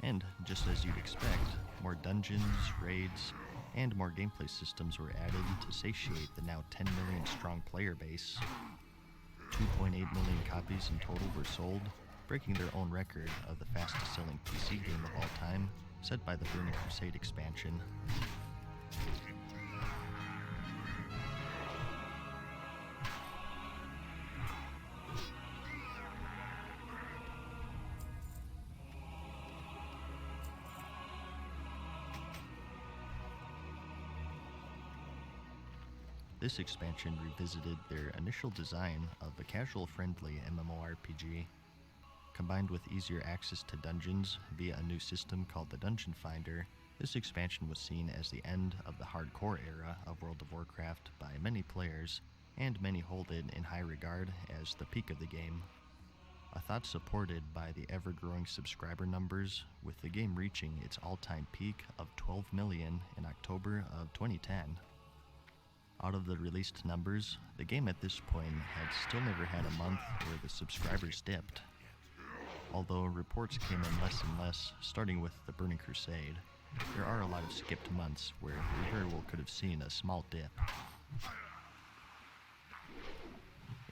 Speaker 1: And, just as you'd expect, more dungeons, raids, and more gameplay systems were added to satiate the now 10 million strong player base. 2.8 million copies in total were sold, breaking their own record of the fastest selling PC game of all time, set by the Burning Crusade expansion. This expansion revisited their initial design of a casual-friendly MMORPG. Combined with easier access to dungeons via a new system called the Dungeon Finder, this expansion was seen as the end of the hardcore era of World of Warcraft by many players, and many hold it in high regard as the peak of the game. A thought supported by the ever-growing subscriber numbers, with the game reaching its all-time peak of 12 million in October of 2010. Out of the released numbers, the game at this point had still never had a month where the subscribers dipped. Although reports came in less and less, starting with the Burning Crusade, there are a lot of skipped months where we very well could have seen a small dip.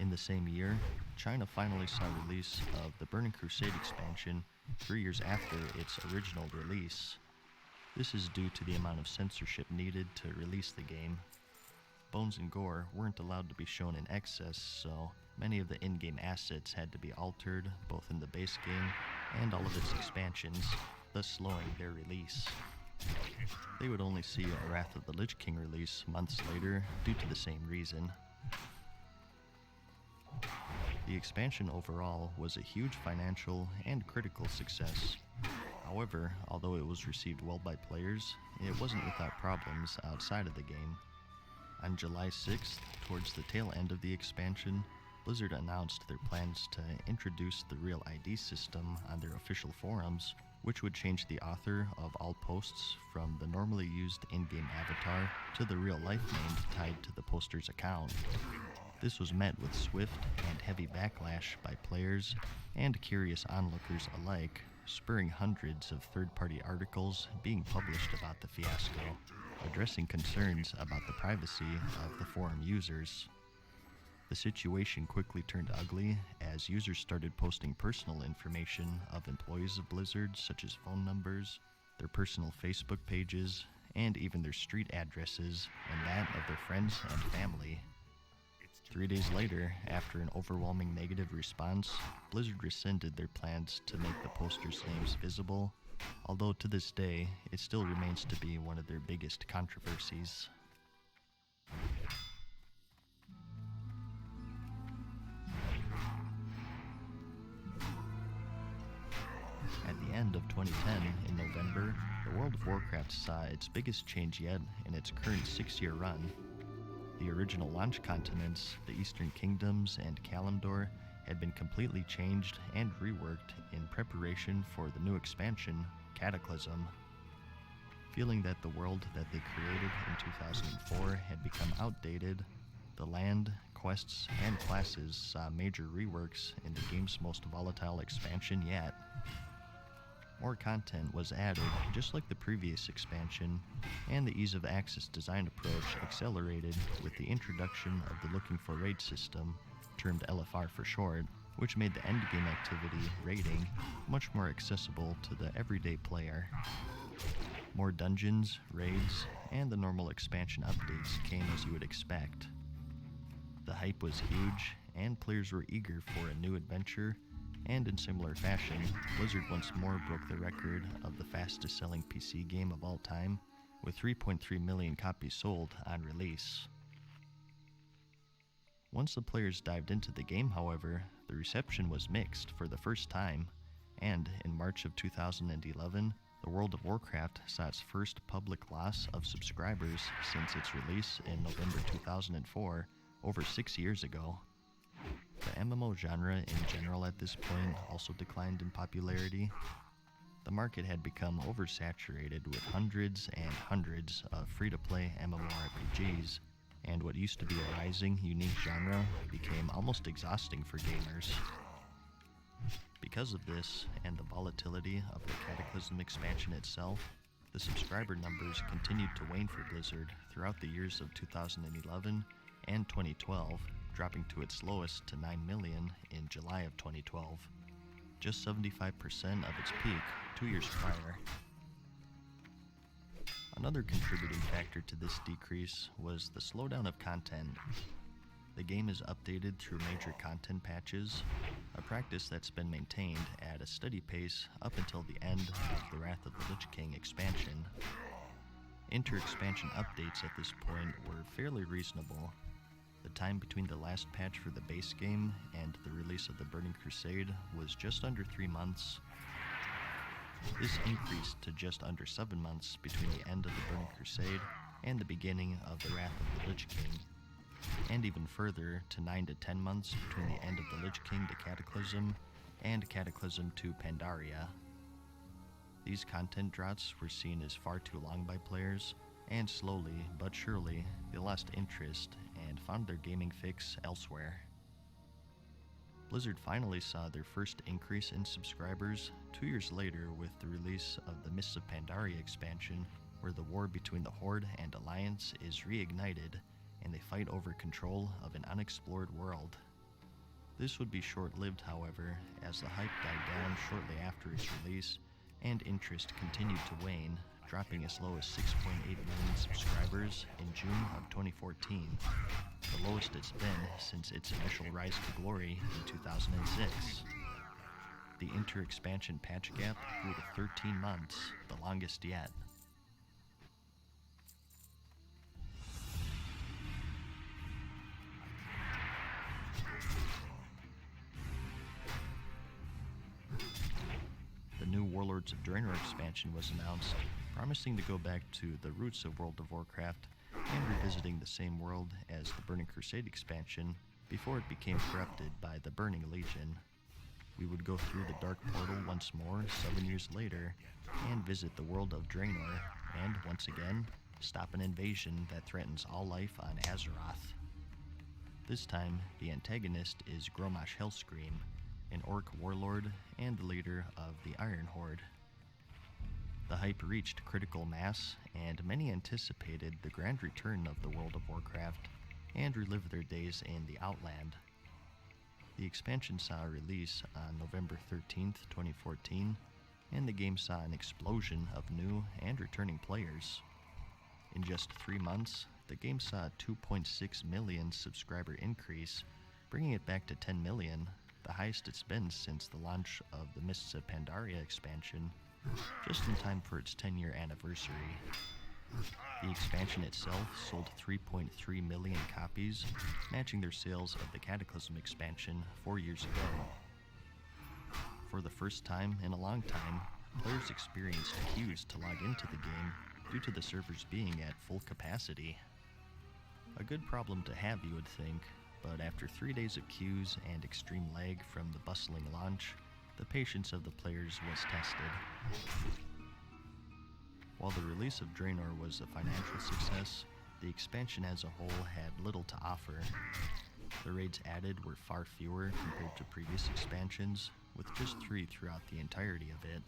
Speaker 1: In the same year, China finally saw release of the Burning Crusade expansion 3 years after its original release. This is due to the amount of censorship needed to release the game. Bones and gore weren't allowed to be shown in excess, so many of the in-game assets had to be altered, both in the base game and all of its expansions, thus slowing their release. They would only see a Wrath of the Lich King release months later due to the same reason. The expansion overall was a huge financial and critical success. However, although it was received well by players, it wasn't without problems outside of the game. On July 6th, towards the tail end of the expansion, Blizzard announced their plans to introduce the Real ID system on their official forums, which would change the author of all posts from the normally used in-game avatar to the real-life name tied to the poster's account. This was met with swift and heavy backlash by players and curious onlookers alike, spurring hundreds of third-party articles being published about the fiasco, addressing concerns about the privacy of the forum users. The situation quickly turned ugly as users started posting personal information of employees of Blizzard, such as phone numbers, their personal Facebook pages, and even their street addresses and that of their friends and family. 3 days later, after an overwhelming negative response, Blizzard rescinded their plans to make the posters' names visible, although to this day, it still remains to be one of their biggest controversies. At the end of 2010, in November, the World of Warcraft saw its biggest change yet in its current 6-year run. The original launch continents, the Eastern Kingdoms and Kalimdor, had been completely changed and reworked in preparation for the new expansion, Cataclysm. Feeling that the world that they created in 2004 had become outdated, the land, quests and classes saw major reworks in the game's most volatile expansion yet. More content was added, just like the previous expansion, and the ease of access design approach accelerated with the introduction of the Looking for Raid system, termed LFR for short, which made the endgame activity, raiding, much more accessible to the everyday player. More dungeons, raids, and the normal expansion updates came as you would expect. The hype was huge, and players were eager for a new adventure, and in similar fashion, Blizzard once more broke the record of the fastest selling PC game of all time, with 3.3 million copies sold on release. Once the players dived into the game, however, the reception was mixed for the first time, and in March of 2011, the World of Warcraft saw its first public loss of subscribers since its release in November 2004, over 6 years ago. The MMO genre in general at this point also declined in popularity. The market had become oversaturated with hundreds and hundreds of free-to-play MMORPGs, and what used to be a rising, unique genre became almost exhausting for gamers. Because of this, and the volatility of the Cataclysm expansion itself, the subscriber numbers continued to wane for Blizzard throughout the years of 2011 and 2012, dropping to its lowest to 9 million in July of 2012, just 75% of its peak 2 years prior. Another contributing factor to this decrease was the slowdown of content. The game is updated through major content patches, a practice that's been maintained at a steady pace up until the end of the Wrath of the Lich King expansion. Inter-expansion updates at this point were fairly reasonable. The time between the last patch for the base game and the release of the Burning Crusade was just under 3 months. This increased to just under 7 months between the end of the Burning Crusade and the beginning of the Wrath of the Lich King, and even further to 9 to 10 months between the end of the Lich King to Cataclysm and Cataclysm to Pandaria. These content droughts were seen as far too long by players, and slowly but surely they lost interest and found their gaming fix elsewhere. Blizzard finally saw their first increase in subscribers 2 years later with the release of the Mists of Pandaria expansion, where the war between the Horde and Alliance is reignited and they fight over control of an unexplored world. This would be short-lived, however, as the hype died down shortly after its release and interest continued to wane, dropping as low as 6.8 million subscribers in June of 2014, the lowest it's been since its initial rise to glory in 2006. The inter-expansion patch gap grew to 13 months, the longest yet. The new Warlords of Draenor expansion was announced, promising to go back to the roots of World of Warcraft and revisiting the same world as the Burning Crusade expansion before it became corrupted by the Burning Legion. We would go through the Dark Portal once more 7 years later and visit the world of Draenor and, once again, stop an invasion that threatens all life on Azeroth. This time, the antagonist is Gromash Hellscream, an orc warlord and the leader of the Iron Horde. The hype reached critical mass, and many anticipated the grand return of the World of Warcraft and relive their days in the Outland. The expansion saw a release on November 13th, 2014, and the game saw an explosion of new and returning players. In just 3 months, the game saw a 2.6 million subscriber increase, bringing it back to 10 million, the highest it's been since the launch of the Mists of Pandaria expansion, just in time for its 10-year anniversary. The expansion itself sold 3.3 million copies, matching their sales of the Cataclysm expansion 4 years ago. For the first time in a long time, players experienced queues to log into the game due to the servers being at full capacity. A good problem to have, you would think, but after 3 days of queues and extreme lag from the bustling launch, the patience of the players was tested. While the release of Draenor was a financial success, the expansion as a whole had little to offer. The raids added were far fewer compared to previous expansions, with just 3 throughout the entirety of it.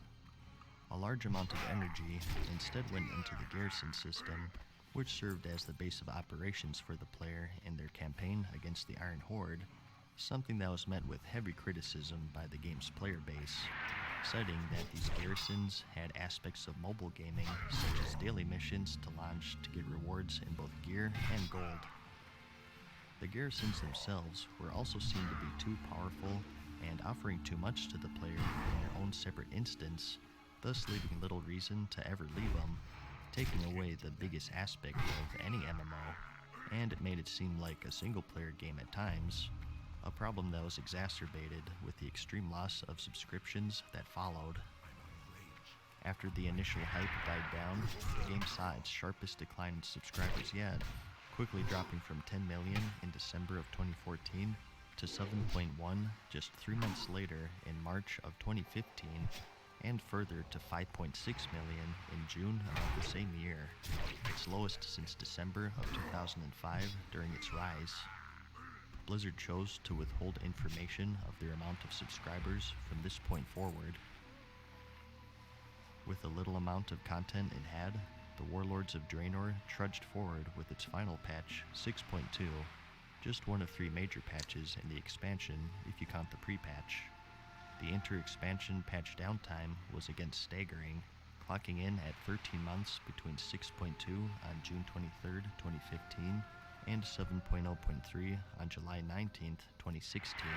Speaker 1: A large amount of energy instead went into the garrison system, which served as the base of operations for the player in their campaign against the Iron Horde, something that was met with heavy criticism by the game's player base, citing that these garrisons had aspects of mobile gaming, such as daily missions to launch to get rewards in both gear and gold. The garrisons themselves were also seen to be too powerful and offering too much to the player in their own separate instance, thus leaving little reason to ever leave them, taking away the biggest aspect of any MMO, and it made it seem like a single-player game at times, a problem that was exacerbated with the extreme loss of subscriptions that followed. After the initial hype died down, the game saw its sharpest decline in subscribers yet, quickly dropping from 10 million in December of 2014 to 7.1 just 3 months later in March of 2015, and further to 5.6 million in June of the same year, its lowest since December of 2005 during its rise. Blizzard chose to withhold information of their amount of subscribers from this point forward. With the little amount of content it had, the Warlords of Draenor trudged forward with its final patch, 6.2, just one of 3 major patches in the expansion if you count the pre-patch. The inter-expansion patch downtime was again staggering, clocking in at 13 months between 6.2 on June 23, 2015, and 7.0.3 on July 19, 2016.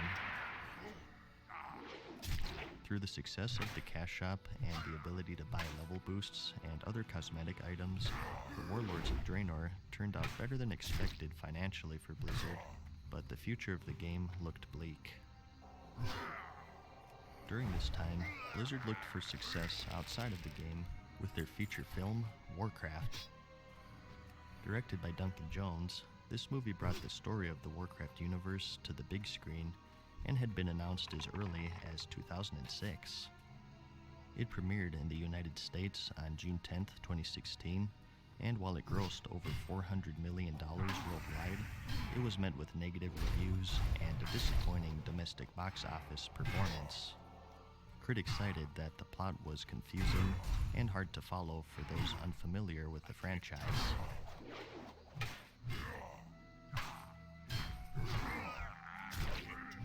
Speaker 1: Through the success of the cash shop and the ability to buy level boosts and other cosmetic items, the Warlords of Draenor turned out better than expected financially for Blizzard, but the future of the game looked bleak. During this time, Blizzard looked for success outside of the game with their feature film, Warcraft. Directed by Duncan Jones, this movie brought the story of the Warcraft universe to the big screen and had been announced as early as 2006. It premiered in the United States on June 10, 2016, and while it grossed over $400 million worldwide, it was met with negative reviews and a disappointing domestic box office performance. Critics cited that the plot was confusing and hard to follow for those unfamiliar with the franchise.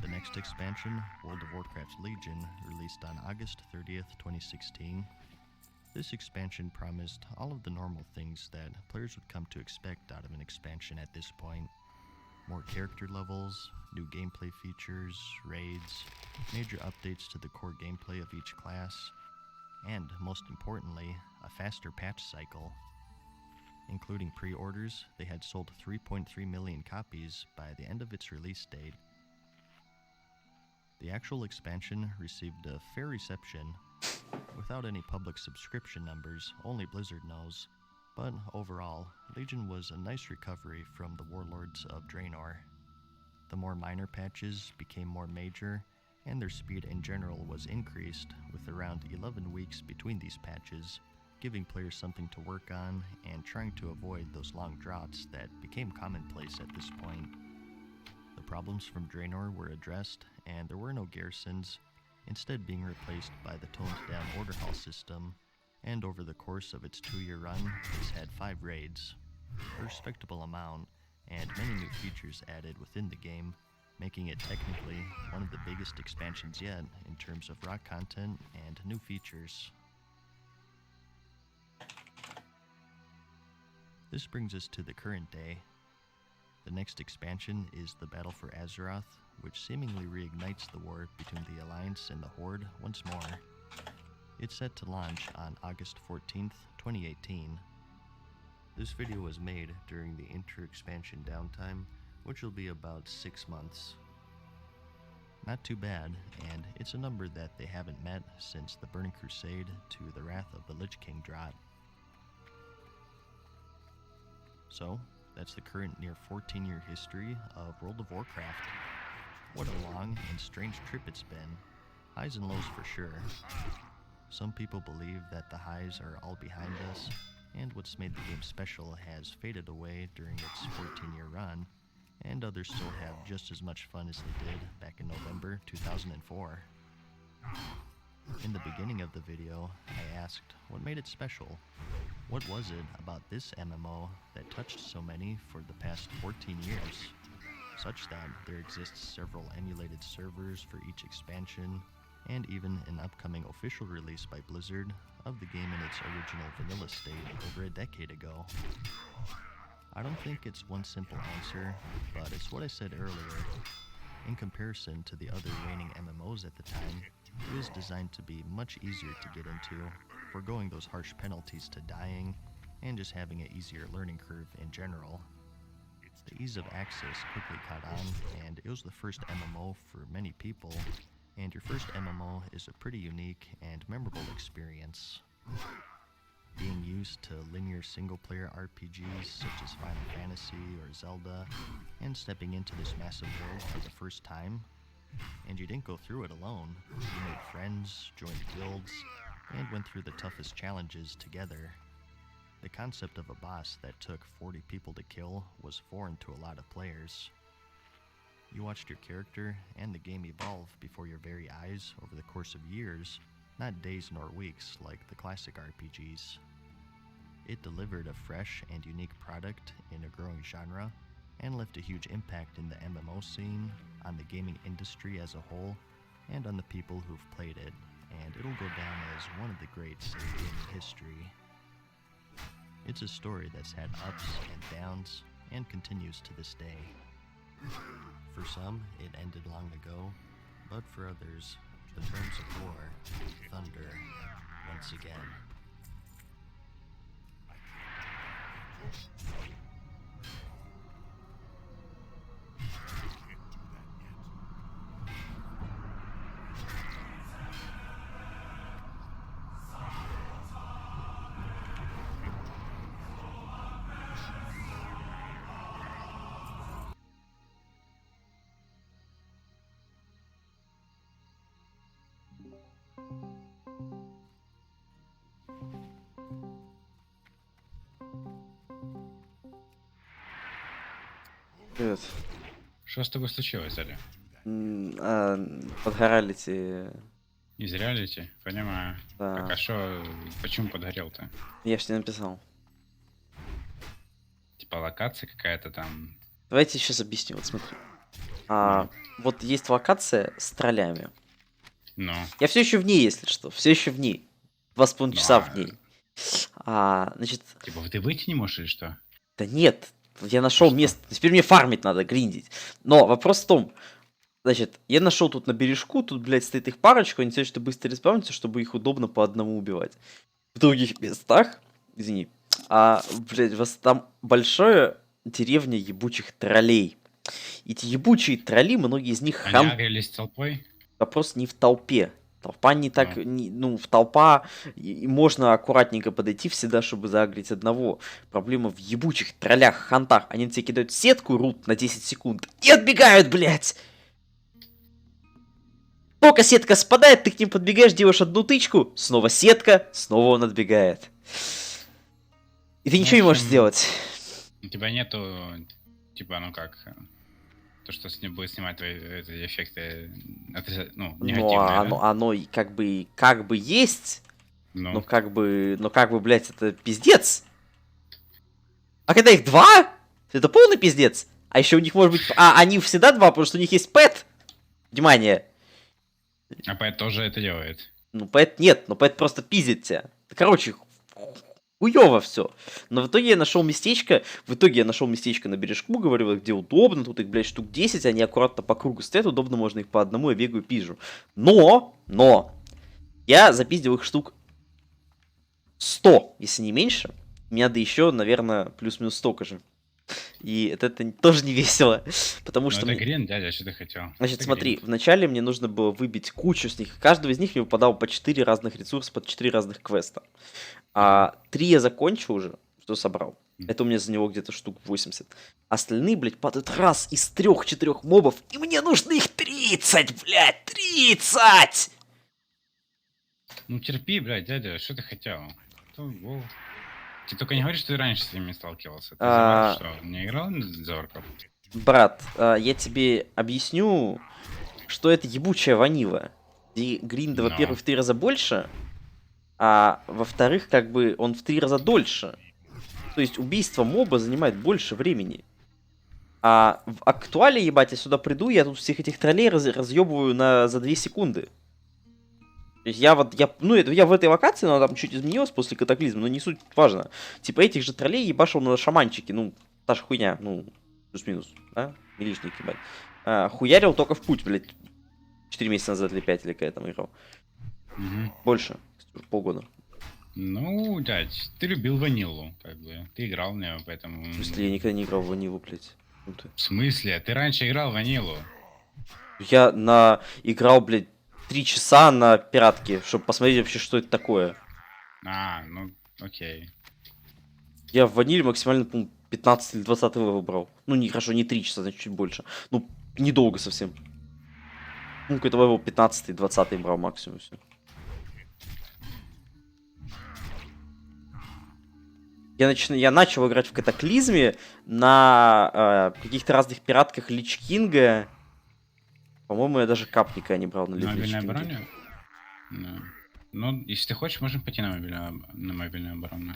Speaker 1: The next expansion, World of Warcraft Legion, released on August 30th, 2016. This expansion promised all of the normal things that players would come to expect out of an expansion at this point. More character levels, new gameplay features, raids, major updates to the core gameplay of each class, and, most importantly, a faster patch cycle. Including pre-orders, they had sold 3.3 million copies by the end of its release date. The actual expansion received a fair reception, without any public subscription numbers, only Blizzard knows, but overall, Legion was a nice recovery from the Warlords of Draenor. The more minor patches became more major, and their speed in general was increased, with around 11 weeks between these patches, giving players something to work on and trying to avoid those long droughts that became commonplace at this point. The problems from Draenor were addressed, and there were no garrisons, instead being replaced by the toned-down order hall system, and over the course of its 2-year run, it's had 5 raids, a respectable amount, and many new features added within the game, making it technically one of the biggest expansions yet in terms of raw content and new features. This brings us to the current day. The next expansion is the Battle for Azeroth, which seemingly reignites the war between the Alliance and the Horde once more. It's set to launch on August 14th, 2018. This video was made during the inter-expansion downtime, which will be about 6 months. Not too bad, and it's a number that they haven't met since the Burning Crusade to the Wrath of the Lich King drought. So, that's the current near 14-year history of World of Warcraft. What a long and strange trip it's been. Highs and lows for sure. Some people believe that the highs are all behind us, and what's made the game special has faded away during its 14-year run, and others still have just as much fun as they did back in November 2004. In the beginning of the video, I asked what made it special. What was it about this MMO that touched so many for the past 14 years, such that there exists several emulated servers for each expansion, and even an upcoming official release by Blizzard of the game in its original vanilla state over a decade ago? I don't think it's one simple answer, but it's what I said earlier. In comparison to the other reigning MMOs at the time, it was designed to be much easier to get into, foregoing those harsh penalties to dying, and just having an easier learning curve in general. The ease of access quickly caught on, and it was the first MMO for many people, and your first MMO is a pretty unique and memorable experience. Being used to linear single-player RPGs such as Final Fantasy or Zelda, and stepping into this massive world for the first time, and you didn't go through it alone. You made friends, joined guilds, and went through the toughest challenges together. The concept of a boss that took 40 people to kill was foreign to a lot of players. You watched your character and the game evolve before your very eyes over the course of years, not days nor weeks like the classic RPGs. It delivered a fresh and unique product in a growing genre, and left a huge impact in the MMO scene, on the gaming industry as a whole, and on the people who've played it, and it'll go down as one of the greats in gaming history. It's a story that's had ups and downs, and continues to this day. For some, it ended long ago, but for others, the drums of war thunder once again.
Speaker 5: Привет.
Speaker 6: Что с тобой случилось, Аля?
Speaker 5: Подгорали эти...
Speaker 6: Из реалити? Понимаю.
Speaker 5: Да.
Speaker 6: Так, а что, почему подгорел-то?
Speaker 5: Я ж тебе написал.
Speaker 6: Типа локация какая-то там.
Speaker 5: Давайте сейчас объясню, вот смотри. Вот есть локация с троллями.
Speaker 6: Ну.
Speaker 5: Я все еще в ней, если что. Все еще в ней. 2,5 часа в ней. Значит...
Speaker 6: Типа ты выйти не можешь или что?
Speaker 5: Да нет. Я нашел место. Теперь мне фармить надо, гриндить. Но вопрос в том, значит, я нашел тут на бережку, тут, блядь, стоит их парочку, они что быстро респаунятся, чтобы их удобно по одному убивать. В других местах, извини, блядь, у вас там большая деревня ебучих троллей. Эти ебучие тролли, многие из них...
Speaker 6: Они агрелись толпой?
Speaker 5: Вопрос не в толпе. Толпа не так... в толпа... И можно аккуратненько подойти всегда, чтобы заагрить одного. Проблема в ебучих троллях, хантах. Они на тебя кидают сетку, рут на 10 секунд и отбегают, блядь! Только сетка спадает, ты к ним подбегаешь, делаешь одну тычку, снова сетка, снова он отбегает. И ты ничего не можешь сделать.
Speaker 6: У тебя нету... Типа, ну как... То, что с ним будет снимать твои эти эффекты, негативные,
Speaker 5: но оно и как бы есть, но как бы, блядь, это пиздец. А когда их два, это полный пиздец. А еще у них может быть, они всегда два, потому что у них есть пэт. Внимание.
Speaker 6: А пэт тоже это делает.
Speaker 5: Ну, пэт нет, но пэт просто пиздит тебя. Короче, хуёво все. Но в итоге я нашел местечко на бережку, говорю, где удобно, тут их, блядь, штук 10, они аккуратно по кругу стоят, удобно, можно их по одному, я бегаю, пизжу. Но, я запиздил их штук 100, если не меньше. Мне надо еще, наверное, плюс-минус столько же. И это тоже не весело, потому что...
Speaker 6: это грин, дядя, что ты хотел?
Speaker 5: Значит, смотри, вначале мне нужно было выбить кучу с них. Каждого из них мне выпадало по 4 разных ресурса, по 4 разных квеста. 3 я закончил уже, что собрал. Это у меня за него где-то штук 80. Остальные, блядь, падают раз из 3-4 мобов, и мне нужно их 30, блядь, 30!
Speaker 6: Ну терпи, блядь, дядя, что ты хотел? Ты только не говоришь, что ты раньше с ними сталкивался. Ты что, не играл за орков?
Speaker 5: Брат, я тебе объясню, что это ебучая ванила. И гринда, во-первых, в 3 раза больше, а во-вторых, как бы он в 3 раза дольше. То есть убийство моба занимает больше времени. А в актуале, ебать, я сюда приду, я тут всех этих троллей разъебываю за 2 секунды. То есть я в этой локации, но там чуть изменилось после катаклизма, но не суть важно. Типа этих же троллей ебашил на шаманчике, ну, та же хуйня, ну, плюс-минус, да? Милишник, ебать. Хуярил только в путь, блядь, 4 месяца назад или 5, или когда я там играл. Больше, полгода.
Speaker 6: Ну, дядь, ты любил ванилу, как бы. Ты играл в нее, поэтому...
Speaker 5: В смысле, я никогда не играл в ванилу, блядь.
Speaker 6: В смысле? Ты раньше играл в ванилу?
Speaker 5: Я играл, блядь, 3 часа на пиратке, чтобы посмотреть вообще, что это такое.
Speaker 6: А, ну, окей.
Speaker 5: Я в ваниле максимально, по-моему, 15 или 20 левел брал. Ну, не, хорошо, не 3 часа, значит, чуть больше. Ну, недолго совсем. Ну, какой-то левел 15-20 брал максимум, все. Я начал играть в катаклизме на каких-то разных пиратках Лич Кинга. По-моему, я даже капника не брал на Лич
Speaker 6: Мобильной
Speaker 5: Кинге.
Speaker 6: обороне? Да. Ну, если ты хочешь, можем пойти на мобильную оборону.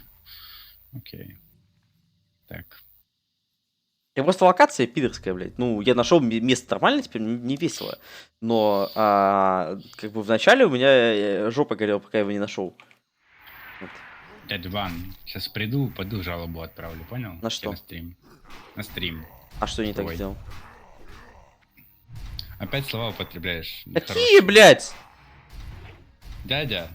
Speaker 6: Окей. Так.
Speaker 5: Я просто локация пидорская, блядь. Ну, я нашел место нормально, теперь не весело. Но, как бы вначале у меня жопа горела, пока я его не нашел. Вот.
Speaker 6: Дядя Ван, сейчас приду, пойду жалобу отправлю, понял?
Speaker 5: На что?
Speaker 6: На стрим. На стрим.
Speaker 5: А что я не так сделал?
Speaker 6: Опять слова употребляешь.
Speaker 5: Какие, блядь?
Speaker 6: Дядя,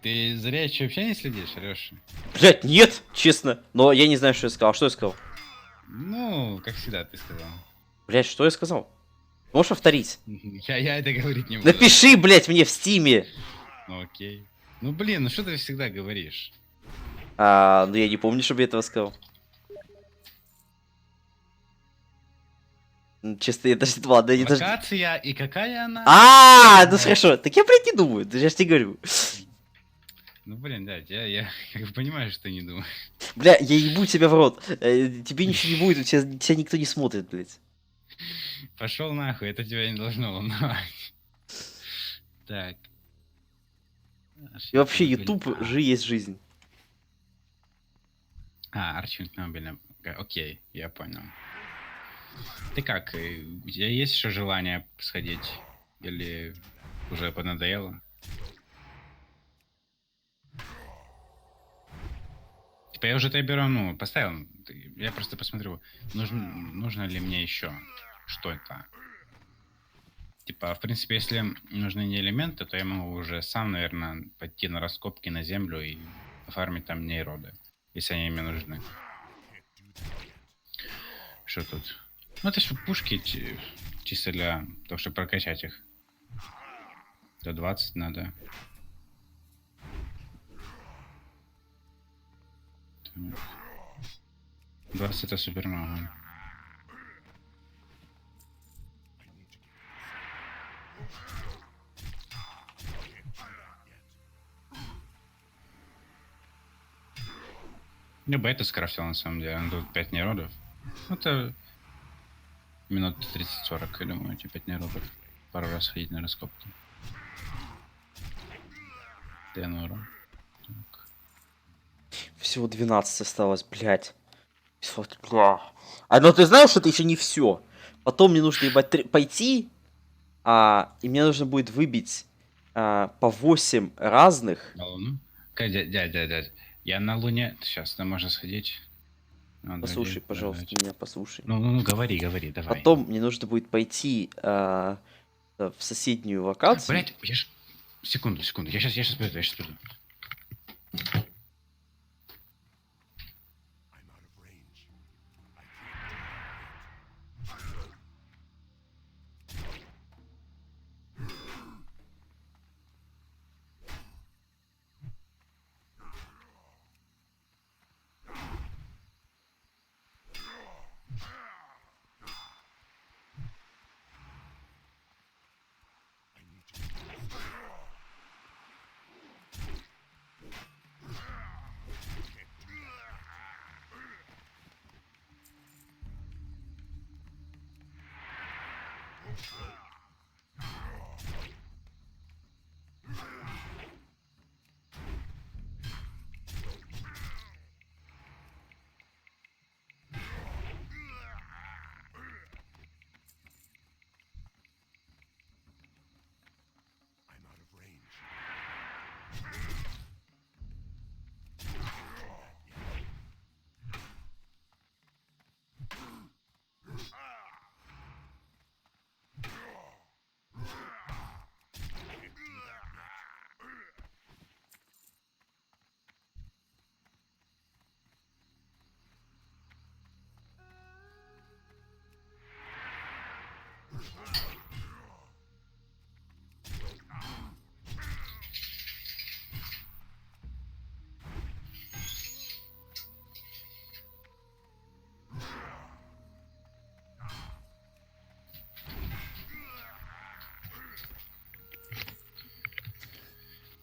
Speaker 6: ты зрячий вообще не следишь, Алёша?
Speaker 5: Блядь, нет, честно. Но я не знаю, что я сказал. А что я сказал?
Speaker 6: Ну, как всегда ты сказал.
Speaker 5: Блядь, что я сказал? Можешь повторить?
Speaker 6: Я это говорить не буду.
Speaker 5: Напиши, блядь, мне в стиме.
Speaker 6: Ну, окей. Ну, блин, ну что ты всегда говоришь?
Speaker 5: Ну я не помню, чтобы я этого сказал. Честно, я даже... Ладно, я даже...
Speaker 6: Локация и какая она?
Speaker 5: Ну хорошо. Так я, блядь, не думаю. Я же тебе говорю.
Speaker 6: Ну, блин, дядь, я как бы понимаю, что ты не думаешь.
Speaker 5: Бля, я ебу тебя в рот. Тебе ничего не будет, тебя никто не смотрит, блядь.
Speaker 6: Пошел нахуй, это тебя не должно волновать. Так.
Speaker 5: И вообще, YouTube же есть жизнь.
Speaker 6: Арчинг на мобильном. Окей, я понял. Ты как, у тебя есть еще желание сходить? Или уже поднадоело? Типа я уже тебе беру, ну, поставил. Я просто посмотрю, нужно ли мне еще что-то. Типа, в принципе, если нужны не элементы, то я могу уже сам, наверное, пойти на раскопки на землю и оформить там нейроды, если они мне нужны. Что тут? Ну, это же пушки чисто для того, чтобы прокачать их. До 20 надо. Так. 20 это супер много. Я бы это скрафтил на самом деле. Тут 5 нейродов. Это минут 30-40, я думаю, эти 5 нейродов. Пару раз ходить на раскопки. Тенора.
Speaker 5: Всего 12 осталось, блядь. Ну ты знаешь, что это еще не все. Потом мне нужно, ебать, пойти, и мне нужно будет выбить по 8 разных.
Speaker 6: На Луну? Дядь. Я на Луне. Сейчас, там можно сходить.
Speaker 5: Послушай, пожалуйста, меня послушай.
Speaker 6: Ну, говори, давай.
Speaker 5: Потом мне нужно будет пойти в соседнюю локацию.
Speaker 6: Блять, я ж... Секунду. Я сейчас приду.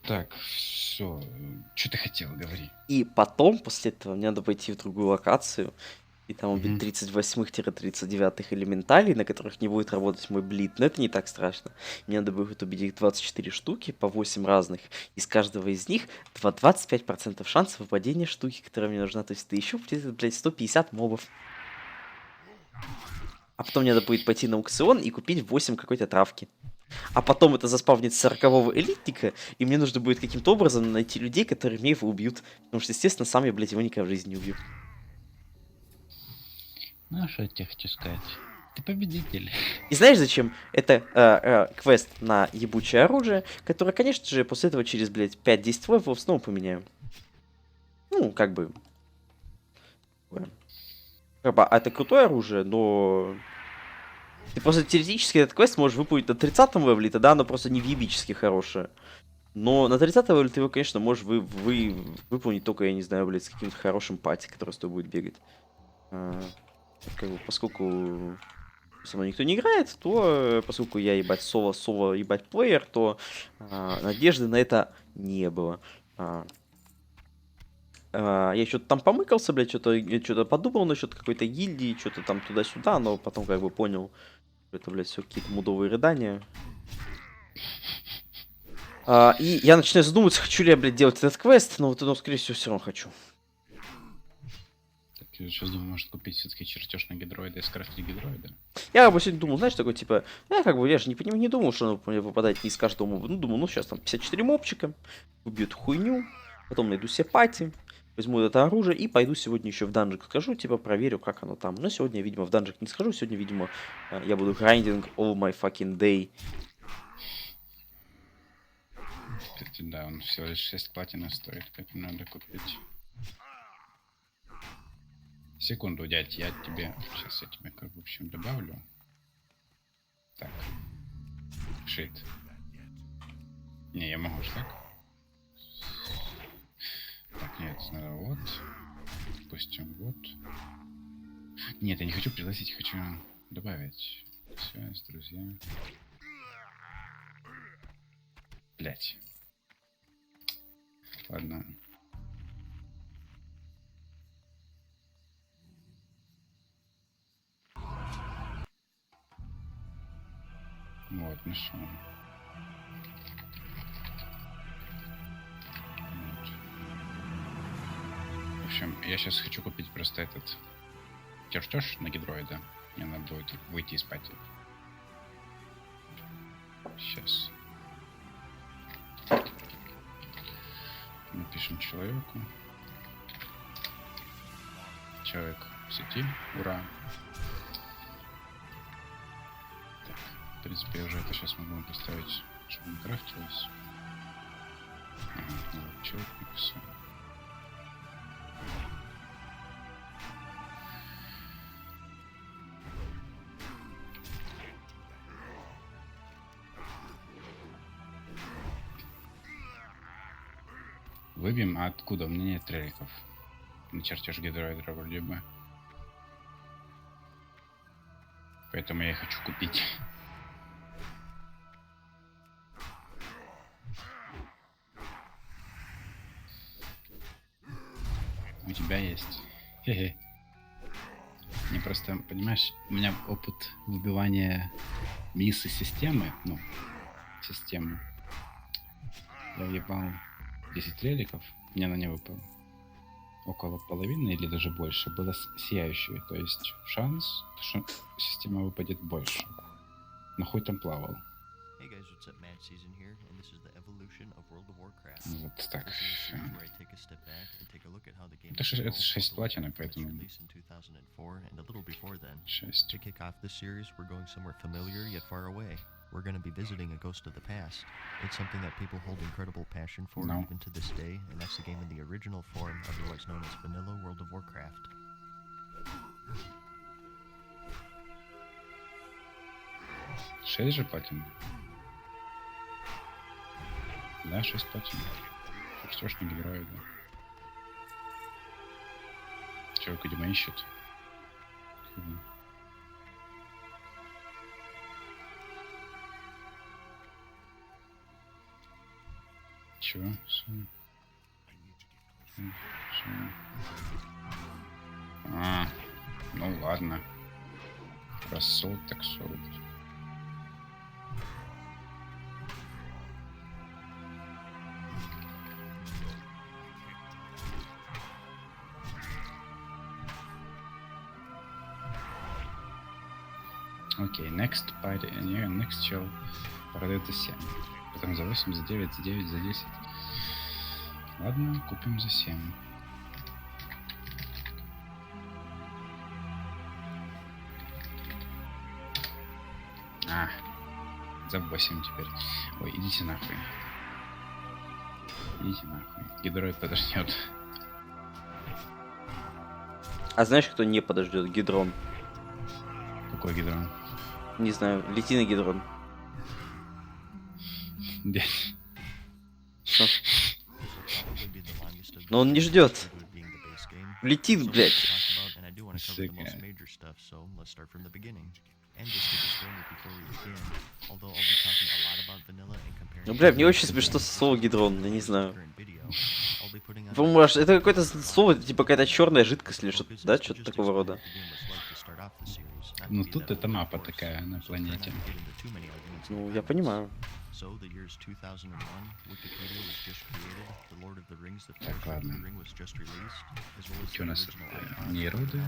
Speaker 6: Так, все. Что ты хотел, говори.
Speaker 5: И потом, после этого, мне надо пойти в другую локацию, и там убить 38-39 элементалей, на которых не будет работать мой блит. Но это не так страшно. Мне надо будет убить их 24 штуки, по 8 разных. Из каждого из них 25% шанса выпадения штуки, которая мне нужна. То есть это еще, блядь, 150 мобов. А потом мне надо будет пойти на аукцион и купить 8 какой-то травки. А потом это заспавнит 40-го элитника, и мне нужно будет каким-то образом найти людей, которые мне его убьют. Потому что, естественно, сам я, блядь, его никогда в жизни не убью.
Speaker 6: Ну, что я тебе хочу сказать? Ты победитель.
Speaker 5: И знаешь зачем? Это квест на ебучее оружие, которое, конечно же, после этого через, блядь, 5-10 левелов снова поменяю. Ну, как бы... это крутое оружие, но... Ты просто теоретически этот квест можешь выполнить на 30-м левеле, тогда оно просто не въебически хорошее. Но на 30-м левеле ты его, конечно, можешь выполнить только, я не знаю, блядь, с каким-то хорошим пати, который с тобой будет бегать. Как бы, поскольку со мной никто не играет, то, поскольку я, ебать, соло, ебать, плеер, то надежды на это не было. Я что-то там помыкался, блядь, что-то подумал насчет какой-то гильдии, что-то там туда-сюда, но потом как бы понял, что это, блядь, все какие-то мудовые рыдания. И я начинаю задумываться, хочу ли я, блядь, делать этот квест, но вот, скорее всего, все равно хочу.
Speaker 6: Так, я сейчас думаю, может купить все-таки чертеж на гидроида и скрафтить гидроида.
Speaker 5: Я бы сегодня думал, знаешь, такой, типа, я же не думал, что он выпадает не из каждого моба. Ну, думал, сейчас там 54 мобчика, убью эту хуйню, потом найду себе пати, возьму это оружие и пойду сегодня еще в данжик схожу, типа, проверю, как оно там. Но сегодня, видимо, в данжик не схожу, сегодня, видимо, я буду grinding all my fucking day.
Speaker 6: Кстати, да, он всего лишь 6 платина стоит, как надо купить. Секунду, дядь, я тебе... Сейчас я тебе, в общем, добавлю. Так. Шит. Не, я могу же так. Так, нет, надо вот. Допустим, вот. Нет, я не хочу пригласить, я хочу добавить. Связь, друзья. Блять. Ладно. Вот, ну что. Вот. В общем, я сейчас хочу купить просто этот чертеж на гидроида. Мне надо будет выйти из пати. Сейчас. Напишем человеку. Человек в сети. Ура. Так, в принципе, я уже это сейчас могу поставить, чтобы не крафтилось. Ага, вот, человек написал. Выбьем, а откуда? У меня нет реликов. На чертеж гидроидра вроде бы. Поэтому я хочу купить. У тебя есть. Хе-хе. Не просто, понимаешь, у меня опыт выбивания мисс из системы, ну, системы. Я въебал 10 реликов, мне на него выпало около половины или даже больше было сияющее, то есть шанс, что система выпадет больше. Но хоть там плавал.
Speaker 1: Hey guys, what's up? Mad Season here, and this is the evolution of World of Warcraft.
Speaker 6: Вот так.
Speaker 1: This is a series where I take a step back and take a look at how the game
Speaker 6: Это
Speaker 1: has evolved
Speaker 6: 6
Speaker 1: all the way
Speaker 6: платина,
Speaker 1: back from its
Speaker 6: поэтому...
Speaker 1: release in 2004 and a little before then.
Speaker 6: 6.
Speaker 1: To kick off this series, we're going somewhere familiar yet far away. We're going to be visiting a ghost of the past. It's something that people hold incredible passion for even to this day, and that's the game in the original form, otherwise known as Vanilla World of Warcraft.
Speaker 6: 6 же платин. Да, 6 платин. Фокстёшник герой, да. Человек, видимо, ищет. Чего? А, ну ладно. Раз солд, так солд. Окей, next party, не, next чел продает за 7. Потом за 8, за 9, за 9, за 10. Ладно, купим за 7. А, за 8 теперь. Ой, идите нахуй. Идите нахуй. Гидроид подождет.
Speaker 5: А знаешь, кто не подождет? Гидрон.
Speaker 6: Какой гидрон?
Speaker 5: Не знаю, лети на гидрон. Что? Но он не ждет. Летит, блядь. Ну, бля, мне очень смешно слово гидрон, я не знаю. По-моему, это какое-то слово, типа какая-то черная жидкость или что-то, да? Что-то такого рода.
Speaker 6: Ну тут это мапа такая на планете.
Speaker 5: Ну, я понимаю.
Speaker 6: Так, ладно. Что у нас? Нейроды.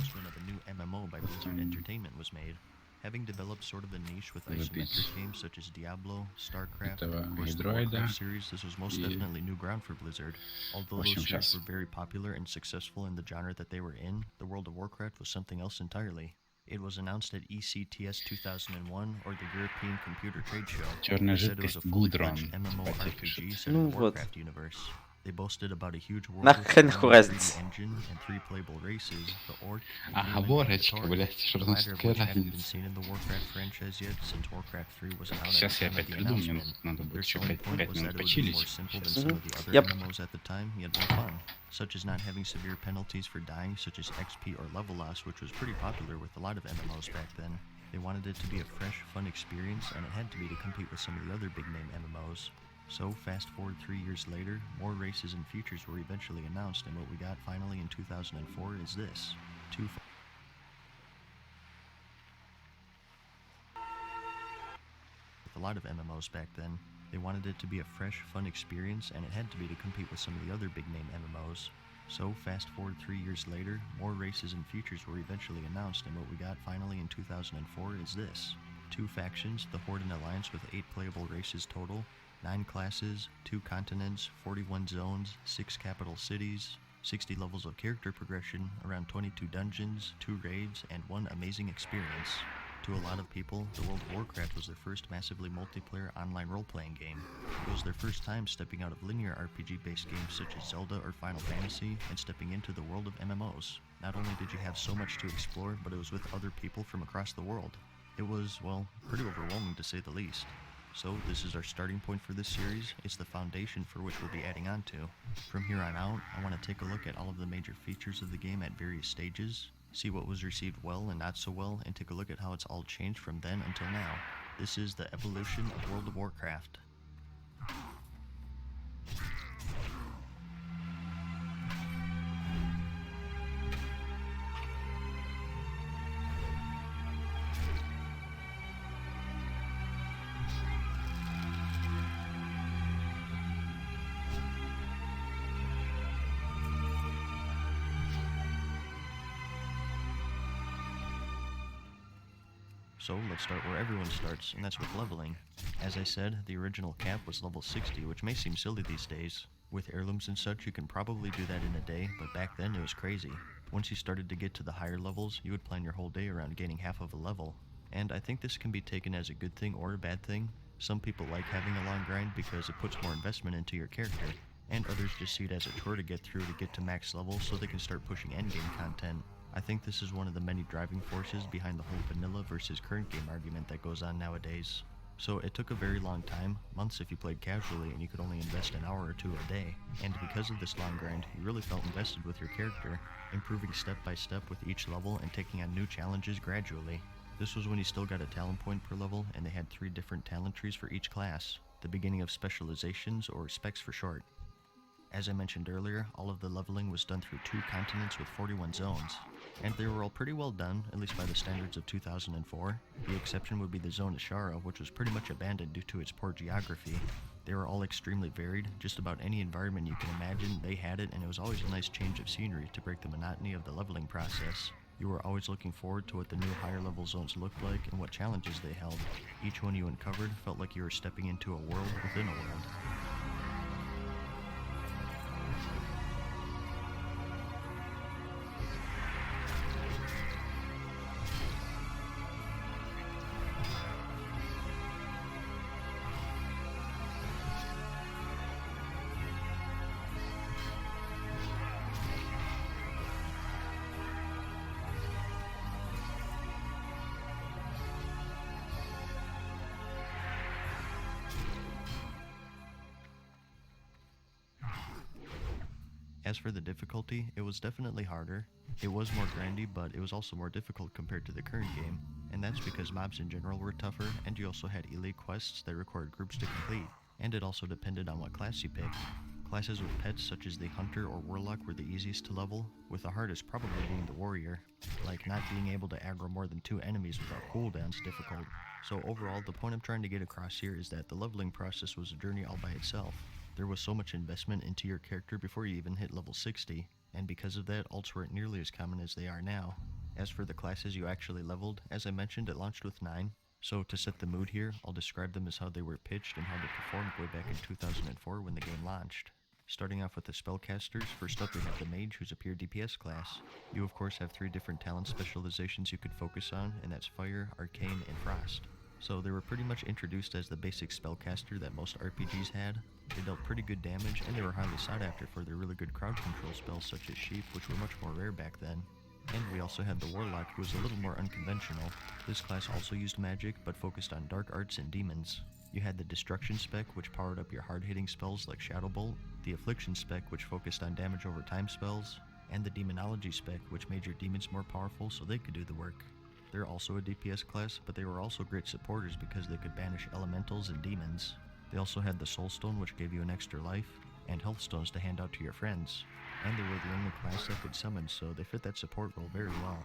Speaker 1: Having developed sort of a niche with isometric games such as Diablo, StarCraft, and of course the
Speaker 6: Warcraft
Speaker 1: Warcraft series, this was most definitely new ground for Blizzard. Although those series were very popular and successful in the genre that they were in, the World of Warcraft was something else entirely. It was announced at ECTS 2001, or the European Computer Trade Show. They said it was a fully-fledged MMORPG set in the Warcraft universe. They boasted about a huge world with 3D engine and 3 playable races, the Orc, the Human, and the Tauren, the latter of which hadn't been seen in the Warcraft franchise yet, since Warcraft 3 wasn't out at the time of the announcement. Their selling point was that it would be more simple than some of the other MMOs at the time, yet more fun, such as not having severe penalties for dying, such as XP or level loss, which was pretty popular with a lot of MMOs back then. They wanted it to be a fresh, fun experience, and it had to be to compete with some of the other big-name MMOs. So, fast forward 3 years later, more races and features were eventually announced, and what we got finally in 2004 is this. With a lot of MMOs back then, they wanted it to be a fresh, fun experience, and it had to be to compete with some of the other big-name MMOs. So, fast forward 3 years later, more races and features were eventually announced, and what we got finally in 2004 is this. 2 factions, the Horde and Alliance, with 8 playable races total, 9 classes, 2 continents, 41 zones, 6 capital cities, 60 levels of character progression, around 22 dungeons, 2 raids, and 1 amazing experience. To a lot of people, the World of Warcraft was their first massively multiplayer online role-playing game. It was their first time stepping out of linear RPG-based games such as Zelda or Final Fantasy and stepping into the world of MMOs. Not only did you have so much to explore, but it was with other people from across the world. It was, well, pretty overwhelming to say the least. So, this is our starting point for this series. It's the foundation for which we'll be adding on to. From here on out, I want to take a look at all of the major features of the game at various stages, see what was received well and not so well, and take a look at how it's all changed from then until now. This is the evolution of World of Warcraft. So let's start where everyone starts, and that's with leveling. As I said, the original cap was level 60, which may seem silly these days. With heirlooms and such, you can probably do that in a day, but back then it was crazy. Once you started to get to the higher levels, you would plan your whole day around gaining half of a level. And I think this can be taken as a good thing or a bad thing. Some people like having a long grind because it puts more investment into your character, and others just see it as a chore to get through to get to max level so they can start pushing endgame content. I think this is one of the many driving forces behind the whole vanilla versus current game argument that goes on nowadays. So it took a very long time, months if you played casually and you could only invest an hour or two a day, and because of this long grind, you really felt invested with your character, improving step by step with each level and taking on new challenges gradually. This was when you still got a talent point per level, and they had 3 different talent trees for each class, the beginning of specializations, or specs for short. As I mentioned earlier, all of the leveling was done through 2 continents with 41 zones, and they were all pretty well done, at least by the standards of 2004. The exception would be the zone Ashara, which was pretty much abandoned due to its poor geography. They were all extremely varied, just about any environment you can imagine, they had it, and it was always a nice change of scenery to break the monotony of the leveling process. You were always looking forward to what the new higher level zones looked like and what challenges they held. Each one you uncovered felt like you were stepping into a world within a world. As for the difficulty, it was definitely harder. It was more grindy, but it was also more difficult compared to the current game, and that's because mobs in general were tougher, and you also had elite quests that required groups to complete, and it also depended on what class you picked. Classes with pets such as the Hunter or Warlock were the easiest to level, with the hardest probably being the Warrior. Like, not being able to aggro more than 2 enemies without cooldowns difficult. So overall, the point I'm trying to get across here is that the leveling process was a journey all by itself. There was so much investment into your character before you even hit level 60, and because of that, alts weren't nearly as common as they are now. As for the classes you actually leveled, as I mentioned, it launched with 9. So to set the mood here, I'll describe them as how they were pitched and how they performed way back in 2004 when the game launched. Starting off with the spellcasters, first up we have the Mage, who's a pure DPS class. You of course have 3 different talent specializations you could focus on, and that's Fire, Arcane, and Frost. So they were pretty much introduced as the basic spellcaster that most RPGs had. They dealt pretty good damage, and they were highly sought after for their really good crowd control spells such as Sheep, which were much more rare back then. And we also had the Warlock, who was a little more unconventional. This class also used magic, but focused on dark arts and demons. You had the Destruction spec, which powered up your hard-hitting spells like Shadow Bolt, the Affliction spec, which focused on damage over time spells, and the Demonology spec, which made your demons more powerful so they could do the work. They're also a DPS class, but they were also great supporters because they could banish elementals and demons. They also had the Soul Stone, which gave you an extra life, and Health Stones to hand out to your friends. And they were the only class that could summon, so they fit that support role very well.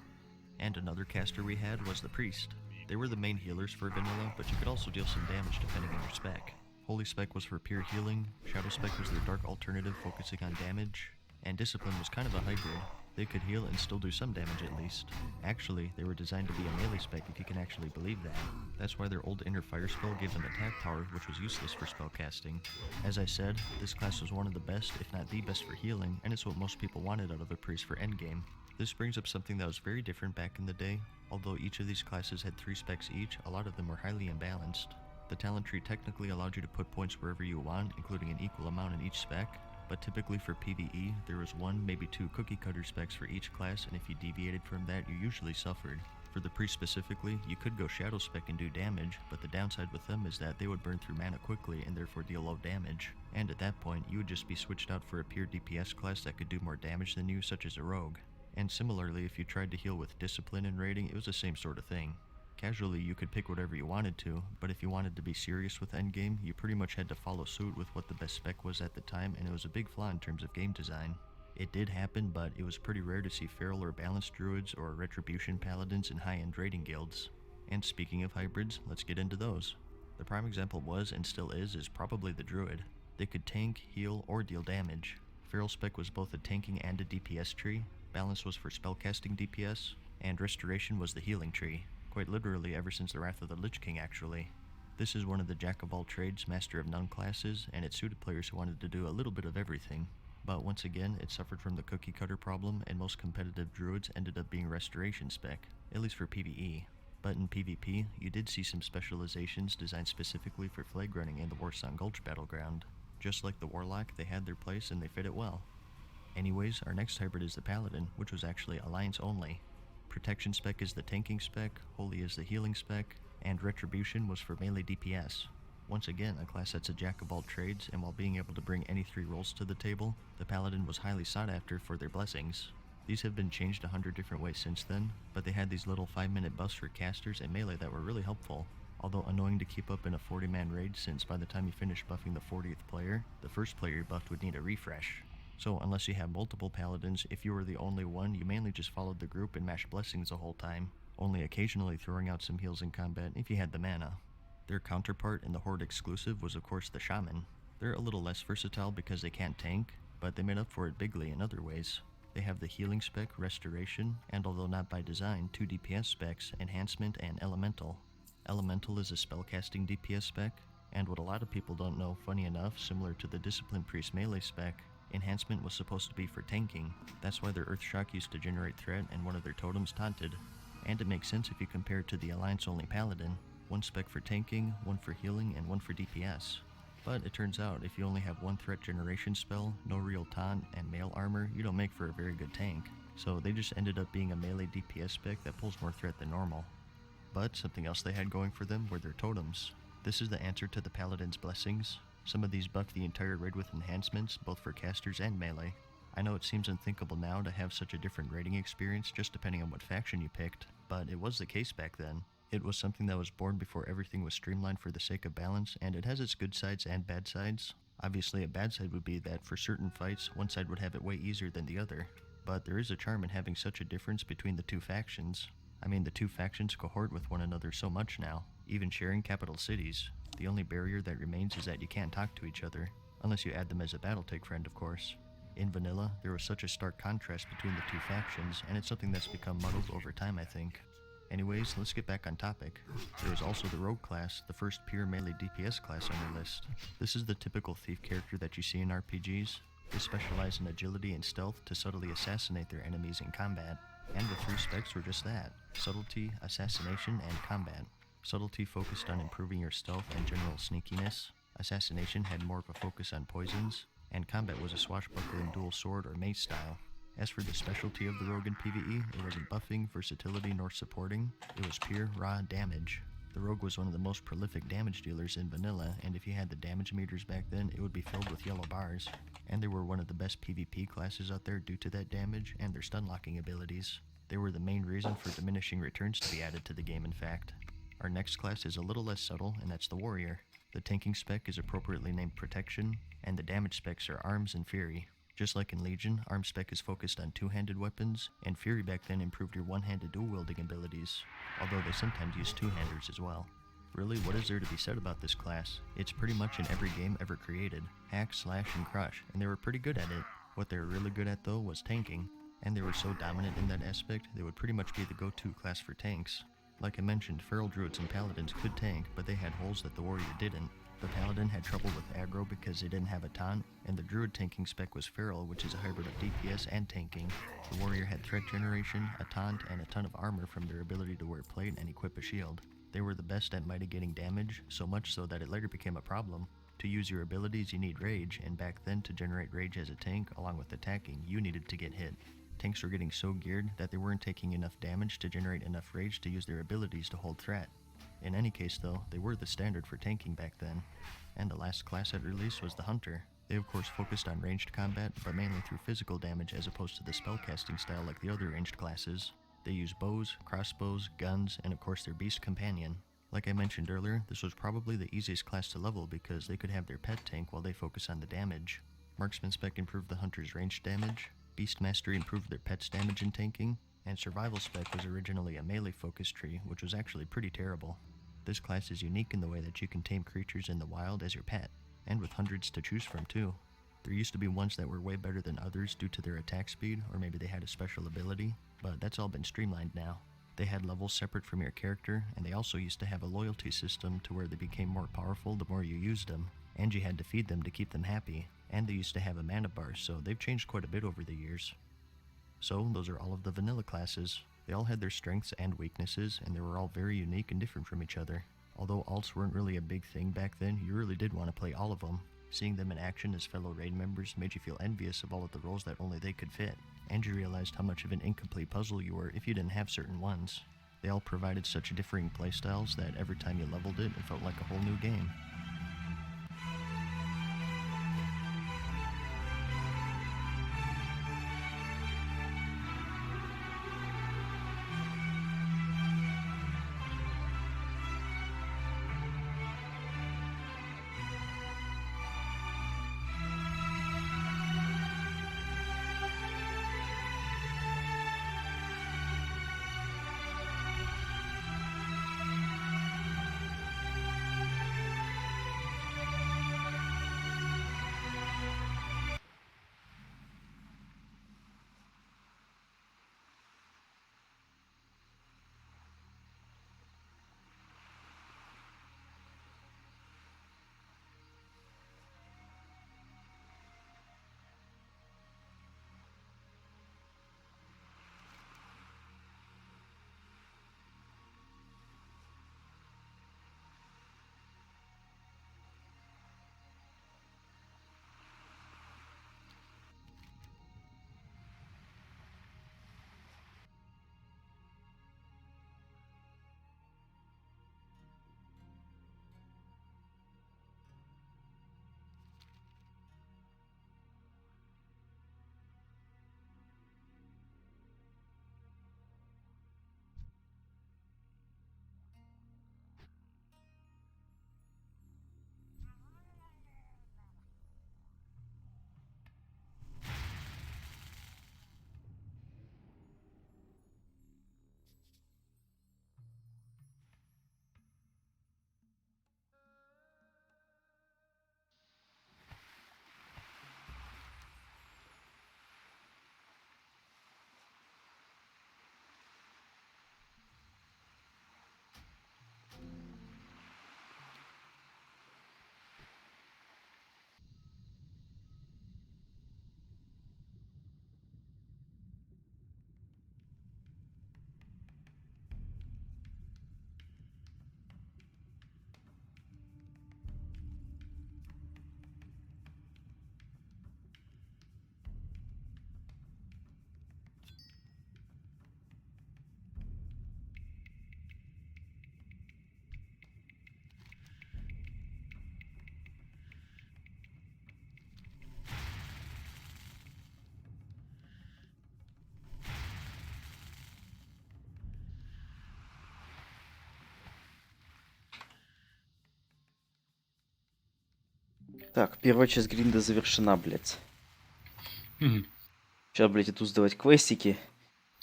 Speaker 1: And another caster we had was the Priest. They were the main healers for vanilla, but you could also deal some damage depending on your spec. Holy spec was for pure healing, Shadow spec was their dark alternative focusing on damage, and Discipline was kind of a hybrid. They could heal and still do some damage at least. Actually, they were designed to be a melee spec if you can actually believe that. That's why their old Inner Fire spell gave them attack power, which was useless for spellcasting. As I said, this class was one of the best, if not the best for healing, and it's what most people wanted out of a priest for endgame. This brings up something that was very different back in the day. Although each of these classes had 3 specs each, a lot of them were highly imbalanced. The talent tree technically allowed you to put points wherever you want, including an equal amount in each spec, but typically for PvE, there was 1, maybe 2 cookie cutter specs for each class, and if you deviated from that, you usually suffered. For the priest specifically, you could go Shadow spec and do damage, but the downside with them is that they would burn through mana quickly and therefore deal low damage. And at that point, you would just be switched out for a pure DPS class that could do more damage than you, such as a rogue. And similarly, if you tried to heal with Discipline and Raiding, it was the same sort of thing. Casually, you could pick whatever you wanted to, but if you wanted to be serious with endgame, you pretty much had to follow suit with what the best spec was at the time, and it was a big flaw in terms of game design. It did happen, but it was pretty rare to see feral or balanced druids or retribution paladins in high-end raiding guilds. And speaking of hybrids, let's get into those. The prime example was, and still is probably the druid. They could tank, heal, or deal damage. Feral spec was both a tanking and a DPS tree, balance was for spellcasting DPS, and restoration was the healing tree. quite literally ever since the Wrath of the Lich King actually. This is one of the jack-of-all-trades, master-of-none classes, and it suited players who wanted to do a little bit of everything. But once again, it suffered from the cookie-cutter problem, and most competitive druids ended up being restoration spec, at least for PvE. But in PvP, you did see some specializations designed specifically for flag running in the Warsong Gulch battleground. Just like the Warlock, they had their place and they fit it well. Anyways, our next hybrid is the Paladin, which was actually Alliance only. Protection spec is the tanking spec, Holy is the healing spec, and Retribution was for melee DPS. Once again, a class that's a jack of all trades, and while being able to bring any 3 roles to the table, the Paladin was highly sought after for their blessings. These have been changed 100 different ways since then, but they had these little 5-minute buffs for casters and melee that were really helpful. Although annoying to keep up in a 40-man raid, since by the time you finish buffing the 40th player, the first player you buffed would need a refresh. So unless you have multiple Paladins, if you were the only one, you mainly just followed the group and mashed blessings the whole time, only occasionally throwing out some heals in combat if you had the mana. Their counterpart in the Horde exclusive was of course the Shaman. They're a little less versatile because they can't tank, but they made up for it bigly in other ways. They have the healing spec, Restoration, and although not by design, 2 DPS specs, Enhancement and Elemental. Elemental is a spellcasting DPS spec, and what a lot of people don't know, funny enough, similar to the Discipline Priest melee spec, Enhancement was supposed to be for tanking. That's why their Earthshock used to generate threat and one of their totems taunted. And it makes sense if you compare it to the Alliance-only Paladin. 1 spec for tanking, 1 for healing, and 1 for DPS. But it turns out, if you only have 1 threat generation spell, no real taunt, and mail armor, you don't make for a very good tank. So they just ended up being a melee DPS spec that pulls more threat than normal. But something else they had going for them were their totems. This is the answer to the Paladin's blessings. Some of these buff the entire raid with enhancements, both for casters and melee. I know it seems unthinkable now to have such a different raiding experience just depending on what faction you picked, but it was the case back then. It was something that was born before everything was streamlined for the sake of balance, and it has its good sides and bad sides. Obviously a bad side would be that for certain fights, one side would have it way easier than the other. But there is a charm in having such a difference between the 2 factions. I mean, the 2 factions cohort with one another so much now, even sharing capital cities. The only barrier that remains is that you can't talk to each other, unless you add them as a Battletech friend of course. In vanilla, there was such a stark contrast between the 2 factions, and it's something that's become muddled over time I think. Anyways, let's get back on topic. There is also the Rogue class, the first pure melee DPS class on your list. This is the typical thief character that you see in RPGs. They specialize in agility and stealth to subtly assassinate their enemies in combat. And the 3 specs were just that: subtlety, assassination, and combat. Subtlety focused on improving your stealth and general sneakiness. Assassination had more of a focus on poisons, and combat was a swashbuckling dual sword or mace style. As for the specialty of the rogue in PvE, it wasn't buffing, versatility, nor supporting, it was pure, raw damage. The rogue was one of the most prolific damage dealers in vanilla, and if you had the damage meters back then, it would be filled with yellow bars. And they were one of the best PvP classes out there due to that damage and their stun locking abilities. They were the main reason for diminishing returns to be added to the game in fact. Our next class is a little less subtle, and that's the Warrior. The tanking spec is appropriately named Protection, and the damage specs are Arms and Fury. Just like in Legion, Arms spec is focused on 2-handed weapons, and Fury back then improved your 1-handed dual-wielding abilities, although they sometimes use 2-handers as well. Really, what is there to be said about this class? It's pretty much in every game ever created. Hack, slash, and crush, and they were pretty good at it. What they were really good at though was tanking, and they were so dominant in that aspect, they would pretty much be the go-to class for tanks. Like I mentioned, feral druids and paladins could tank, but they had holes that the warrior didn't. The paladin had trouble with aggro because they didn't have a taunt, and the druid tanking spec was feral, which is a hybrid of DPS and tanking. The warrior had threat generation, a taunt, and a ton of armor from their ability to wear plate and equip a shield. They were the best at mitigating damage, so much so that it later became a problem. To use your abilities you need rage, and back then to generate rage as a tank, along with attacking, you needed to get hit. Tanks were getting so geared that they weren't taking enough damage to generate enough rage to use their abilities to hold threat. In any case though, they were the standard for tanking back then. And the last class at release was the Hunter. They of course focused on ranged combat, but mainly through physical damage as opposed to the spellcasting style like the other ranged classes. They use bows, crossbows, guns, and of course their beast companion. Like I mentioned earlier, this was probably the easiest class to level because they could have their pet tank while they focus on the damage. Marksman spec improved the Hunter's ranged damage, Beast Mastery improved their pet's damage and tanking, and Survival spec was originally a melee focus tree, which was actually pretty terrible. This class is unique in the way that you can tame creatures in the wild as your pet, and with hundreds to choose from too. There used to be ones that were way better than others due to their attack speed, or maybe they had a special ability, but that's all been streamlined now. They had levels separate from your character, and they also used to have a loyalty system to where they became more powerful the more you used them, and you had to feed them to keep them happy, and they used to have a mana bar, so they've changed quite a bit over the years. So, those are all of the vanilla classes. They all had their strengths and weaknesses, and they were all very unique and different from each other. Although alts weren't really a big thing back then, you really did want to play all of them. Seeing them in action as fellow raid members made you feel envious of all of the roles that only they could fit, and you realized how much of an incomplete puzzle you were if you didn't have certain ones. They all provided such differing playstyles that every time you leveled it felt like a whole new game.
Speaker 5: Так, первая часть гринда завершена, блядь. Сейчас, блядь, иду сдавать квестики.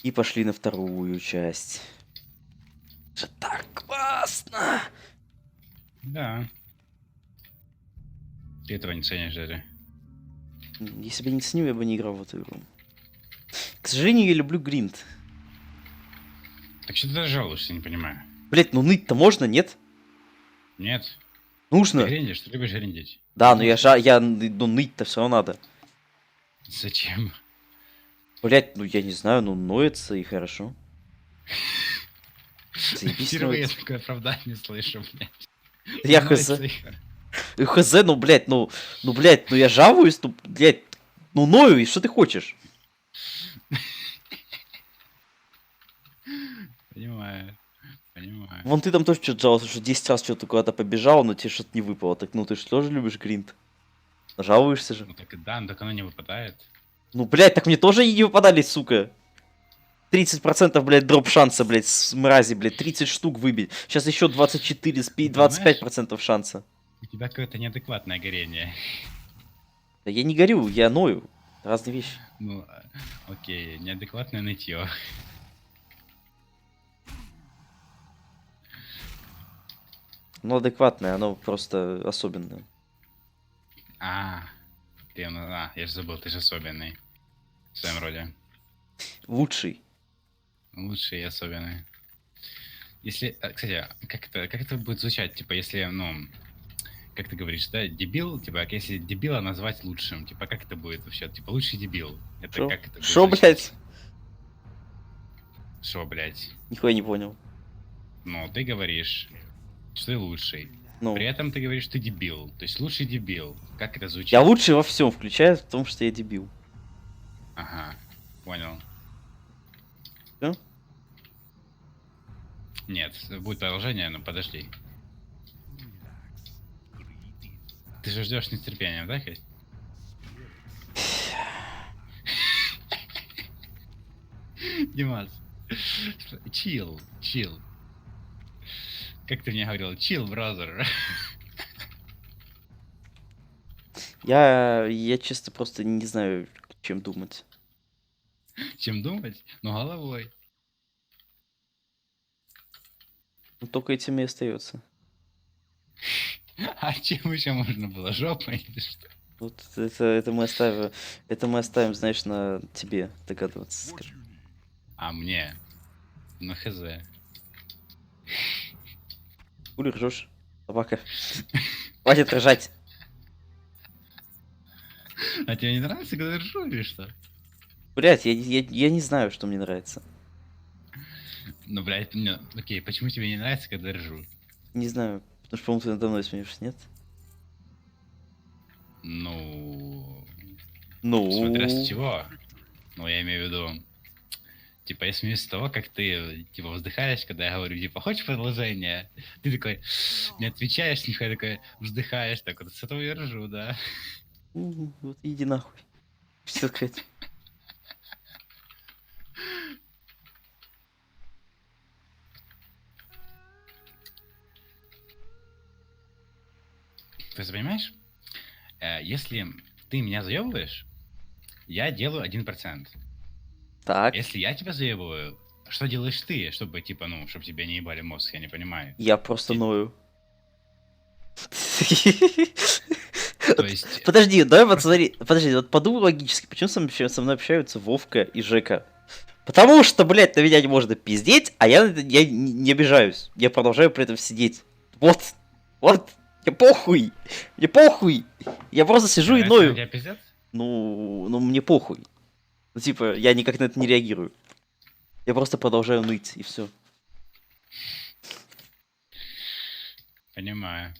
Speaker 5: И пошли на вторую часть. Это так классно!
Speaker 6: Да. Ты этого не ценишь даже.
Speaker 5: Если бы я не ценил, я бы не играл в эту игру. К сожалению, я люблю гринд.
Speaker 6: Так что ты даже жалуешься, не понимаю.
Speaker 5: Блять, ну ныть-то можно, нет?
Speaker 6: Нет.
Speaker 5: Нужно.
Speaker 6: Ты гриндишь, ты любишь гриндить.
Speaker 5: Да, но ну ныть-то все равно надо.
Speaker 6: Зачем?
Speaker 5: Блять, ну я не знаю, ну ноется и хорошо. Заебись
Speaker 6: Впервые я
Speaker 5: ноется.
Speaker 6: такое оправдание слышу, блядь.
Speaker 5: Я хз. Хз, ну блять, ну блять, ну я жалуюсь, ну блять, ну ною, и что ты хочешь?
Speaker 6: Понимаю. Понимаю.
Speaker 5: Вон ты там тоже что-то жаловался, что 10 раз что-то куда-то побежал, но тебе что-то не выпало. Так ну ты же тоже любишь гринд. Жалуешься же.
Speaker 6: Ну так и да, но так оно не выпадает.
Speaker 5: Ну, блядь, так мне тоже не выпадали, сука. 30%, блядь, дроп шанса, блядь, с мрази, блядь, 30 штук выбить. Сейчас еще 24, 25% шанса.
Speaker 6: У тебя какое-то неадекватное горение.
Speaker 5: Да я не горю, я ною. Разные вещи.
Speaker 6: Ну, окей, неадекватное нытье.
Speaker 5: Ну, адекватное, оно просто особенное.
Speaker 6: Ты, я же забыл, ты же особенный. В своем роде.
Speaker 5: Лучший.
Speaker 6: Лучший и особенный. Если, кстати, как это будет звучать, типа, если, ну, как ты говоришь, да, дебил, типа, если дебила назвать лучшим, типа, как это будет вообще, типа, лучший дебил, это как это будет
Speaker 5: Шо,
Speaker 6: звучать?
Speaker 5: блядь?
Speaker 6: Шо, блядь?
Speaker 5: Нихуя не понял.
Speaker 6: Ну, ты говоришь, что ты лучший.
Speaker 5: Ну.
Speaker 6: При этом ты говоришь, что ты дебил, то есть лучший дебил. Как это звучит?
Speaker 5: Я лучший во всем, включая в том, что я дебил.
Speaker 6: Ага, понял.
Speaker 5: Всё?
Speaker 6: Нет, будет продолжение, но подожди. Ты же ждешь с нетерпением, да, Кать? Димас, чил. Как ты мне говорил, чил, бразер.
Speaker 5: Я честно просто не знаю, чем думать.
Speaker 6: Чем думать? Ну, головой.
Speaker 5: Ну, только этим и остается.
Speaker 6: А чем еще можно было? Жопой или что?
Speaker 5: Вот это мы оставим, знаешь, на тебе догадываться. Скажи.
Speaker 6: А мне? Ну, хз.
Speaker 5: Хули ржешь, собака? Хватит ржать.
Speaker 6: А тебе не нравится, когда я ржу или что?
Speaker 5: Блять, я не знаю, что мне нравится.
Speaker 6: Ну, блядь, ну, окей, почему тебе не нравится, когда я ржу?
Speaker 5: Не знаю, потому что, по-моему, ты надо мной смеешься, нет?
Speaker 6: Ну...
Speaker 5: Ну...
Speaker 6: Смотря с чего. Ну, я имею в виду... Типа, я смеюсь с того, как ты, типа, вздыхаешь, когда я говорю, типа, хочешь продолжение? Ты такой, не отвечаешь, нихуя такой, вздыхаешь, так вот, с этого я ржу, да.
Speaker 5: Вот иди нахуй. Что сказать?
Speaker 6: Ты понимаешь? Если ты меня заебываешь, я делаю 1%.
Speaker 5: Так.
Speaker 6: Если я тебя заебываю, что делаешь ты, чтобы, типа, ну, чтобы тебя не ебали мозг, я не понимаю.
Speaker 5: Я просто ною.
Speaker 6: То есть...
Speaker 5: Подожди, давай посмотри. Подожди, вот подумай логически, почему со мной общаются Вовка и Жека? Потому что, блядь, на меня не можно пиздеть, а я не обижаюсь. Я продолжаю при этом сидеть. Вот. Мне похуй. Я просто сижу и ною. Ну, мне похуй. Ну, типа, я никак на это не реагирую. Я просто продолжаю ныть, и все.
Speaker 6: Понимаю.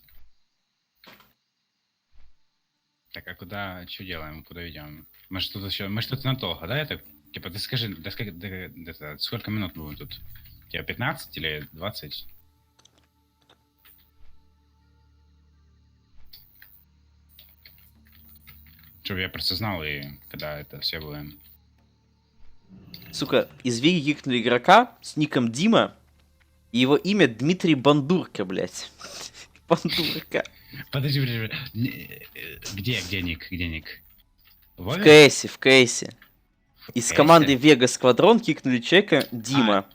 Speaker 6: Так, а куда, что делаем, куда идем? Мы же тут еще, мы же тут надолго, да, это? Типа, ты скажи, сколько минут мы будем тут? Типа 15 или 20? Чтобы я просто знал, и когда это все будем.
Speaker 5: Сука, из Виги кикнули игрока с ником Дима, и его имя Дмитрий Бандурка, блядь. Бандурка.
Speaker 6: Подожди. Где ник?
Speaker 5: В КСе. Из команды Вега Сквадрон кикнули человека Дима.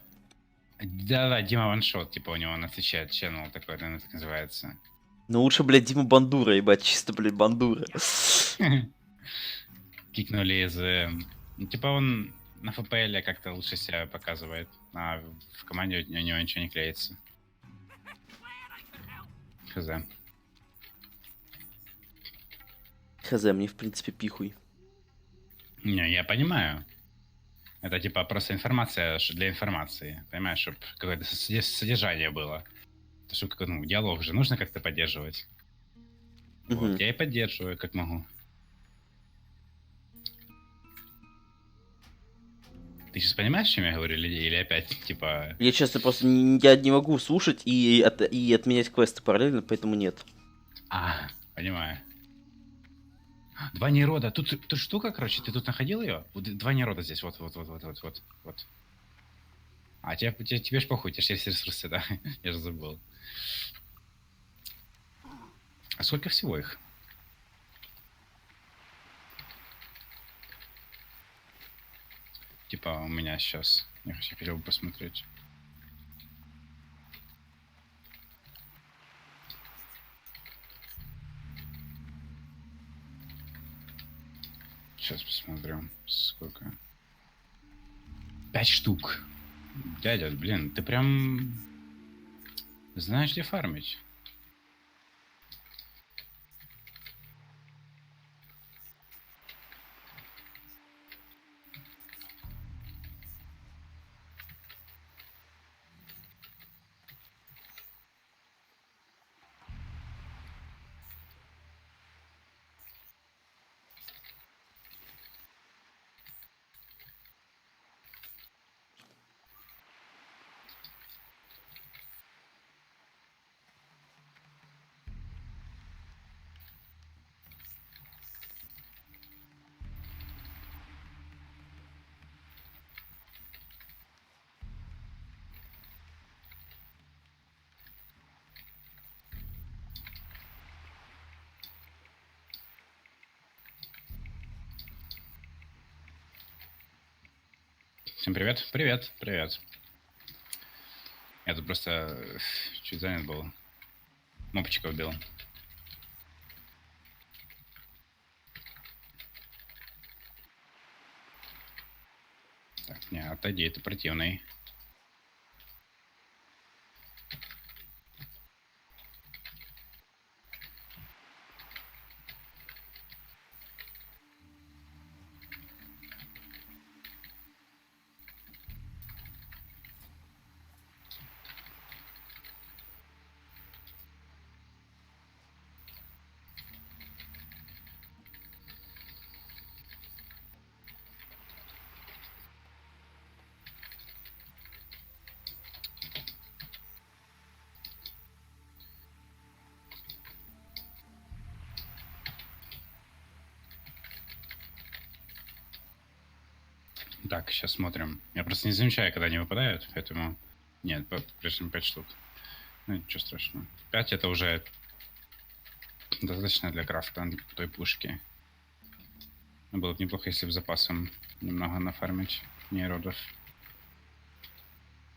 Speaker 6: Да, Дима ваншот, типа у него отвечает channel такой, наверное, так называется.
Speaker 5: Ну лучше, блядь, Дима Бандура, ебать, чисто, блядь, Бандура.
Speaker 6: Кикнули из... Ну, типа он на ФПЛ как-то лучше себя показывает, а в команде у него ничего не клеится. Хз.
Speaker 5: Хз, мне в принципе пихуй.
Speaker 6: Не, я понимаю. Это типа просто информация для информации, понимаешь, чтобы какое-то содержание было. Чтобы ну, диалог же нужно как-то поддерживать. Вот, я и поддерживаю, как могу. Ты сейчас понимаешь, о чем я говорю, или опять, типа...
Speaker 5: Я честно просто я не могу слушать и отменять квесты параллельно, поэтому нет.
Speaker 6: А, понимаю. Два нерода. Тут штука, короче, ты тут находил ее? Вот, два нерода здесь, вот. А тебе ж похуй, тебе же есть ресурсы, да? Я же забыл. А сколько всего их? Типа у меня сейчас. Я хотел бы посмотреть. Сейчас посмотрим, сколько. 5 штук. Дядя, блин, ты прям Знаешь, где фармить? Всем привет. Привет. Привет. Я тут просто чуть занят был. Мопчика убил. Так, не, отойди, это противный. Так, сейчас смотрим. Я просто не замечаю, когда они выпадают, поэтому... Нет, прежде чем 5 штук. Ну, ничего страшного. 5 это уже достаточно для крафта той пушки. Но было бы неплохо, если бы запасом немного нафармить нейродов.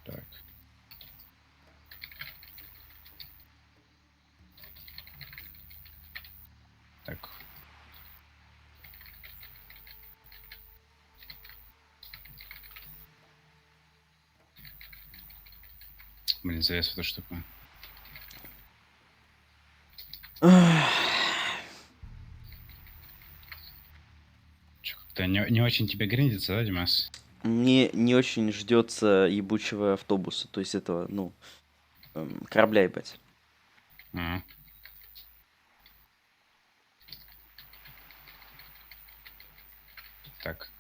Speaker 6: Так. Так. Блин, залез в эту штуку. Чё, как-то не очень тебе гриндится, да, Димас?
Speaker 5: Мне не очень ждется ебучего автобуса, то есть этого, ну, корабля, ебать.
Speaker 6: А. Так.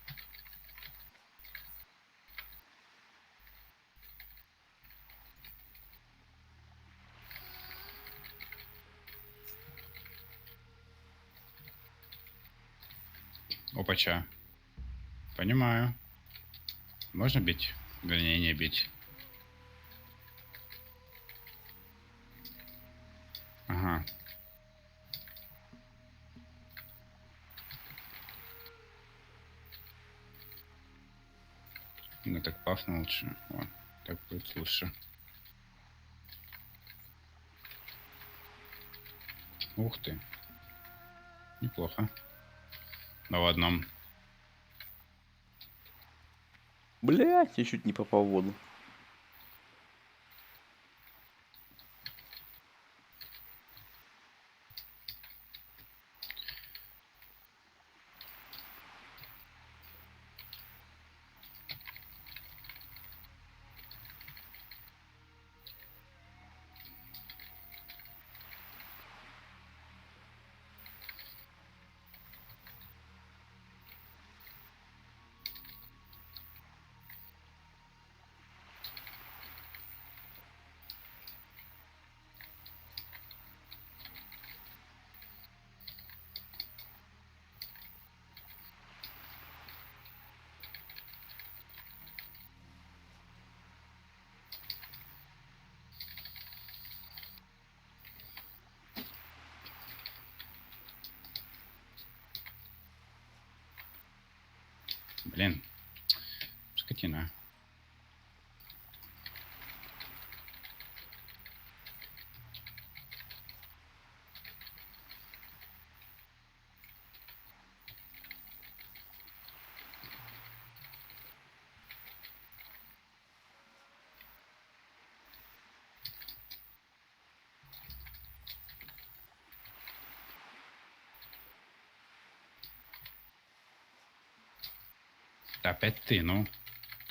Speaker 6: Опача. Понимаю. Можно бить? Вернее, не бить. Ага. Ну так пафно лучше. О, так будет лучше. Ух ты. Неплохо. Да в одном.
Speaker 5: Блять, я чуть не попал в воду.
Speaker 6: Блин. Скотина. Опять ты, ну.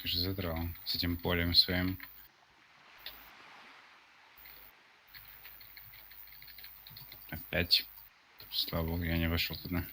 Speaker 6: Ты же задрал с этим полем своим. Опять. Слава богу, я не вошел туда.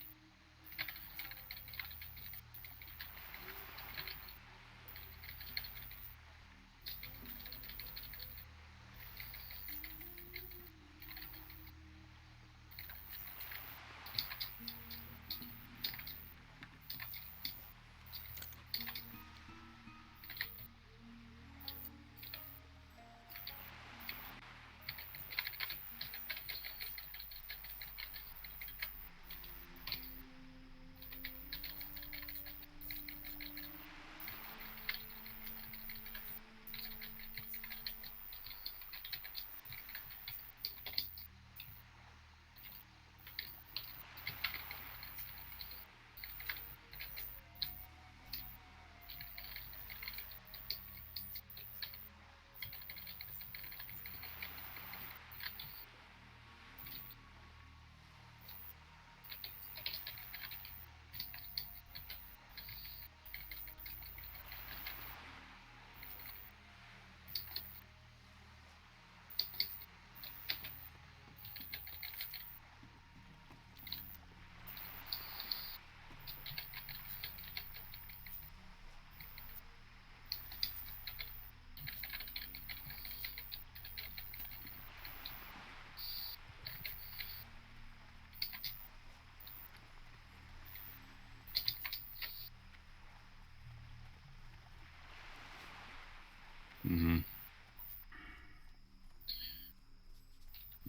Speaker 6: Угу.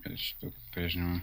Speaker 6: Это что по-прежнему?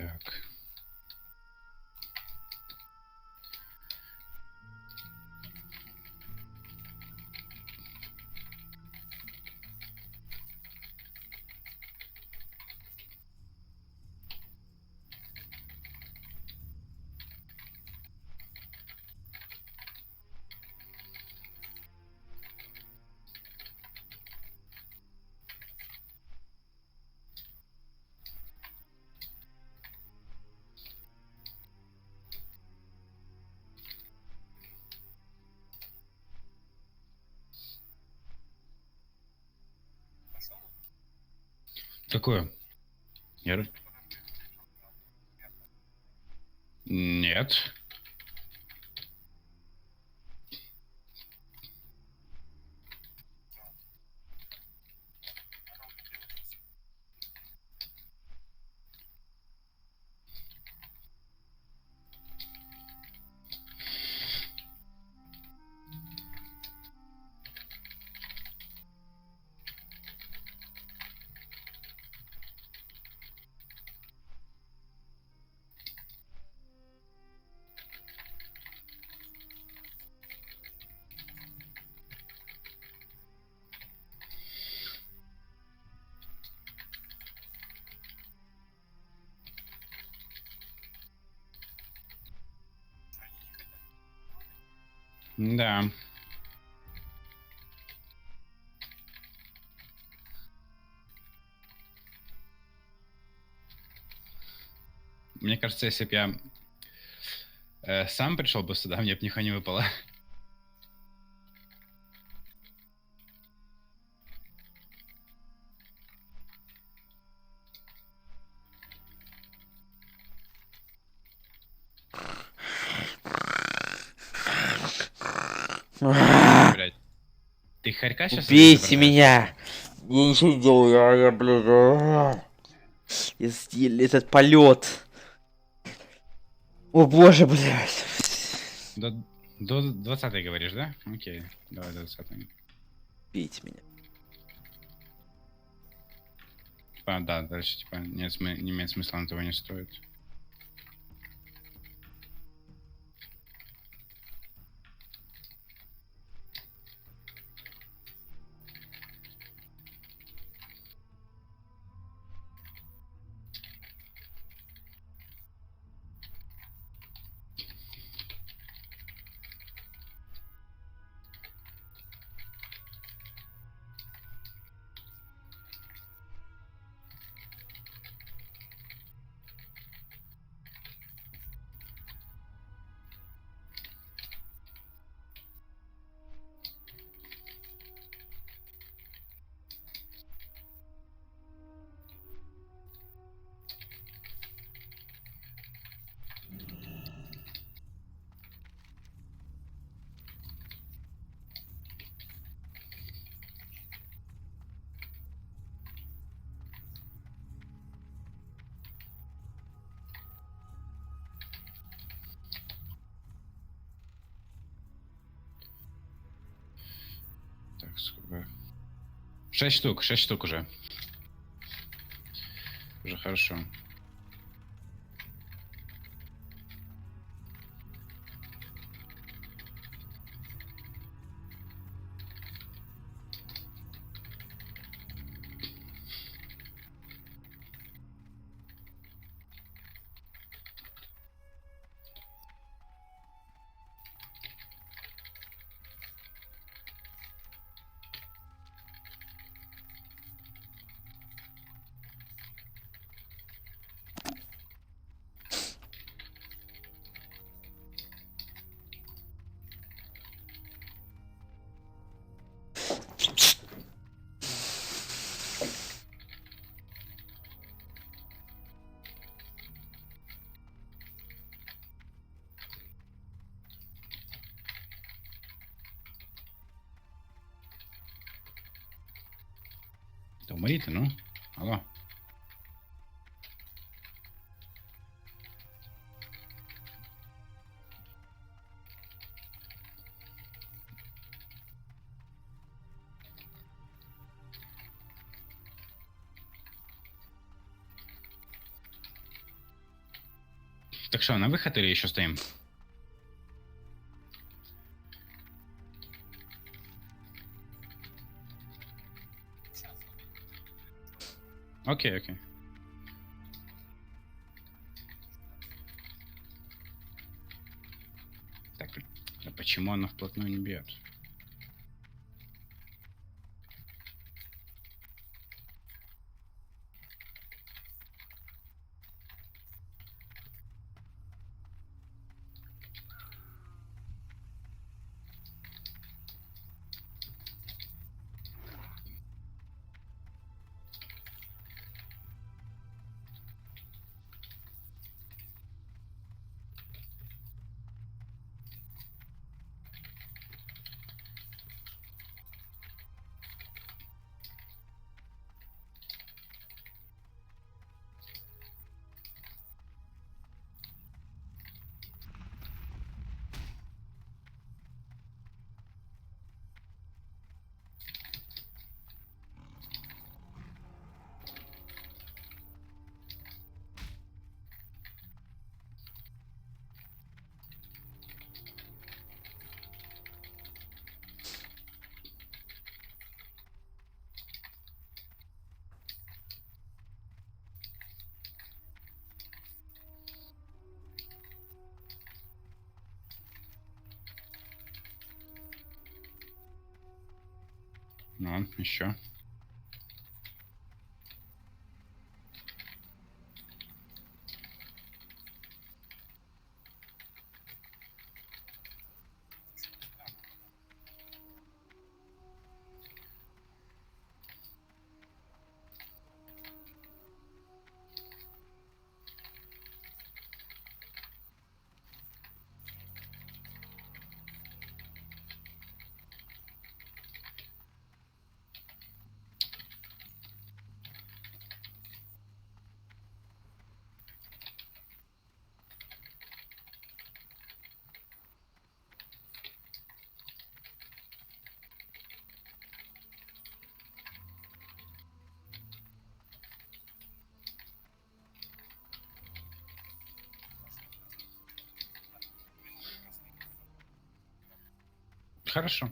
Speaker 6: Так. Какое? Я... Нет. Да. Мне кажется, если бы я сам пришел бы сюда, мне бы ничего не выпало. Блять. Ты хорька сейчас
Speaker 5: Убейте меня! Я ничего не делаю, я, блядь. Этот полет. О боже, блядь.
Speaker 6: До 20 говоришь, да? Окей, давай до 20.
Speaker 5: Убейте меня.
Speaker 6: Типа, да, дальше типа не имеет смысла, на того не стоит. Так, сколько? 6 штук уже. Уже хорошо. Да умри ты, ну. Алло. Так что, на выход или еще стоим? Окей, окей. Так, а почему она вплотную не бьет? Ну, еще. Хорошо.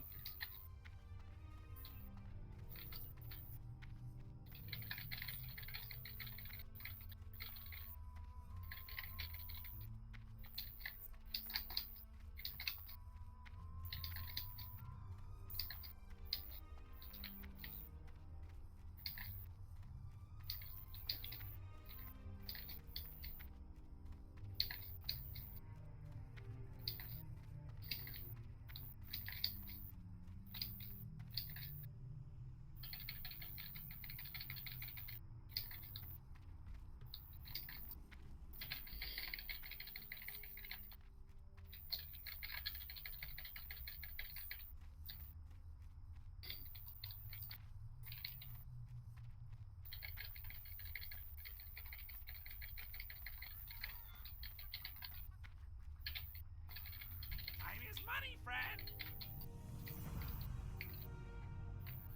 Speaker 8: Time is money, friend.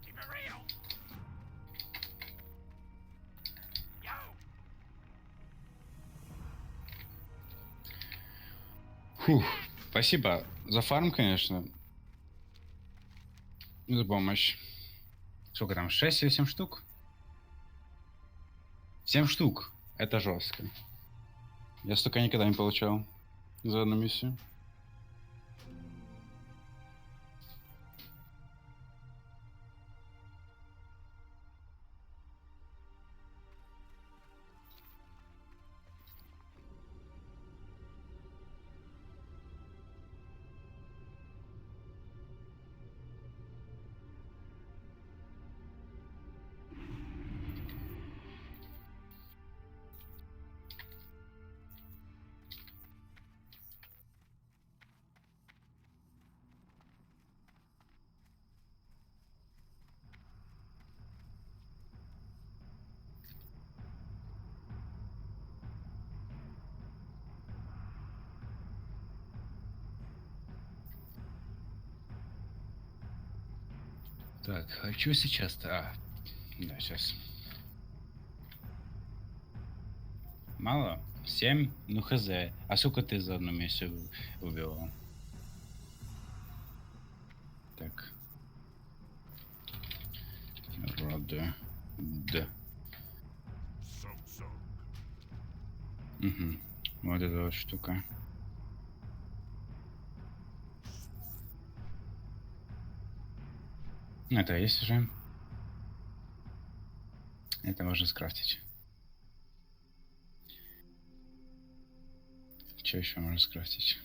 Speaker 8: Keep it real. Yo.
Speaker 6: Фух, спасибо за фарм, конечно. За помощь. Сколько там, 6 или 7 штук? 7 штук. Это жестко. Я столько никогда не получал за одну миссию. Так, хочу сейчас-то... да, сейчас. Мало? 7? Ну хз. А сколько ты за одну миссию убивал? Так. Роды. Да. Угу. Вот эта вот штука. Это есть уже. Это можно скрафтить. Что еще можно скрафтить?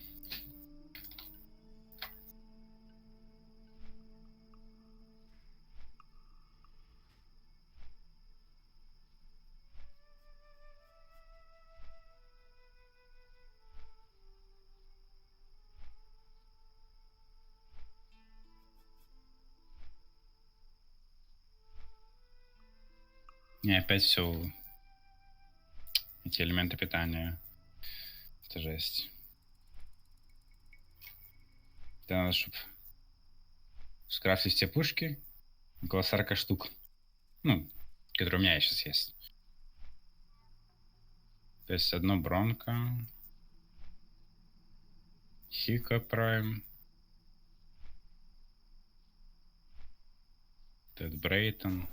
Speaker 6: Не, опять все. Эти элементы питания. Это жесть. Это надо, чтобы скрафтить те пушки. Около 40 штук. Ну, которые у меня сейчас есть. То есть одно Бронко. Хика Прайм. Тед Брейтон.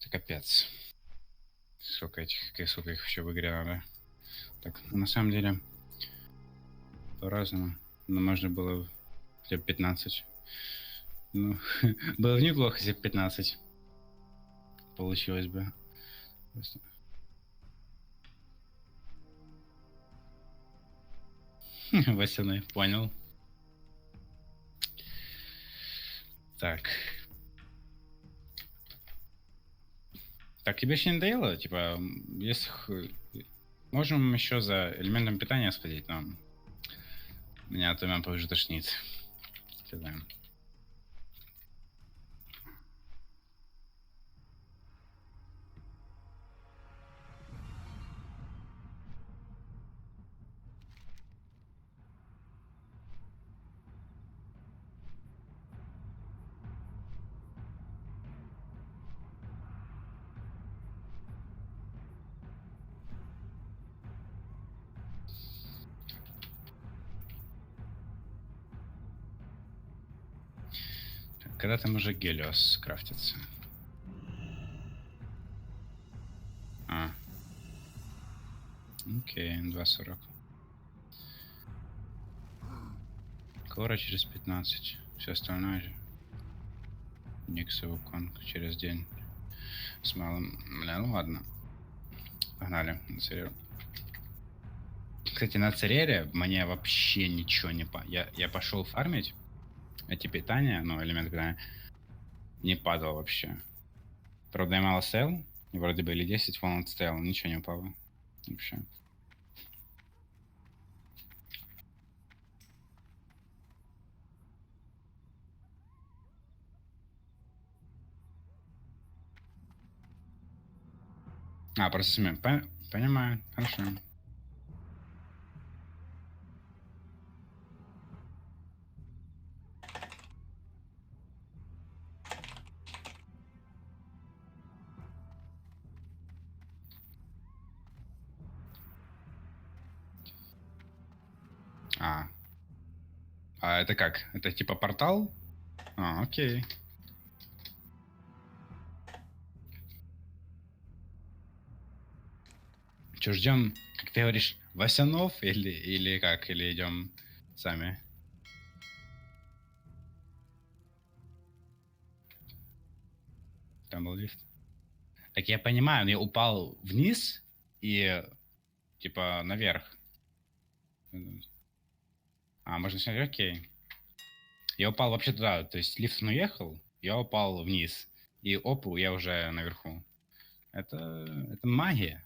Speaker 6: Это капец. Сколько их еще в игре надо. Так, на самом деле, по-разному. Но можно было хотя бы 15. Ну, было бы неплохо, если бы 15 получилось бы. Просто... Васяны, понял. Так. Так, тебе еще не надоело? Типа, если... Можем еще за элементом питания сходить, но... Меня от меня позже тошнит. Кидаем. Когда там уже Гелиос крафтится? А. Окей, 2.40. Кора через 15. Все остальное же. Никс и Вуконг через день. С малым. Бля, ну ладно. Погнали на Цереру. Кстати, на Церере мне вообще ничего не я пошел фармить эти питания, ну, элемент питания, не падал вообще. Правда, я мало стоял, и вроде бы или 10 волн стоял, ничего не упало. Вообще. А, просто смен. Понимаю, хорошо. А это как? Это типа портал? А, окей. Че, ждем, как ты говоришь, Васянов или как? Или идем сами? Там был лифт. Так я понимаю, но я упал вниз и типа наверх. А, можно снять, окей. Я упал вообще туда, то есть лифт он уехал, я упал вниз. И опу, я уже наверху. Это магия.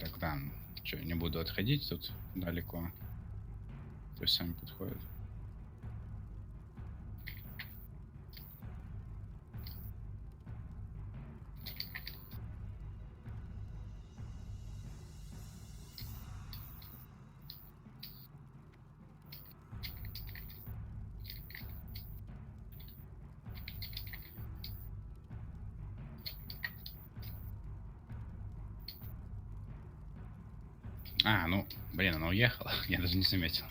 Speaker 6: Так, да, что, не буду отходить тут далеко. Пусть сами подходят. А, ну, блин, она уехала. Я даже не заметил.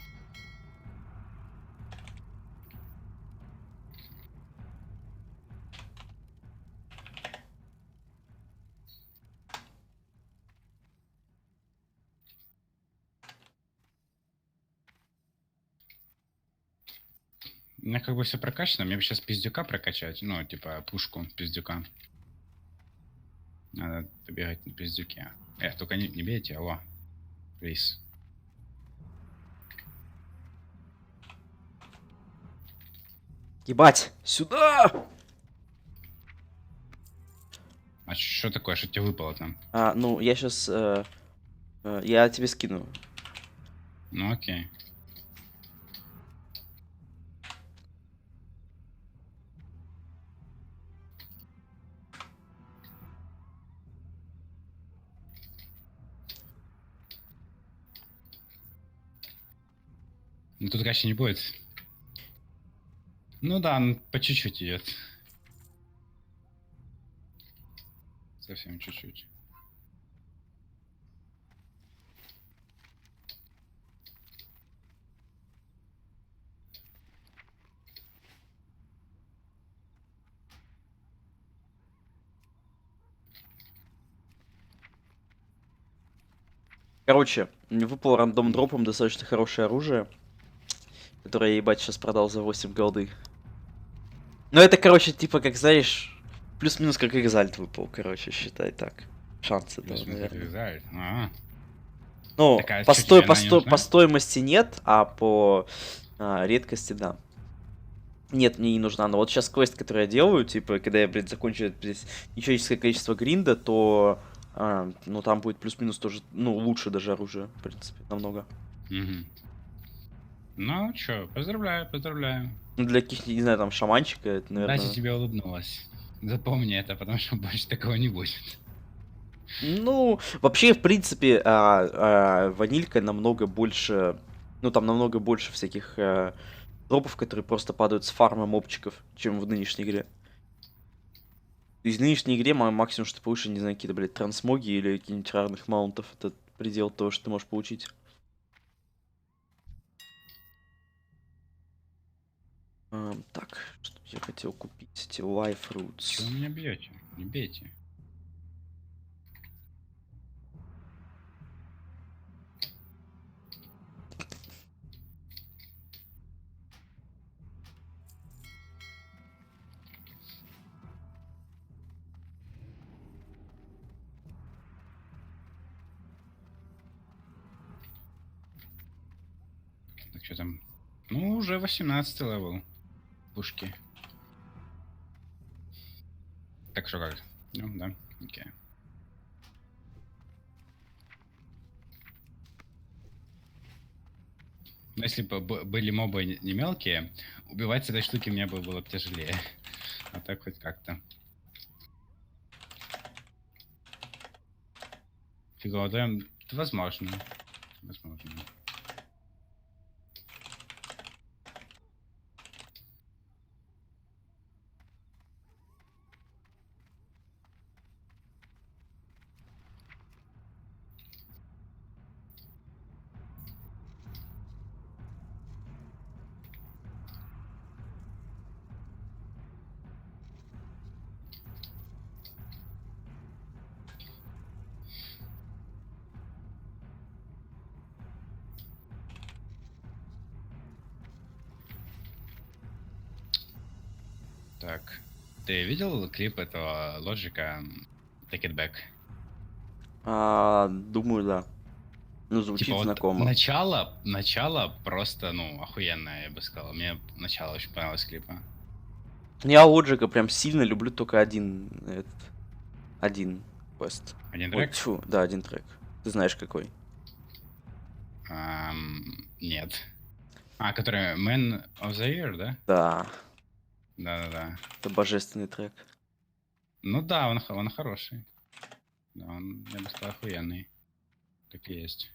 Speaker 6: У меня как бы все прокачано. Мне бы сейчас пиздюка прокачать. Ну, типа, пушку пиздюка. Надо побегать на пиздюке. Только не бейте, алло. Плиз.
Speaker 5: Ебать, сюда!
Speaker 6: А что такое? Что тебе выпало там?
Speaker 5: Ну, я сейчас... я тебе скину.
Speaker 6: Ну, окей. Ну, тут, конечно, не будет. Ну да, по чуть-чуть идет. Совсем чуть-чуть.
Speaker 5: Короче, мне выпало рандом дропом достаточно хорошее оружие, которое я, ебать, сейчас продал за 8 голды. Ну это, короче, типа, как знаешь, плюс-минус как экзальт выпал, короче, считай так. Шансы, да, наверное. Ну,
Speaker 6: Такая,
Speaker 5: по стоимости нет, а по редкости, да. Нет, мне не нужна. Но вот сейчас квест, который я делаю, типа, когда я, блядь, закончу нечеловеческое количество гринда, то, ну, там будет плюс-минус тоже, ну, лучше даже оружие, в принципе, намного.
Speaker 6: Угу. Ну, чё, поздравляю, поздравляю.
Speaker 5: Ну, для каких-то, не знаю, там, шаманчика, это, наверное...
Speaker 6: Дася тебе улыбнулась. Запомни это, потому что больше такого не будет.
Speaker 5: Ну, вообще, в принципе, ванилька намного больше... Ну, там намного больше всяких дропов, которые просто падают с фарма мобчиков, чем в нынешней игре. Из нынешней игре максимум, что ты получишь, не знаю, какие-то, блядь, трансмоги или какие-нибудь рарных маунтов. Это предел того, что ты можешь получить. Так, что я хотел купить? Эти life roots.
Speaker 6: Чего вы меня бьете? Не бейте. Так что там? Ну, уже 18 левел. Пушки. Так что как? Ну, да. Окей. Но если бы были мобы не мелкие, убивать с этой штуки мне бы было тяжелее. А так хоть как-то. Фигово, да? Возможно. Возможно. Так. Ты видел клип этого лоджика Take It Back?
Speaker 5: Думаю, да. Ну, звучит
Speaker 6: Типа вот
Speaker 5: знакомо.
Speaker 6: начало просто, ну, охуенное, я бы сказал. Мне начало очень понравилось клипа.
Speaker 5: Я Лоджика прям сильно люблю только один квест.
Speaker 6: Один
Speaker 5: Ой,
Speaker 6: трек?
Speaker 5: тьфу, да, один трек. Ты знаешь какой?
Speaker 6: Нет. Который Man of the Year, да?
Speaker 5: Да.
Speaker 6: Да-да-да.
Speaker 5: Это божественный трек.
Speaker 6: Ну да, он хороший. Да, он, я бы сказал, охуенный. Так и есть.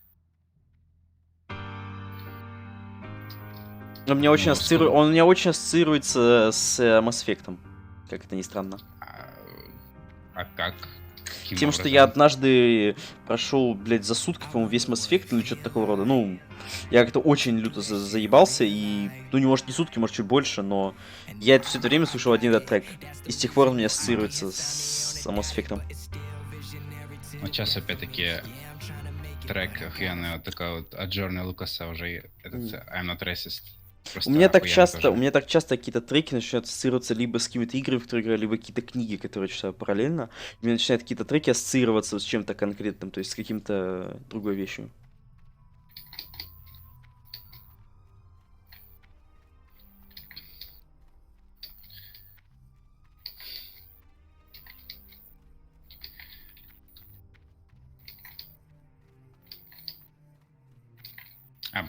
Speaker 5: Он у меня очень
Speaker 6: скоро-
Speaker 5: он у меня очень ассоциируется с Mass Effect. Как это ни странно.
Speaker 6: А как? Каким
Speaker 5: Тем, что
Speaker 6: образом?
Speaker 5: я однажды прошел, блядь, за сутки, по-моему, весь Mass Effect или что-то такого рода. Ну, я как-то очень люто заебался, и, ну, не может не сутки, может чуть больше, но я это все это время слушал один этот трек. И с тех пор он у меня ассоциируется с Mass Effect.
Speaker 6: Вот сейчас опять-таки трек охуенный, вот такой вот от Джорни Лукаса уже, этот I'm Not Racist. Просто
Speaker 5: У меня так
Speaker 6: охуенно тоже.
Speaker 5: часто какие-то треки начинают ассоциироваться либо с какими-то играми, в которые играю, либо какие-то книги, которые читаю параллельно. У меня начинают какие-то треки ассоциироваться с чем-то конкретным, то есть с каким-то другой вещью.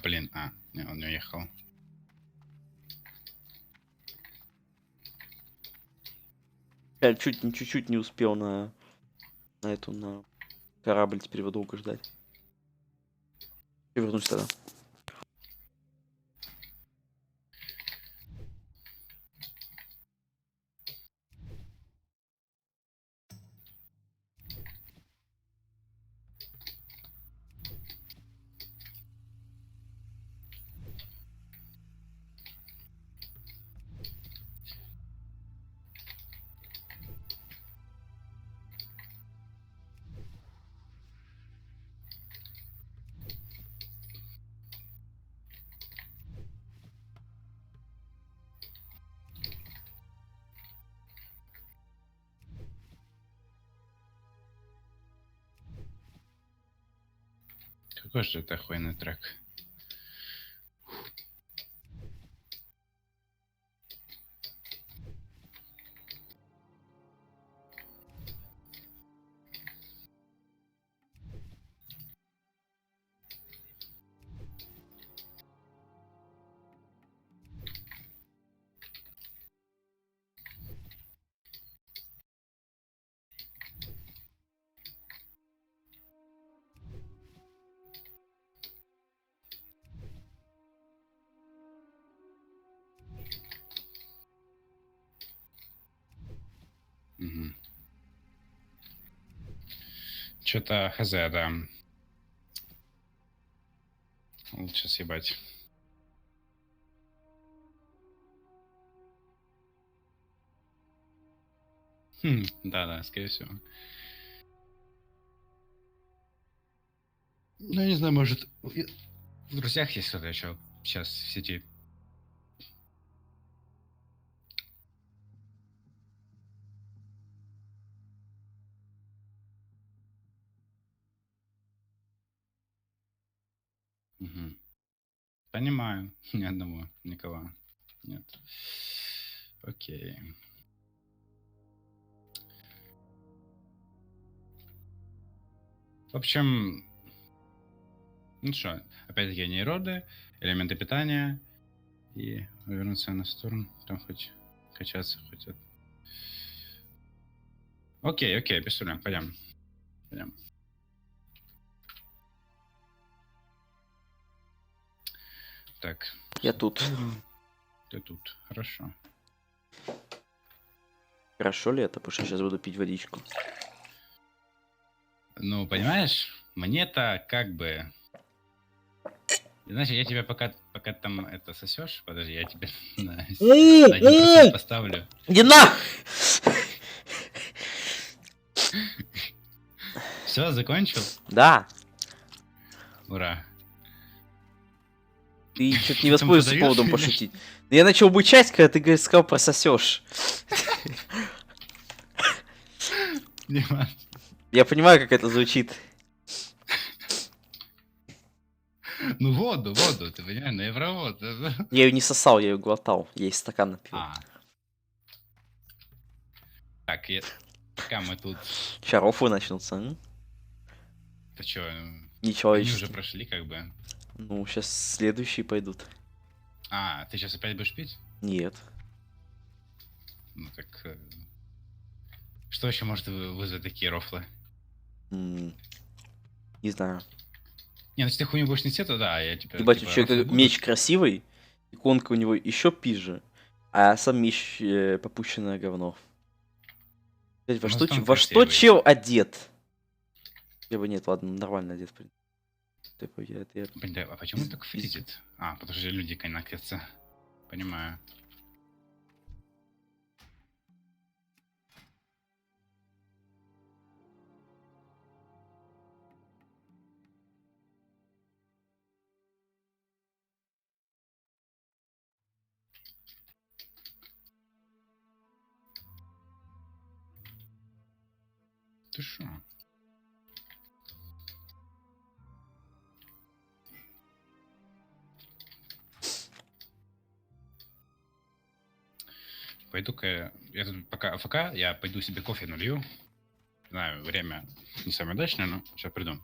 Speaker 6: Блин, не, он не уехал.
Speaker 5: Я чуть-чуть не успел на корабль, теперь его долго ждать. Я вернусь тогда.
Speaker 6: Какой же это охуенный трек? Что-то хз, да. Лучше съебать. Да, скорее всего. Ну, я не знаю, может, в друзьях есть кто-то еще сейчас в сети. Мгм. Понимаю. Ни одного, никого. Нет. Окей. В общем, ну что, опять-таки нейроды, элементы питания и вернуться на сторону, там хоть качаться, хоть это. Окей, без проблем, пойдем. Так.
Speaker 5: Я тут.
Speaker 6: Ты тут, хорошо.
Speaker 5: Хорошо ли это? Потому что сейчас буду пить водичку.
Speaker 6: Ну, понимаешь, мне-то как бы... Знаешь, я тебя пока там это сосешь, подожди, я тебе на 1% поставлю.
Speaker 5: Иди на!
Speaker 6: Все, закончил?
Speaker 5: Да.
Speaker 6: Ура.
Speaker 5: Ты что-то не воспользовался поводом пошутить. Я начал бычать, когда ты сказал прососешь. Я понимаю, как это звучит.
Speaker 6: Ну воду, ты понимаешь, на евровод.
Speaker 5: Я ее не сосал, я ее глотал. Я из стакана пил.
Speaker 6: Так, пока мы тут...
Speaker 5: Сейчас рофлы начнутся.
Speaker 6: Ты чё?
Speaker 5: Нечеловеческие.
Speaker 6: Они уже прошли, как бы.
Speaker 5: Ну, сейчас следующие пойдут.
Speaker 6: А, ты сейчас опять будешь пить?
Speaker 5: Нет.
Speaker 6: Ну так... Что еще может вызвать такие рофлы?
Speaker 5: Не знаю.
Speaker 6: Не, ну если ты хуйню будешь нести, то да, я типа...
Speaker 5: Ебать, у человека меч красивый, иконка у него еще пизже, а сам меч попущенное говно. Блять, во что чел одет? Либо нет, ладно, нормально одет.
Speaker 6: Блин, а почему он так фризит? А, потому что люди коннектятся. Понимаю. Ты шо? Пойду-ка... Я тут пока АФК, я пойду себе кофе налью. Знаю, время не самое удачное, но сейчас приду.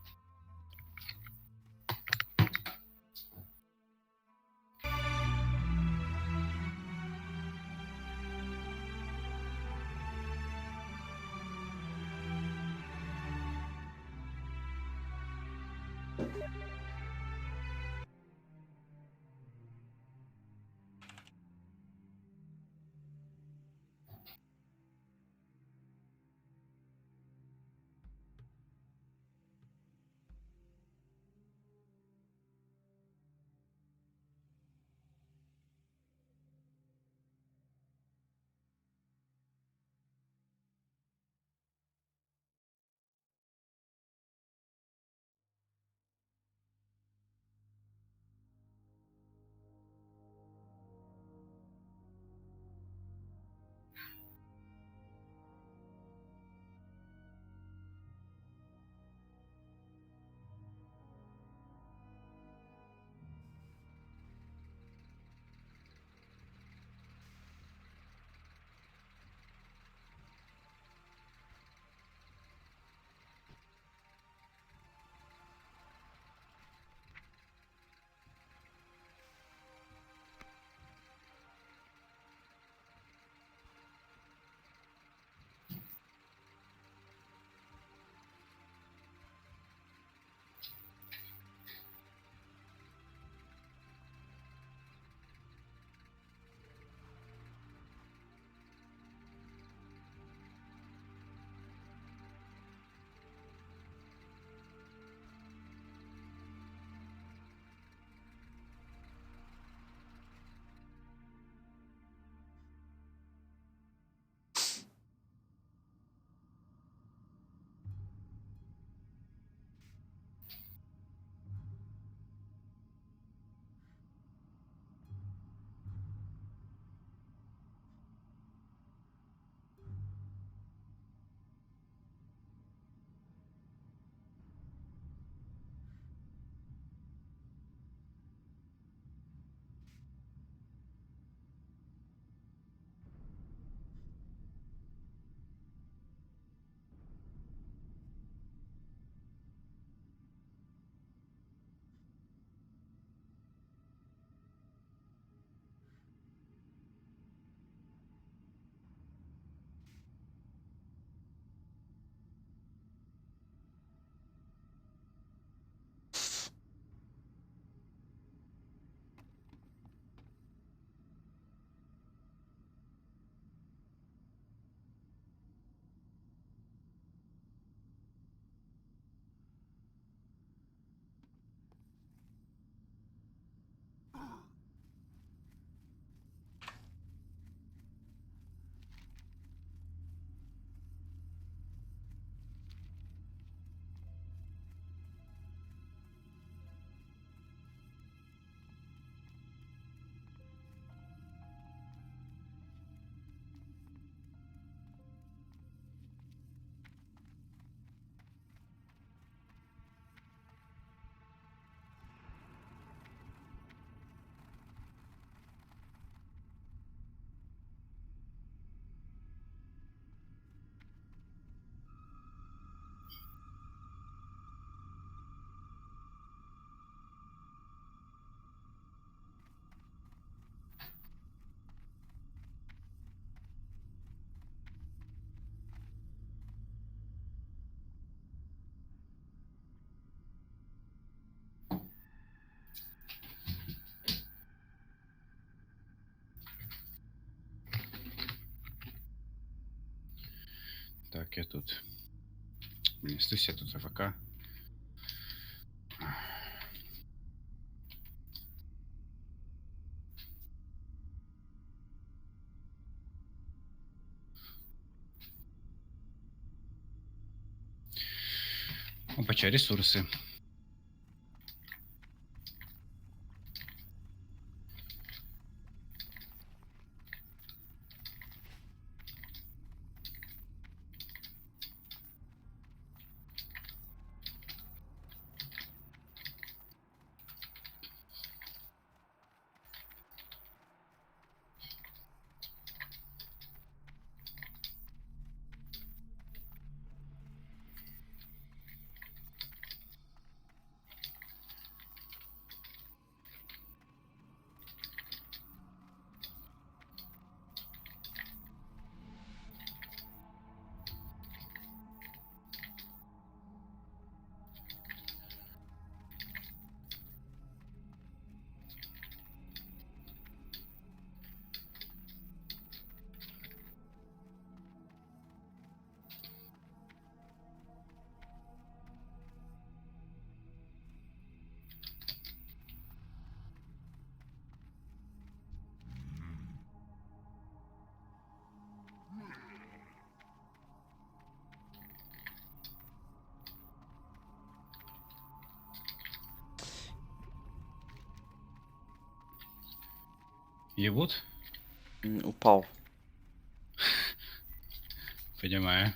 Speaker 6: Так, я тут. Несусь, я тут АФК. Опача, ресурсы. Ебут?
Speaker 5: Упал.
Speaker 6: Понимаю.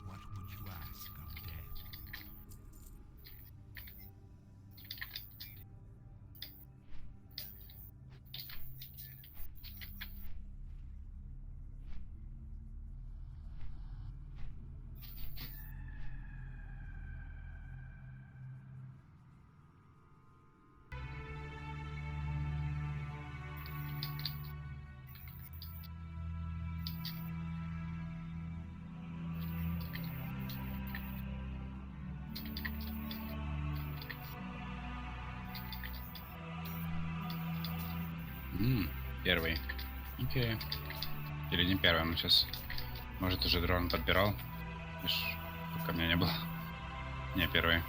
Speaker 8: What would you ask of death?
Speaker 6: Первый. Окей. Или не первый, он сейчас. Может, уже дрон подбирал. Лишь пока меня не было. Не, первый.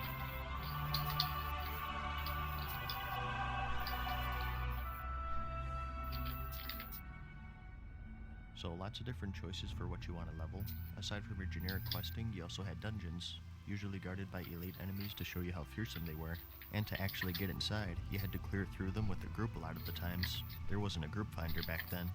Speaker 1: So lots of different choices for what you want to level. Aside from your generic questing, you also had dungeons, usually guarded by elite enemies to show you how fearsome they were. And to actually get inside, you had to clear through them with a group a lot of the times. There wasn't a group finder back then.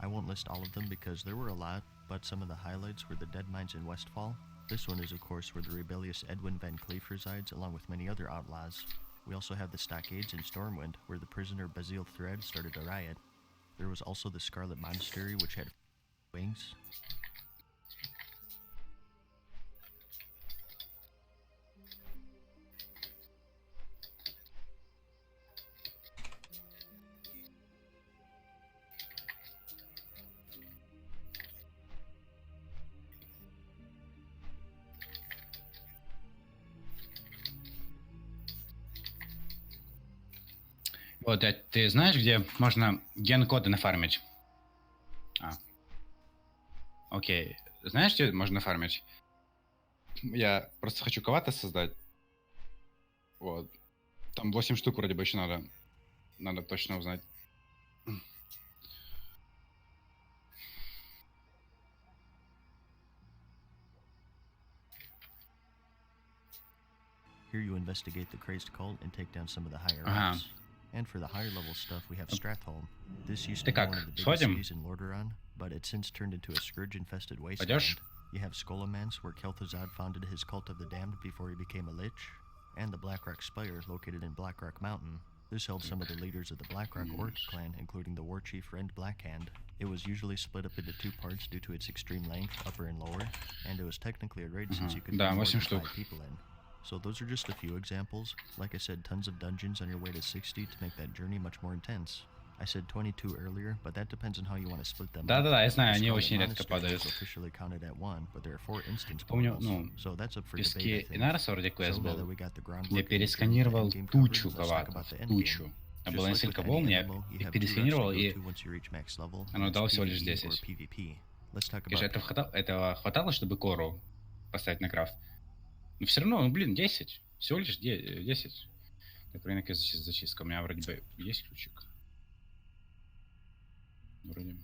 Speaker 1: I won't list all of them because there were a lot, but some of the highlights were the dead mines in Westfall. This one is of course where the rebellious Edwin Van Cleef resides along with many other outlaws. We also have the stockades in Stormwind where the prisoner Basile Thread started a riot. There was also the Scarlet Monastery which had wings.
Speaker 6: Вот, ты знаешь, где можно ген-коды нафармить? Окей. Знаешь, где можно нафармить? Я просто хочу кого-то создать. Вот. Там 8 штук вроде бы еще надо. Надо точно узнать.
Speaker 1: Here you investigate the crazed cult and take down some of the higher
Speaker 6: Ага.
Speaker 1: ups. And for the higher level stuff, we have Stratholme. This used
Speaker 6: Ты
Speaker 1: to be
Speaker 6: как,
Speaker 1: one of the biggest
Speaker 6: сходим?
Speaker 1: cities in Lordaeron, but it's since turned into a scourge-infested wasteland.
Speaker 6: Пойдешь?
Speaker 1: You have Skolamance, where Kel'Thuzad founded his Cult of the Damned before he became a Lich, and the Blackrock Spire, located in Blackrock Mountain. This held some of the leaders of the Blackrock Orc clan, including the war chief Rend Blackhand. It was usually split up into two parts due to its extreme length, upper and lower, and it was technically a raid since you could
Speaker 6: Да,
Speaker 1: bring more
Speaker 6: 8
Speaker 1: than 5
Speaker 6: штук.
Speaker 1: people in. So those are just a few examples. Like I said, tons of dungeons on your way to 60 to make that journey much more intense. I said 22 earlier, but that depends on how you want to split them.
Speaker 6: Да-да-да, я знаю, они
Speaker 1: Scarlet
Speaker 6: очень редко
Speaker 1: Monastery
Speaker 6: падают.
Speaker 1: was officially counted at 1, but there are 4 instance
Speaker 6: Помню,
Speaker 1: portals,
Speaker 6: ну,
Speaker 1: so that's up
Speaker 6: в
Speaker 1: for debate, I
Speaker 6: песке
Speaker 1: think.
Speaker 6: Инароса вроде
Speaker 1: So
Speaker 6: квест
Speaker 1: now that
Speaker 6: был.
Speaker 1: we got the
Speaker 6: Я
Speaker 1: groundwork and the journey to
Speaker 6: пересканировал
Speaker 1: endgame
Speaker 6: тучу
Speaker 1: covered, let's talk about
Speaker 6: каватов.
Speaker 1: the endgame.
Speaker 6: Тучу. Там
Speaker 1: Just
Speaker 6: было
Speaker 1: like
Speaker 6: несколько
Speaker 1: with any
Speaker 6: волн, я
Speaker 1: MMO, you
Speaker 6: их
Speaker 1: have 2 routes
Speaker 6: пересканировал,
Speaker 1: to go
Speaker 6: и
Speaker 1: to once you reach max level,
Speaker 6: оно
Speaker 1: and
Speaker 6: дало
Speaker 1: that's
Speaker 6: всего лишь
Speaker 1: PvE or
Speaker 6: 10.
Speaker 1: PvP. Let's talk
Speaker 6: Конечно,
Speaker 1: about
Speaker 6: этого хватало, чтобы кору поставить на крафт. Но все равно, ну блин, 10. Всего лишь 10. Так, рынок и зачистка. У меня вроде бы есть ключик. Вроде бы.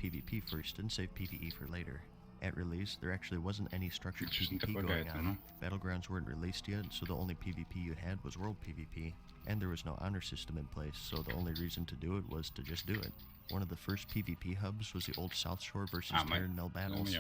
Speaker 1: PvP first and save PvE for later. At release, there actually wasn't any structured
Speaker 6: Что-то
Speaker 1: PvP
Speaker 6: такое
Speaker 1: going
Speaker 6: какая-то,
Speaker 1: on.
Speaker 6: ну.
Speaker 1: Battlegrounds weren't released yet, so the only PvP you had was world PvP, and there was no honor system in place, so the only reason to do it was to just do it. One of the first PvP hubs was the old South Shore versus Iron Mel battles.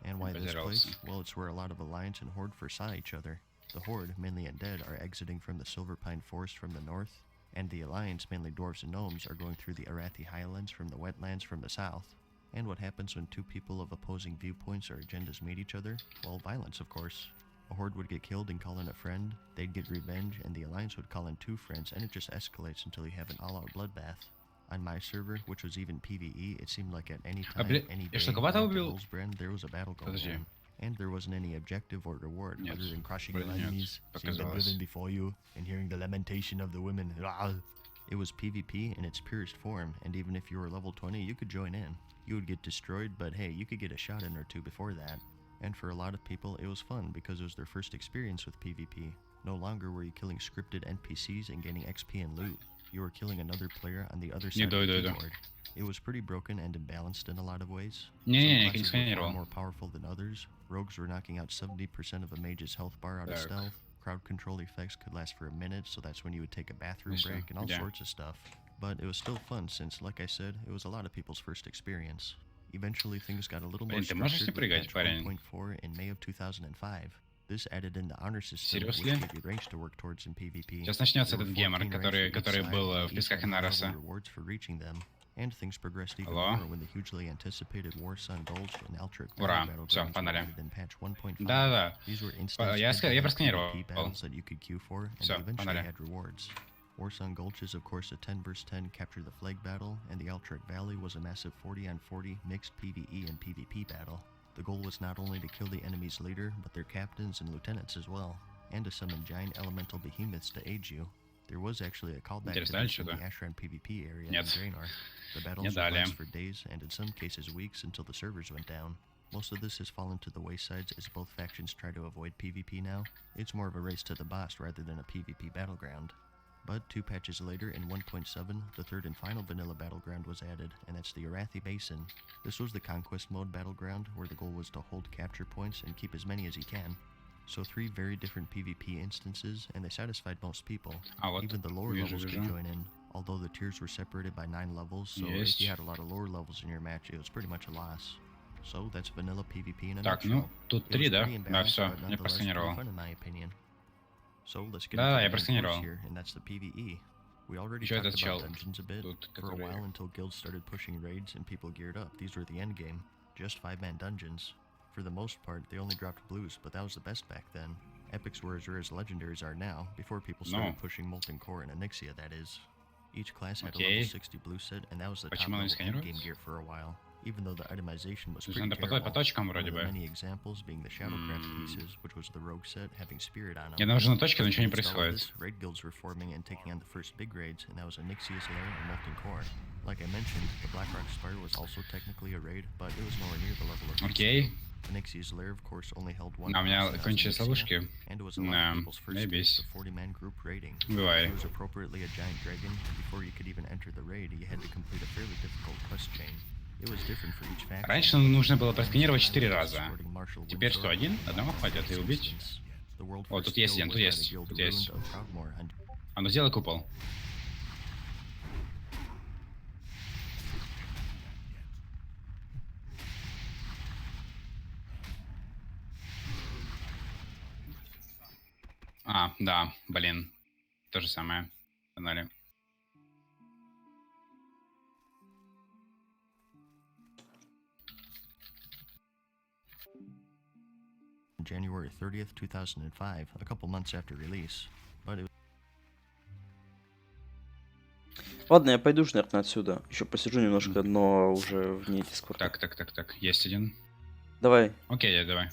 Speaker 1: And why this place? Well, it's where a lot of Alliance and Horde foresaw each other. The Horde, mainly undead, are exiting from the Silverpine Forest from the north, and the Alliance, mainly dwarves and gnomes, are going through the Arathi Highlands from the wetlands from the south. And what happens when two people of opposing viewpoints or agendas meet each other? Well, violence, of course. A horde would get killed and call in a friend, they'd get revenge, and the alliance would call in 2 friends, and it just escalates until you have an all-out bloodbath. On my server, which was even PvE, it seemed like at any time, any day, there was a battle going on. And there wasn't any objective or reward other than crushing your enemies, seeing them driven before you, and hearing the lamentation of the women. It was PvP in its purest form, and even if you were level 20, you could join in. You would get destroyed, but hey, you could get a shot in or 2 before that. And for a lot of people, it was fun because it was their first experience with PvP. No longer were you killing scripted NPCs and gaining XP and loot. You were killing another player on the other side of the keyboard. It was pretty broken and imbalanced in a lot of ways. Some classes were far more powerful than others. Rogues were knocking out 70% of a mage's health bar out of stealth. Crowd control effects could last for a minute, so that's when you would take a bathroom break and all sorts of stuff. But it was still fun since, like I said, it was a lot of people's first experience. Eventually things got a little more structured with patch 1.4 in May of 2005. This added in the honor system, which gave you range to work towards in PvP.
Speaker 6: Сейчас начнется этот гемор, который был в песках Инароса.
Speaker 1: Rewards for reaching them. And things progressed even more when the hugely anticipated Warsun Gulch and Altric battlegrounds were added in patch 1.5.
Speaker 6: Да-да.
Speaker 1: These were instant
Speaker 6: я просканировал.
Speaker 1: PvP battles that you could queue for, and they eventually had rewards. Warsun Gulch is of course a 10 vs 10 capture the flag battle, and the Altric Valley was a massive 40 on 40 mixed PvE and PvP battle. The goal was not only to kill the enemy's leader, but their captains and lieutenants as well, and to summon giant elemental behemoths to aid you. There was actually a callback to this in the Ashran PvP area in Draenor. The battles would last for days, and in some cases weeks, until the servers went down. Most of this has fallen to the waysides as both factions try to avoid PvP now. It's more of a race to the boss rather than a PvP battleground. But 2 patches later, in 1.7, the third and final vanilla battleground was added, and that's the Arathi Basin. This was the conquest mode battleground, where the goal was to hold capture points and keep as many as you can. So 3 very different PvP instances, and they satisfied most people. Even the lower levels could join in, although the tiers were separated by 9 levels, so if you had a lot of lower levels in your match, it was pretty much a loss. So that's vanilla PvP in a
Speaker 6: Так,
Speaker 1: nutshell.
Speaker 6: ну, тут 3, да? Да, все, я просканировал.
Speaker 1: So let's get into the main course here, and that's the PvE. We already talked about dungeons a bit. For a while until guilds started pushing raids and people geared up. These were the endgame. Just 5-man dungeons. For the most part, they only dropped blues, but that was the best back then. Epics were as rare as legendaries are now, before people started pushing Molten Core and Onyxia, that is. Each class had a level 60 blue set, and that was the top level endgame gear for a while. even though the itemization was
Speaker 6: То есть
Speaker 1: pretty
Speaker 6: надо по
Speaker 1: terrible.
Speaker 6: точкам
Speaker 1: One
Speaker 6: вроде
Speaker 1: of the
Speaker 6: бы.
Speaker 1: many examples being the Shadowcraft pieces, which was the rogue set having spirit on
Speaker 6: Я
Speaker 1: them.
Speaker 6: нажал на точки, но ничего не
Speaker 1: Amidst all of
Speaker 6: происходит.
Speaker 1: this, raid guilds were forming and taking on the first big raids, and that was Onyxia's Lair and Molten Core. Like I mentioned, the Blackrock Spire was also technically a raid, but it was nowhere near the level of
Speaker 6: Окей.
Speaker 1: Onyxia's Lair, of course, only held one
Speaker 6: А у меня
Speaker 1: boss, and that was
Speaker 6: кончились
Speaker 1: Onyxia,
Speaker 6: ловушки.
Speaker 1: and it was a lot
Speaker 6: Да,
Speaker 1: of people's first
Speaker 6: не
Speaker 1: taste
Speaker 6: бейся.
Speaker 1: of 40-man group raiding.
Speaker 6: Бывает.
Speaker 1: It was appropriately a giant dragon, and before you could even enter the raid, you had to complete a fairly difficult quest chain. It was different for each faction.
Speaker 6: Раньше нужно было просканировать 4 раза. Теперь что, один? Одного хватит и убить? О, тут есть один, тут есть. Тут есть. А ну сделай купол. А, да, блин. То же самое. Погнали.
Speaker 1: January 30th, 2005, a couple months after release, but it
Speaker 5: Ладно, я пойду, наверное, отсюда. Еще посижу немножко, но уже вне Дискорда.
Speaker 6: Так. Есть один.
Speaker 5: Давай.
Speaker 6: Окей, давай.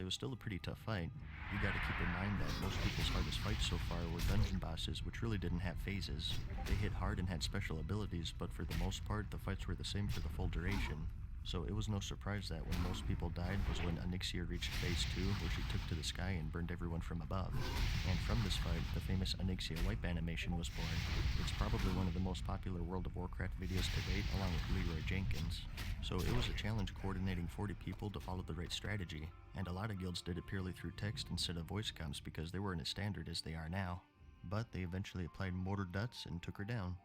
Speaker 1: it was still a pretty tough fight. You gotta keep in mind that most people's hardest fights so far were dungeon bosses, which really didn't have phases. They hit hard and had special abilities, but for the most part, the fights were the same for the full duration. So it was no surprise that when most people died was when Onyxia reached phase 2, where she took to the sky and burned everyone from above. And from this fight, the famous Onyxia wipe animation was born. It's probably one of the most popular World of Warcraft videos to date, along with Leroy Jenkins. So it was a challenge coordinating 40 people to follow the right strategy, and a lot of guilds did it purely through text instead of voice comms because they weren't as standard as they are now. But they eventually applied mortar duts and took her down.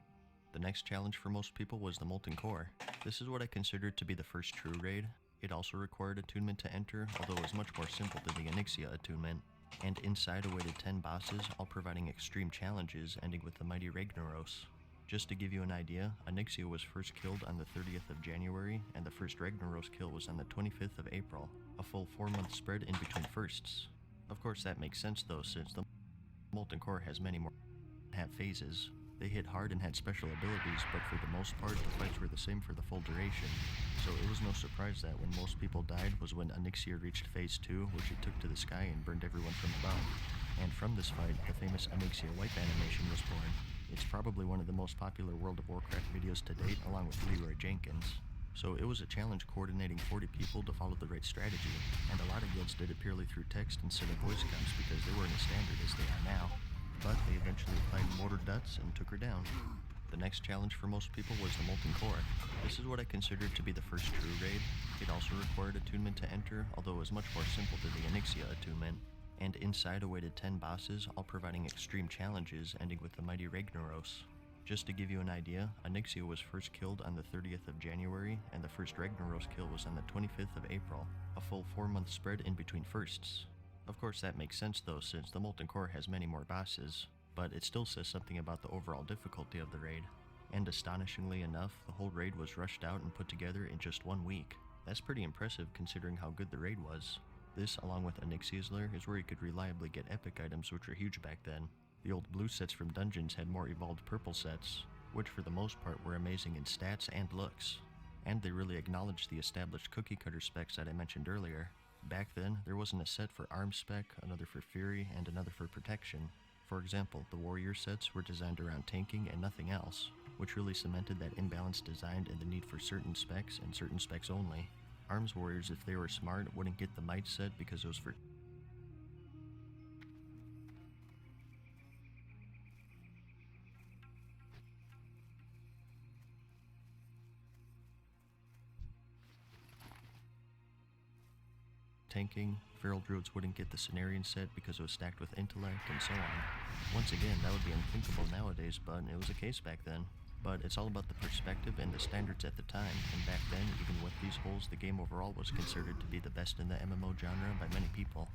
Speaker 1: The next challenge for most people was the Molten Core. This is what I considered to be the first true raid. It also required attunement to enter, although it was much more simple than the Onyxia attunement. And inside awaited 10 bosses, all providing extreme challenges, ending with the mighty Ragnaros. Just to give you an idea, Onyxia was first killed on the 30th of January, and the first Ragnaros kill was on the 25th of April, a full 4-month spread in between firsts. Of course that makes sense though, since the Molten Core has many more phases. They hit hard and had special abilities, but for the most part, the fights were the same for the full duration. So it was no surprise that when most people died was when Onyxia reached phase 2, where she took to the sky and burned everyone from above. And from this fight, the famous Onyxia wipe animation was born. It's probably one of the most popular World of Warcraft videos to date, along with Leroy Jenkins. So it was a challenge coordinating 40 people to follow the right strategy, and a lot of guilds did it purely through text instead of voice comms because they weren't as standard as they are now. But they eventually applied mortar duts and took her down. The next challenge for most people was the Molten Core. This is what I considered to be the first true raid. It also required attunement to enter, although it was much more simple than the Onyxia attunement. And inside awaited 10 bosses, all providing extreme challenges, ending with the mighty Ragnaros. Just to give you an idea, Onyxia was first killed on the 30th of January, and the first Ragnaros kill was on the 25th of April, a full 4-month spread in between firsts. Of course that makes sense though, since the Molten Core has many more bosses, but it still says something about the overall difficulty of the raid. And astonishingly enough, the whole raid was rushed out and put together in just 1 week. That's pretty impressive considering how good the raid was. This, along with Onyxia's Lair, is where you could reliably get epic items, which were huge back then. The old blue sets from dungeons had more evolved purple sets, which for the most part were amazing in stats and looks. And they really acknowledged the established cookie cutter specs that I mentioned earlier. Back then, there wasn't a set for arm spec, another for fury, and another for protection. For example, the warrior sets were designed around tanking and nothing else, which really cemented that imbalanced design and the need for certain specs and certain specs only. Arms warriors, if they were smart, wouldn't get the might set because it was for tanking. Feral druids wouldn't get the Cenarian set because it was stacked with intellect, and so on. Once again, that would be unthinkable nowadays, but it was a case back then. But it's all about the perspective and the standards at the time, and back then, even with these holes, the game overall was considered to be the best in the MMO genre by many people.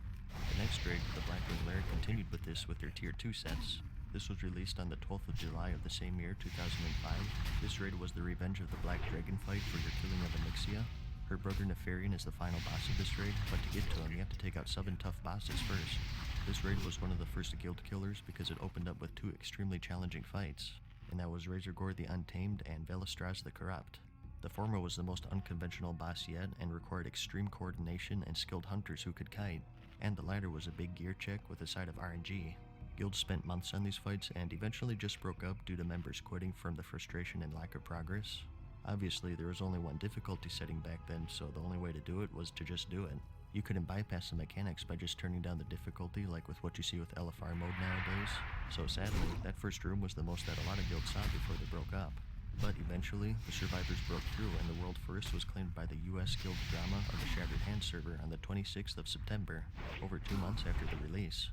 Speaker 1: The next raid, the Blackwing Lair, continued with this with their tier 2 sets. This was released on the 12th of July of the same year, 2005. This raid was the revenge of the Black Dragon fight for your killing of Onyxia. Her brother Nefarian is the final boss of this raid, but to get to him you have to take out 7 tough bosses first. This raid was one of the first guild killers because it opened up with 2 extremely challenging fights, and that was Razorgore the Untamed and Velistraz the Corrupt. The former was the most unconventional boss yet and required extreme coordination and skilled hunters who could kite, and the latter was a big gear check with a side of RNG. Guilds spent months on these fights and eventually just broke up due to members quitting from the frustration and lack of progress. Obviously, there was only one difficulty setting back then, so the only way to do it was to just do it. You couldn't bypass the mechanics by just turning down the difficulty like with what you see with LFR mode nowadays. So sadly, that first room was the most that a lot of guilds saw before they broke up. But eventually, the survivors broke through and the world first was claimed by the US Guild Drama of the Shattered Hand server on the 26th of September, over 2 months after the release.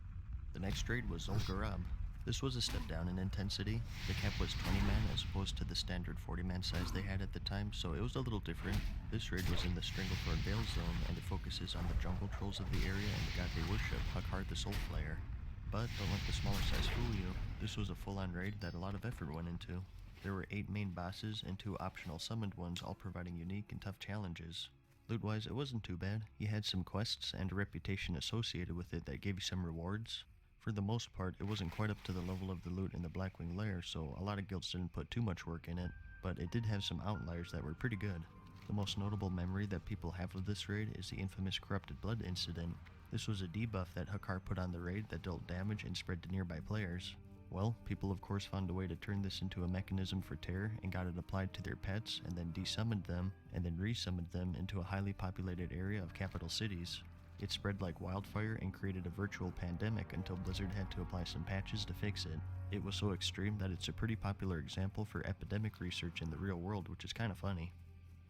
Speaker 1: The next raid was Zul'Gurub. This was a step down in intensity. The cap was 20 men as opposed to the standard 40 man size they had at the time, so it was a little different. This raid was in the Stranglethorn Vale zone and it focuses on the jungle trolls of the area and the god they worship, Hukhard the Soul Flayer. But don't let the smaller size fool you. This was a full-on raid that a lot of effort went into. There were 8 main bosses and 2 optional summoned ones, all providing unique and tough challenges. Loot-wise, it wasn't too bad. You had some quests and a reputation associated with it that gave you some rewards. For the most part, it wasn't quite up to the level of the loot in the Blackwing Lair, so a lot of guilds didn't put too much work in it, but it did have some outliers that were pretty good. The most notable memory that people have of this raid is the infamous Corrupted Blood incident. This was a debuff that Hakar put on the raid that dealt damage and spread to nearby players. Well, people of course found a way to turn this into a mechanism for terror and got it applied to their pets and then desummoned them and then resummoned them into a highly populated area of capital cities. It spread like wildfire and created a virtual pandemic until Blizzard had to apply some patches to fix it. It was so extreme that it's a pretty popular example for epidemic research in the real world, which is kind of funny.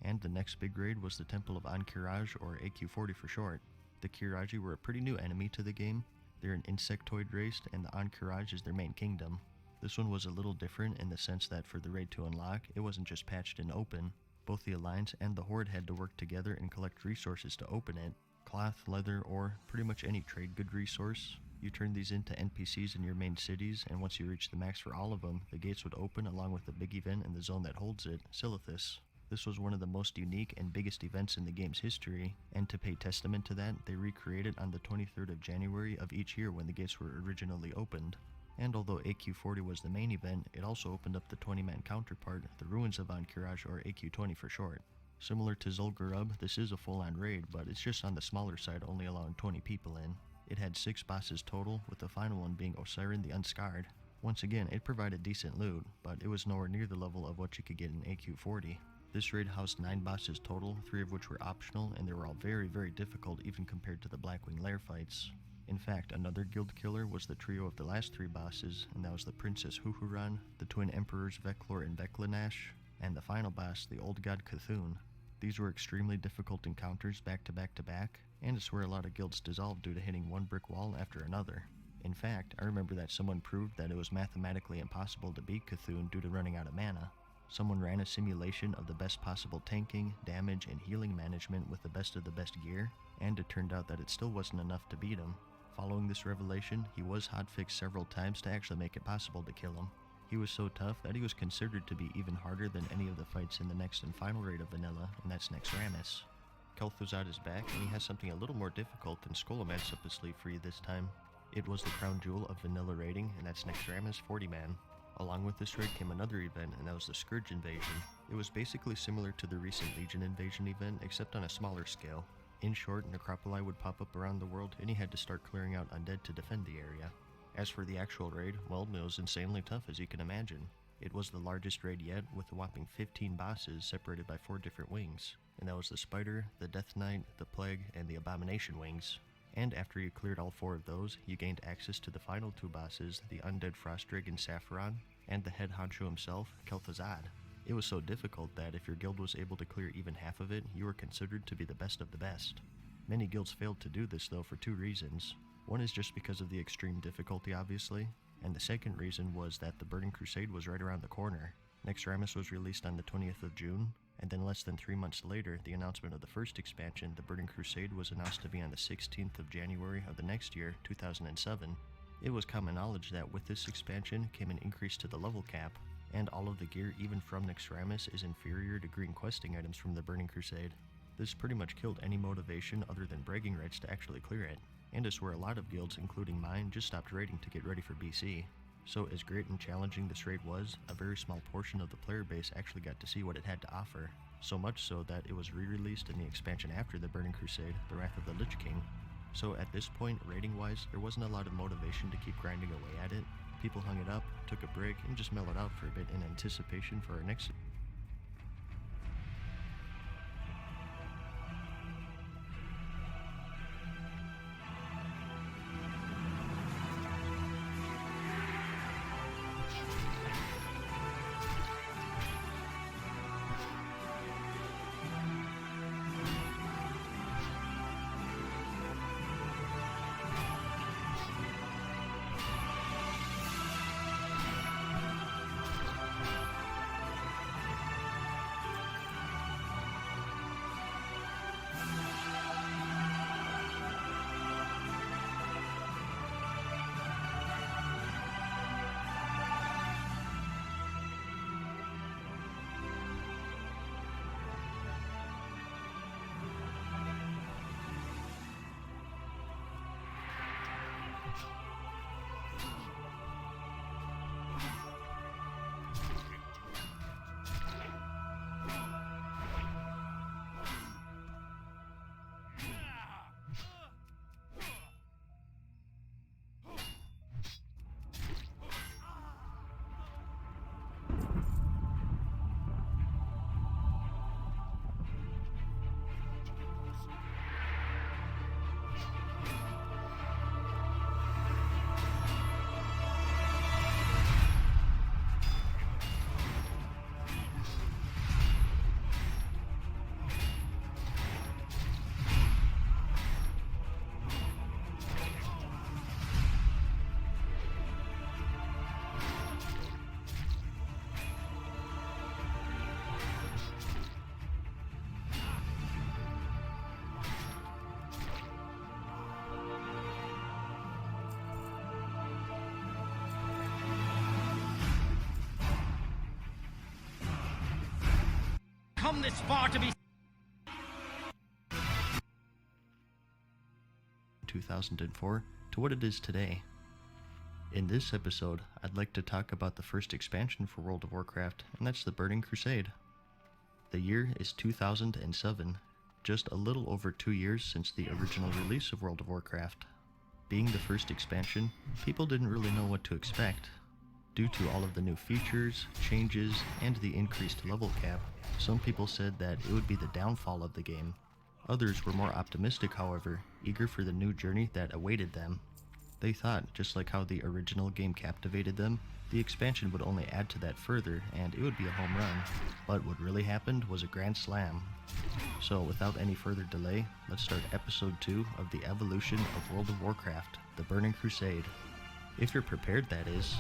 Speaker 1: And the next big raid was the Temple of Ankiraj, or AQ40 for short. The Kiraji were a pretty new enemy to the game. They're an insectoid race, and the Ankiraj is their main kingdom. This one was a little different in the sense that for the raid to unlock, it wasn't just patched and open. Both the Alliance and the Horde had to work together and collect resources to open it. Cloth, leather, or pretty much any trade good resource. You turn these into NPCs in your main cities, and once you reach the max for all of them, the gates would open along with the big event in the zone that holds it, Silithus. This was one of the most unique and biggest events in the game's history, and to pay testament to that, they recreate it on the 23rd of January of each year when the gates were originally opened. And although AQ40 was the main event, it also opened up the 20-man counterpart, the Ruins of Ankiraj, or AQ20 for short. Similar to Zul'Gurub, this is a full-on raid, but it's just on the smaller side, only allowing 20 people in. It had 6 bosses total, with the final one being Osiren the Unscarred. Once again, it provided decent loot, but it was nowhere near the level of what you could get in AQ40. This raid housed 9 bosses total, 3 of which were optional, and they were all very, very difficult even compared to the Blackwing Lair fights. In fact, another guild killer was the trio of the last 3 bosses, and that was the Princess Huhuran, the Twin Emperors Veclor and Veclanash, and the final boss, the Old God Cthulhu. These were extremely difficult encounters back to back to back, and it's where a lot of guilds dissolved due to hitting one brick wall after another. In fact, I remember that someone proved that it was mathematically impossible to beat Cthulhu due to running out of mana. Someone ran a simulation of the best possible tanking, damage, and healing management with the best of the best gear, and it turned out that it still wasn't enough to beat him. Following this revelation, he was hotfixed several times to actually make it possible to kill him. He was so tough that he was considered to be even harder than any of the fights in the next and final raid of Vanilla, and that's Naxxramas. Kel'Thuzad is back, and he has something a little more difficult than Scholomance up his sleeve for you this time. It was the crown jewel of Vanilla raiding, and that's Naxxramas 40-man. Along with this raid came another event, and that was the Scourge Invasion. It was basically similar to the recent Legion Invasion event, except on a smaller scale. In short, Necropoli would pop up around the world, and you had to start clearing out undead to defend the area. As for the actual raid, well, it was insanely tough as you can imagine. It was the largest raid yet, with a whopping 15 bosses separated by 4 different wings, and that was the Spider, the Death Knight, the Plague, and the Abomination wings. And after you cleared all 4 of those, you gained access to the final 2 bosses, the Undead Frost Dragon Saffron, and the head honcho himself, Kel'Thuzad. It was so difficult that if your guild was able to clear even half of it, you were considered to be the best of the best. Many guilds failed to do this though for 2 reasons. One is just because of the extreme difficulty obviously, and the second reason was that the Burning Crusade was right around the corner. Naxxramas was released on the 20th of June, and then less than 3 months later, the announcement of the first expansion, the Burning Crusade, was announced to be on the 16th of January of the next year, 2007. It was common knowledge that with this expansion came an increase to the level cap, and all of the gear even from Naxxramas is inferior to green questing items from the Burning Crusade. This pretty much killed any motivation other than bragging rights to actually clear it, and is where a lot of guilds, including mine, just stopped raiding to get ready for BC. So as great and challenging this raid was, a very small portion of the player base actually got to see what it had to offer, so much so that it was re-released in the expansion after the Burning Crusade, the Wrath of the Lich King. So at this point, raiding-wise, there wasn't a lot of motivation to keep grinding away at it. People hung it up, took a break, and just mellowed out for a bit in anticipation for our next
Speaker 18: come this far to be
Speaker 1: 2004 to what it is today. In this episode, I'd like to talk about the first expansion for World of Warcraft, and that's the Burning Crusade. The year is 2007, just a little over 2 years since the original release of World of Warcraft. Being the first expansion, people didn't really know what to expect. Due to all of the new features, changes, and the increased level cap, some people said that it would be the downfall of the game. Others were more optimistic, however, eager for the new journey that awaited them. They thought, just like how the original game captivated them, the expansion would only add to that further, and it would be a home run. But what really happened was a grand slam. So without any further delay, let's start episode 2 of the evolution of World of Warcraft, the Burning Crusade. If you're prepared, that is.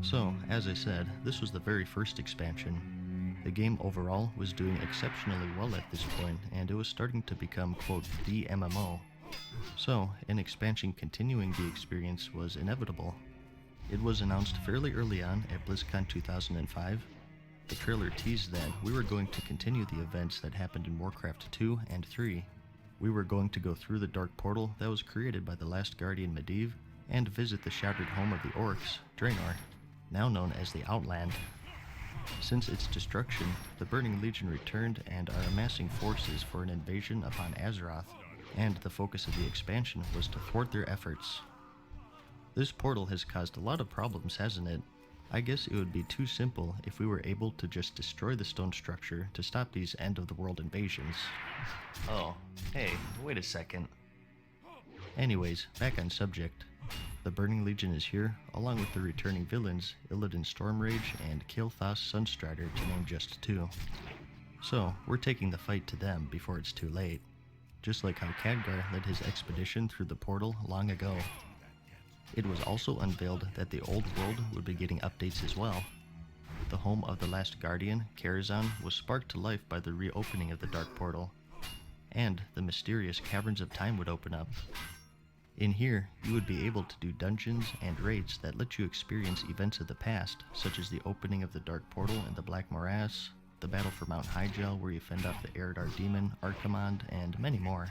Speaker 1: So, as I said, this was the very first expansion. The game overall was doing exceptionally well at this point, and it was starting to become, quote, the MMO. So, an expansion continuing the experience was inevitable. It was announced fairly early on at BlizzCon 2005. The trailer teased that we were going to continue the events that happened in Warcraft 2 and 3. We were going to go through the dark portal that was created by the last Guardian Medivh, and visit the shattered home of the Orcs, Draenor, now known as the Outland. Since its destruction, the Burning Legion returned and are amassing forces for an invasion upon Azeroth, and the focus of the expansion was to thwart their efforts. This portal has caused a lot of problems, hasn't it? I guess it would be too simple if we were able to just destroy the stone structure to stop these end-of-the-world invasions. Oh, hey, wait a second. Anyways, back on subject. The Burning Legion is here, along with the returning villains, Illidan Stormrage and Kael'thas Sunstrider, to name just 2. So, we're taking the fight to them before it's too late. Just like how Khadgar led his expedition through the portal long ago. It was also unveiled that the old world would be getting updates as well. The home of the last Guardian, Karazhan, was sparked to life by the reopening of the Dark Portal. And the mysterious Caverns of Time would open up. In here, you would be able to do dungeons and raids that let you experience events of the past, such as the opening of the Dark Portal in the Black Morass, the battle for Mount Hyjal where you fend off the Eridar demon, Archimonde, and many more.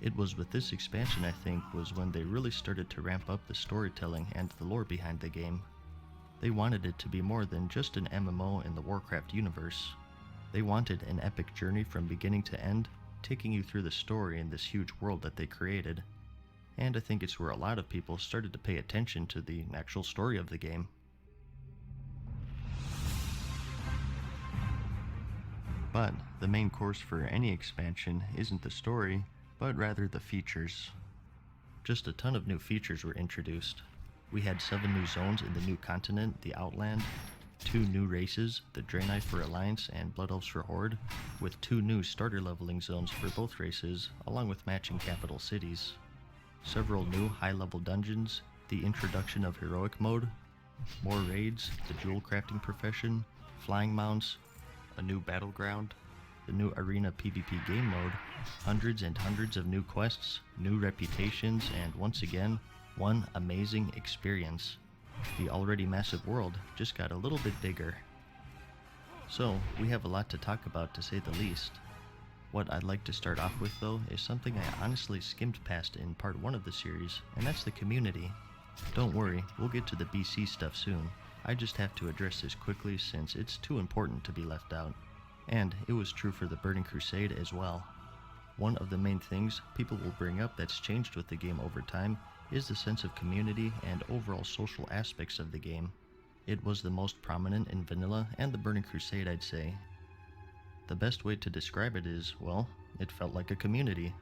Speaker 1: It was with this expansion, I think, was when they really started to ramp up the storytelling and the lore behind the game. They wanted it to be more than just an MMO in the Warcraft universe. They wanted an epic journey from beginning to end, taking you through the story in this huge world that they created. And I think it's where a lot of people started to pay attention to the actual story of the game. But the main course for any expansion isn't the story, but rather the features. Just a ton of new features were introduced. We had 7 new zones in the new continent, the Outland, 2 new races, the Draenei for Alliance and Blood Elves for Horde, with 2 new starter leveling zones for both races, along with matching capital cities. Several new high-level dungeons, the introduction of heroic mode, more raids, the jewel crafting profession, flying mounts, a new battleground, the new arena PvP game mode, hundreds and hundreds of new quests, new reputations, and once again, one amazing experience. The already massive world just got a little bit bigger. So, we have a lot to talk about, to say the least. What I'd like to start off with, though, is something I honestly skimmed past in part 1 of the series, and that's the community. Don't worry, we'll get to the BC stuff soon. I just have to address this quickly since it's too important to be left out. And it was true for the Burning Crusade as well. One of the main things people will bring up that's changed with the game over time is the sense of community and overall social aspects of the game. It was the most prominent in vanilla and the Burning Crusade, I'd say. The best way to describe it is, well, it felt like a community.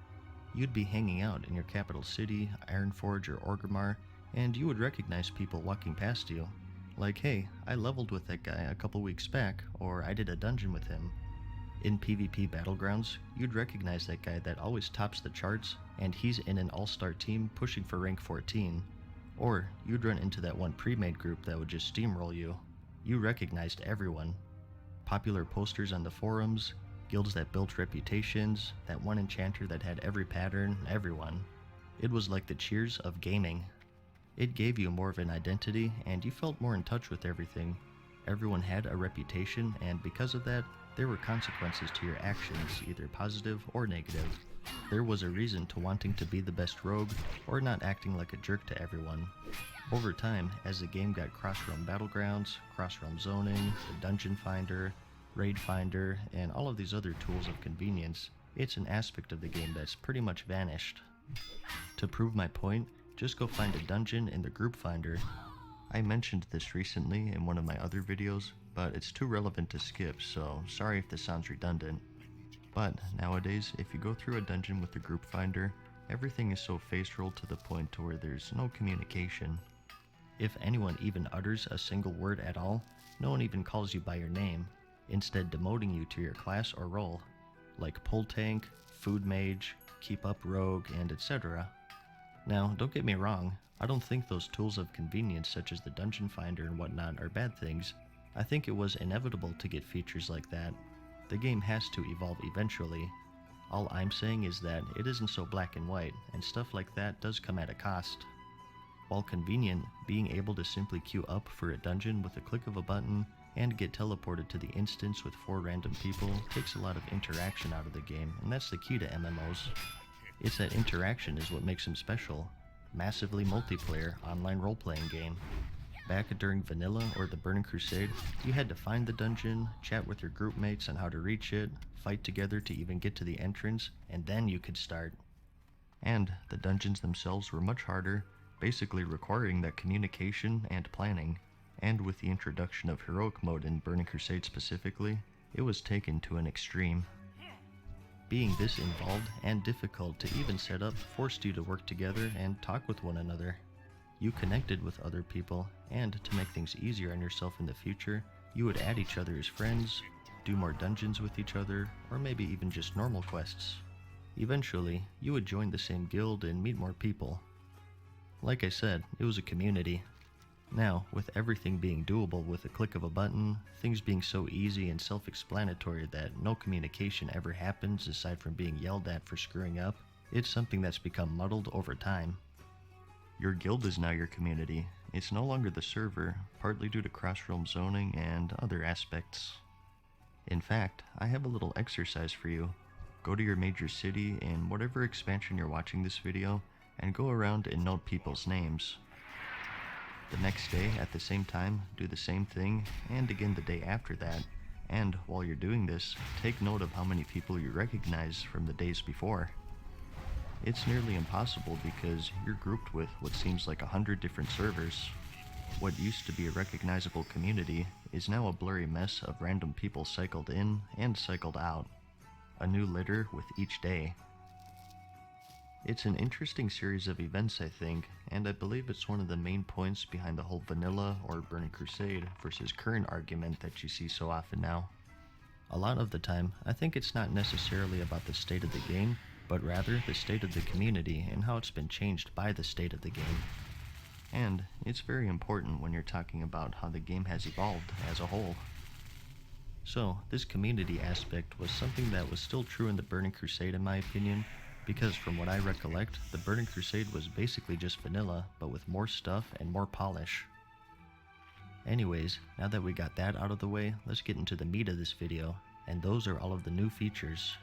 Speaker 1: You'd be hanging out in your capital city, Ironforge or Orgrimmar, and you would recognize people walking past you. Like, hey, I leveled with that guy a couple weeks back, or I did a dungeon with him. In PvP Battlegrounds, you'd recognize that guy that always tops the charts, and he's in an all-star team pushing for rank 14. Or you'd run into that one pre-made group that would just steamroll you. You recognized everyone. Popular posters on the forums, guilds that built reputations, that one enchanter that had every pattern, everyone. It was like the cheers of gaming. It gave you more of an identity, and you felt more in touch with everything. Everyone had a reputation, and because of that, there were consequences to your actions, either positive or negative. There was a reason to wanting to be the best rogue, or not acting like a jerk to everyone. Over time, as the game got cross-realm battlegrounds, cross-realm zoning, the dungeon finder, raid finder, and all of these other tools of convenience, it's an aspect of the game that's pretty much vanished. To prove my point, just go find a dungeon in the group finder. I mentioned this recently in one of my other videos, but it's too relevant to skip, so sorry if this sounds redundant. But nowadays, if you go through a dungeon with the group finder, everything is so face rolled to the point to where there's no communication. If anyone even utters a single word at all, no one even calls you by your name, instead demoting you to your class or role, like pull tank, food mage, keep up rogue, and etc. Now, don't get me wrong, I don't think those tools of convenience such as the dungeon finder and whatnot are bad things. I think it was inevitable to get features like that. The game has to evolve eventually. All I'm saying is that it isn't so black and white, and stuff like that does come at a cost. While convenient, being able to simply queue up for a dungeon with a click of a button and get teleported to the instance with 4 random people takes a lot of interaction out of the game, and that's the key to MMOs. It's that interaction is what makes them special. Massively multiplayer, online role-playing game. Back during Vanilla or the Burning Crusade, you had to find the dungeon, chat with your group mates on how to reach it, fight together to even get to the entrance, and then you could start. And the dungeons themselves were much harder, basically requiring that communication and planning. And with the introduction of Heroic Mode in Burning Crusade specifically, it was taken to an extreme. Being this involved and difficult to even set up forced you to work together and talk with one another. You connected with other people, and to make things easier on yourself in the future, you would add each other as friends, do more dungeons with each other, or maybe even just normal quests. Eventually, you would join the same guild and meet more people. Like I said, it was a community. Now, with everything being doable with a click of a button, things being so easy and self-explanatory that no communication ever happens aside from being yelled at for screwing up, it's something that's become muddled over time. Your guild is now your community. It's no longer the server, partly due to cross-realm zoning and other aspects. In fact, I have a little exercise for you. Go to your major city in whatever expansion you're watching this video, and go around and note people's names. The next day, at the same time, do the same thing, and again the day after that. And while you're doing this, take note of how many people you recognize from the days before. It's nearly impossible because you're grouped with what seems like 100 different servers. What used to be a recognizable community is now a blurry mess of random people cycled in and cycled out. A new litter with each day. It's an interesting series of events, I think, and I believe it's one of the main points behind the whole Vanilla or Burning Crusade versus current argument that you see so often now. A lot of the time, I think it's not necessarily about the state of the game, but rather the state of the community and how it's been changed by the state of the game. And it's very important when you're talking about how the game has evolved as a whole. So, this community aspect was something that was still true in the Burning Crusade in my opinion, because from what I recollect, the Burning Crusade was basically just vanilla, but with more stuff and more polish. Anyways, now that we got that out of the way, let's get into the meat of this video, and those are all of the new features.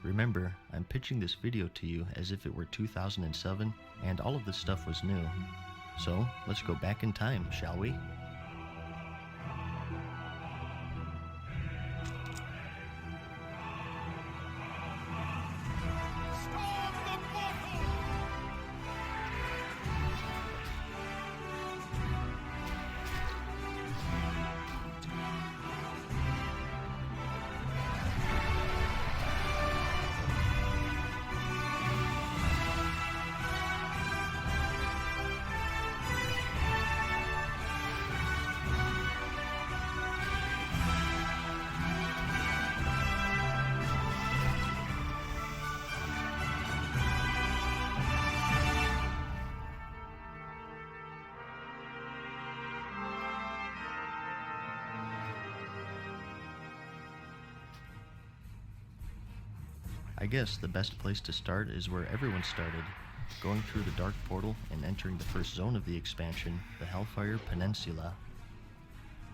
Speaker 1: Remember, I'm pitching this video to you as if it were 2007, and all of this stuff was new. So, let's go back in time, shall we? I guess the best place to start is where everyone started, going through the Dark Portal and entering the first zone of the expansion, the Hellfire Peninsula.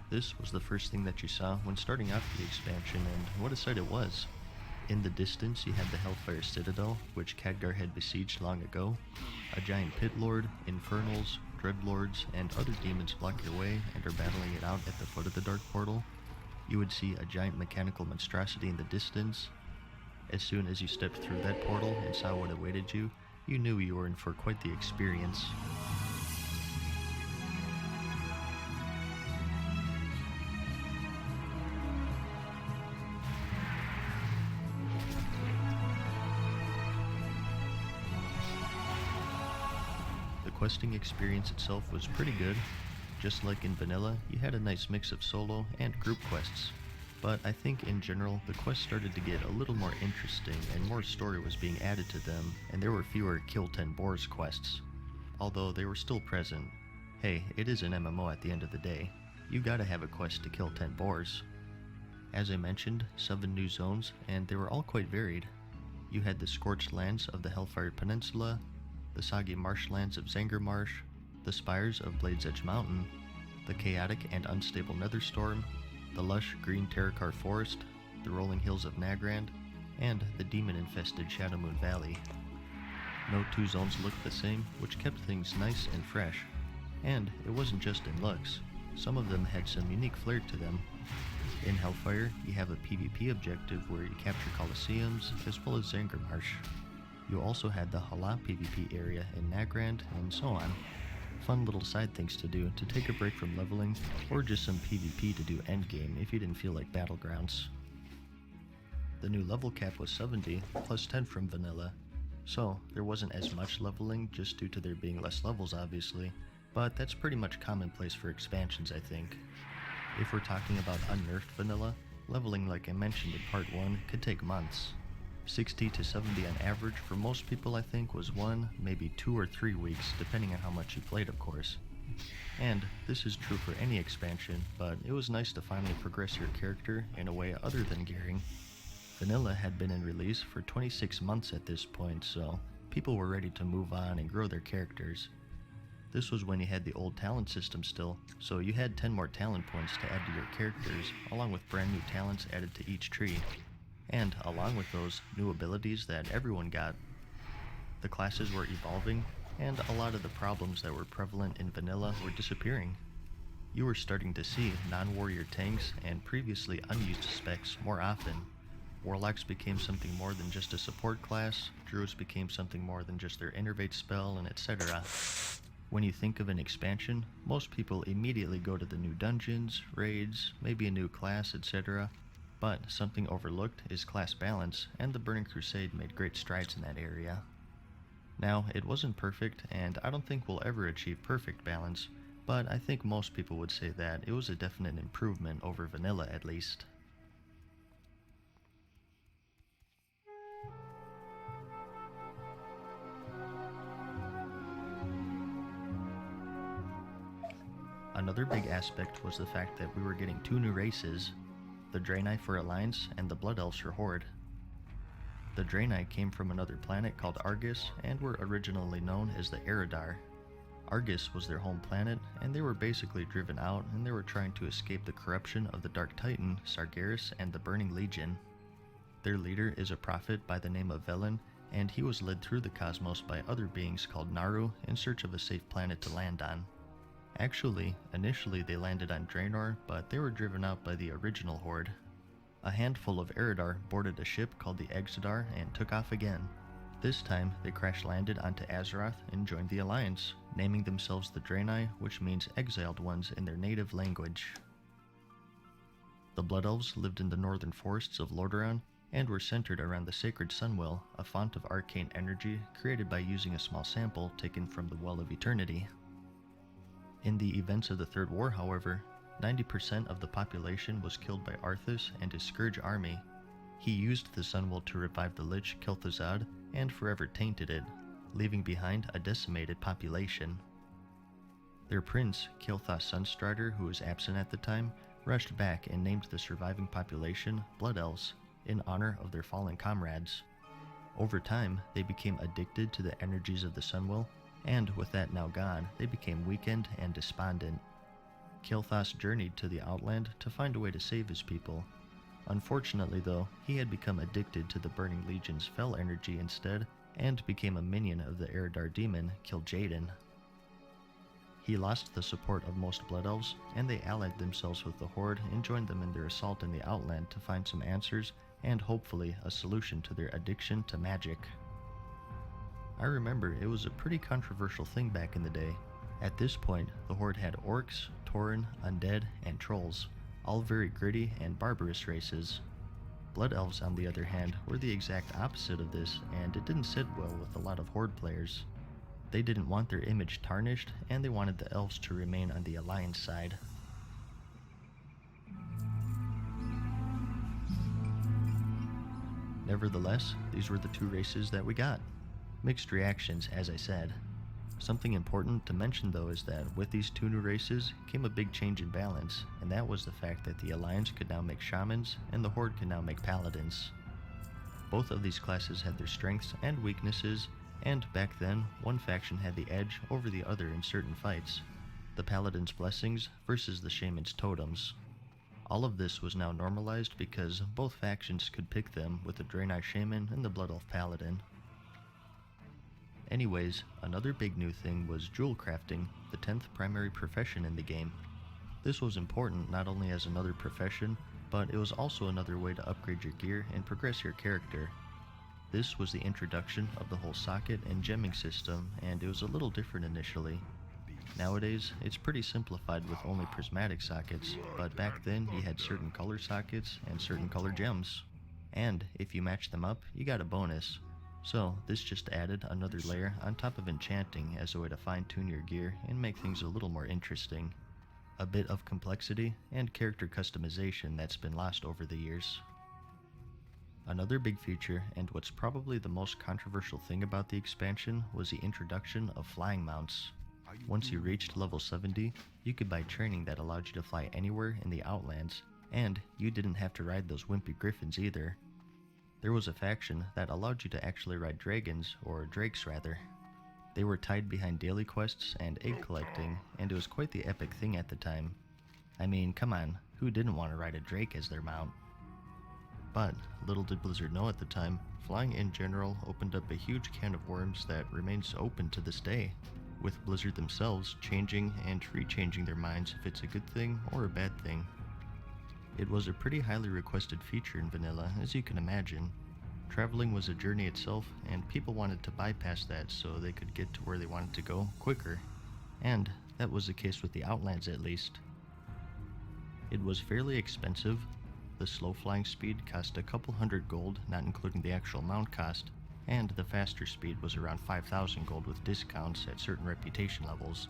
Speaker 1: This was the first thing that you saw when starting out the expansion, and what a sight it was. In the distance you had the Hellfire Citadel, which Khadgar had besieged long ago, a giant Pit Lord, Infernals, Dreadlords, and other demons block your way and are battling it out at the foot of the Dark Portal. You would see a giant mechanical monstrosity in the distance. As soon as you stepped through that portal and saw what awaited you, you knew you were in for quite the experience. The questing experience itself was pretty good. Just like in vanilla, you had a nice mix of solo and group quests. But I think in general, the quests started to get a little more interesting and more story was being added to them, and there were fewer Kill 10 Boars quests. Although they were still present. Hey, it is an MMO at the end of the day. You gotta have a quest to kill 10 boars. As I mentioned, 7 new zones, and they were all quite varied. You had the scorched lands of the Hellfire Peninsula, the soggy marshlands of Zangarmarsh, the spires of Blade's Edge Mountain, the chaotic and unstable Netherstorm, the lush green Terrakar Forest, the rolling hills of Nagrand, and the demon-infested Shadowmoon Valley. No two zones looked the same, which kept things nice and fresh. And it wasn't just in looks. Some of them had some unique flair to them. In Hellfire, you have a PvP objective where you capture Colosseums, as well as Zangarmarsh. You also had the Hala PvP area in Nagrand, and so on. Fun little side things to do to take a break from leveling, or just some PvP to do endgame if you didn't feel like Battlegrounds. The new level cap was 70, plus 10 from vanilla, so there wasn't as much leveling just due to there being less levels obviously, but that's pretty much commonplace for expansions I think. If we're talking about unnerfed vanilla, leveling like I mentioned in part 1 could take months. 60 to 70 on average for most people I think was 1, maybe 2 or 3 weeks depending on how much you played of course. And this is true for any expansion, but it was nice to finally progress your character in a way other than gearing. Vanilla had been in release for 26 months at this point, so people were ready to move on and grow their characters. This was when you had the old talent system still, so you had 10 more talent points to add to your characters, along with brand new talents added to each tree. And along with those, new abilities that everyone got. The classes were evolving, and a lot of the problems that were prevalent in vanilla were disappearing. You were starting to see non-warrior tanks and previously unused specs more often. Warlocks became something more than just a support class, druids became something more than just their innervate spell, and etc. When you think of an expansion, most people immediately go to the new dungeons, raids, maybe a new class, etc. But something overlooked is class balance, and the Burning Crusade made great strides in that area. Now, it wasn't perfect, and I don't think we'll ever achieve perfect balance, but I think most people would say that it was a definite improvement over vanilla at least. Another big aspect was the fact that we were getting 2 new races, the Draenei for Alliance and the Blood Elves for Horde. The Draenei came from another planet called Argus and were originally known as the Eridar. Argus was their home planet, and they were basically driven out and they were trying to escape the corruption of the Dark Titan, Sargeras, and the Burning Legion. Their leader is a prophet by the name of Velen, and he was led through the cosmos by other beings called Naru in search of a safe planet to land on. Actually, initially they landed on Draenor, but they were driven out by the original Horde. A handful of Eridar boarded a ship called the Exodar and took off again. This time, they crash-landed onto Azeroth and joined the Alliance, naming themselves the Draenei, which means exiled ones in their native language. The Blood Elves lived in the northern forests of Lordaeron and were centered around the sacred Sunwell, a font of arcane energy created by using a small sample taken from the Well of Eternity. In the events of the Third War, however, 90% of the population was killed by Arthas and his Scourge army. He used the Sunwell to revive the Lich Kel'Thuzad and forever tainted it, leaving behind a decimated population. Their prince, Kil'Thas Sunstrider, who was absent at the time, rushed back and named the surviving population Blood Elves, in honor of their fallen comrades. Over time, they became addicted to the energies of the Sunwell, and with that now gone, they became weakened and despondent. Kael'thas journeyed to the Outland to find a way to save his people. Unfortunately though, he had become addicted to the Burning Legion's fell energy instead, and became a minion of the Eredar demon, Kil'jaeden. He lost the support of most Blood Elves, and they allied themselves with the Horde and joined them in their assault in the Outland to find some answers, and hopefully a solution to their addiction to magic. I remember it was a pretty controversial thing back in the day. At this point, the Horde had orcs, tauren, undead, and trolls, all very gritty and barbarous races. Blood Elves, on the other hand, were the exact opposite of this, and it didn't sit well with a lot of Horde players. They didn't want their image tarnished, and they wanted the Elves to remain on the Alliance side. Nevertheless, these were the two races that we got. Mixed reactions, as I said. Something important to mention though is that with these two new races came a big change in balance, and that was the fact that the Alliance could now make shamans and the Horde could now make paladins. Both of these classes had their strengths and weaknesses, and back then, one faction had the edge over the other in certain fights. The Paladin's blessings versus the Shaman's totems. All of this was now normalized because both factions could pick them with the Draenei Shaman and the Blood Elf Paladin. Anyways, another big new thing was jewel crafting, the 10th primary profession in the game. This was important not only as another profession, but it was also another way to upgrade your gear and progress your character. This was the introduction of the whole socket and gemming system, and it was a little different initially. Nowadays, it's pretty simplified with only prismatic sockets, but back then you had certain color sockets and certain color gems. And if you matched them up, you got a bonus. So this just added another layer on top of enchanting as a way to fine-tune your gear and make things a little more interesting. A bit of complexity and character customization that's been lost over the years. Another big feature, and what's probably the most controversial thing about the expansion, was the introduction of flying mounts. Once you reached level 70, you could buy training that allowed you to fly anywhere in the Outlands, and you didn't have to ride those wimpy griffins either. There was a faction that allowed you to actually ride dragons, or drakes rather. They were tied behind daily quests and egg collecting, and it was quite the epic thing at the time. I mean, come on, who didn't want to ride a drake as their mount? But, little did Blizzard know at the time, flying in general opened up a huge can of worms that remains open to this day, with Blizzard themselves changing and rechanging their minds if it's a good thing or a bad thing. It was a pretty highly requested feature in vanilla, as you can imagine. Traveling was a journey itself, and people wanted to bypass that so they could get to where they wanted to go quicker. And that was the case with the Outlands at least. It was fairly expensive. The slow flying speed cost a couple hundred gold, not including the actual mount cost, and the faster speed was around 5,000 gold with discounts at certain reputation levels.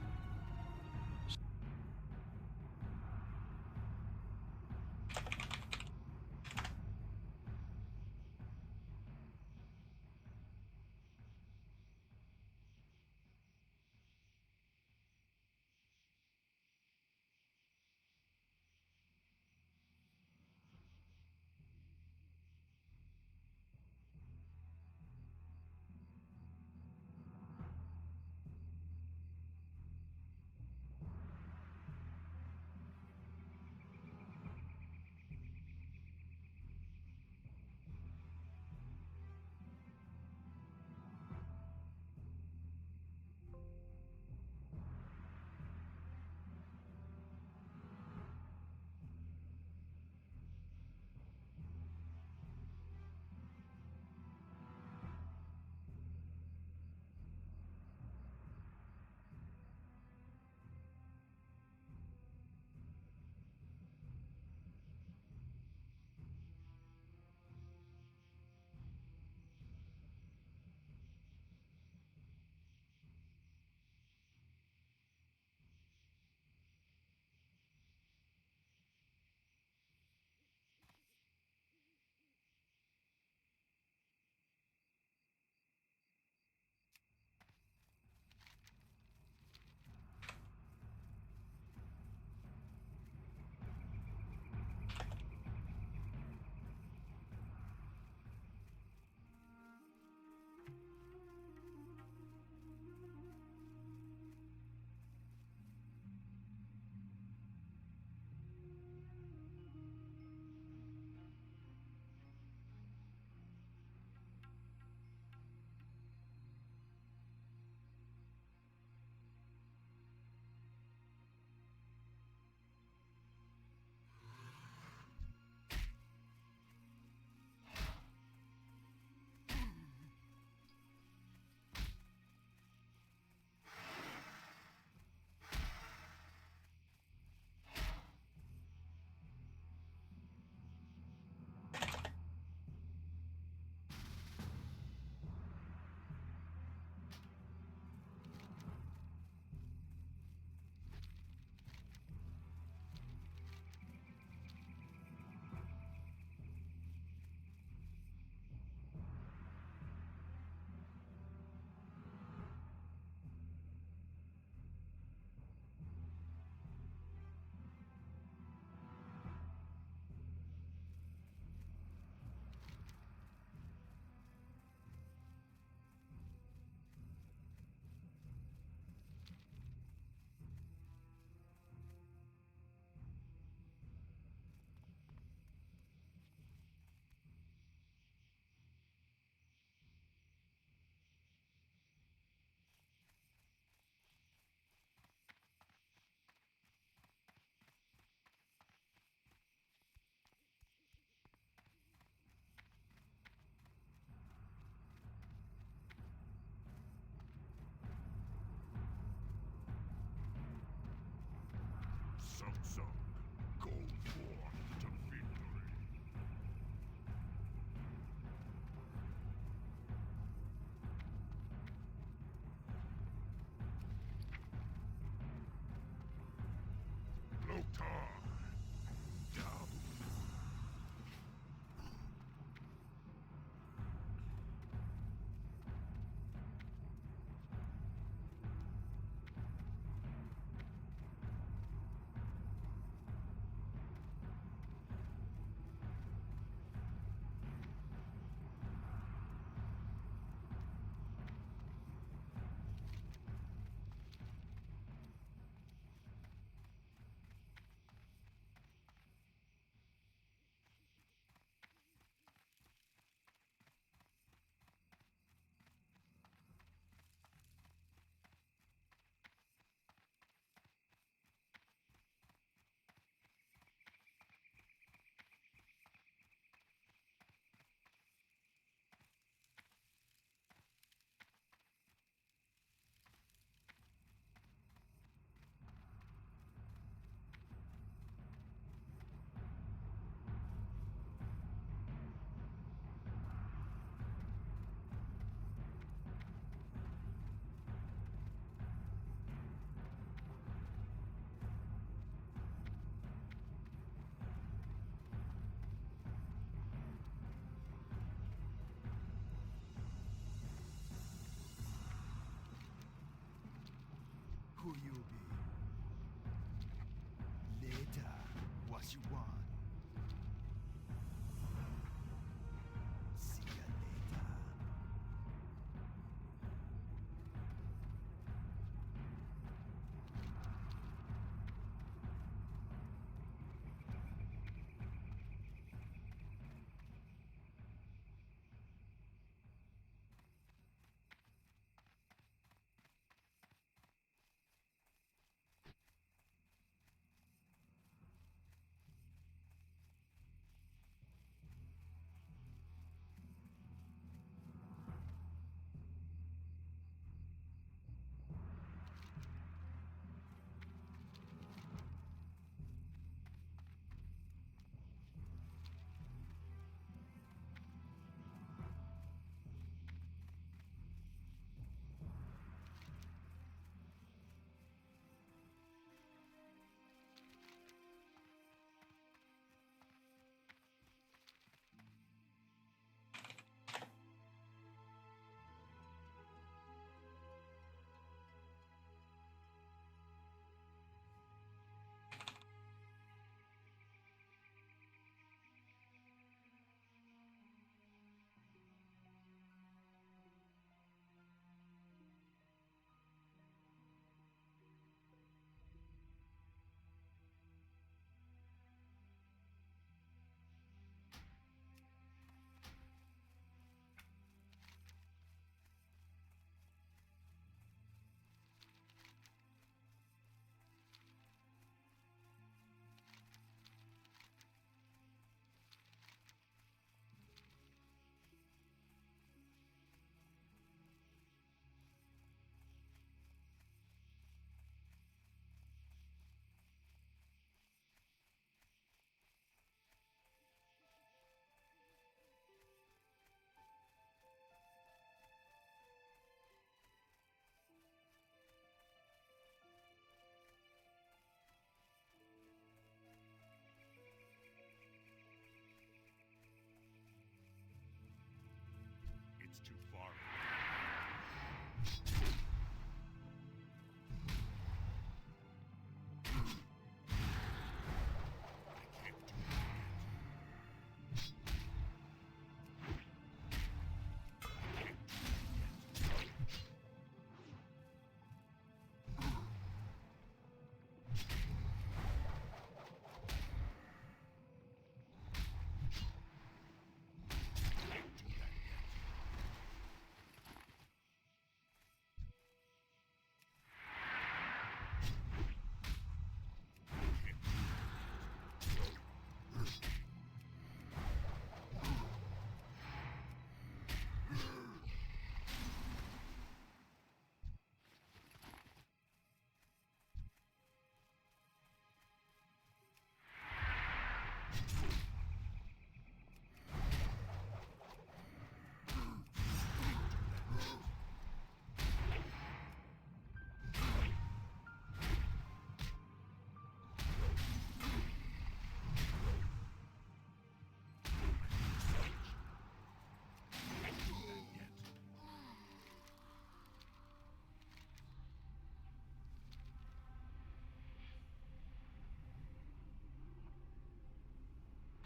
Speaker 8: Some go forth to victory. Loktar. Down.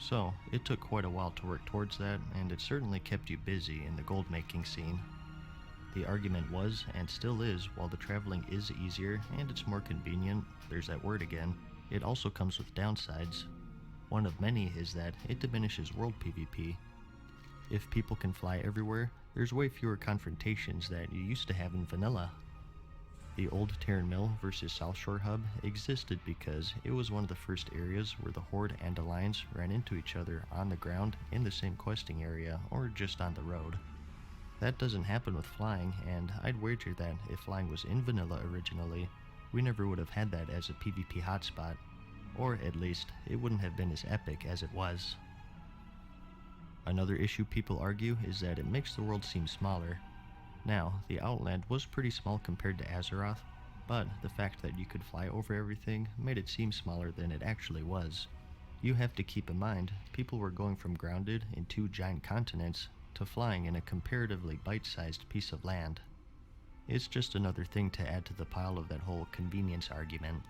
Speaker 1: So, it took quite a while to work towards that, and it certainly kept you busy in the gold making scene. The argument was, and still is, while the traveling is easier and it's more convenient, there's that word again, it also comes with downsides. One of many is that it diminishes world PvP. If people can fly everywhere, there's way fewer confrontations that you used to have in vanilla. The old Terran Mill versus South Shore hub existed because it was one of the first areas where the Horde and Alliance ran into each other on the ground in the same questing area or just on the road. That doesn't happen with flying, and I'd wager that if flying was in vanilla originally, we never would have had that as a PvP hotspot, or at least it wouldn't have been as epic as it was. Another issue people argue is that it makes the world seem smaller. Now, the Outland was pretty small compared to Azeroth, but the fact that you could fly over everything made it seem smaller than it actually was. You have to keep in mind, people were going from grounded in 2 giant continents to flying in a comparatively bite-sized piece of land. It's just another thing to add to the pile of that whole convenience argument.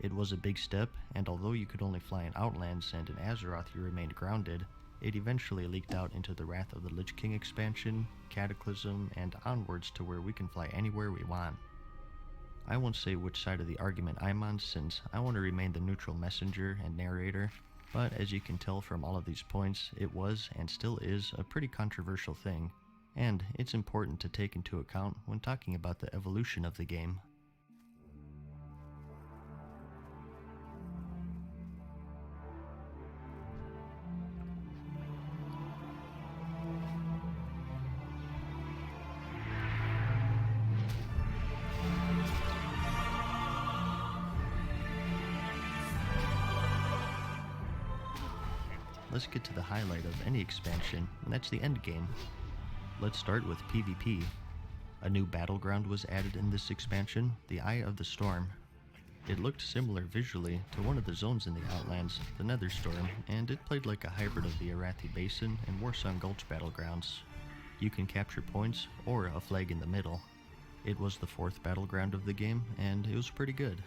Speaker 1: It was a big step, and although you could only fly in Outlands and in Azeroth you remained grounded, it eventually leaked out into the Wrath of the Lich King expansion, Cataclysm, and onwards to where we can fly anywhere we want. I won't say which side of the argument I'm on since I want to remain the neutral messenger and narrator, but as you can tell from all of these points, it was and still is a pretty controversial thing, and it's important to take into account when talking about the evolution of the game. Let's get to the highlight of any expansion, and that's the end game. Let's start with PvP. A new battleground was added in this expansion, the Eye of the Storm. It looked similar visually to one of the zones in the Outlands, the Netherstorm, and it played like a hybrid of the Arathi Basin and Warsong Gulch battlegrounds. You can capture points, or a flag in the middle. It was the 4th battleground of the game, and it was pretty good.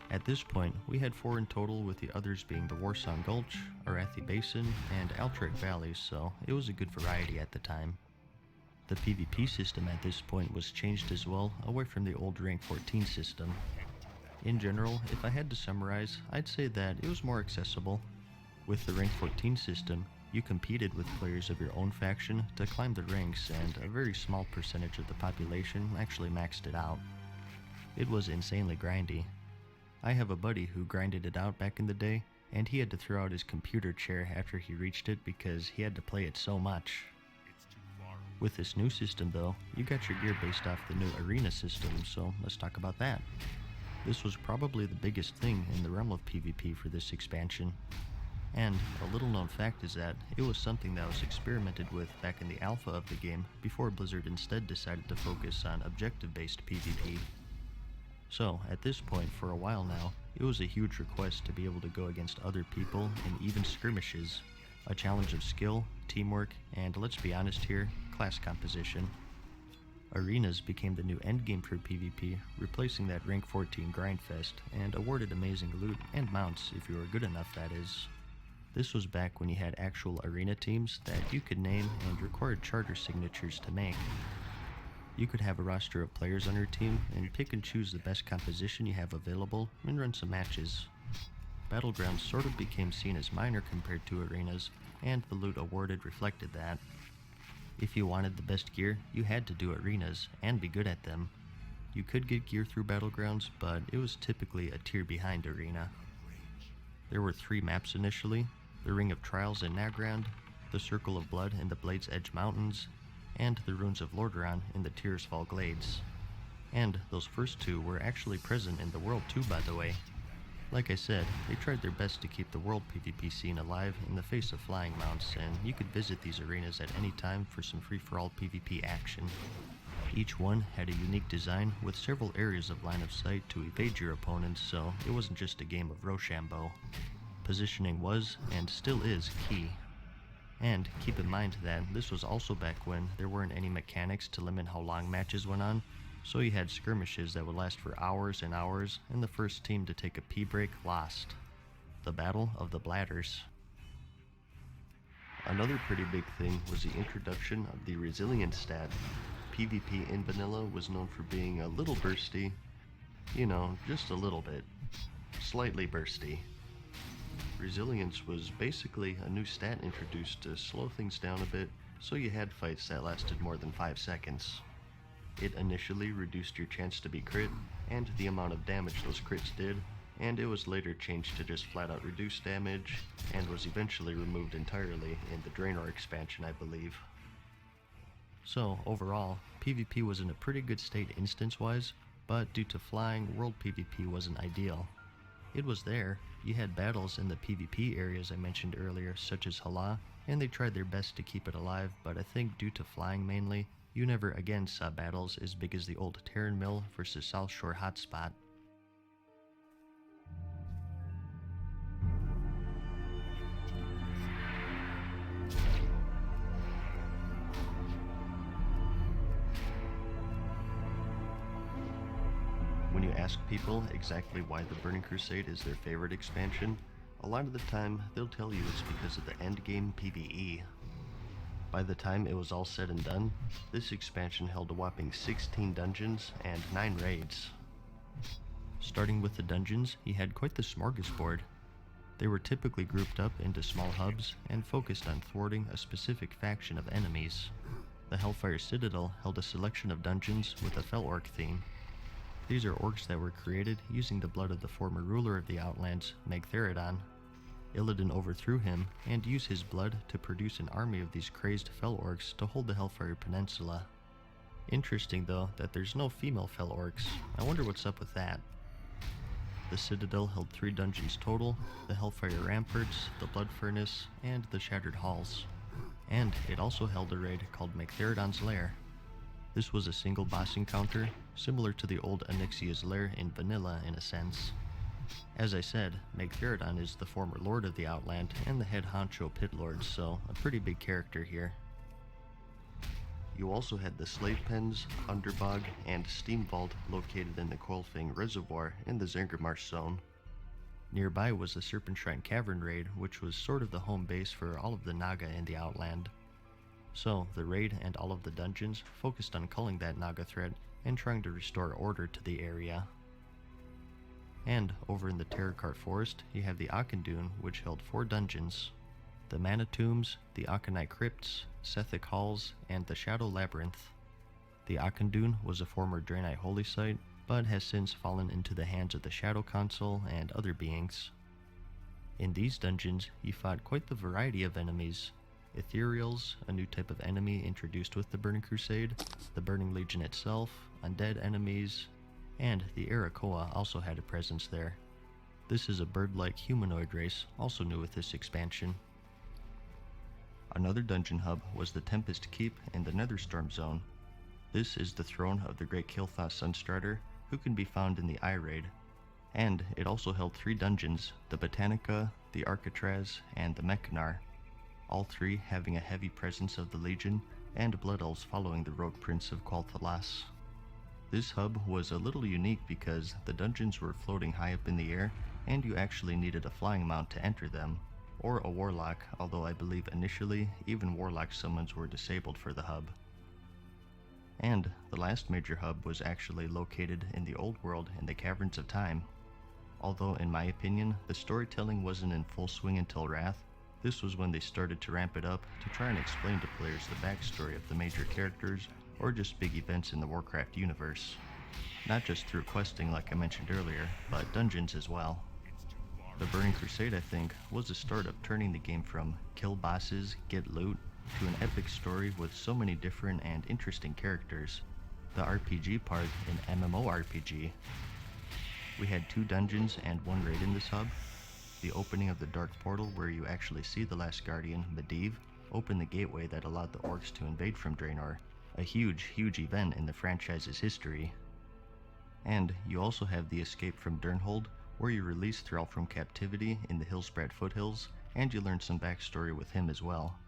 Speaker 1: At this point, we had 4 in total, with the others being the Warsong Gulch, Arathi Basin, and Altrek Valleys, so it was a good variety at the time. The PvP system at this point was changed as well, away from the old Rank 14 system. In general, if I had to summarize, I'd say that it was more accessible. With the Rank 14 system, you competed with players of your own faction to climb the ranks, and a very small percentage of the population actually maxed it out. It was insanely grindy. I have a buddy who grinded it out back in the day, and he had to throw out his computer chair after he reached it because he had to play it so much. With this new system though, you got your gear based off the new arena system, so let's talk about that. This was probably the biggest thing in the realm of PvP for this expansion. And a little known fact is that it was something that was experimented with back in the alpha of the game before Blizzard instead decided to focus on objective-based PvP. So, at this point, for a while now, it was a huge request to be able to go against other people in even skirmishes, a challenge of skill, teamwork, and let's be honest here, class composition. Arenas became the new endgame for PvP, replacing that rank 14 grindfest, and awarded amazing loot and mounts if you were good enough, that is. This was back when you had actual arena teams that you could name and required charter signatures to make. You could have a roster of players on your team and pick and choose the best composition you have available and run some matches. Battlegrounds sort of became seen as minor compared to arenas, and the loot awarded reflected that. If you wanted the best gear, you had to do arenas and be good at them. You could get gear through Battlegrounds, but it was typically a tier behind arena. There were 3 maps initially, the Ring of Trials in Nagrand, the Circle of Blood in the Blades Edge Mountains, and the Ruins of Lordaeron in the Tearsfall Glades. And those first 2 were actually present in the world too, by the way. Like I said, they tried their best to keep the world PvP scene alive in the face of flying mounts, and you could visit these arenas at any time for some free-for-all PvP action. Each one had a unique design with several areas of line of sight to evade your opponents, so it wasn't just a game of Rochambeau. Positioning was, and still is, key. And keep in mind that this was also back when there weren't any mechanics to limit how long matches went on, so you had skirmishes that would last for hours and hours, and the first team to take a pee break lost. The Battle of the Bladders. Another pretty big thing was the introduction of the resilience stat. PvP in vanilla was known for being a little bursty, you know, just a little bit, slightly bursty. Resilience was basically a new stat introduced to slow things down a bit, so you had fights that lasted more than 5 seconds. It initially reduced your chance to be crit, and the amount of damage those crits did, and it was later changed to just flat out reduce damage, and was eventually removed entirely in the Draenor expansion, I believe. So, overall, PvP was in a pretty good state instance-wise, but due to flying, world PvP wasn't ideal. It was there, you had battles in the PvP areas I mentioned earlier, such as Hala, and they tried their best to keep it alive, but I think due to flying mainly, you never again saw battles as big as the old Terran Mill versus South Shore Hotspot. When you ask people exactly why the Burning Crusade is their favorite expansion, a lot of the time they'll tell you it's because of the endgame PvE. By the time it was all said and done, this expansion held a whopping 16 dungeons and 9 raids. Starting with the dungeons, he had quite the smorgasbord. They were typically grouped up into small hubs and focused on thwarting a specific faction of enemies. The Hellfire Citadel held a selection of dungeons with a Fel Orc theme. These are orcs that were created using the blood of the former ruler of the Outlands, Megtheridon. Illidan overthrew him and used his blood to produce an army of these crazed Fel Orcs to hold the Hellfire Peninsula. Interesting though that there's no female Fel Orcs. I wonder what's up with that. The Citadel held 3 dungeons total, the Hellfire Ramparts, the Blood Furnace, and the Shattered Halls. And it also held a raid called Megtheridon's Lair. This was a single boss encounter, similar to the old Onyxia's Lair in vanilla in a sense. As I said, Megtheridon is the former lord of the Outland and the head honcho pit lord, so a pretty big character here. You also had the Slave Pens, Underbog, and Steam Vault located in the Coilfang Reservoir in the Zangarmarsh zone. Nearby was the Serpent Shrine Cavern raid, which was sort of the home base for all of the Naga in the Outland. So, the raid and all of the dungeons focused on culling that Naga threat and trying to restore order to the area. And over in the Terracart Forest, you have the Akendune, which held 4 dungeons: the Mana Tombs, the Akanai Crypts, Sethic Halls, and the Shadow Labyrinth. The Akendune was a former Draenei holy site, but has since fallen into the hands of the Shadow Council and other beings. In these dungeons, you fought quite the variety of enemies: Ethereals, a new type of enemy introduced with the Burning Crusade, the Burning Legion itself, undead enemies, and the Arakoa also had a presence there. This is a bird-like humanoid race, also new with this expansion. Another dungeon hub was the Tempest Keep in the Netherstorm Zone. This is the throne of the Great Kiltha Sunstrider, who can be found in the Eye Raid. And it also held 3 dungeons, the Botanica, the Arcatraz, and the Mechanar, all 3 having a heavy presence of the Legion and Blood Elves following the Rogue Prince of Qualthalas. This hub was a little unique because the dungeons were floating high up in the air, and you actually needed a flying mount to enter them, or a Warlock, although I believe initially even Warlock summons were disabled for the hub. And the last major hub was actually located in the Old World in the Caverns of Time. Although in my opinion, the storytelling wasn't in full swing until Wrath, this was when they started to ramp it up to try and explain to players the backstory of the major characters or just big events in the Warcraft universe. Not just through questing like I mentioned earlier, but dungeons as well. The Burning Crusade, I think, was the start of turning the game from kill bosses, get loot, to an epic story with so many different and interesting characters. The RPG part in MMORPG. We had 2 dungeons and 1 raid in this hub. The opening of the Dark Portal, where you actually see the last Guardian, Medivh, opened the gateway that allowed the orcs to invade from Draenor, a huge event in the franchise's history. And you also have the escape from Durnhold, where you release Thrall from captivity in the Hillsbrad foothills, and you learn some backstory with him as well.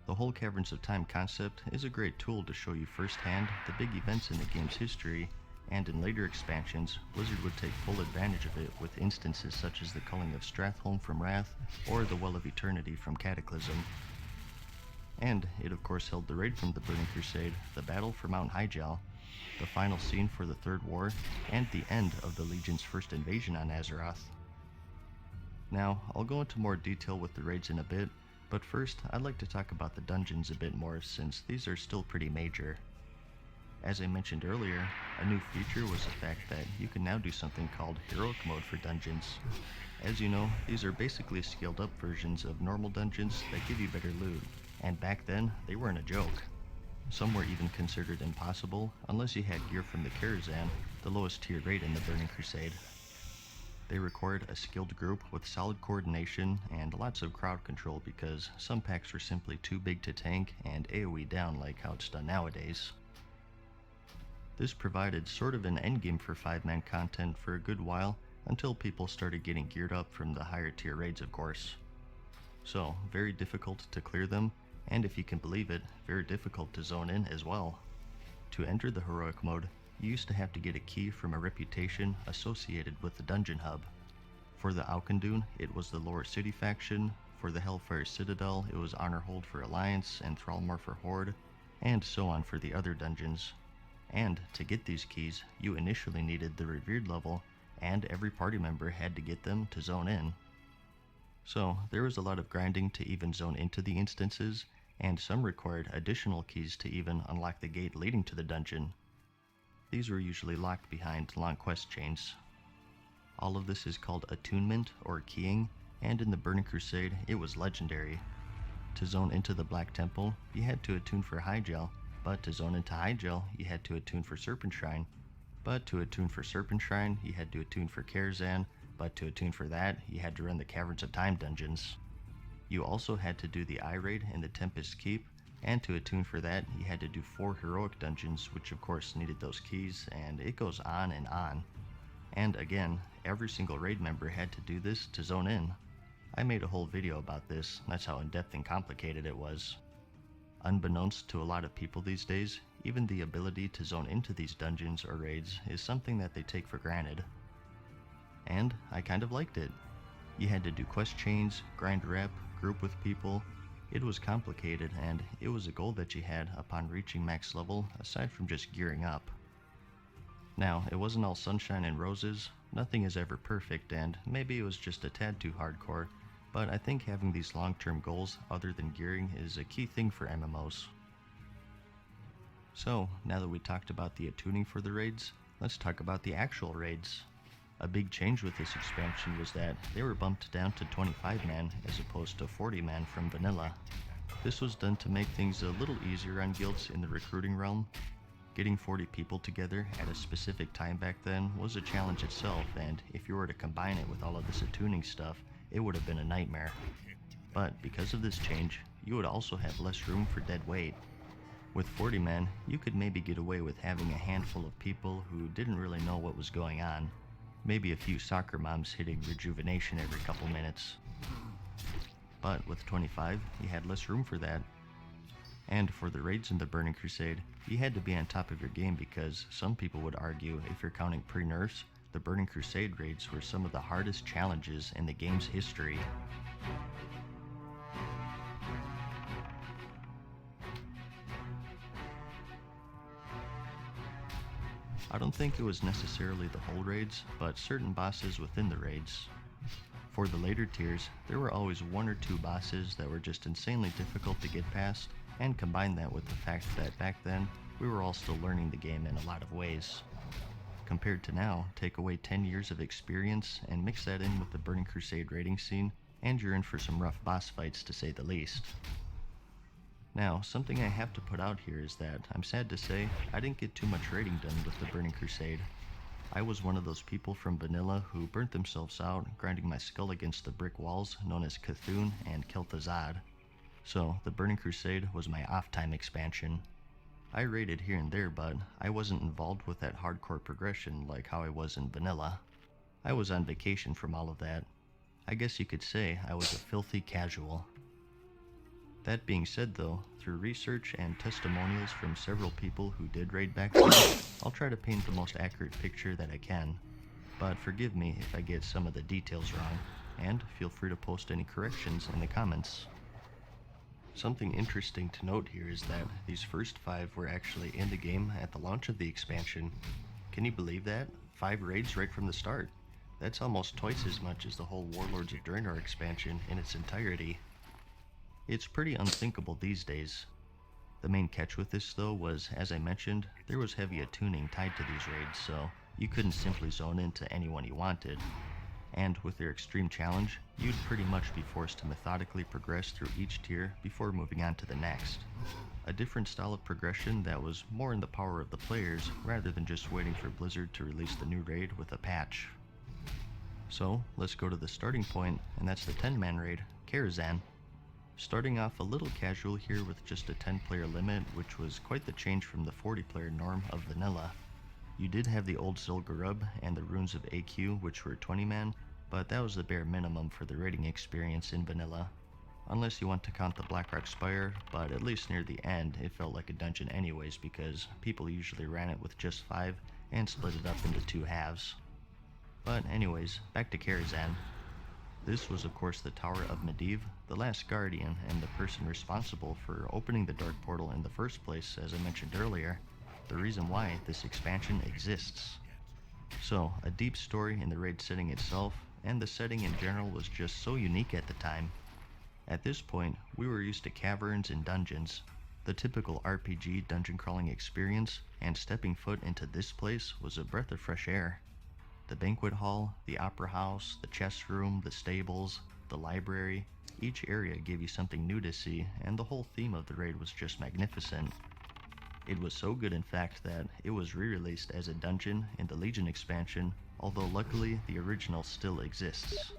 Speaker 1: The whole Caverns of Time concept is a great tool to show you firsthand the big events in the game's history, and in later expansions, Blizzard would take full advantage of it with instances such as the culling of Stratholme from Wrath, or the Well of Eternity from Cataclysm. And it of course held the raid from the Burning Crusade, the battle for Mount Hyjal, the final scene for the Third War, and the end of the Legion's first invasion on Azeroth. Now, I'll go into more detail with the raids in a bit, but first I'd like to talk about the dungeons a bit more since these are still pretty major. As I mentioned earlier, a new feature was the fact that you can now do something called Heroic Mode for dungeons. As you know, these are basically scaled up versions of normal dungeons that give you better loot, and back then, they weren't a joke. Some were even considered impossible unless you had gear from the Karazhan, the lowest tier raid in the Burning Crusade. They required a skilled group with solid coordination and lots of crowd control because some packs were simply too big to tank and AoE down like how it's done nowadays. This provided sort of an endgame for 5-man content for a good while until people started getting geared up from the higher tier raids of course. So, very difficult to clear them, and if you can believe it, very difficult to zone in as well. To enter the Heroic Mode, you used to have to get a key from a reputation associated with the dungeon hub. For the Auchendoon, it was the Lower City faction, for the Hellfire Citadel, it was Honorhold for Alliance and Thrallmore for Horde, and so on for the other dungeons. And to get these keys, you initially needed the Revered level, and every party member had to get them to zone in. So, there was a lot of grinding to even zone into the instances, and some required additional keys to even unlock the gate leading to the dungeon. These were usually locked behind long quest chains. All of this is called attunement or keying, and in the Burning Crusade it was legendary. To zone into the Black Temple, you had to attune for Hyjal, but to zone into Hyjal, you had to attune for Serpent Shrine. But to attune for Serpent Shrine, you had to attune for Karazhan, but to attune for that, you had to run the Caverns of Time dungeons. You also had to do the Eye Raid in the Tempest Keep, and to attune for that, you had to do 4 heroic dungeons, which of course needed those keys, and it goes on and on. And again, every single raid member had to do this to zone in. I made a whole video about this, that's how in-depth and complicated it was. Unbeknownst to a lot of people these days, even the ability to zone into these dungeons or raids is something that they take for granted. And I kind of liked it. You had to do quest chains, grind rep, group with people. It was complicated, and it was a goal that you had upon reaching max level aside from just gearing up. Now, it wasn't all sunshine and roses, nothing is ever perfect, and maybe it was just a tad too hardcore, but I think having these long-term goals other than gearing is a key thing for MMOs. So, now that we talked about the attuning for the raids, let's talk about the actual raids. A big change with this expansion was that they were bumped down to 25-man as opposed to 40-man from vanilla. This was done to make things a little easier on guilds in the recruiting realm. Getting 40 people together at a specific time back then was a challenge itself, and if you were to combine it with all of this attuning stuff, it would have been a nightmare. But because of this change, you would also have less room for dead weight. With 40 men, you could maybe get away with having a handful of people who didn't really know what was going on. Maybe a few soccer moms hitting rejuvenation every couple minutes. But with 25, you had less room for that. And for the raids in the Burning Crusade, you had to be on top of your game because some people would argue if you're counting pre-nerfs, the Burning Crusade raids were some of the hardest challenges in the game's history. I don't think it was necessarily the whole raids, but certain bosses within the raids. For the later tiers, there were always 1 or 2 bosses that were just insanely difficult to get past, and combine that with the fact that back then, we were all still learning the game in a lot of ways. Compared to now, take away 10 years of experience and mix that in with the Burning Crusade raiding scene, and you're in for some rough boss fights to say the least. Now, something I have to put out here is that I'm sad to say I didn't get too much raiding done with the Burning Crusade. I was one of those people from vanilla who burnt themselves out grinding my skull against the brick walls known as Cthulhu and Kel'Thuzad. So, the Burning Crusade was my off-time expansion. I raided here and there, but I wasn't involved with that hardcore progression like how I was in vanilla. I was on vacation from all of that. I guess you could say I was a filthy casual. That being said though, through research and testimonials from several people who did raid back then, I'll try to paint the most accurate picture that I can. But forgive me if I get some of the details wrong, and feel free to post any corrections in the comments. Something interesting to note here is that these first 5 were actually in the game at the launch of the expansion. Can you believe that? 5 raids right from the start. That's almost twice as much as the whole Warlords of Draenor expansion in its entirety. It's pretty unthinkable these days. The main catch with this though was, as I mentioned, there was heavy attuning tied to these raids, so you couldn't simply zone into anyone you wanted. And with their extreme challenge, you'd pretty much be forced to methodically progress through each tier before moving on to the next. A different style of progression that was more in the power of the players rather than just waiting for Blizzard to release the new raid with a patch. So, let's go to the starting point, and that's the 10-man raid, Karazhan. Starting off a little casual here with just a 10-player limit, which was quite the change from the 40-player norm of vanilla. You did have the old Zul'Gurub and the Runes of AQ, which were 20-man, but that was the bare minimum for the raiding experience in vanilla. Unless you want to count the Blackrock Spire, but at least near the end it felt like a dungeon anyways because people usually ran it with just 5 and split it up into 2 halves. But anyways, back to Karazhan. This was of course the Tower of Medivh, the last guardian and the person responsible for opening the Dark Portal in the first place, as I mentioned earlier, the reason why this expansion exists. So, a deep story in the raid setting itself, and the setting in general was just so unique at the time. At this point, we were used to caverns and dungeons, the typical RPG dungeon crawling experience, and stepping foot into this place was a breath of fresh air. The banquet hall, the opera house, the chess room, the stables, the library, each area gave you something new to see, and the whole theme of the raid was just magnificent. It was so good in fact that it was re-released as a dungeon in the Legion expansion, although luckily the original still exists.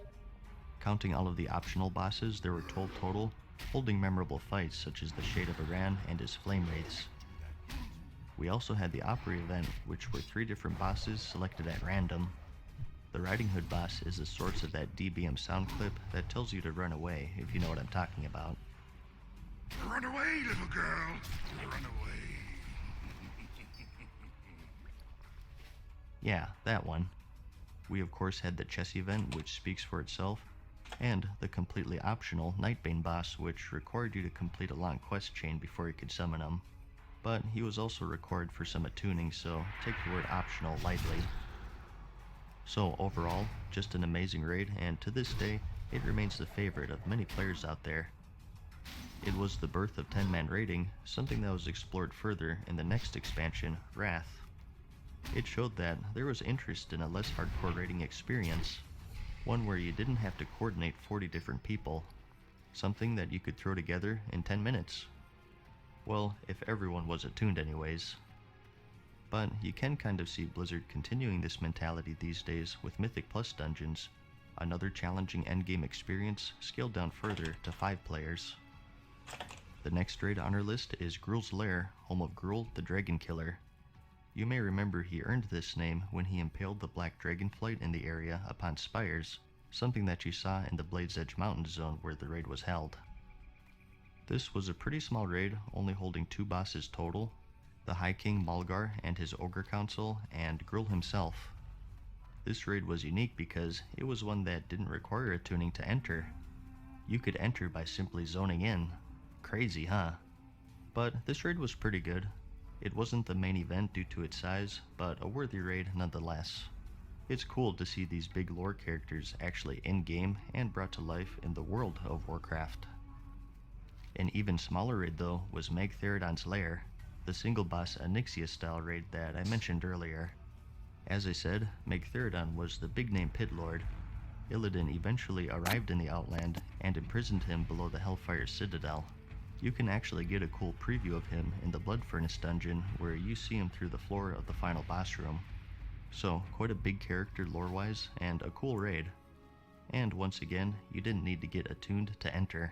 Speaker 1: Counting all of the optional bosses, there were 12 total, holding memorable fights such as the Shade of Iran and his Flame Wraiths. We also had the Opry event, which were 3 different bosses selected at random. The Riding Hood boss is the source of that DBM sound clip that tells you to run away, if you know what I'm talking about.
Speaker 10: Run away, little girl! Run away.
Speaker 1: Yeah, that one. We of course had the chess event, which speaks for itself, and the completely optional Nightbane boss, which required you to complete a long quest chain before you could summon him. But he was also required for some attuning, so take the word optional lightly. So overall, just an amazing raid, and to this day, it remains the favorite of many players out there. It was the birth of 10-man raiding, something that was explored further in the next expansion, Wrath. It showed that there was interest in a less hardcore raiding experience, one where you didn't have to coordinate 40 different people, something that you could throw together in 10 minutes. Well, if everyone was attuned anyways. But you can kind of see Blizzard continuing this mentality these days with Mythic Plus dungeons, another challenging endgame experience scaled down further to 5 players. The next raid on our list is Gruul's Lair, home of Gruul the Dragon Killer. You may remember he earned this name when he impaled the black dragonflight in the area upon spires, something that you saw in the Blade's Edge Mountain zone where the raid was held. This was a pretty small raid, only holding 2 bosses total, the High King Mulgar and his Ogre Council, and Gruul himself. This raid was unique because it was one that didn't require attuning to enter. You could enter by simply zoning in. Crazy, huh? But this raid was pretty good. It wasn't the main event due to its size, but a worthy raid nonetheless. It's cool to see these big lore characters actually in-game and brought to life in the world of Warcraft. An even smaller raid though was Magtheridon's Lair, the single boss Onyxia style raid that I mentioned earlier. As I said, Magtheridon was the big name pit lord. Illidan eventually arrived in the Outland and imprisoned him below the Hellfire Citadel. You can actually get a cool preview of him in the Blood Furnace dungeon where you see him through the floor of the final boss room. So, quite a big character lore-wise, and a cool raid. And once again, you didn't need to get attuned to enter.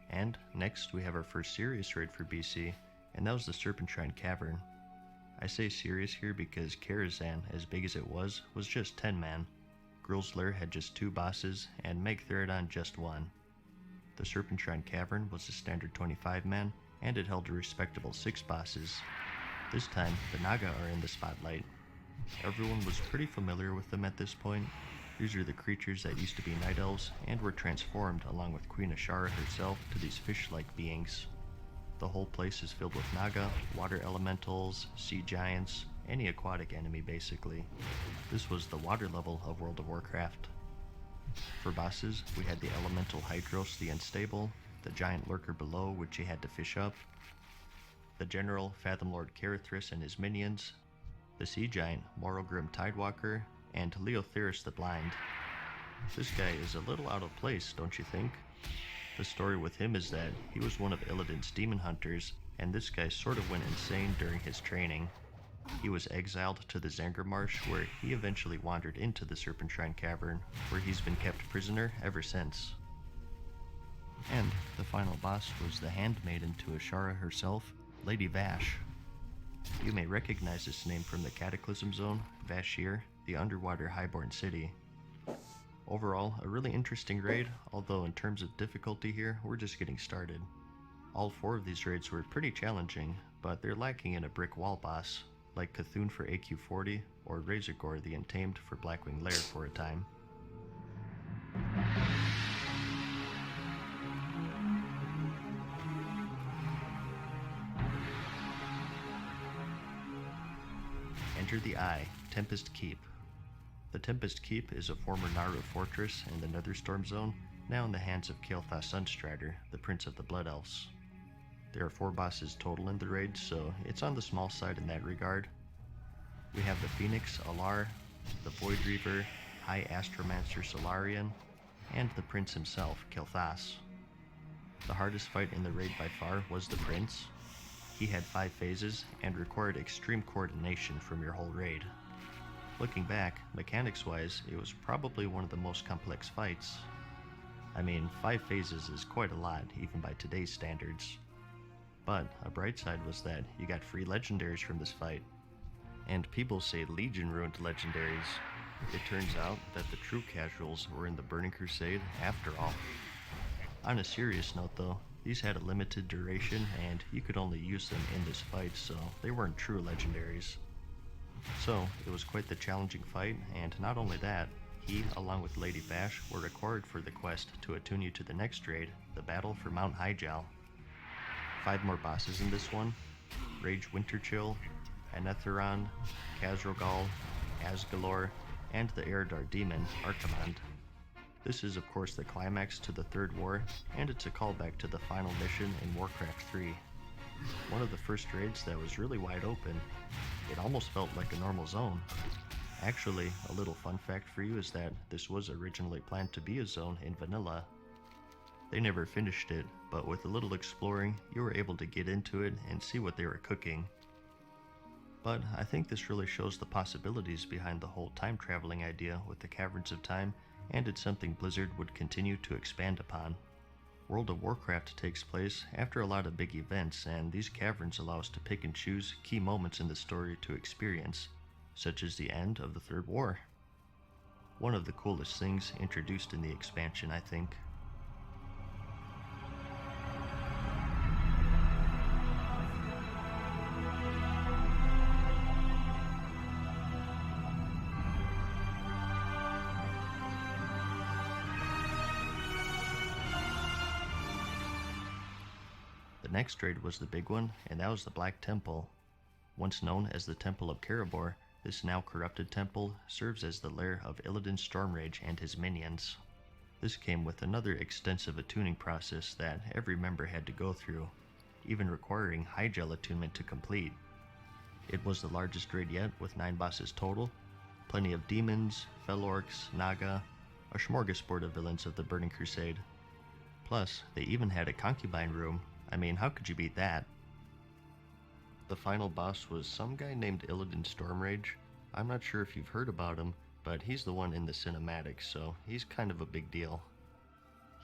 Speaker 1: And next we have our first serious raid for BC, and that was the Serpentshrine Cavern. I say serious here because Karazhan, as big as it was just 10-man. Gruul's Lair had just 2 bosses, and Magtheridon just 1. The Serpentshrine Cavern was a standard 25-man, and it held a respectable 6 bosses. This time, the Naga are in the spotlight. Everyone was pretty familiar with them at this point. These are the creatures that used to be night elves and were transformed along with Queen Ashara herself to these fish-like beings. The whole place is filled with naga, water elementals, sea giants, any aquatic enemy basically. This was the water level of World of Warcraft. For bosses, we had the elemental Hydros the Unstable, the giant lurker below which you had to fish up, the general Fathomlord Carathris and his minions, the sea giant Morogrim Tidewalker, and Leotheris the Blind. This guy is a little out of place, don't you think? The story with him is that he was one of Illidan's demon hunters, and this guy sort of went insane during his training. He was exiled to the Zanger Marsh, where he eventually wandered into the Serpent Shrine Cavern, where he's been kept prisoner ever since. And the final boss was the handmaiden to Ashara herself, Lady Vash. You may recognize this name from the Cataclysm Zone, Vashir, the underwater highborn city. Overall, a really interesting raid, although in terms of difficulty here, we're just getting started. All 4 of these raids were pretty challenging, but they're lacking in a brick wall boss, like Cthulhu for AQ40, or Razorgore the Untamed for Blackwing Lair for a time. Enter the Eye, Tempest Keep. The Tempest Keep is a former Naru fortress in the Netherstorm Zone, now in the hands of Kael'thas Sunstrider, the Prince of the Blood Elves. There are 4 bosses total in the raid, so it's on the small side in that regard. We have the Phoenix, Alar, the Void Reaver, High Astromancer Solarian, and the Prince himself, Kael'thas. The hardest fight in the raid by far was the Prince. He had 5 phases and required extreme coordination from your whole raid. Looking back, mechanics-wise, it was probably one of the most complex fights. I mean, 5 phases is quite a lot, even by today's standards. But a bright side was that you got free legendaries from this fight. And people say Legion ruined legendaries. It turns out that the true casuals were in the Burning Crusade after all. On a serious note though, these had a limited duration and you could only use them in this fight, so they weren't true legendaries. So, it was quite the challenging fight, and not only that, he, along with Lady Vash, were required for the quest to attune you to the next raid, the Battle for Mount Hyjal. 5 more bosses in this one: Rage Winterchill, Anetheron, Khazrogal, Asgalor, and the Eredar demon, Archimond. This is of course the climax to the Third War, and it's a callback to the final mission in Warcraft 3. One of the first raids that was really wide open. It almost felt like a normal zone. Actually, a little fun fact for you is that this was originally planned to be a zone in vanilla. They never finished it, but with a little exploring, you were able to get into it and see what they were cooking. But I think this really shows the possibilities behind the whole time traveling idea with the Caverns of Time, and it's something Blizzard would continue to expand upon. World of Warcraft takes place after a lot of big events, and these caverns allow us to pick and choose key moments in the story to experience, such as the end of the Third War. One of the coolest things introduced in the expansion, I think. The next raid was the big one, and that was the Black Temple. Once known as the Temple of Karabor, this now corrupted temple serves as the lair of Illidan Stormrage and his minions. This came with another extensive attuning process that every member had to go through, even requiring Hyjal attunement to complete. It was the largest raid yet, with 9 bosses total, plenty of demons, fell orcs, naga, a smorgasbord of villains of the Burning Crusade. Plus, they even had a concubine room. I mean, how could you beat that? The final boss was some guy named Illidan Stormrage. I'm not sure if you've heard about him, but he's the one in the cinematics, so he's kind of a big deal.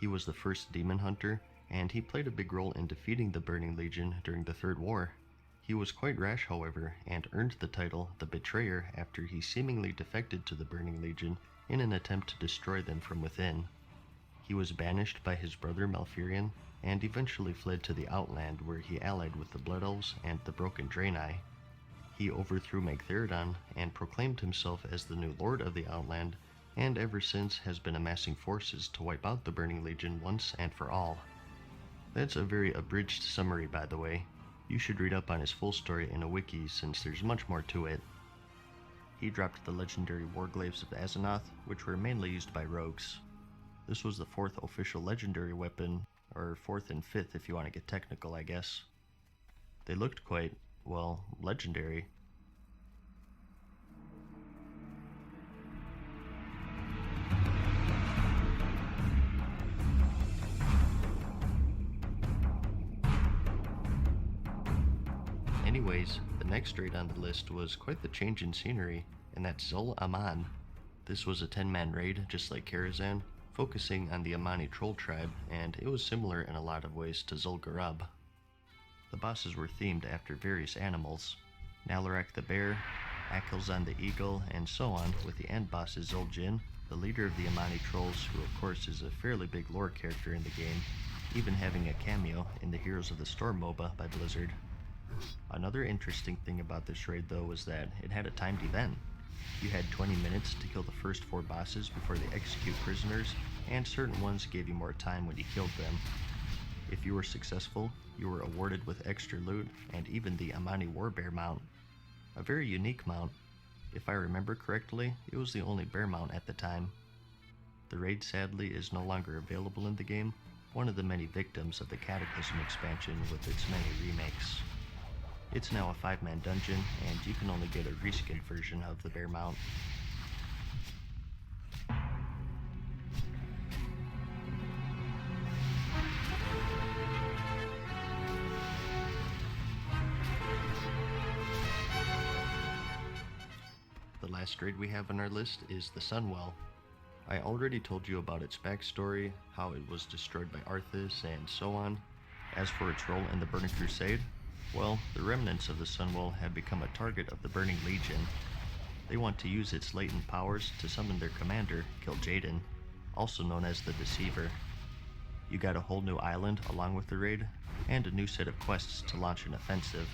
Speaker 1: He was the first demon hunter, and he played a big role in defeating the Burning Legion during the Third War. He was quite rash, however, and earned the title the Betrayer after he seemingly defected to the Burning Legion in an attempt to destroy them from within. He was banished by his brother Malfurion, and eventually fled to the Outland, where he allied with the Blood Elves and the Broken Draenei. He overthrew Magtheridon and proclaimed himself as the new Lord of the Outland, and ever since has been amassing forces to wipe out the Burning Legion once and for all. That's a very abridged summary, by the way. You should read up on his full story in a wiki since there's much more to it. He dropped the legendary Warglaives of Azeroth, which were mainly used by rogues. This was the 4th official legendary weapon, or 4th and 5th if you want to get technical, I guess. They looked quite, well, legendary. Anyways, the next raid on the list was quite the change in scenery, and that's Zul Aman. This was a 10-man raid, just like Karazhan, focusing on the Amani troll tribe, and it was similar in a lot of ways to Zul'Gurub. The bosses were themed after various animals, Nalarak the bear, Akilzan the eagle, and so on, with the end boss is Zul'Jin, the leader of the Amani trolls, who of course is a fairly big lore character in the game, even having a cameo in the Heroes of the Storm MOBA by Blizzard. Another interesting thing about this raid though was that it had a timed event. You had 20 minutes to kill the first 4 bosses before they execute prisoners, and certain ones gave you more time when you killed them. If you were successful, you were awarded with extra loot and even the Amani Warbear mount. A very unique mount. If I remember correctly, it was the only bear mount at the time. The raid sadly is no longer available in the game, one of the many victims of the Cataclysm expansion with its many remakes. It's now a 5-man dungeon, and you can only get a reskinned version of the bear mount. The last raid we have on our list is the Sunwell. I already told you about its backstory, how it was destroyed by Arthas, and so on. As for its role in the Burning Crusade, well, the remnants of the Sunwell have become a target of the Burning Legion. They want to use its latent powers to summon their commander, Kil'jaeden, also known as the Deceiver. You got a whole new island along with the raid, and a new set of quests to launch an offensive.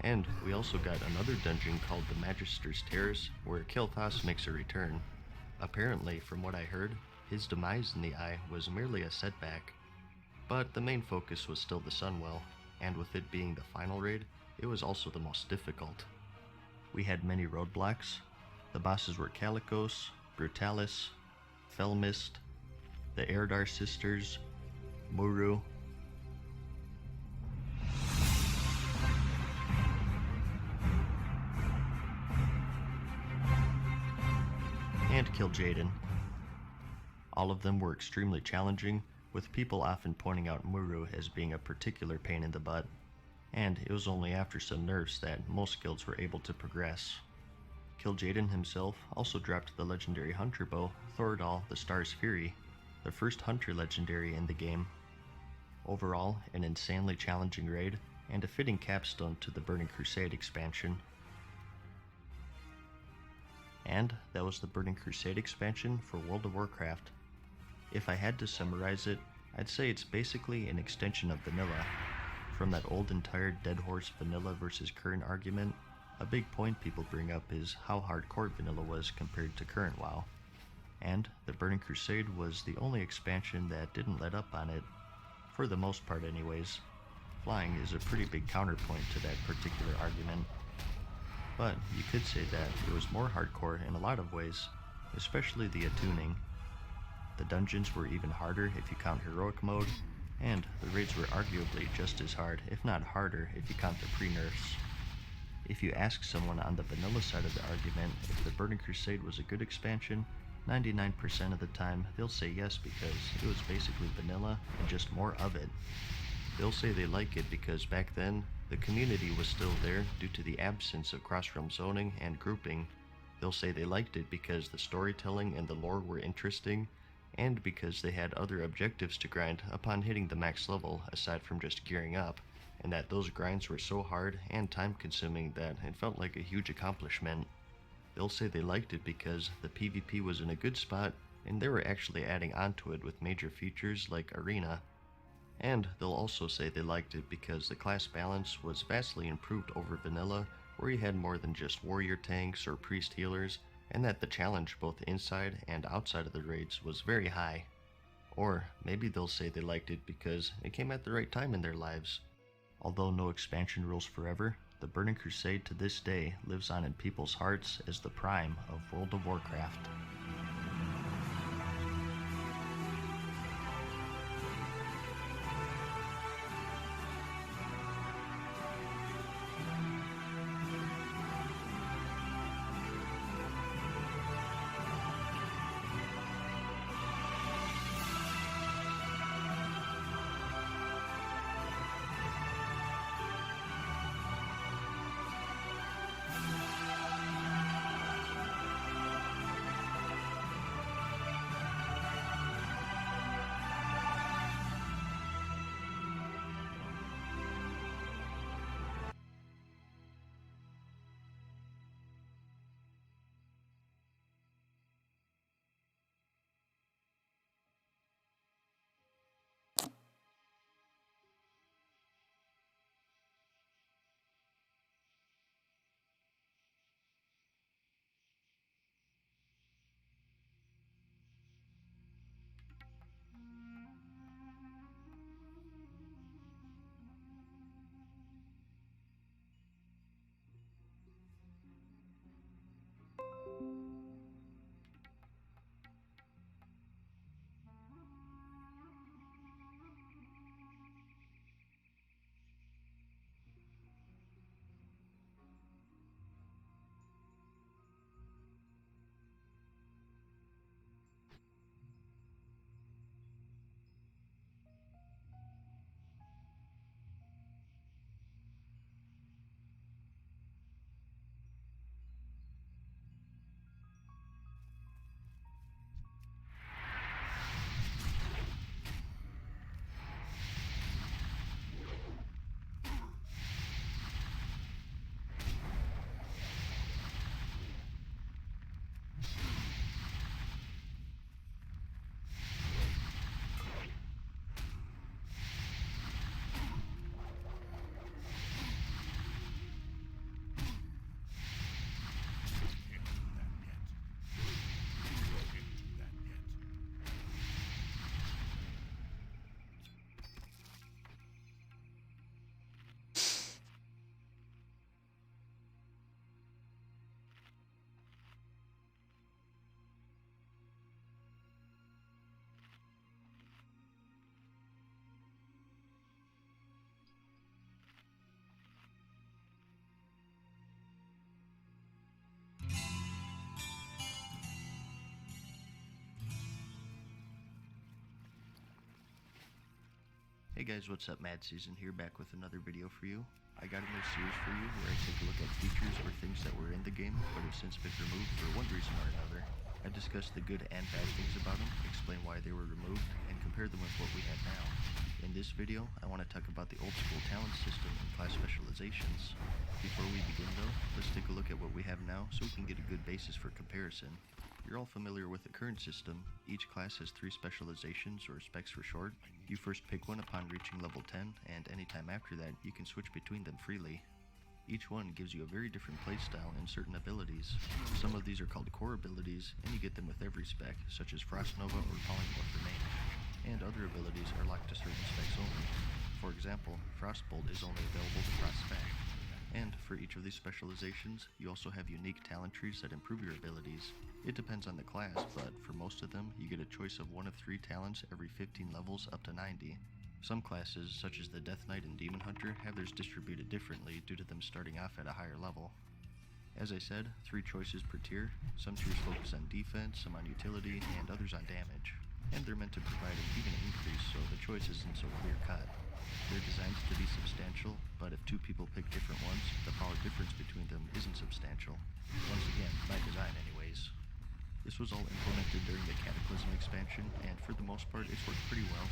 Speaker 1: And we also got another dungeon called the Magister's Terrace, where Kil'thas makes a return. Apparently, from what I heard, his demise in the Eye was merely a setback. But the main focus was still the Sunwell, and with it being the final raid, it was also the most difficult. We had many roadblocks. The bosses were Kalikos, Brutalis, Felmist, the Erdar sisters, Muru, and Kil'jaeden. All of them were extremely challenging, with people often pointing out Muru as being a particular pain in the butt, and it was only after some nerfs that most guilds were able to progress. Kil'jaeden himself also dropped the legendary hunter bow, Thordal the Star's Fury, the first hunter legendary in the game. Overall, an insanely challenging raid, and a fitting capstone to the Burning Crusade expansion. And that was the Burning Crusade expansion for World of Warcraft. If I had to summarize it, I'd say it's basically an extension of vanilla. From that old and tired Dead Horse vanilla versus current argument, a big point people bring up is how hardcore vanilla was compared to current WoW. And the Burning Crusade was the only expansion that didn't let up on it, for the most part anyways. Flying is a pretty big counterpoint to that particular argument. But you could say that it was more hardcore in a lot of ways, especially the attuning. The dungeons were even harder if you count heroic mode, and the raids were arguably just as hard, if not harder, if you count the pre-nerfs. If you ask someone on the vanilla side of the argument if the Burning Crusade was a good expansion, 99% of the time they'll say yes because it was basically vanilla and just more of it. They'll say they like it because back then, the community was still there due to the absence of cross-realm zoning and grouping. They'll say they liked it because the storytelling and the lore were interesting, and because they had other objectives to grind upon hitting the max level aside from just gearing up, and that those grinds were so hard and time-consuming that it felt like a huge accomplishment. They'll say they liked it because the PvP was in a good spot, and they were actually adding onto it with major features like Arena. And they'll also say they liked it because the class balance was vastly improved over vanilla, where you had more than just warrior tanks or priest healers, and that the challenge both inside and outside of the raids was very high. Or maybe they'll say they liked it because it came at the right time in their lives. Although no expansion rules forever, the Burning Crusade to this day lives on in people's hearts as the prime of World of Warcraft. Hey guys, what's up? Mad Season here, back with another video for you. I got a new series for you where I take a look at features or things that were in the game but have since been removed for one reason or another. I discuss the good and bad things about them, explain why they were removed, and compare them with what we have now. In this video, I want to talk about the old school talent system and class specializations. Before we begin though, let's take a look at what we have now so we can get a good basis for comparison. You're all familiar with the current system. Each class has 3 specializations, or specs for short. You first pick one upon reaching level 10, and anytime after that, you can switch between them freely. Each one gives you a very different playstyle and certain abilities. Some of these are called core abilities, and you get them with every spec, such as Frost Nova or Polymorph for Mage. And other abilities are locked to certain specs only. For example, Frostbolt is only available to Frost spec. And for each of these specializations, you also have unique talent trees that improve your abilities. It depends on the class, but for most of them, you get a choice of 1 of 3 talents every 15 levels up to 90. Some classes, such as the Death Knight and Demon Hunter, have theirs distributed differently due to them starting off at a higher level. As I said, 3 choices per tier. Some tiers focus on defense, some on utility, and others on damage. And they're meant to provide an even increase, so the choice isn't so clear-cut. They're designed to be substantial, but if 2 people pick different ones, the power difference between them isn't substantial. Once again, by design anyways. This was all implemented during the Cataclysm expansion, and for the most part, it's worked pretty well.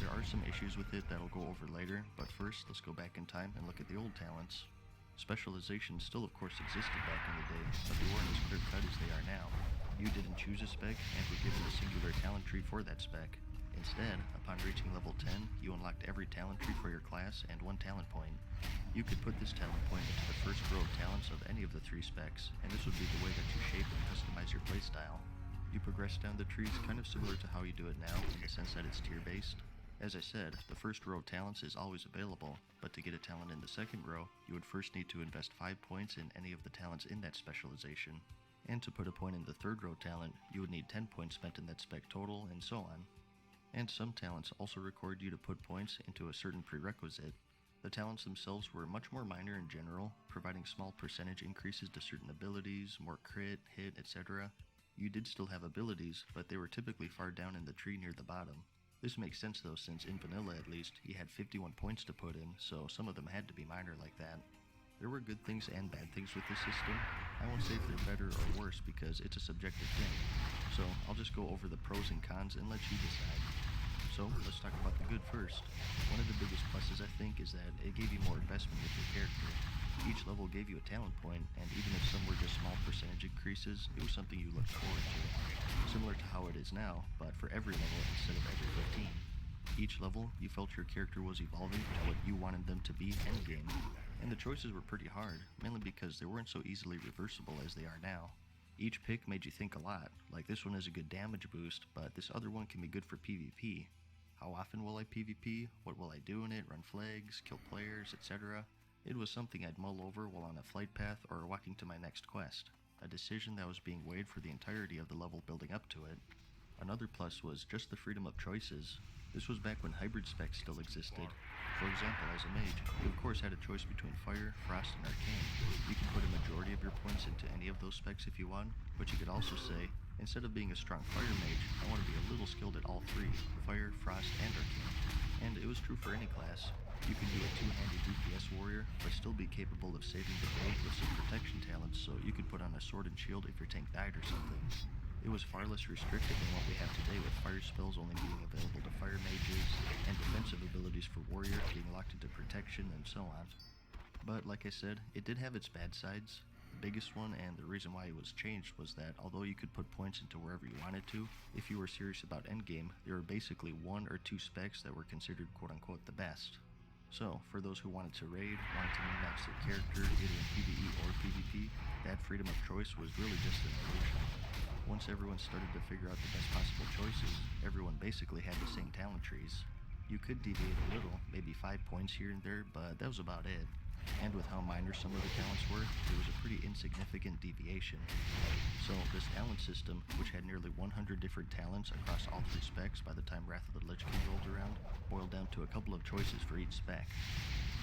Speaker 1: There are some issues with it that I'll go over later, but first, let's go back in time and look at the old talents. Specializations still of course existed back in the day, but they weren't as clear-cut as they are now. You didn't choose a spec, and were given a singular talent tree for that spec. Instead, upon reaching level 10, you unlocked every talent tree for your class and 1 talent point. You could put this talent point into the first row of talent talents of any of the 3 specs, and this would be the way that you shape and customize your playstyle. You progress down the trees kind of similar to how you do it now, in the sense that it's tier-based. As I said, the first row of talents is always available, but to get a talent in the second row, you would first need to invest 5 points in any of the talents in that specialization. And to put a point in the third row talent, you would need 10 points spent in that spec total, and so on. And some talents also required you to put points into a certain prerequisite. The talents themselves were much more minor in general, providing small percentage increases to certain abilities, more crit, hit, etc. You did still have abilities, but they were typically far down in the tree near the bottom. This makes sense though, since in vanilla at least, you had 51 points to put in, so some of them had to be minor like that. There were good things and bad things with this system. I won't say if they're better or worse because it's a subjective thing. So I'll just go over the pros and cons and let you decide. So let's talk about the good first. One of the biggest pluses I think is that it gave you more investment with your character. Each level gave you a talent point, and even if some were just small percentage increases, it was something you looked forward to. Similar to how it is now, but for every level instead of every 15. Each level, you felt your character was evolving to what you wanted them to be endgame. And the choices were pretty hard, mainly because they weren't so easily reversible as they are now. Each pick made you think a lot, like this one is a good damage boost, but this other one can be good for PvP. How often will I PvP? What will I do in it? Run flags, kill players, etc.? It was something I'd mull over while on a flight path or walking to my next quest, a decision that was being weighed for the entirety of the level building up to it. Another plus was just the freedom of choices. This was back when hybrid specs still existed. For example, as a mage, you of course had a choice between Fire, Frost, and Arcane. You could put a majority of your points into any of those specs if you want, but you could also say, instead of being a strong Fire mage, I want to be a little skilled at all 3, Fire, Frost, and Arcane. And it was true for any class. You could be a 2-handed DPS warrior, but still be capable of saving the day with some protection talents, so you could put on a sword and shield if your tank died or something. It was far less restricted than what we have today, with fire spells only being available to fire mages, and defensive abilities for warrior being locked into protection, and so on. But like I said, it did have its bad sides. The biggest one, and the reason why it was changed, was that although you could put points into wherever you wanted to, if you were serious about endgame, there were basically 1 or 2 specs that were considered quote-unquote the best. So, for those who wanted to raid, wanted to min-max their character, either in PvE or PvP, that freedom of choice was really just an illusion. Once everyone started to figure out the best possible choices, everyone basically had the same talent trees. You could deviate a little, maybe 5 points here and there, but that was about it. And with how minor some of the talents were, there was a pretty insignificant deviation. So this talent system, which had nearly 100 different talents across all 3 specs by the time Wrath of the Lich King rolled around, boiled down to a couple of choices for each spec.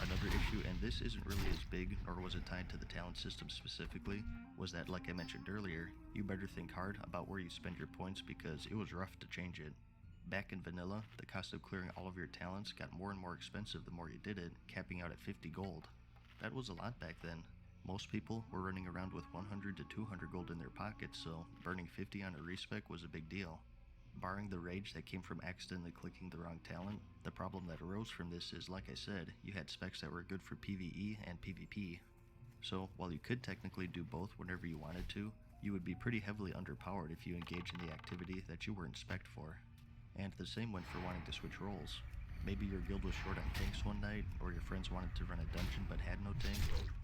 Speaker 1: Another issue, and this isn't really as big, nor was it tied to the talent system specifically, was that, like I mentioned earlier, you better think hard about where you spend your points because it was rough to change it. Back in vanilla, the cost of clearing all of your talents got more and more expensive the more you did it, capping out at 50 gold. That was a lot back then. Most people were running around with 100 to 200 gold in their pockets, so burning 50 on a respec was a big deal. Barring the rage that came from accidentally clicking the wrong talent, the problem that arose from this is, like I said, you had specs that were good for PvE and PvP. So, while you could technically do both whenever you wanted to, you would be pretty heavily underpowered if you engaged in the activity that you weren't spec'd for. And the same went for wanting to switch roles. Maybe your guild was short on tanks one night, or your friends wanted to run a dungeon but had no tank.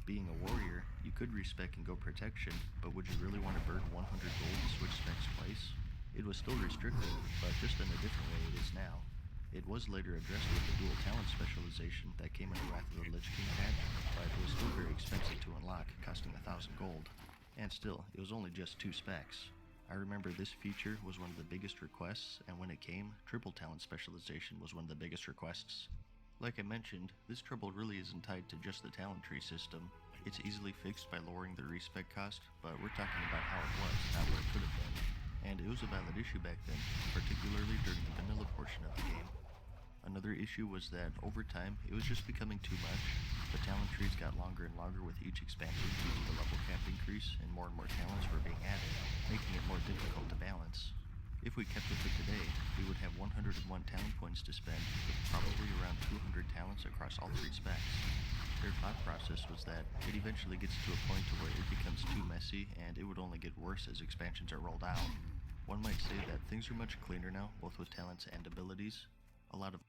Speaker 1: Being a warrior, you could respec and go protection, but would you really want to burn 100 gold to switch specs twice? It was still restricted, but just in a different way it is now. It was later addressed with the dual talent specialization that came in the Wrath of the Lich King patch, but it was still very expensive to unlock, costing 1,000 gold. And still, it was only just 2 specs. I remember this feature was one of the biggest requests, and when it came, triple talent specialization was one of the biggest requests. Like I mentioned, this trouble really isn't tied to just the talent tree system. It's easily fixed by lowering the respec cost, but we're talking about how it was, not what it could have been. And it was a valid issue back then, particularly during the vanilla portion of the game. Another issue was that, over time, it was just becoming too much. The talent trees got longer and longer with each expansion due to the level cap increase, and more talents were being added, making it more difficult to balance. If we kept with it today, we would have 101 talent points to spend, with probably around 200 talents across all 3 specs. Their thought process was that it eventually gets to a point to where it becomes too messy, and it would only get worse as expansions are rolled out. One might say that things are much cleaner now, both with talents and abilities. A lot of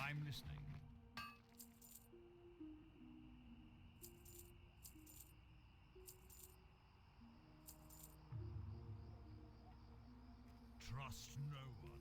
Speaker 8: I'm listening. Trust no one.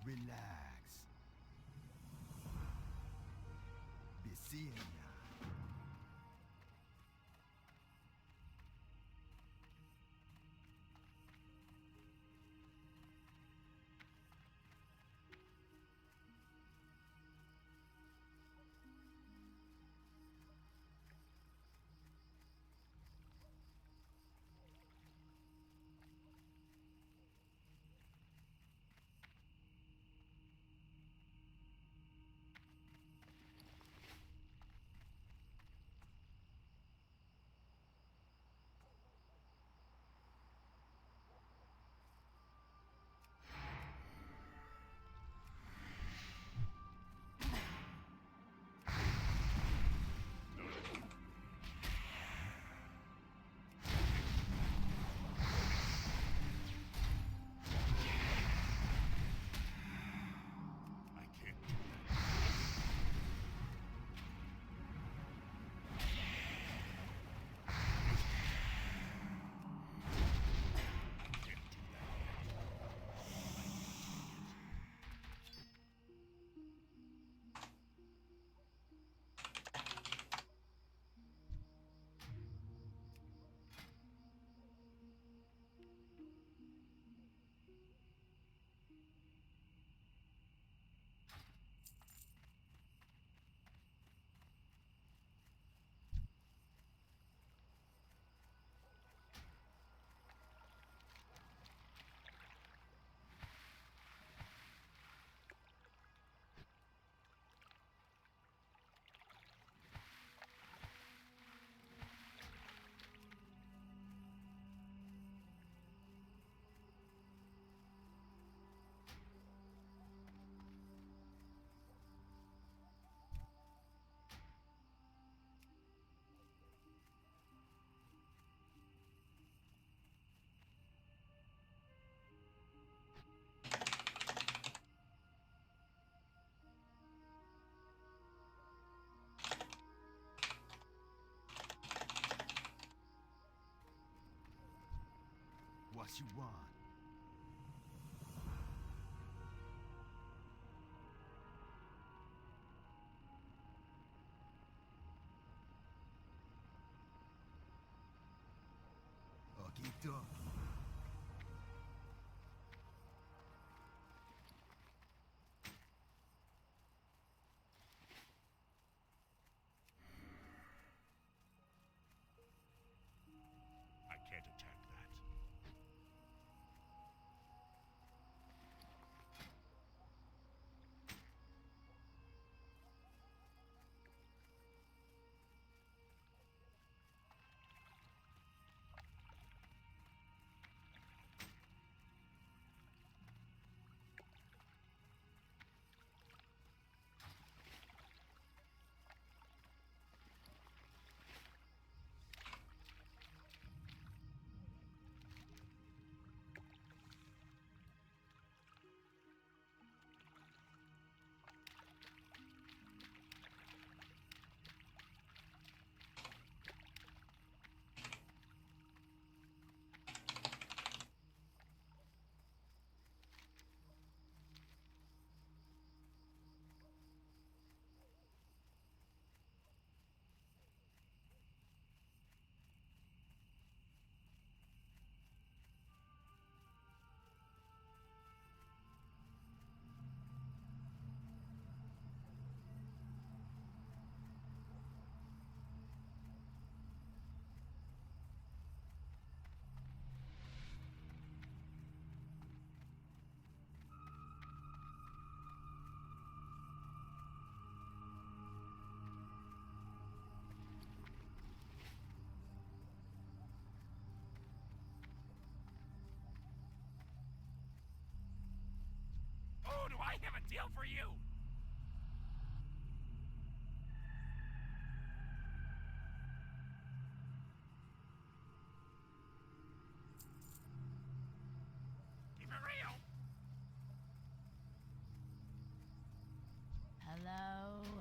Speaker 10: Relax. Be seeing now. What you want? Ojito.
Speaker 8: I can't attack that.
Speaker 17: Oh, do I have a deal for you? Keep it real.
Speaker 12: Hello.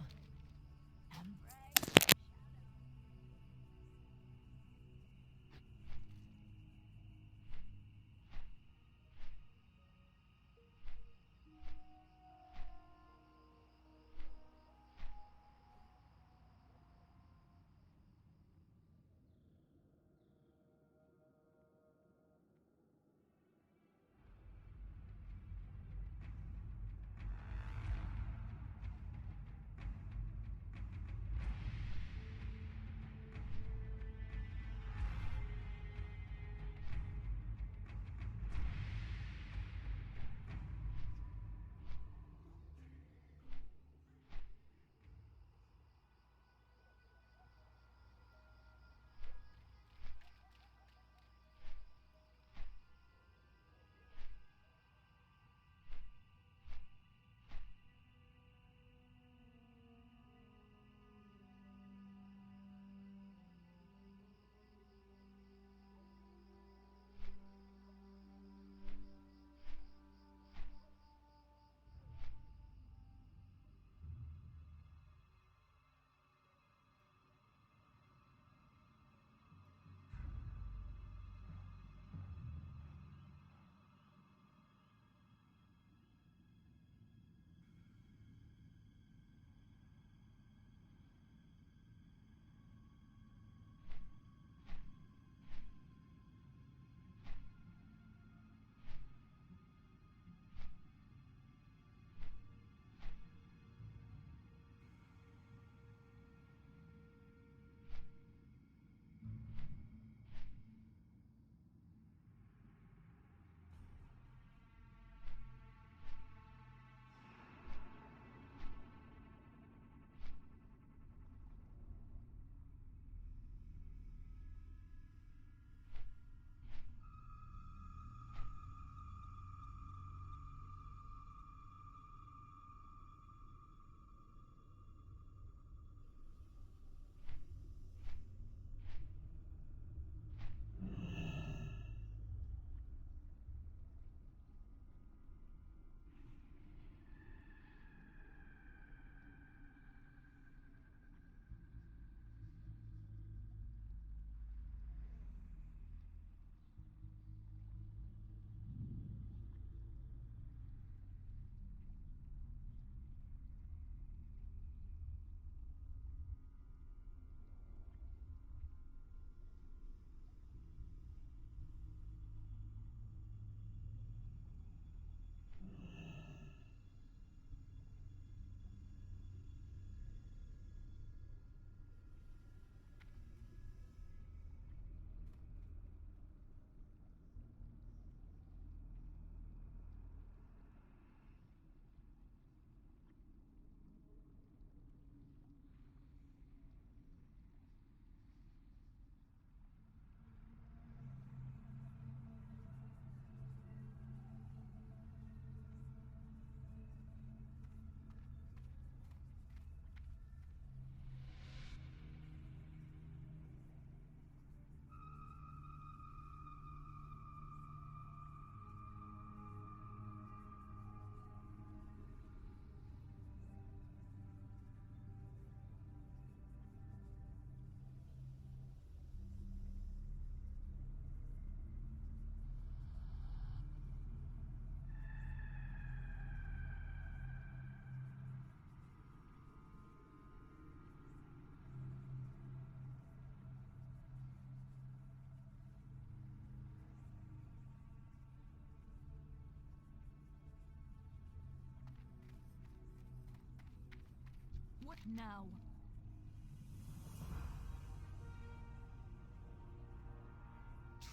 Speaker 12: What now?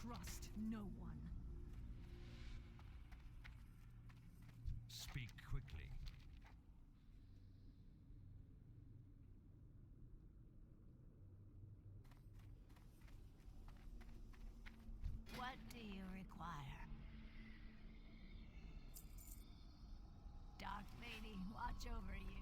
Speaker 12: Trust no one.
Speaker 8: Speak quickly.
Speaker 12: What do you require? Dark Lady, watch over you.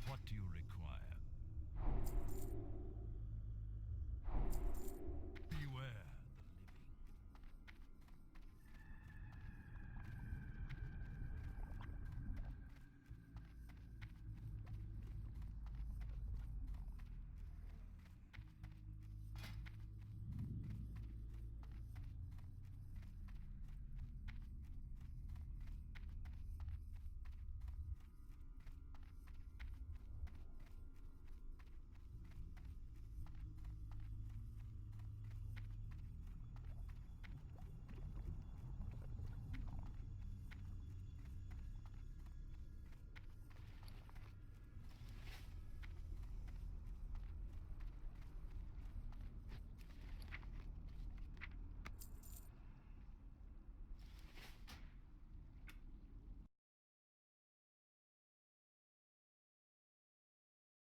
Speaker 8: What do you require?